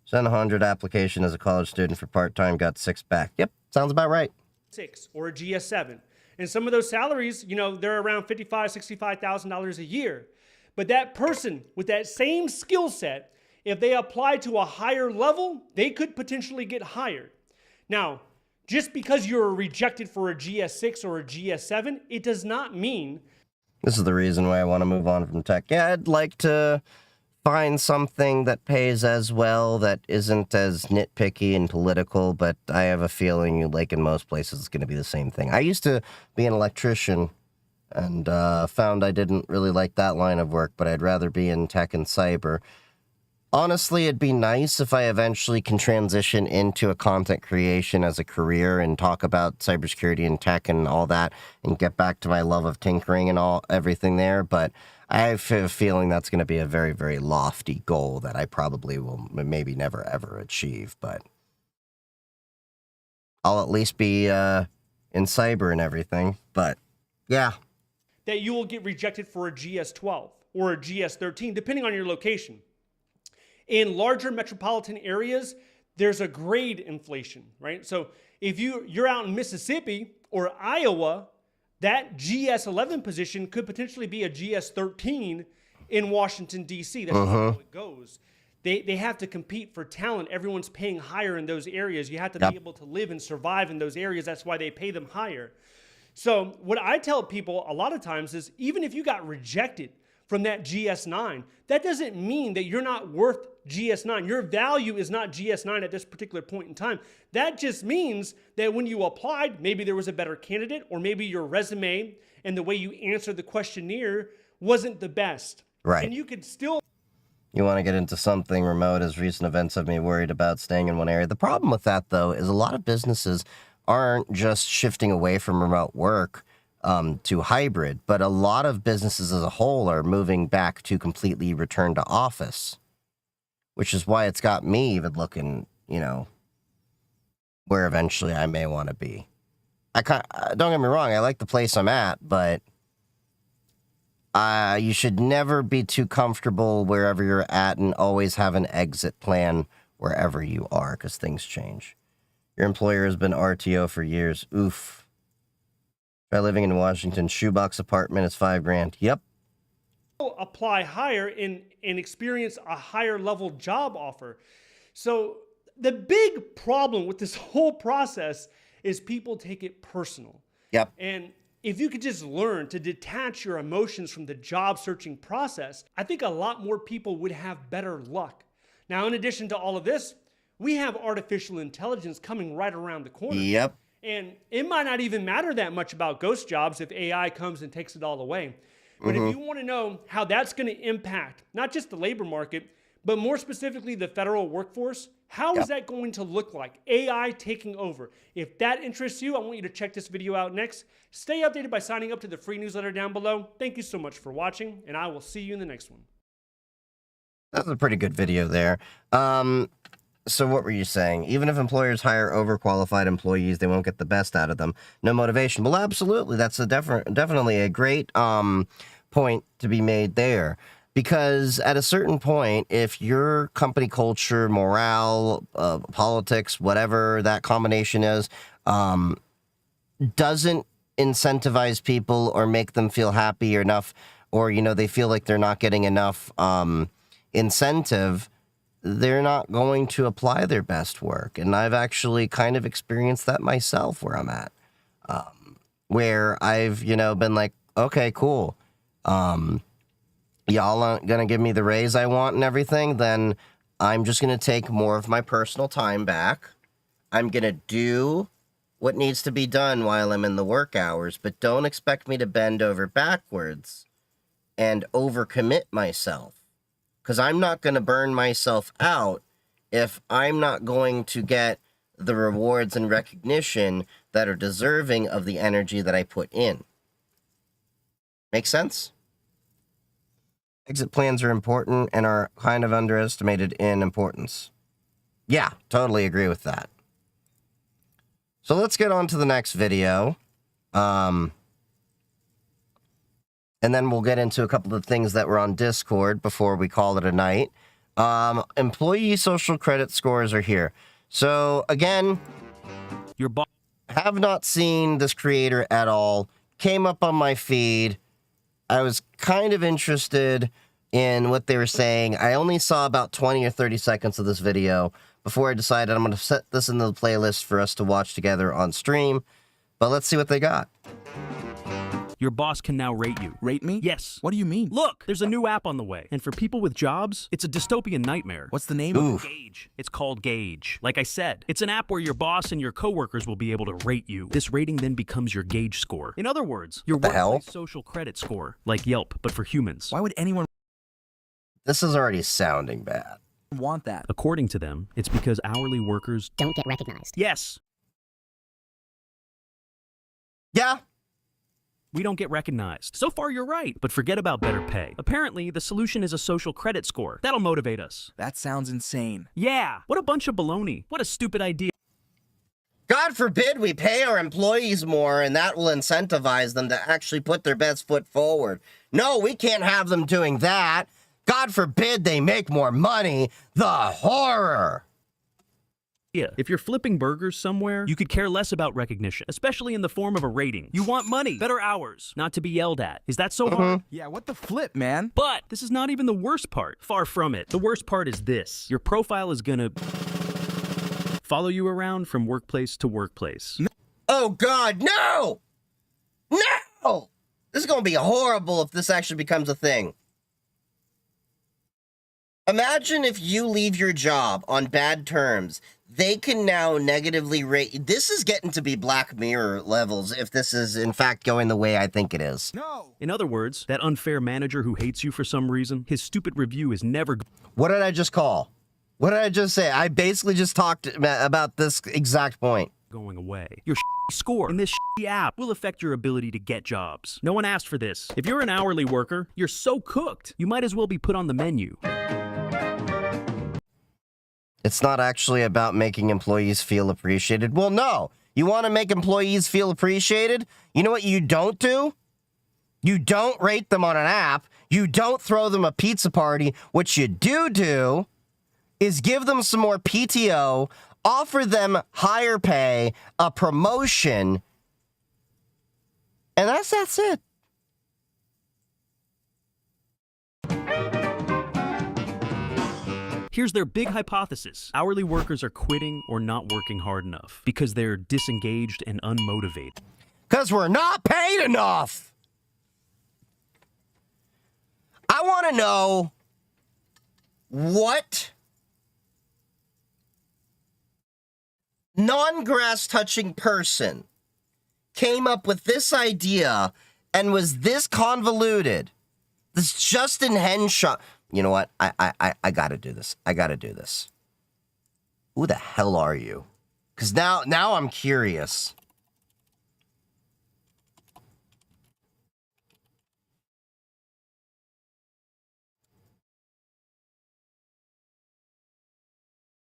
Sent 100 application as a college student for part-time, got 6 back. Yep, sounds about right. 6 or a GS7. And some of those salaries, you know, they're around $55,000, $65,000 a year. But that person with that same skill set, if they apply to a higher level, they could potentially get hired. Now, just because you're rejected for a GS6 or a GS7, it does not mean... This is the reason why I want to move on from tech. Yeah, I'd like to find something that pays as well, that isn't as nitpicky and political, but I have a feeling, like in most places, it's going to be the same thing. I used to be an electrician and found I didn't really like that line of work, but I'd rather be in tech and cyber. Honestly, it'd be nice if I eventually can transition into a content creation as a career and talk about cybersecurity and tech and all that and get back to my love of tinkering and everything there, but I have a feeling that's going to be a very, very lofty goal that I probably will maybe never, ever achieve, but I'll at least be in cyber and everything, but yeah. That you will get rejected for a GS12 or a GS13, depending on your location. In larger metropolitan areas, there's a grade inflation, right? So if you're out in Mississippi or Iowa, that GS11 position could potentially be a GS13 in Washington, D.C. That's just how it goes. They have to compete for talent. Everyone's paying higher in those areas. You have to be able to live and survive in those areas. That's why they pay them higher. So what I tell people a lot of times is, even if you got rejected from that GS9, that doesn't mean that you're not worth GS9. Your value is not GS9 at this particular point in time. That just means that when you applied, maybe there was a better candidate, or maybe your resume and the way you answered the questionnaire wasn't the best. Right. And you could still... You want to get into something remote, as recent events have me worried about staying in one area. The problem with that, though, is a lot of businesses aren't just shifting away from remote work to hybrid, but a lot of businesses as a whole are moving back to completely return to office, which is why it's got me even looking, you know, where eventually I may want to be. Don't get me wrong, I like the place I'm at, but you should never be too comfortable wherever you're at and always have an exit plan wherever you are, because things change. Your employer has been RTO for years. Oof. Try living in Washington. Shoebox apartment is $5,000. Yep. apply higher and experience a higher level job offer. So the big problem with this whole process is people take it personal. Yep. And if you could just learn to detach your emotions from the job searching process, I think a lot more people would have better luck. Now, in addition to all of this, we have artificial intelligence coming right around the corner. Yep. And it might not even matter that much about ghost jobs if AI comes and takes it all away. But if you want to know how that's going to impact not just the labor market, but more specifically the federal workforce, how is that going to look like? AI taking over. If that interests you, I want you to check this video out next. Stay updated by signing up to the free newsletter down below. Thank you so much for watching, and I will see you in the next one. That was a pretty good video there. So what were you saying? Even if employers hire overqualified employees, they won't get the best out of them. No motivation. Well, absolutely. That's a definitely a great point to be made there. Because at a certain point, if your company culture, morale, politics, whatever that combination is, doesn't incentivize people or make them feel happy enough, or, you know, they feel like they're not getting enough incentive, they're not going to apply their best work. And I've actually kind of experienced that myself where I'm at, where I've, you know, been like, okay, cool. Y'all aren't going to give me the raise I want and everything, then I'm just going to take more of my personal time back. I'm going to do what needs to be done while I'm in the work hours, but don't expect me to bend over backwards and overcommit myself. Because I'm not going to burn myself out if I'm not going to get the rewards and recognition that are deserving of the energy that I put in. Make sense? Exit plans are important and are kind of underestimated in importance. Yeah, totally agree with that. So let's get on to the next video. And then we'll get into a couple of things that were on Discord before we call it a night. Employee social credit scores are here. So again, have not seen this creator at all. Came up on my feed. I was kind of interested in what they were saying. I only saw about 20 or 30 seconds of this video before I decided I'm going to set this into the playlist for us to watch together on stream. But let's see what they got. Your boss can now rate you. Rate me? Yes. What do you mean? Look, there's a new app on the way. And for people with jobs, it's a dystopian nightmare. What's the name of it? Gauge. It's called Gauge. Like I said, it's an app where your boss and your coworkers will be able to rate you. This rating then becomes your Gauge score. In other words, your workplace social credit score, like Yelp, but for humans. Why would anyone This is already sounding bad. want that? According to them, it's because hourly workers don't get recognized. Yes. Yeah. We don't get recognized. So far, you're right. But forget about better pay. Apparently, the solution is a social credit score. That'll motivate us. That sounds insane. Yeah. What a bunch of baloney. What a stupid idea. God forbid we pay our employees more and that will incentivize them to actually put their best foot forward. No, we can't have them doing that. God forbid they make more money. The horror. Yeah. If you're flipping burgers somewhere, you could care less about recognition, especially in the form of a rating. You want money, better hours, not to be yelled at. Is that so hard? Yeah, what the flip, man? But this is not even the worst part. Far from it. The worst part is this. Your profile is gonna follow you around from workplace to workplace. Oh God, no! No! This is gonna be horrible if this actually becomes a thing. Imagine if you leave your job on bad terms. They can now negatively rate. This is getting to be Black Mirror levels if this is, in fact, going the way I think it is. No. In other words, that unfair manager who hates you for some reason, his stupid review is never... What did I just call? What did I just say? I basically just talked about this exact point. Going away. Your score in this app will affect your ability to get jobs. No one asked for this. If you're an hourly worker, you're so cooked. You might as well be put on the menu. It's not actually about making employees feel appreciated. Well, no. You want to make employees feel appreciated? You know what you don't do? You don't rate them on an app. You don't throw them a pizza party. What you do is give them some more PTO, offer them higher pay, a promotion, and that's it. Here's their big hypothesis. Hourly workers are quitting or not working hard enough because they're disengaged and unmotivated. Because we're not paid enough. I want to know what non-grass touching person came up with this idea and was this convoluted. This Justin Henshaw. You know what? I gotta do this. I gotta do this. Who the hell are you? Because now I'm curious.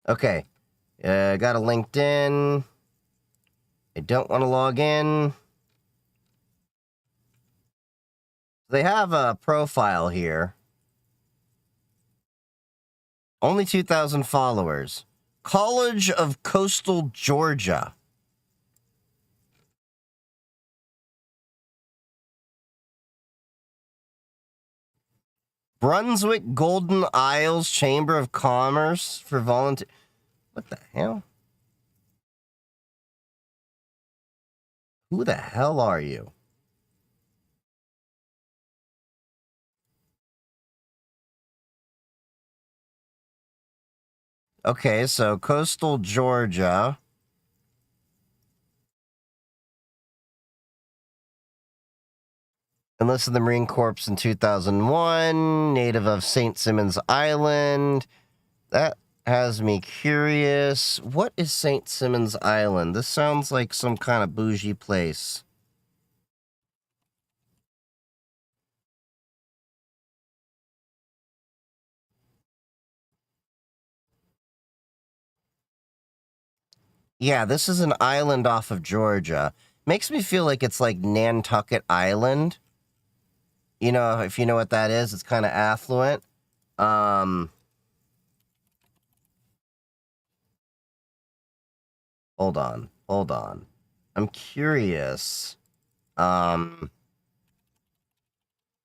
Okay. Got a LinkedIn. I don't want to log in. They have a profile here. Only 2,000 followers. College of Coastal Georgia. Brunswick Golden Isles Chamber of Commerce for volunteer. What the hell? Who the hell are you? Okay, so Coastal Georgia. Enlisted the Marine Corps in 2001. Native of St. Simons Island. That has me curious. What is St. Simons Island? This sounds like some kind of bougie place. Yeah, this is an island off of Georgia. Makes me feel like it's like Nantucket Island. You know, if you know what that is, it's kind of affluent. Hold on. I'm curious.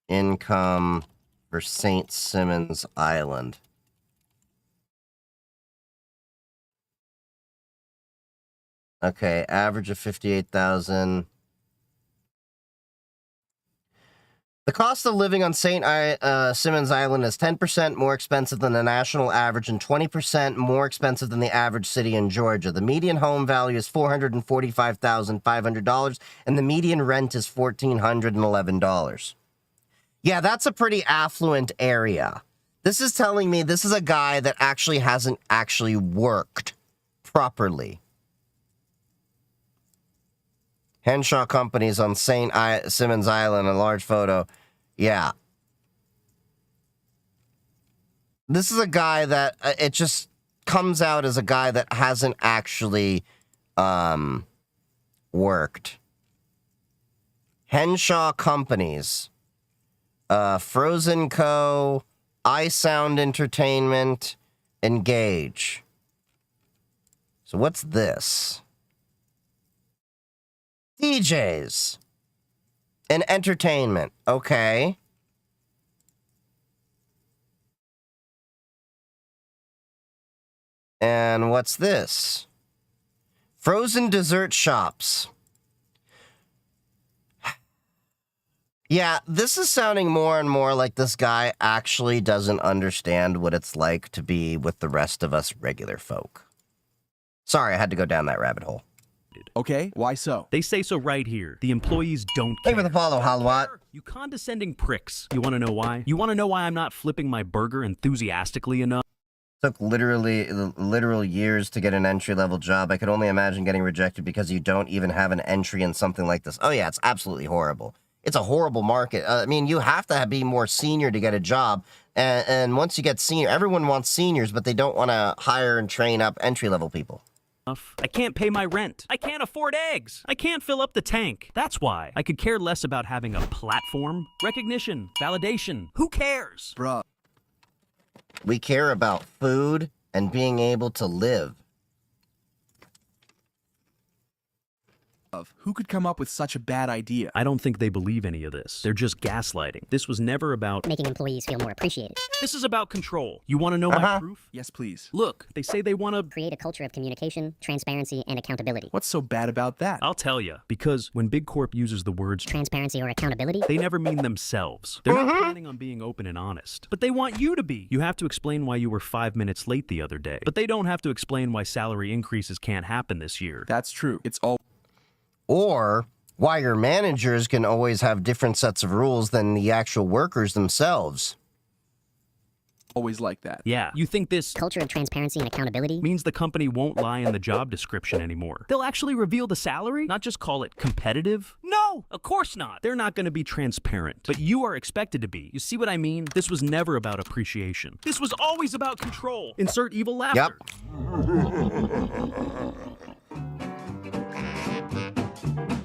Income for St. Simons Island. Okay, average of 58,000. The cost of living on St. Simons Island is 10% more expensive than the national average and 20% more expensive than the average city in Georgia. The median home value is $445,500, and the median rent is $1,411. Yeah, that's a pretty affluent area. This is telling me this is a guy that actually hasn't actually worked properly. Henshaw Companies on St. Simons Island, a large photo. Yeah. This is a guy that, it just comes out as a guy that hasn't actually worked. Henshaw Companies. Frozen Co., iSound Entertainment, Engage. So what's this? DJs and entertainment. Okay. And what's this? Frozen dessert shops. Yeah, this is sounding more and more like this guy actually doesn't understand what it's like to be with the rest of us regular folk. Sorry, I had to go down that rabbit hole. Okay, why so? They say so right here. The employees don't care. Thank you for the follow, Halwat. You condescending pricks. You want to know why? You want to know why I'm not flipping my burger enthusiastically enough? Took literal years to get an entry-level job. I could only imagine getting rejected because you don't even have an entry in something like this. Oh yeah, it's absolutely horrible. It's a horrible market. I mean, you have to be more senior to get a job. And once you get senior, everyone wants seniors, but they don't want to hire and train up entry-level people. I can't pay my rent. I can't afford eggs. I can't fill up the tank. That's why I could care less about having a platform, recognition, validation. Who cares? Bruh. We care about food and being able to live. Who could come up with such a bad idea? I don't think they believe any of this. They're just gaslighting. This was never about making employees feel more appreciated. This is about control. You want to know my proof? Yes, please. Look, they say they want to create a culture of communication, transparency, and accountability. What's so bad about that? I'll tell you. Because when Big Corp uses the words transparency or accountability, they never mean themselves. They're not planning on being open and honest. But they want you to be. You have to explain why you were 5 minutes late the other day. But they don't have to explain why salary increases can't happen this year. That's true. It's all... Or why your managers can always have different sets of rules than the actual workers themselves. Always like that. Yeah. You think this culture of transparency and accountability means the company won't lie in the job description anymore? They'll actually reveal the salary, not just call it competitive? No, of course not. They're not going to be transparent, but you are expected to be. You see what I mean? This was never about appreciation. This was always about control. Insert evil laughter.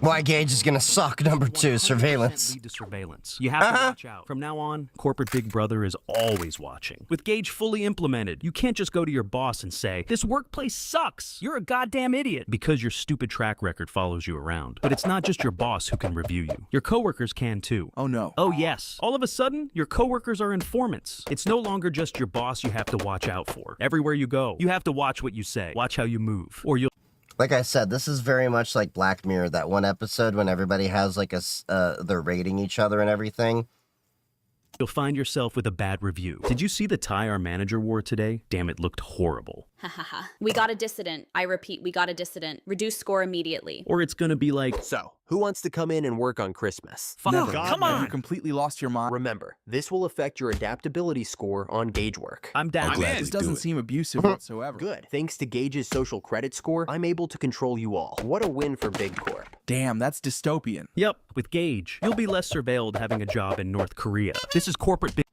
Why Gage is gonna suck. Number 2, surveillance. Lead to surveillance. You have to watch out. From now on, corporate Big Brother is always watching. With Gage fully implemented, you can't just go to your boss and say, "This workplace sucks. You're a goddamn idiot," because your stupid track record follows you around. But it's not just your boss who can review you. Your coworkers can too. Oh no. Oh yes. All of a sudden, your coworkers are informants. It's no longer just your boss you have to watch out for. Everywhere you go, you have to watch what you say, watch how you move, or you'll... Like I said, this is very much like Black Mirror, that one episode when everybody has like they're rating each other and everything. You'll find yourself with a bad review. Did you see the tie our manager wore today? Damn, it looked horrible. We got a dissident. I repeat, we got a dissident. Reduce score immediately. Or it's gonna be like, so, who wants to come in and work on Christmas? Never. Come on! You completely lost your mind. Remember, this will affect your adaptability score on Gage work. I'm down. This doesn't seem abusive whatsoever. Good. Thanks to Gage's social credit score, I'm able to control you all. What a win for Big Corp. Damn, that's dystopian. Yep, with Gage, you'll be less surveilled having a job in North Korea. This is corporate big...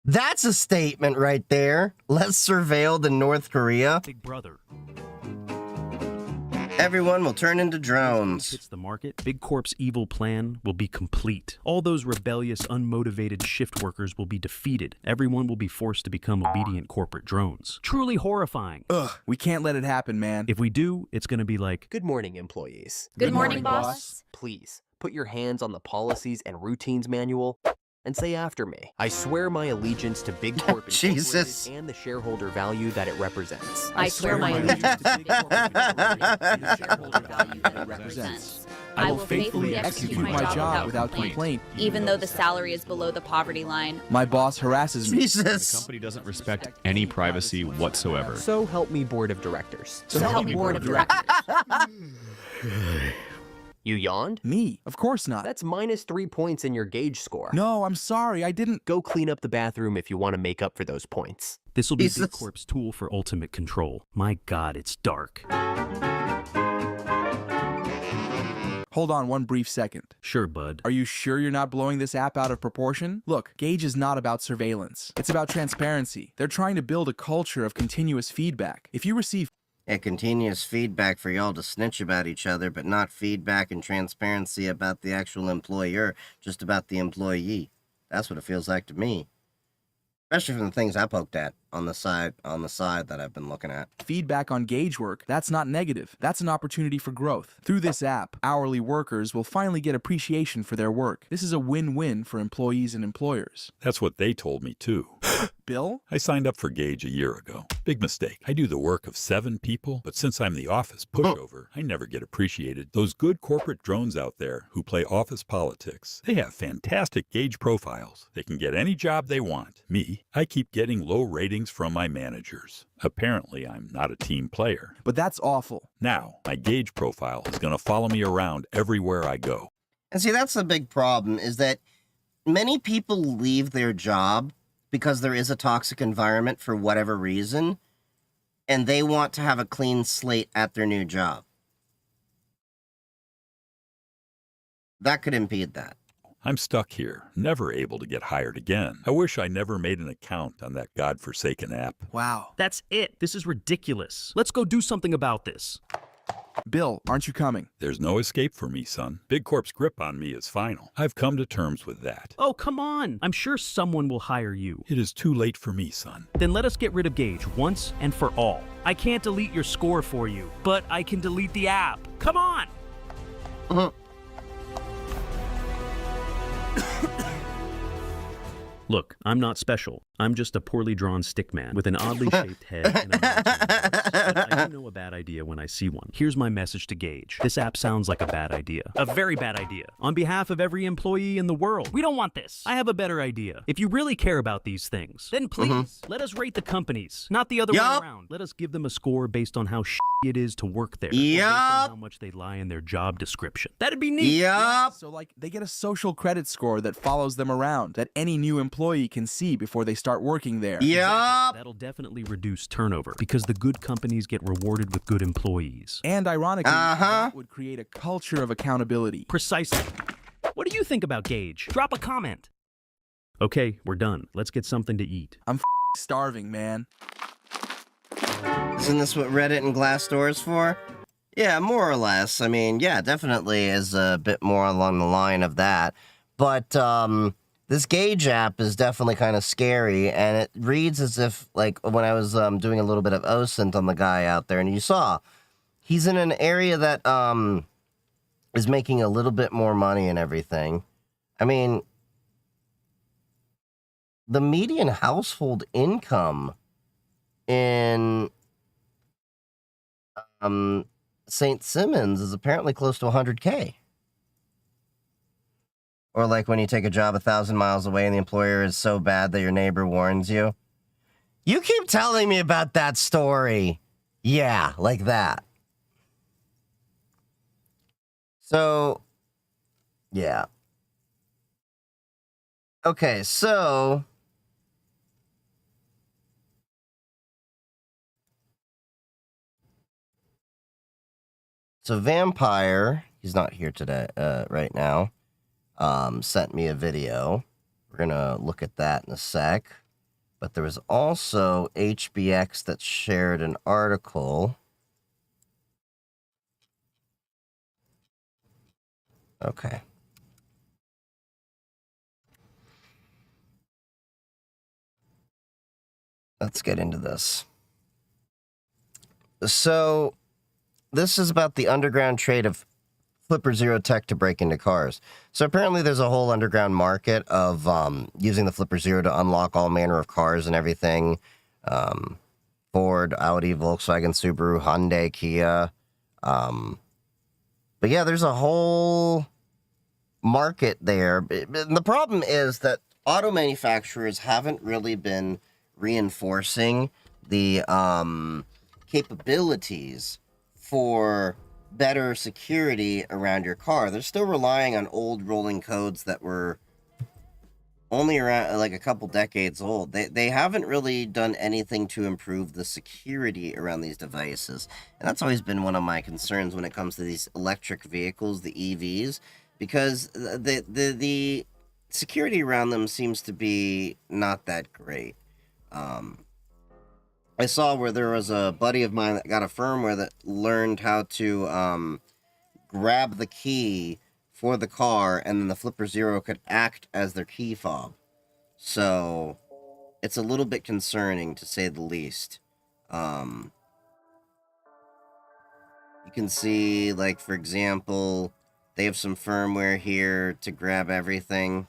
That's a statement right there. Less surveilled in North Korea. Big Brother. Everyone will turn into drones. Hits the market, Big Corp's evil plan will be complete. All those rebellious, unmotivated shift workers will be defeated. Everyone will be forced to become obedient corporate drones. Truly horrifying. Ugh, we can't let it happen, man. If we do, it's gonna be like, good morning, employees. Good morning, boss. Please, put your hands on the policies and routines manual and say after me. I swear my allegiance to Big Corp Jesus. and the shareholder value that it represents. I swear my allegiance to Big Corp and the shareholder value that it represents. I will faithfully execute my job without complaint, even though the salary is below the poverty line. My boss harasses me. Jesus. The company doesn't respect any privacy whatsoever. So help me, board of directors. So help me, board of directors. You yawned? Me? Of course not. That's -3 points in your Gage score. No, I'm sorry, I didn't. Go clean up the bathroom if you want to make up for those points. this will be Big Corp's tool for ultimate control. My God, it's dark. Hold on one brief second. Sure, bud. Are you sure you're not blowing this app out of proportion? Look, Gage is not about surveillance. It's about transparency. They're trying to build a culture of continuous feedback. If you receive continuous feedback for y'all to snitch about each other, but not feedback and transparency about the actual employer, just about the employee. That's what it feels like to me. Especially from the things I poked at on the side that I've been looking at. Feedback on Gage work, that's not negative. That's an opportunity for growth. Through this app, hourly workers will finally get appreciation for their work. This is a win-win for employees and employers. That's what they told me too. Bill? I signed up for Gage a year ago. Big mistake. I do the work of 7 people, but since I'm the office pushover, I never get appreciated. Those good corporate drones out there who play office politics, they have fantastic Gage profiles. They can get any job they want. Me, I keep getting low ratings from my managers. Apparently, I'm not a team player. But that's awful. Now, my Gage profile is going to follow me around everywhere I go. And see, that's the big problem, is that many people leave their job because there is a toxic environment for whatever reason, and they want to have a clean slate at their new job. That could impede that. I'm stuck here, never able to get hired again. I wish I never made an account on that godforsaken app. Wow. That's it. This is ridiculous. Let's go do something about this. Bill, aren't you coming? There's no escape for me, son. Big Corp's grip on me is final. I've come to terms with that. Oh, come on. I'm sure someone will hire you. It is too late for me, son. Then let us get rid of Gage once and for all. I can't delete your score for you, but I can delete the app. Come on! Look, I'm not special. I'm just a poorly drawn stick man with an oddly shaped head and a mountain of parts. But I do know a bad idea when I see one. Here's my message to Gage. This app sounds like a bad idea. A very bad idea. On behalf of every employee in the world. We don't want this. I have a better idea. If you really care about these things, then please let us rate the companies, not the other way around. Let us give them a score based on how shitty it is to work there. Or based on how much they lie in their job description. That'd be neat. Yeah, so like they get a social credit score that follows them around that any new employee can see before they start working there. Exactly. That'll definitely reduce turnover because the good companies get rewarded with good employees. And ironically, that would create a culture of accountability. Precisely. What do you think about Gage? Drop a comment. Okay, we're done. Let's get something to eat. I'm starving, man. Isn't this what Reddit and Glassdoor is for? Yeah, more or less. I mean, yeah, definitely is a bit more along the line of that. But, this Gage app is definitely kind of scary, and it reads as if, like, when I was doing a little bit of OSINT on the guy out there, and you saw, he's in an area that is making a little bit more money and everything. I mean, the median household income in St. Simons is apparently close to 100K. Or like when you take a job 1,000 miles away and the employer is so bad that your neighbor warns you. You keep telling me about that story. Yeah, like that. So, yeah. Okay, so Vampire, he's not here today, right now. Sent me a video. We're gonna look at that in a sec. But there was also HBX that shared an article. Okay. Let's get into this. So, this is about the underground trade of Flipper Zero tech to break into cars. So apparently there's a whole underground market of using the Flipper Zero to unlock all manner of cars and everything. Ford, Audi, Volkswagen, Subaru, Hyundai, Kia. But yeah, there's a whole market there. And the problem is that auto manufacturers haven't really been reinforcing the capabilities for better security around your car. They're still relying on old rolling codes that were only around like a couple decades old. They haven't really done anything to improve the security around these devices. And that's always been one of my concerns when it comes to these electric vehicles, the EVs, because the security around them seems to be not that great. I saw where there was a buddy of mine that got a firmware that learned how to grab the key for the car, and then the Flipper Zero could act as their key fob. So, it's a little bit concerning, to say the least. You can see, like, for example, they have some firmware here to grab everything.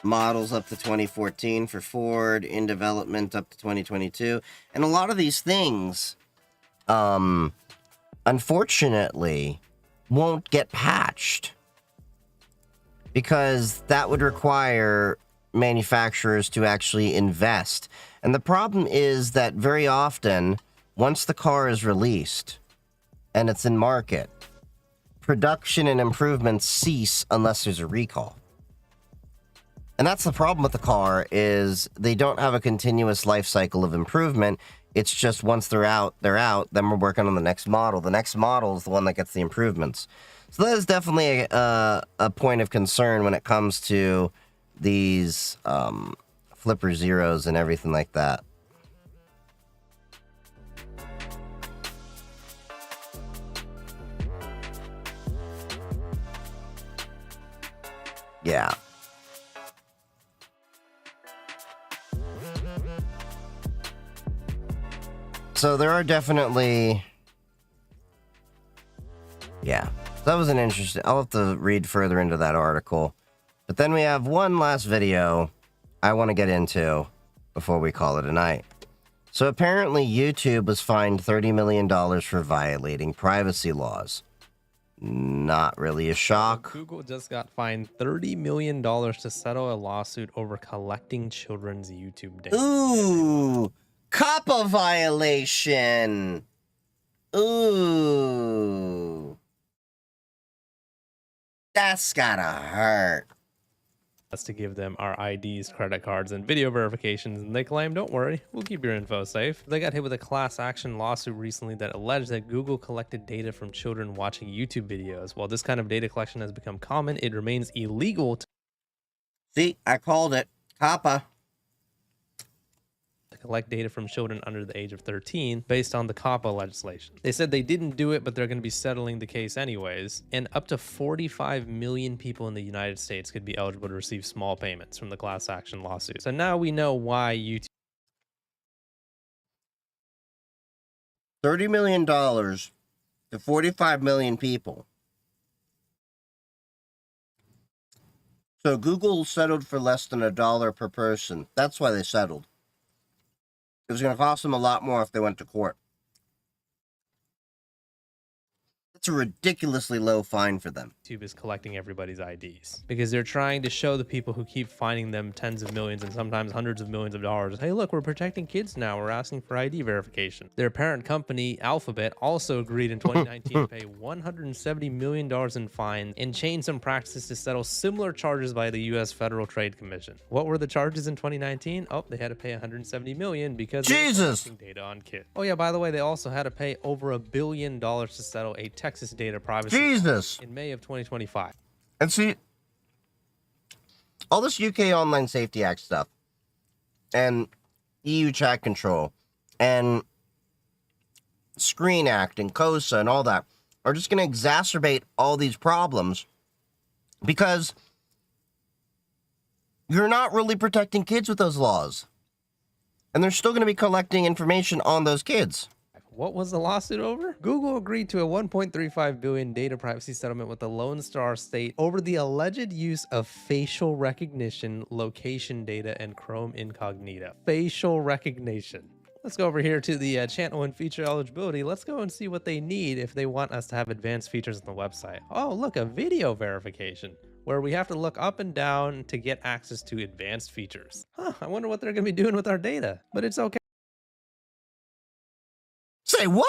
Models up to 2014 for Ford, in development up to 2022. And a lot of these things, unfortunately, won't get patched. Because that would require manufacturers to actually invest. And the problem is that very often, once the car is released and it's in market, production and improvements cease unless there's a recall. And that's the problem with the car, is they don't have a continuous life cycle of improvement. It's just once they're out, then we're working on the next model. The next model is the one that gets the improvements. So that is definitely a point of concern when it comes to these Flipper Zeros and everything like that. Yeah. So there are definitely... Yeah, that was an interesting... I'll have to read further into that article. But then we have one last video I want to get into before we call it a night. So apparently YouTube was fined $30 million for violating privacy laws. Not really a shock. Google just got fined $30 million to settle a lawsuit over collecting children's YouTube data. Ooh, COPPA violation. Ooh. That's gotta hurt. Us to give them our IDs, credit cards, and video verifications, and they claim, don't worry, we'll keep your info safe. They got hit with a class action lawsuit recently that alleged that Google collected data from children watching YouTube videos. While this kind of data collection has become common, it remains illegal to... See, I called it. COPPA. Collect data from children under the age of 13 based on the COPPA legislation. They said they didn't do it, but they're going to be settling the case anyways. And up to 45 million people in the United States could be eligible to receive small payments from the class action lawsuit. So now we know why YouTube... $30 million to 45 million people. So Google settled for less than $1 per person. That's why they settled. It was going to cost them a lot more if they went to court. That's a ridiculously low fine for them. YouTube is collecting everybody's IDs because they're trying to show the people who keep finding them tens of millions and sometimes hundreds of millions of dollars. Hey, look, we're protecting kids now. We're asking for ID verification. Their parent company, Alphabet, also agreed in 2019 to pay $170 million in fines and change some practices to settle similar charges by the U.S. Federal Trade Commission. What were the charges in 2019? Oh, they had to pay $170 million because they were collecting data on kids. Oh yeah, by the way, they also had to pay over $1 billion to settle a Texas data privacy in May of 2025. And see, all this UK Online Safety Act stuff and EU chat control and Screen Act and COSA and all that are just going to exacerbate all these problems because you're not really protecting kids with those laws. And they're still going to be collecting information on those kids. What was the lawsuit over? Google agreed to a $1.35 billion data privacy settlement with the Lone Star State over the alleged use of facial recognition, location data, and Chrome Incognito. Facial recognition. Let's go over here to the channel and feature eligibility. Let's go and see what they need if they want us to have advanced features on the website. Oh, look, a video verification, where we have to look up and down to get access to advanced features. Huh, I wonder what they're going to be doing with our data, but it's okay. Say what?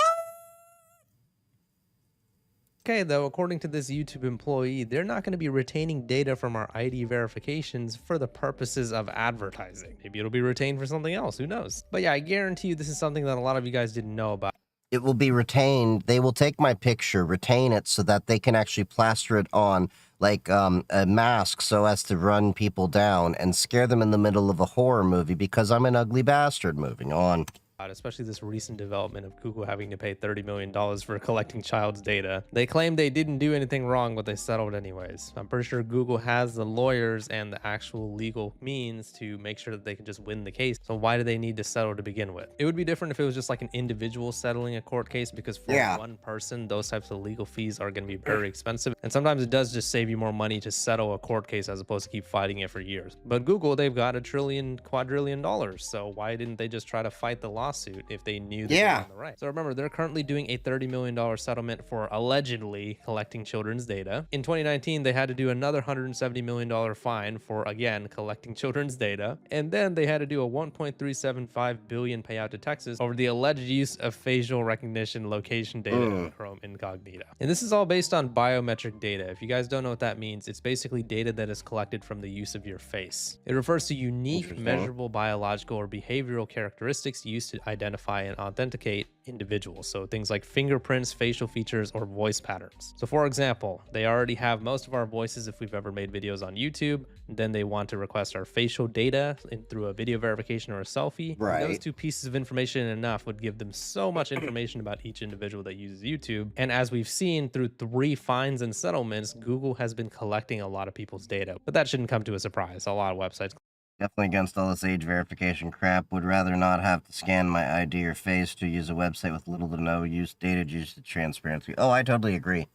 Okay, though, according to this YouTube employee, they're not going to be retaining data from our ID verifications for the purposes of advertising. Maybe it'll be retained for something else, who knows? But yeah, I guarantee you this is something that a lot of you guys didn't know about. It will be retained. They will take my picture, retain it so that they can actually plaster it on like a mask so as to run people down and scare them in the middle of a horror movie because I'm an ugly bastard. Moving on. Especially this recent development of Google having to pay $30 million for collecting child's data. They claim they didn't do anything wrong, but they settled anyways. I'm pretty sure Google has the lawyers and the actual legal means to make sure that they can just win the case. So why do they need to settle to begin with? It would be different if it was just like an individual settling a court case, because for one person, those types of legal fees are going to be very expensive. And sometimes it does just save you more money to settle a court case as opposed to keep fighting it for years. But Google, they've got $1 trillion, quadrillion. So why didn't they just try to fight the lawsuit if they knew they were on the right? So remember, they're currently doing a $30 million settlement for allegedly collecting children's data. In 2019, they had to do another $170 million fine for, again, collecting children's data. And then they had to do a $1.375 billion payout to Texas over the alleged use of facial recognition, location data, and Chrome Incognito. And this is all based on biometric data. If you guys don't know what that means, it's basically data that is collected from the use of your face. It refers to unique, measurable biological or behavioral characteristics used to identify and authenticate individuals. So things like fingerprints, facial features, or voice patterns. So for example, they already have most of our voices if we've ever made videos on YouTube. Then they want to request our facial data through a video verification or a selfie. Right. And those two pieces of information enough would give them so much information about each individual that uses YouTube. And as we've seen through 3 fines and settlements, Google has been collecting a lot of people's data. But that shouldn't come to a surprise. A lot of websites Definitely against all this age verification crap. Would rather not have to scan my ID or face to use a website with little to no use data usage transparency. Oh, I totally agree.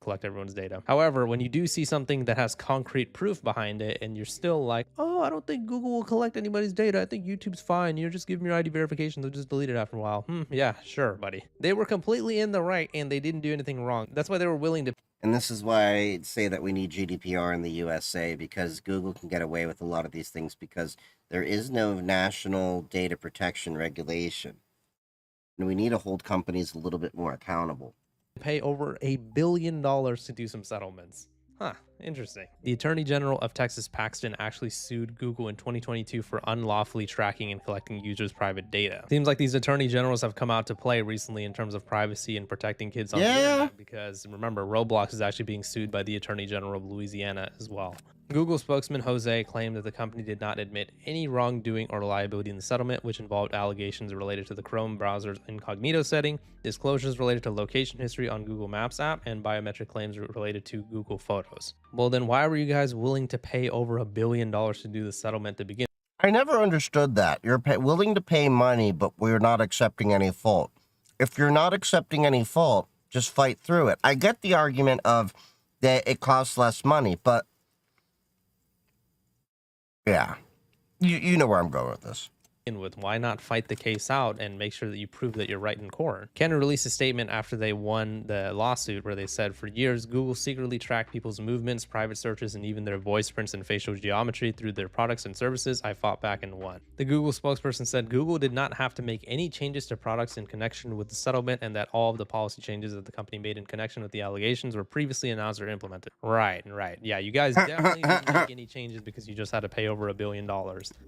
Collect everyone's data. However, when you do see something that has concrete proof behind it and you're still like, oh, I don't think Google will collect anybody's data. I think YouTube's fine. You just give them your ID verification. They'll just delete it after a while. Yeah, sure, buddy. They were completely in the right and they didn't do anything wrong. That's why they were willing to. And this is why I say that we need GDPR in the USA, because Google can get away with a lot of these things because there is no national data protection regulation. And we need to hold companies a little bit more accountable. Pay over $1 billion to do some settlements. Huh, interesting. The Attorney General of Texas, Paxton, actually sued Google in 2022 for unlawfully tracking and collecting users' private data. Seems like these attorney generals have come out to play recently in terms of privacy and protecting kids on the internet, because remember, Roblox is actually being sued by the Attorney General of Louisiana as well. Google spokesman Jose claimed that the company did not admit any wrongdoing or liability in the settlement, which involved allegations related to the Chrome browser's incognito setting, disclosures related to location history on Google Maps app, and biometric claims related to Google Photos. Well, then why were you guys willing to pay over $1 billion to do the settlement to begin? I never understood that. You're willing to pay money, but we're not accepting any fault. If you're not accepting any fault, just fight through it. I get the argument of that it costs less money, but yeah, you know where I'm going with this. With why not fight the case out and make sure that you prove that you're right in court? Canada released a statement after they won the lawsuit where they said, for years, Google secretly tracked people's movements, private searches, and even their voice prints and facial geometry through their products and services. I fought back and won. The Google spokesperson said Google did not have to make any changes to products in connection with the settlement, and that all of the policy changes that the company made in connection with the allegations were previously announced or implemented. Right. Yeah, you guys definitely didn't make any changes because you just had to pay over $1 billion.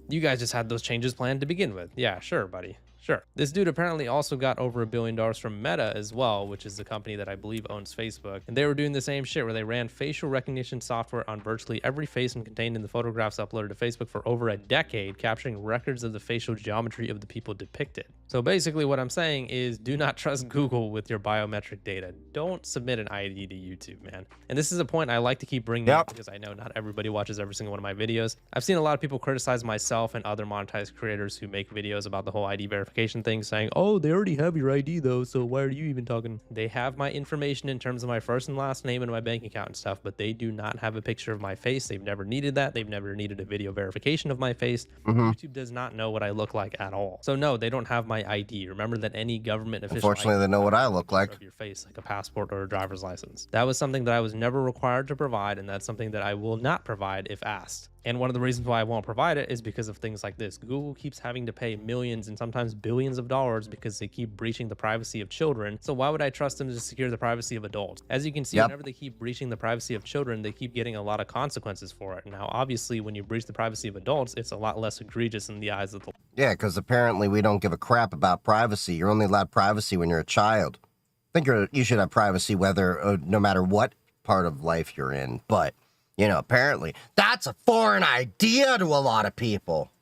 You guys just had those changes planned to begin with. Yeah, sure, buddy. Sure. This dude apparently also got over $1 billion from Meta as well, which is the company that I believe owns Facebook. And they were doing the same shit where they ran facial recognition software on virtually every face and contained in the photographs uploaded to Facebook for over a decade, capturing records of the facial geometry of the people depicted. So basically what I'm saying is do not trust Google with your biometric data. Don't submit an ID to YouTube, man. And this is a point I like to keep bringing up because I know not everybody watches every single one of my videos. I've seen a lot of people criticize myself and other monetized creators who make videos about the whole ID verification thing, saying, oh, they already have your ID though, so why are you even talking? They have my information in terms of my first and last name and my bank account and stuff, but they do not have a picture of my face. They've never needed that. They've never needed a video verification of my face. YouTube does not know what I look like at all. So no, they don't have my ID. Remember that any government official Unfortunately, they know what I look like. Of your face, like a passport or a driver's license. That was something that I was never required to provide, and that's something that I will not provide if asked. And one of the reasons why I won't provide it is because of things like this. Google keeps having to pay millions and sometimes billions of dollars because they keep breaching the privacy of children. So why would I trust them to secure the privacy of adults? As you can see, whenever they keep breaching the privacy of children, they keep getting a lot of consequences for it. Now, obviously, when you breach the privacy of adults, it's a lot less egregious in the eyes of the... Yeah, because apparently we don't give a crap about privacy. You're only allowed privacy when you're a child. I think you should have privacy whether, no matter what part of life you're in, but... You know, apparently, that's a foreign idea to a lot of people.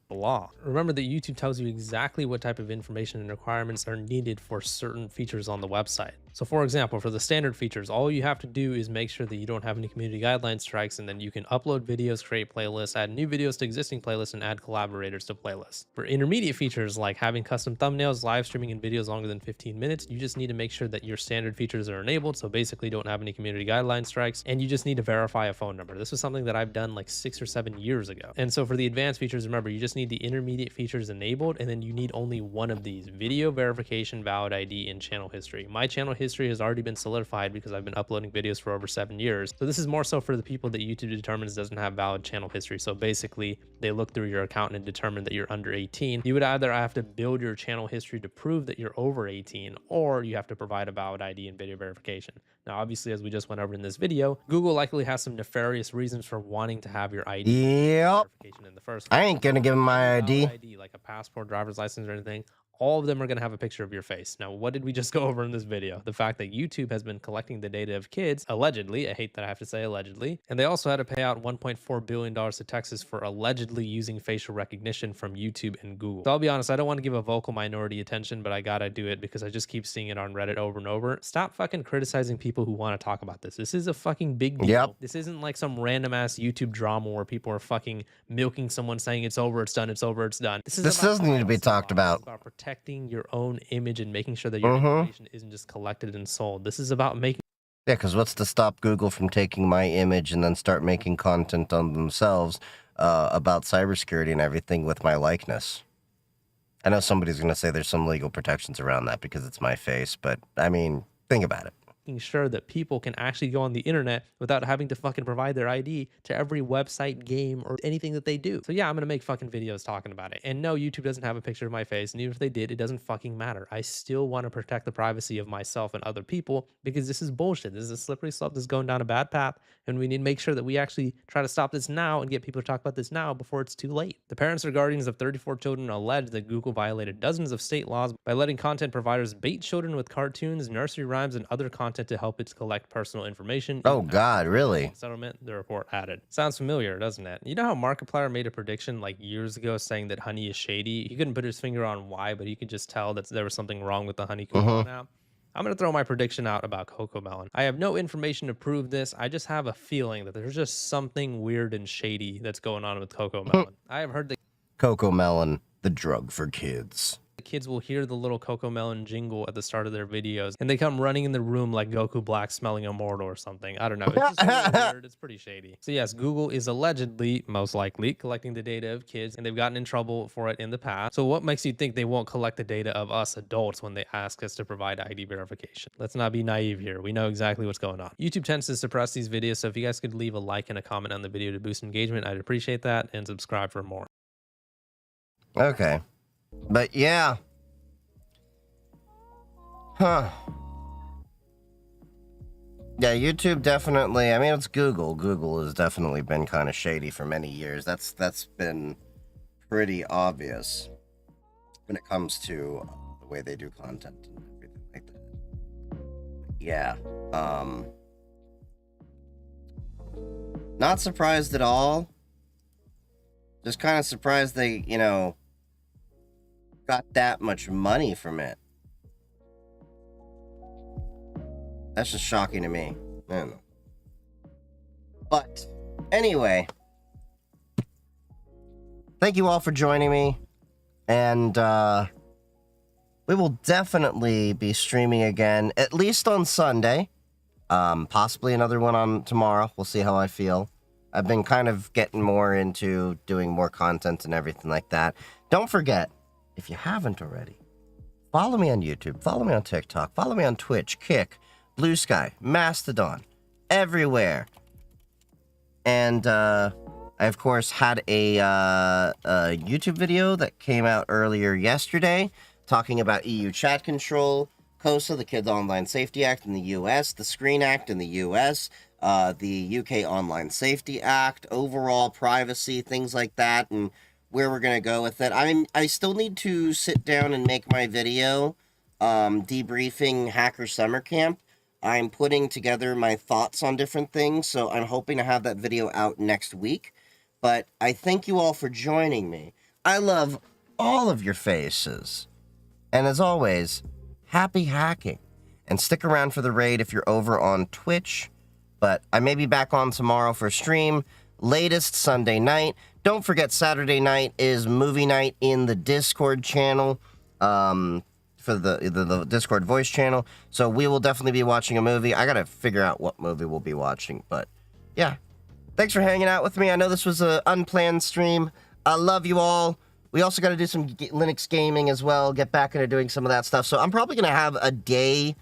Law. Remember that YouTube tells you exactly what type of information and requirements are needed for certain features on the website. So for example, for the standard features, all you have to do is make sure that you don't have any community guideline strikes, and then you can upload videos, create playlists, add new videos to existing playlists, and add collaborators to playlists. For intermediate features like having custom thumbnails, live streaming, and videos longer than 15 minutes, you just need to make sure that your standard features are enabled, so basically don't have any community guideline strikes, and you just need to verify a phone number. This was something that I've done like 6 or 7 years ago. And so for the advanced features, remember, you just need the intermediate features enabled, and then you need only one of these: video verification, valid ID, and channel history. My channel history has already been solidified because I've been uploading videos for over 7 years. So this is more so for the people that YouTube determines doesn't have valid channel history. So basically they look through your account and determine that you're under 18. You would either have to build your channel history to prove that you're over 18, or you have to provide a valid ID and video verification. Now, obviously, as we just went over in this video, Google likely has some nefarious reasons for wanting to have your ID verification in the first place. I ain't gonna give them my ID. Like a passport, driver's license, or anything. all of them are going to have a picture of your face. Now, what did we just go over in this video? The fact that YouTube has been collecting the data of kids, allegedly. I hate that I have to say allegedly. And they also had to pay out $1.4 billion to Texas for allegedly using facial recognition from YouTube and Google. So I'll be honest, I don't want to give a vocal minority attention, but I gotta do it because I just keep seeing it on Reddit over and over. Stop fucking criticizing people who want to talk about this. This is a fucking big deal. Yep. This isn't like some random ass YouTube drama where people are fucking milking someone saying it's over, it's done, it's over, it's done. This doesn't need to be talked about. It's about protecting your own image and making sure that your information isn't just collected and sold. This is about making. Yeah, because what's to stop Google from taking my image and then start making content on themselves about cybersecurity and everything with my likeness? I know somebody's going to say there's some legal protections around that because it's my face, but I mean, think about it. Making sure that people can actually go on the internet without having to fucking provide their ID to every website, game, or anything that they do. So yeah, I'm gonna make fucking videos talking about it. And no, YouTube doesn't have a picture of my face, and even if they did, it doesn't fucking matter. I still want to protect the privacy of myself and other people because this is bullshit. This is a slippery slope that's going down a bad path, and we need to make sure that we actually try to stop this now and get people to talk about this now before it's too late. The parents or guardians of 34 children allege that Google violated dozens of state laws by letting content providers bait children with cartoons, nursery rhymes, and other content to help it collect personal information. Oh God, really? Settlement, the report added. Sounds familiar, doesn't it? You know how Markiplier made a prediction like years ago saying that honey is shady? He couldn't put his finger on why, but he could just tell that there was something wrong with the honey coupon app. I'm going to throw my prediction out about Cocomelon. I have no information to prove this. I just have a feeling that there's just something weird and shady that's going on with Cocomelon. I have heard that Cocomelon, the drug for kids. Kids will hear the little Cocomelon jingle at the start of their videos, and they come running in the room like Goku Black smelling immortal or something. I don't know. It's just really weird. It's pretty shady. So yes, Google is allegedly, most likely, collecting the data of kids, and they've gotten in trouble for it in the past. So what makes you think they won't collect the data of us adults when they ask us to provide ID verification? Let's not be naive here. We know exactly what's going on. YouTube tends to suppress these videos, so if you guys could leave a like and a comment on the video to boost engagement, I'd appreciate that, and subscribe for more. Okay. But yeah. Huh. Yeah, YouTube definitely, I mean, it's Google. Google has definitely been kind of shady for many years. That's been pretty obvious when it comes to the way they do content and everything like that. Yeah. Not surprised at all. Just kind of surprised they, you know, got that much money from it. That's just shocking to me. I don't know. But anyway, thank you all for joining me. And we will definitely be streaming again, at least on Sunday. Possibly another one on tomorrow. We'll see how I feel. I've been kind of getting more into doing more content and everything like that. Don't forget, if you haven't already, follow me on YouTube, follow me on TikTok, follow me on Twitch, Kick, Blue Sky, Mastodon, everywhere. And I, of course, had a YouTube video that came out earlier yesterday talking about EU chat control, COSA, the Kids Online Safety Act in the US, the Screen Act in the US, the UK Online Safety Act, overall privacy, things like that, and where we're going to go with it. I still need to sit down and make my video debriefing Hacker Summer Camp. I'm putting together my thoughts on different things, so I'm hoping to have that video out next week. But I thank you all for joining me. I love all of your faces. And as always, happy hacking. And stick around for the raid if you're over on Twitch. But I may be back on tomorrow for stream, latest Sunday night. Don't forget Saturday night is movie night in the Discord channel, for the Discord voice channel. So we will definitely be watching a movie. I gotta figure out what movie we'll be watching, but yeah. Thanks for hanging out with me. I know this was an unplanned stream. I love you all. We also got to do some Linux gaming as well, get back into doing some of that stuff. So I'm probably going to have a day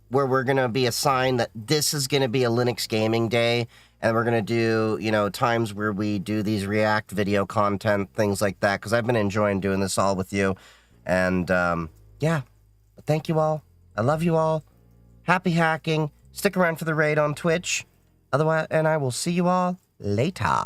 where we're going to be assigned that this is going to be a Linux gaming day. And we're going to do, you know, times where we do these React video content, things like that. Because I've been enjoying doing this all with you. And, yeah. Thank you all. I love you all. Happy hacking. Stick around for the raid on Twitch. Otherwise, and I will see you all later.